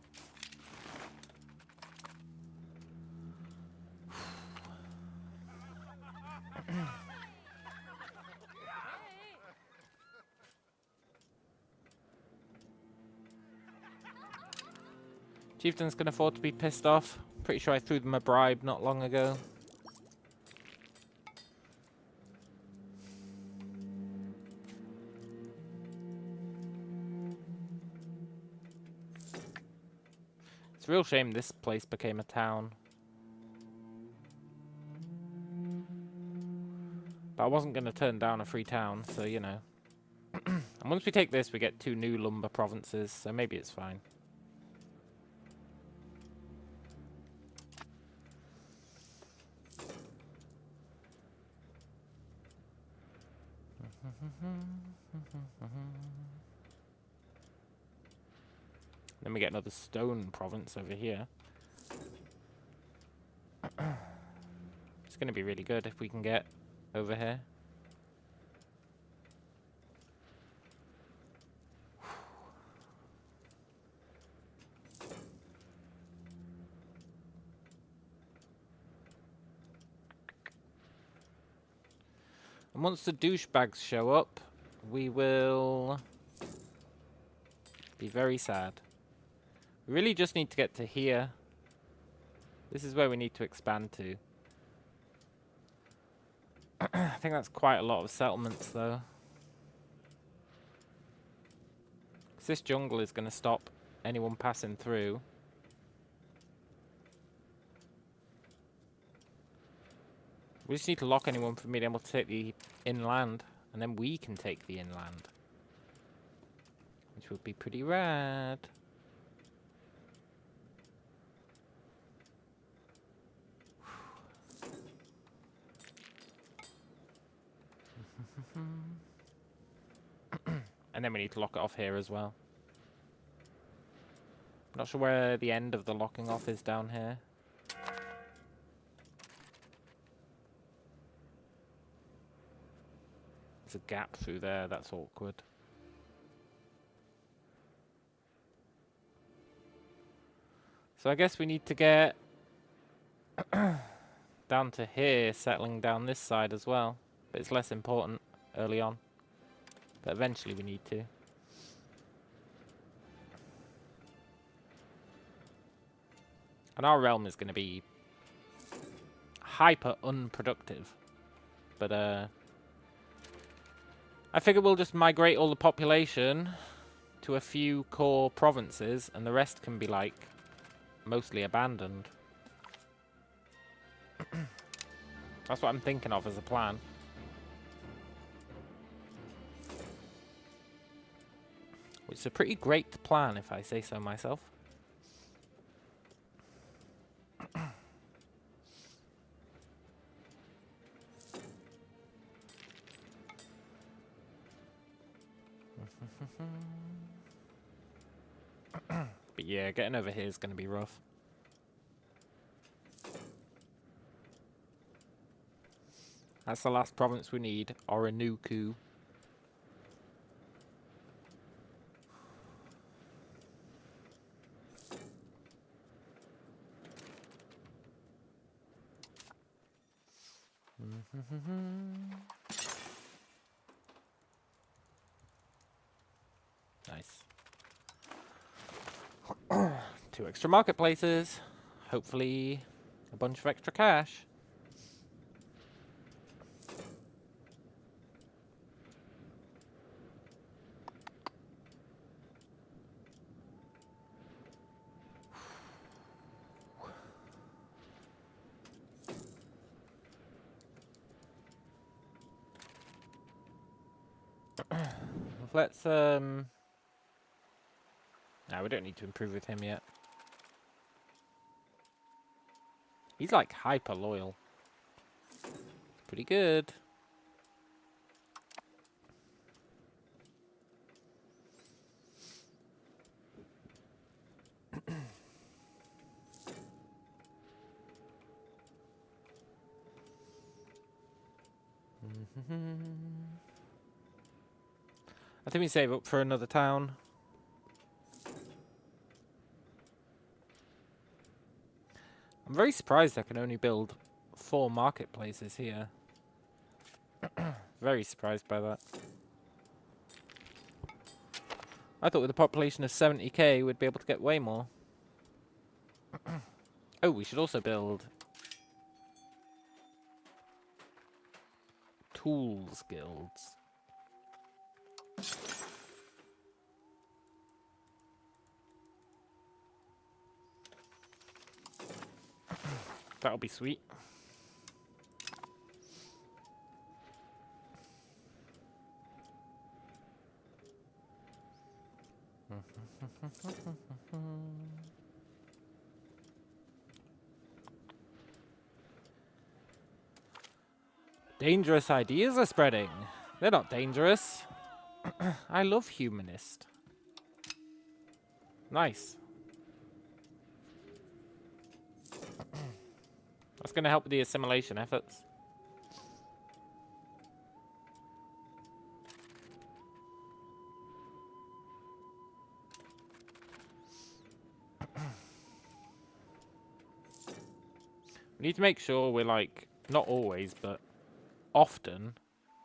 Chieftains can afford to be pissed off. Pretty sure I threw them a bribe not long ago. It's a real shame this place became a town. But I wasn't going to turn down a free town, so you know. And once we take this, we get 2 new lumber provinces, so maybe it's fine. Then we get another stone province over here. It's going to be really good if we can get over here. And once the douchebags show up, we will be very sad. We really just need to get to here. This is where we need to expand to. I think that's quite a lot of settlements, though. 'Cause this jungle is going to stop anyone passing through. We just need to lock anyone from being able to take the inland, and then we can take the inland. Which would be pretty rad. And then we need to lock it off here as well. Not sure where the end of the locking off is down here. There's a gap through there, that's awkward. So I guess we need to get down to here, settling down this side as well. But it's less important early on. But eventually we need to. And our realm is going to be hyper unproductive. But I figure we'll just migrate all the population to a few core provinces, and the rest can be like mostly abandoned. That's what I'm thinking of as a plan. It's a pretty great plan, if I say so myself. But yeah, getting over here is going to be rough. That's the last province we need, Orinoku. Nice. 2 extra marketplaces. Hopefully a bunch of extra cash. Let's no, we don't need to improve with him yet. He's like hyper loyal. Pretty good. I think we save up for another town. I'm very surprised I can only build 4 marketplaces here. Very surprised by that. I thought with a population of 70k we'd be able to get way more. Oh, we should also build tools guilds. That'll be sweet. Dangerous ideas are spreading. They're not dangerous. I love humanist. Nice. That's going to help with the assimilation efforts. We need to make sure we're like, not always, but often.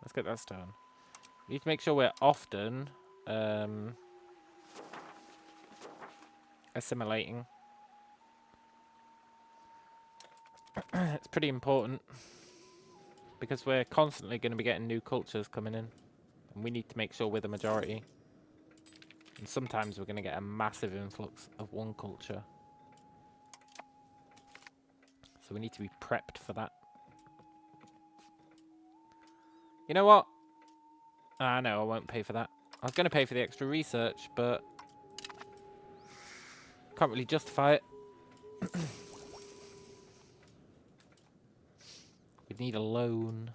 Let's get that stone. We need to make sure we're often assimilating. It's pretty important because we're constantly going to be getting new cultures coming in, and we need to make sure we're the majority. And sometimes we're going to get a massive influx of one culture, so we need to be prepped for that. You know what? No, I won't pay for that. I was going to pay for the extra research, but can't really justify it. We'd need a loan.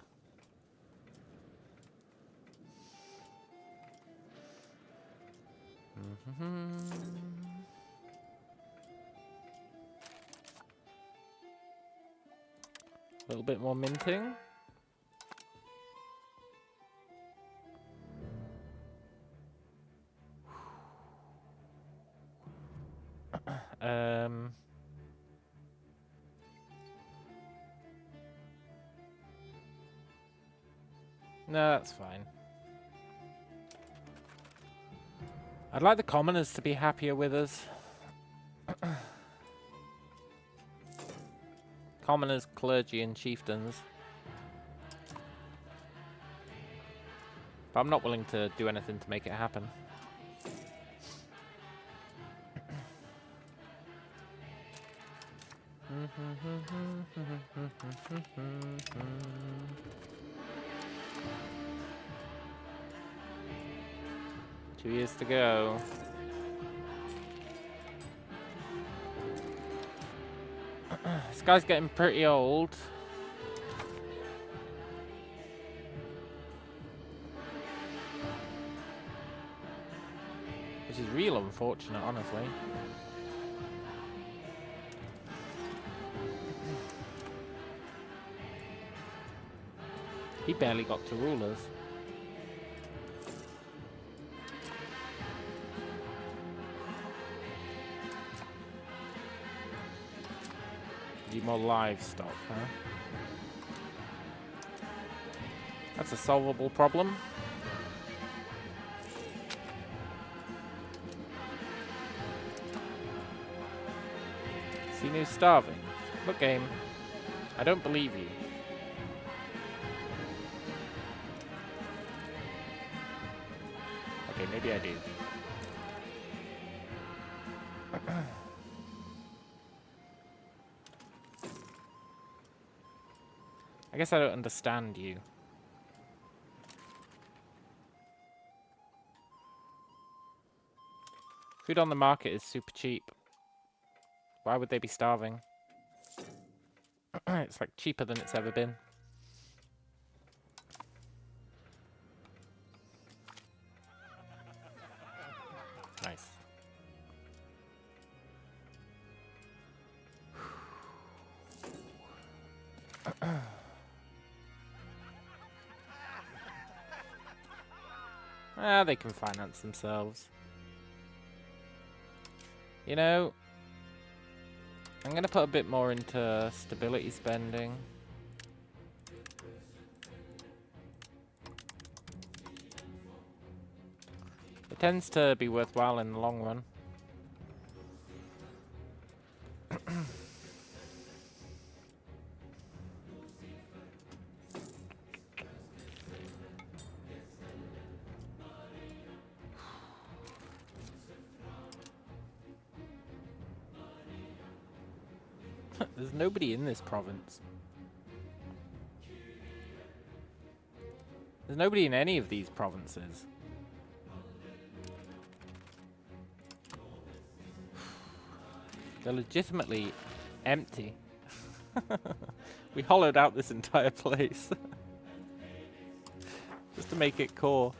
A little bit more minting. No, that's fine. I'd like the commoners to be happier with us. Commoners, clergy, and chieftains. But I'm not willing to do anything to make it happen. 2 years to go. This guy's getting pretty old. Which is real unfortunate, honestly. He barely got to rulers. Need more livestock, huh? That's a solvable problem. See, who's starving? Look, game. I don't believe you. Okay, maybe I do. I guess I don't understand you. Food on the market is super cheap. Why would they be starving? It's like cheaper than it's ever been. Nice. They can finance themselves. You know, I'm going to put a bit more into stability spending. It tends to be worthwhile in the long run. There's nobody in this province. There's nobody in any of these provinces. They're legitimately empty. We hollowed out this entire place. Just to make it core.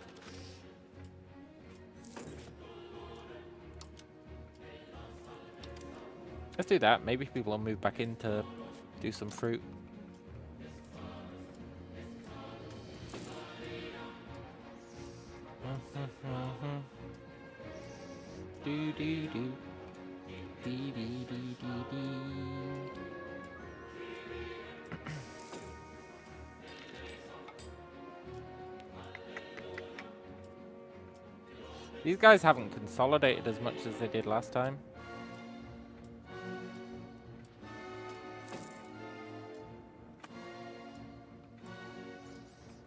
Let's do that. Maybe people will move back in to do some fruit. Do do do. Dee dee dee dee dee. These guys haven't consolidated as much as they did last time.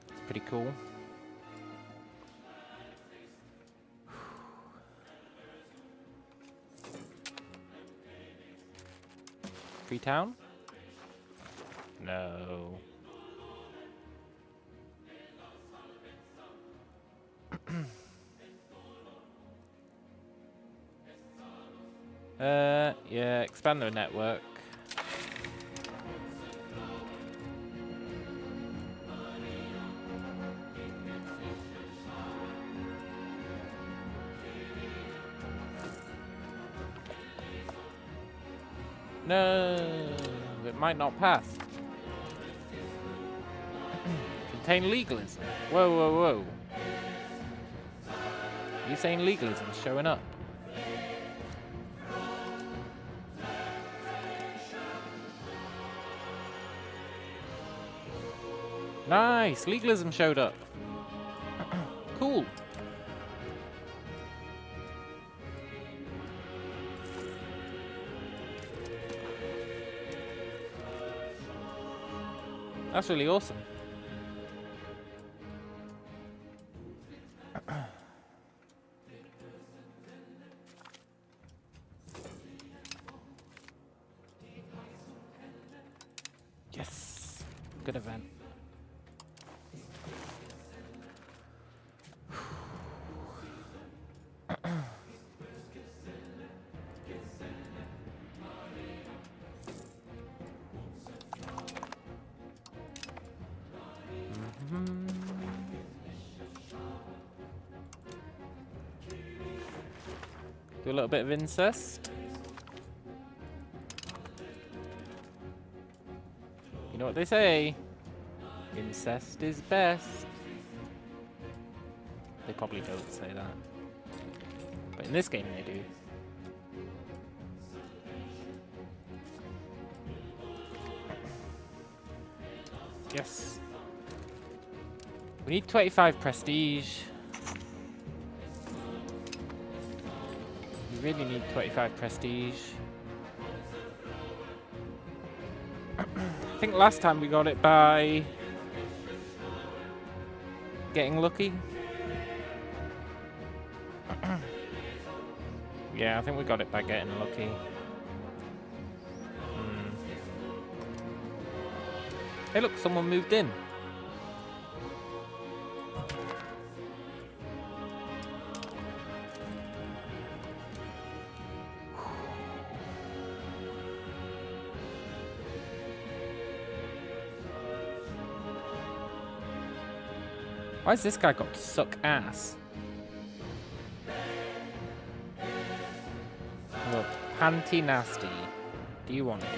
It's pretty cool. Freetown? No. Yeah, expand their network. No, it might not pass. Contain legalism. Whoa, whoa, whoa. Are you saying legalism is showing up? Nice, legalism showed up. Cool. That's really awesome. Yes, good event. Do a little bit of incest. You know what they say? Incest is best. They probably don't say that. But in this game they do. Yes. We need 25 prestige. We really need 25 prestige. I think last time we got it by getting lucky. Yeah, I think we got it by getting lucky. Hey look, someone moved in. Why's this guy got to suck ass? Look, panty nasty. Do you want it?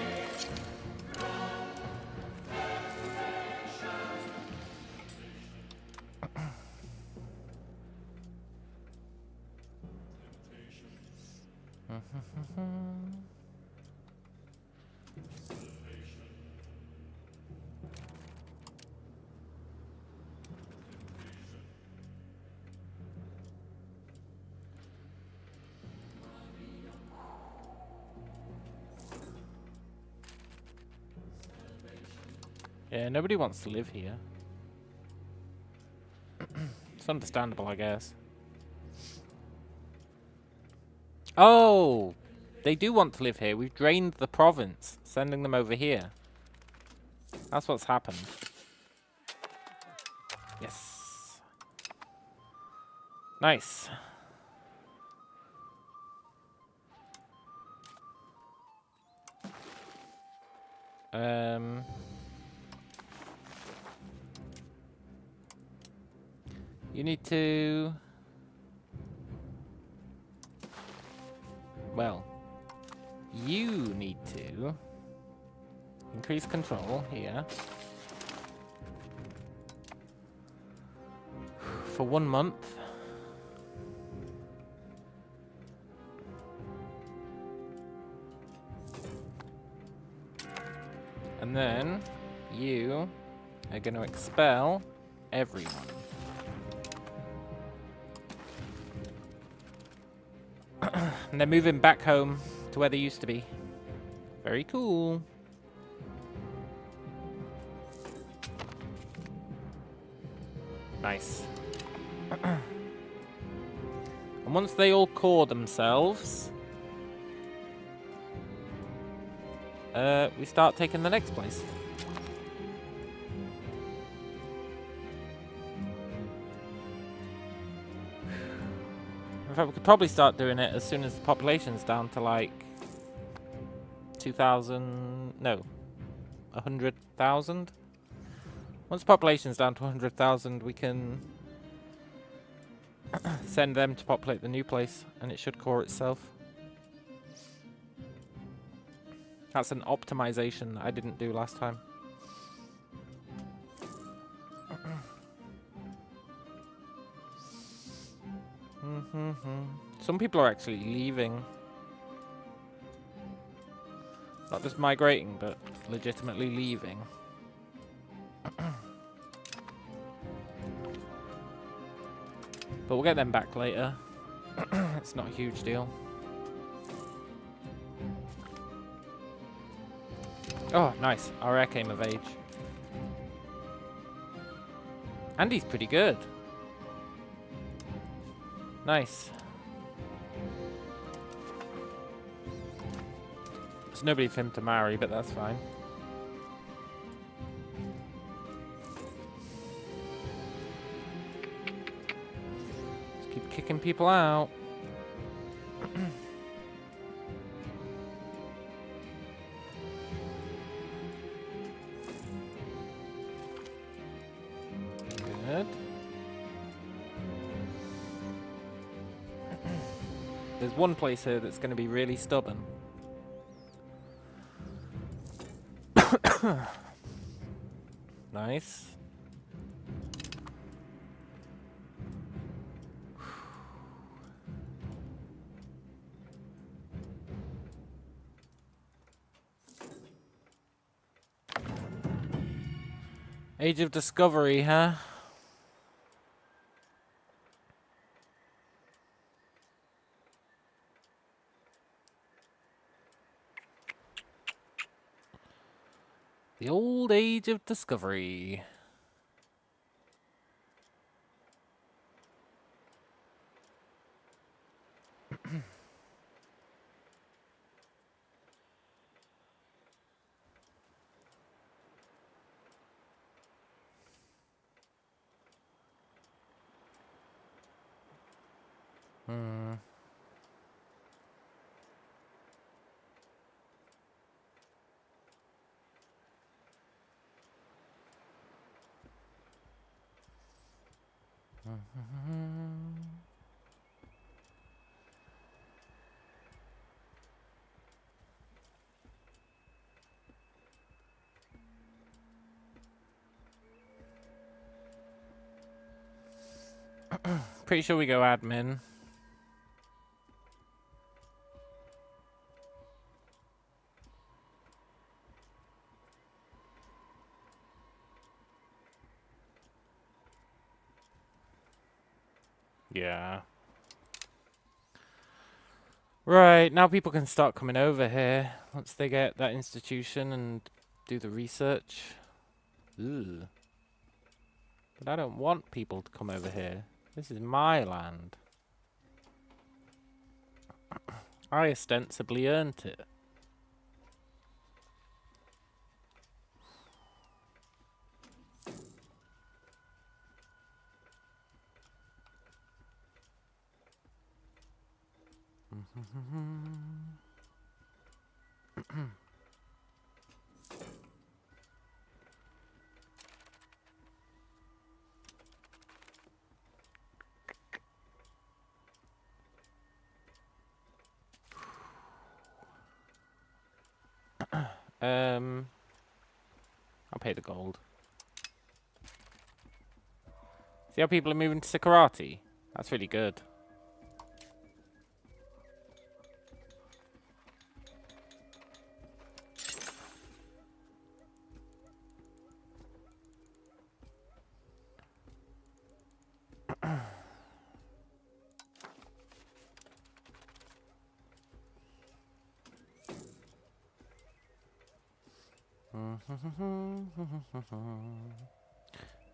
Yeah, nobody wants to live here. It's understandable, I guess. Oh! They do want to live here. We've drained the province, sending them over here. That's what's happened. Yes. Nice. You need to... Well, you need to increase control here for 1 month. And then you are going to expel everyone. And they're moving back home to where they used to be. Very cool. Nice. And once they all core themselves, we start taking the next place. In fact, we could probably start doing it as soon as the population's down to like 2,000, no, 100,000. Once the population's down to 100,000, we can send them to populate the new place, and it should core itself. That's an optimization that I didn't do last time. Some people are actually leaving. Not just migrating, but legitimately leaving. But we'll get them back later. It's not a huge deal. Oh, nice. Our heir came of age. And he's pretty good. Nice. There's nobody for him to marry, but that's fine. Just keep kicking people out. Good. There's one place here that's going to be really stubborn. Nice. Age of Discovery, huh? The old Age of Discovery. Pretty sure we go admin. Yeah. Right, now people can start coming over here once they get that institution and do the research. Ooh. But I don't want people to come over here. This is my land. I ostensibly earned it. I'll pay the gold. See how people are moving to Sikarati? That's really good.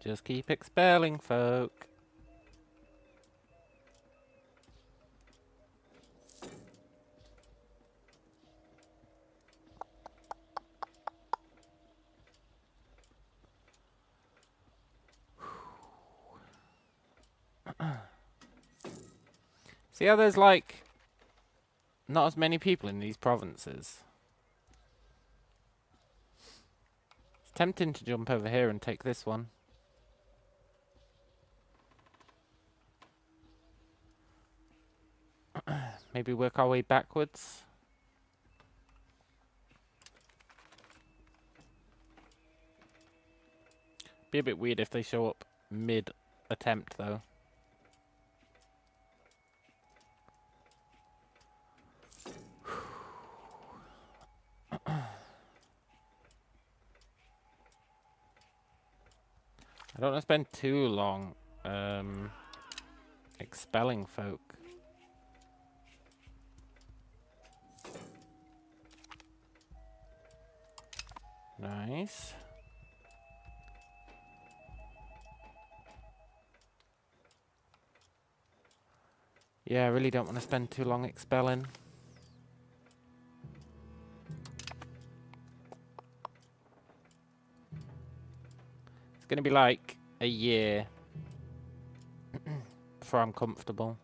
Just keep expelling folk. See how there's like not as many people in these provinces? It's tempting to jump over here and take this one. Maybe work our way backwards. Be a bit weird if they show up mid-attempt, though. I don't want to spend too long expelling folk. Nice. Yeah, I really don't want to spend too long expelling. It's going to be like a year before I'm comfortable.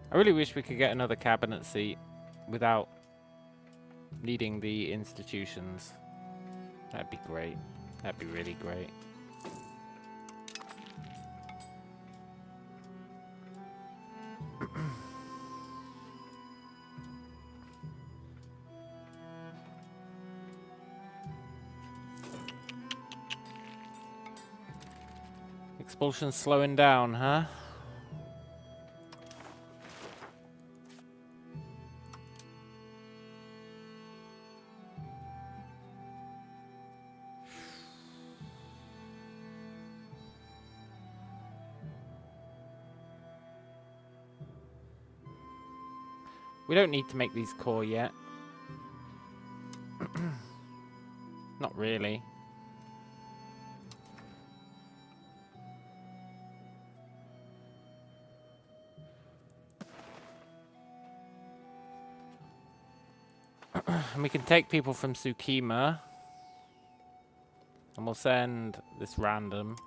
I really wish we could get another cabinet seat without needing the institutions. That'd be great. That'd be really great. Expulsion's slowing down, huh? We don't need to make these core yet. Not really. And we can take people from Tsukima. And we'll send this random.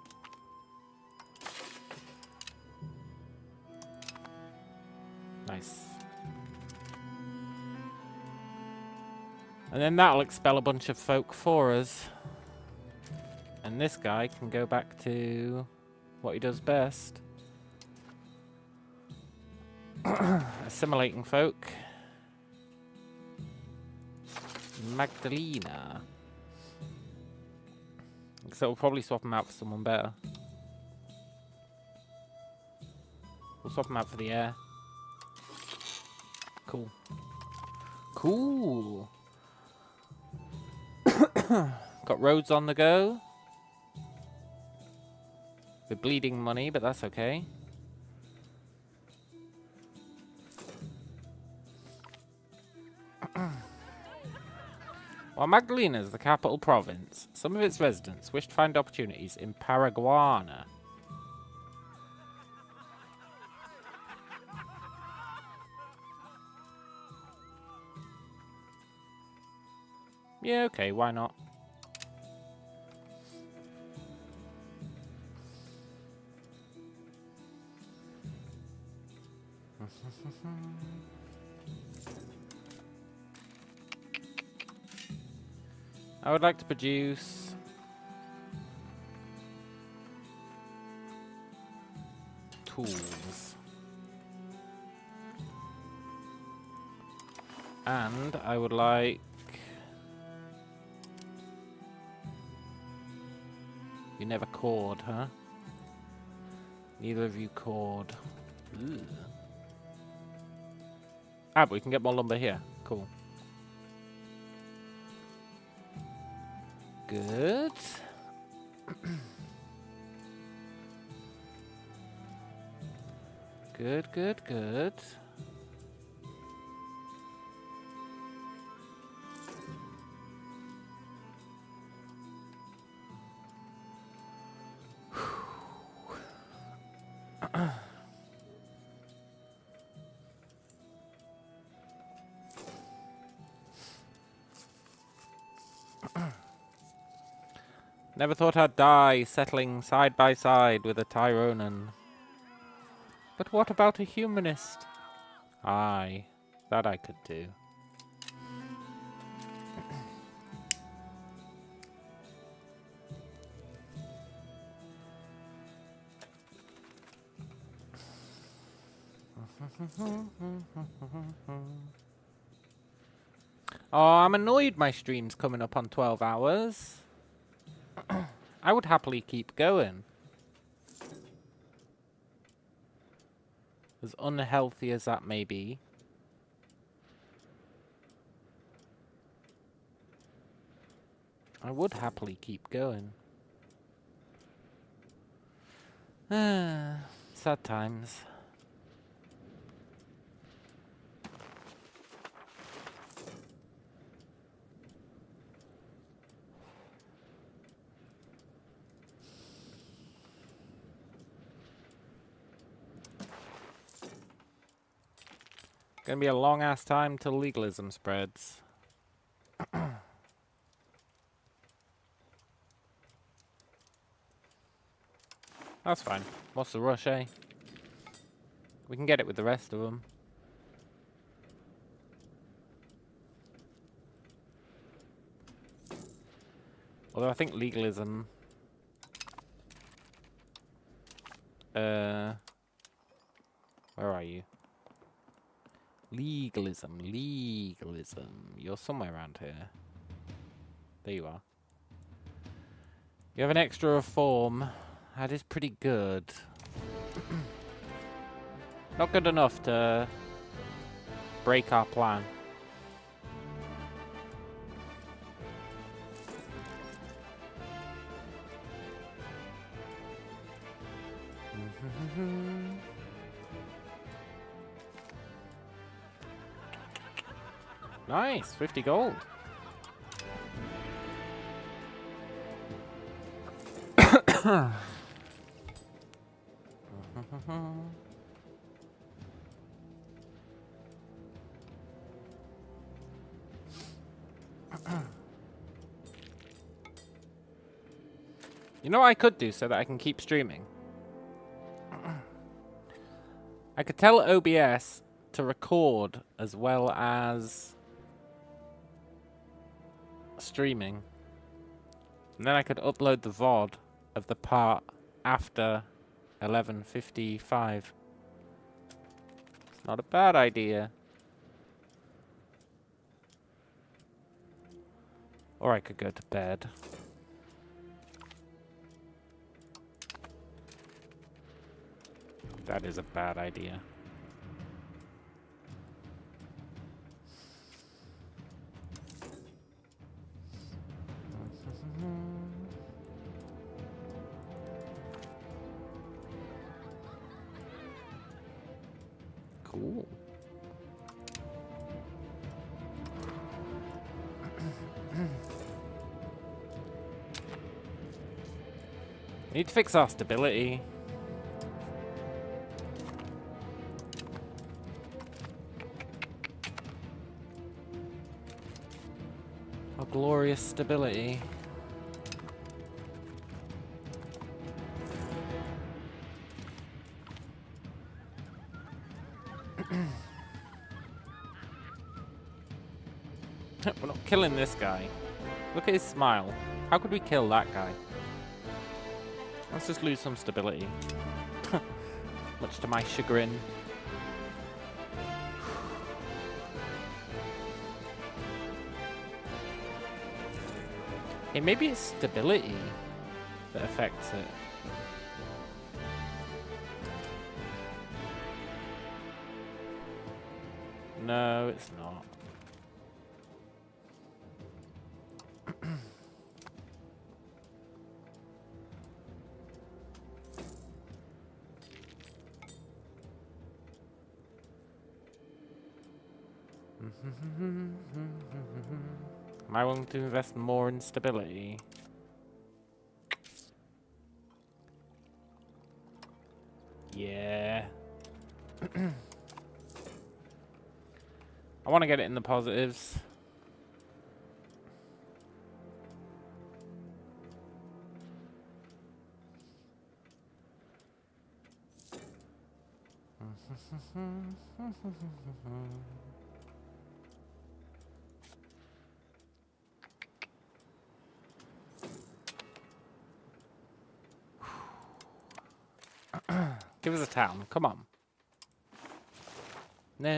Nice. And then that'll expel a bunch of folk for us. And this guy can go back to what he does best. Assimilating folk. Magdalena. So we'll probably swap him out for someone better. We'll swap him out for the air. Cool. Cool. Got roads on the go. We're bleeding money, but that's okay. While Magdalena is the capital province, some of its residents wish to find opportunities in Paraguana. Yeah, okay, why not? I would like to produce tools. And I would like you never cord, huh? Neither of you cord. Ugh. Ah, but we can get more lumber here. Cool. Good. Good, good, good. Never thought I'd die settling side by side with a Tyronan. But what about a humanist? Aye, that I could do. Oh, I'm annoyed my stream's coming up on 12 hours. I would happily keep going. As unhealthy as that may be. I would happily keep going. Sad times. Gonna be a long ass time till legalism spreads. That's fine. What's the rush, eh? We can get it with the rest of them. Although I think legalism... where are you? Legalism. You're somewhere around here. There you are. You have an extra reform. That is pretty good. Not good enough to break our plan. Nice, 50 gold. You know what I could do so that I can keep streaming? I could tell OBS to record as well as streaming. And then I could upload the VOD of the part after 11:55. It's not a bad idea. Or I could go to bed. That is a bad idea. Cool. We need to fix our stability. Our glorious stability. We're not killing this guy. Look at his smile. How could we kill that guy? Let's just lose some stability. Much to my chagrin. Hey, maybe it's stability that affects it. No, it's not. Am I willing to invest more in stability? Yeah. I want to get it in the positives. Give us a town. Come on. No.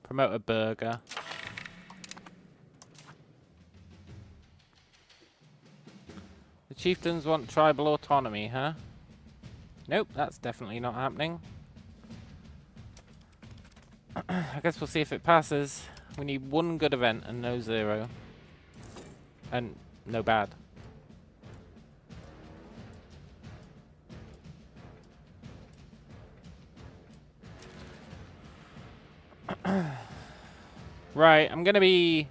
Promote a burger. The chieftains want tribal autonomy, huh? Nope, that's definitely not happening. I guess we'll see if it passes. We need one good event and no zero. And no bad. Right, I'm gonna be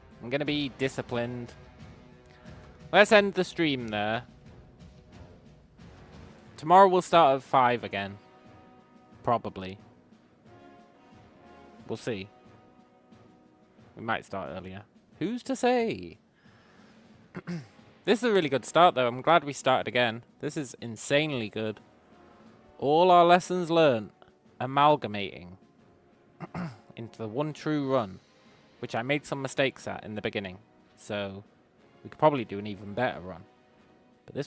disciplined. Let's end the stream there. Tomorrow we'll start at 5 again. Probably. We'll see. We might start earlier. Who's to say? This is a really good start, though. I'm glad we started again. This is insanely good. All our lessons learned, amalgamating into the one true run, which I made some mistakes at in the beginning. So we could probably do an even better run. But this one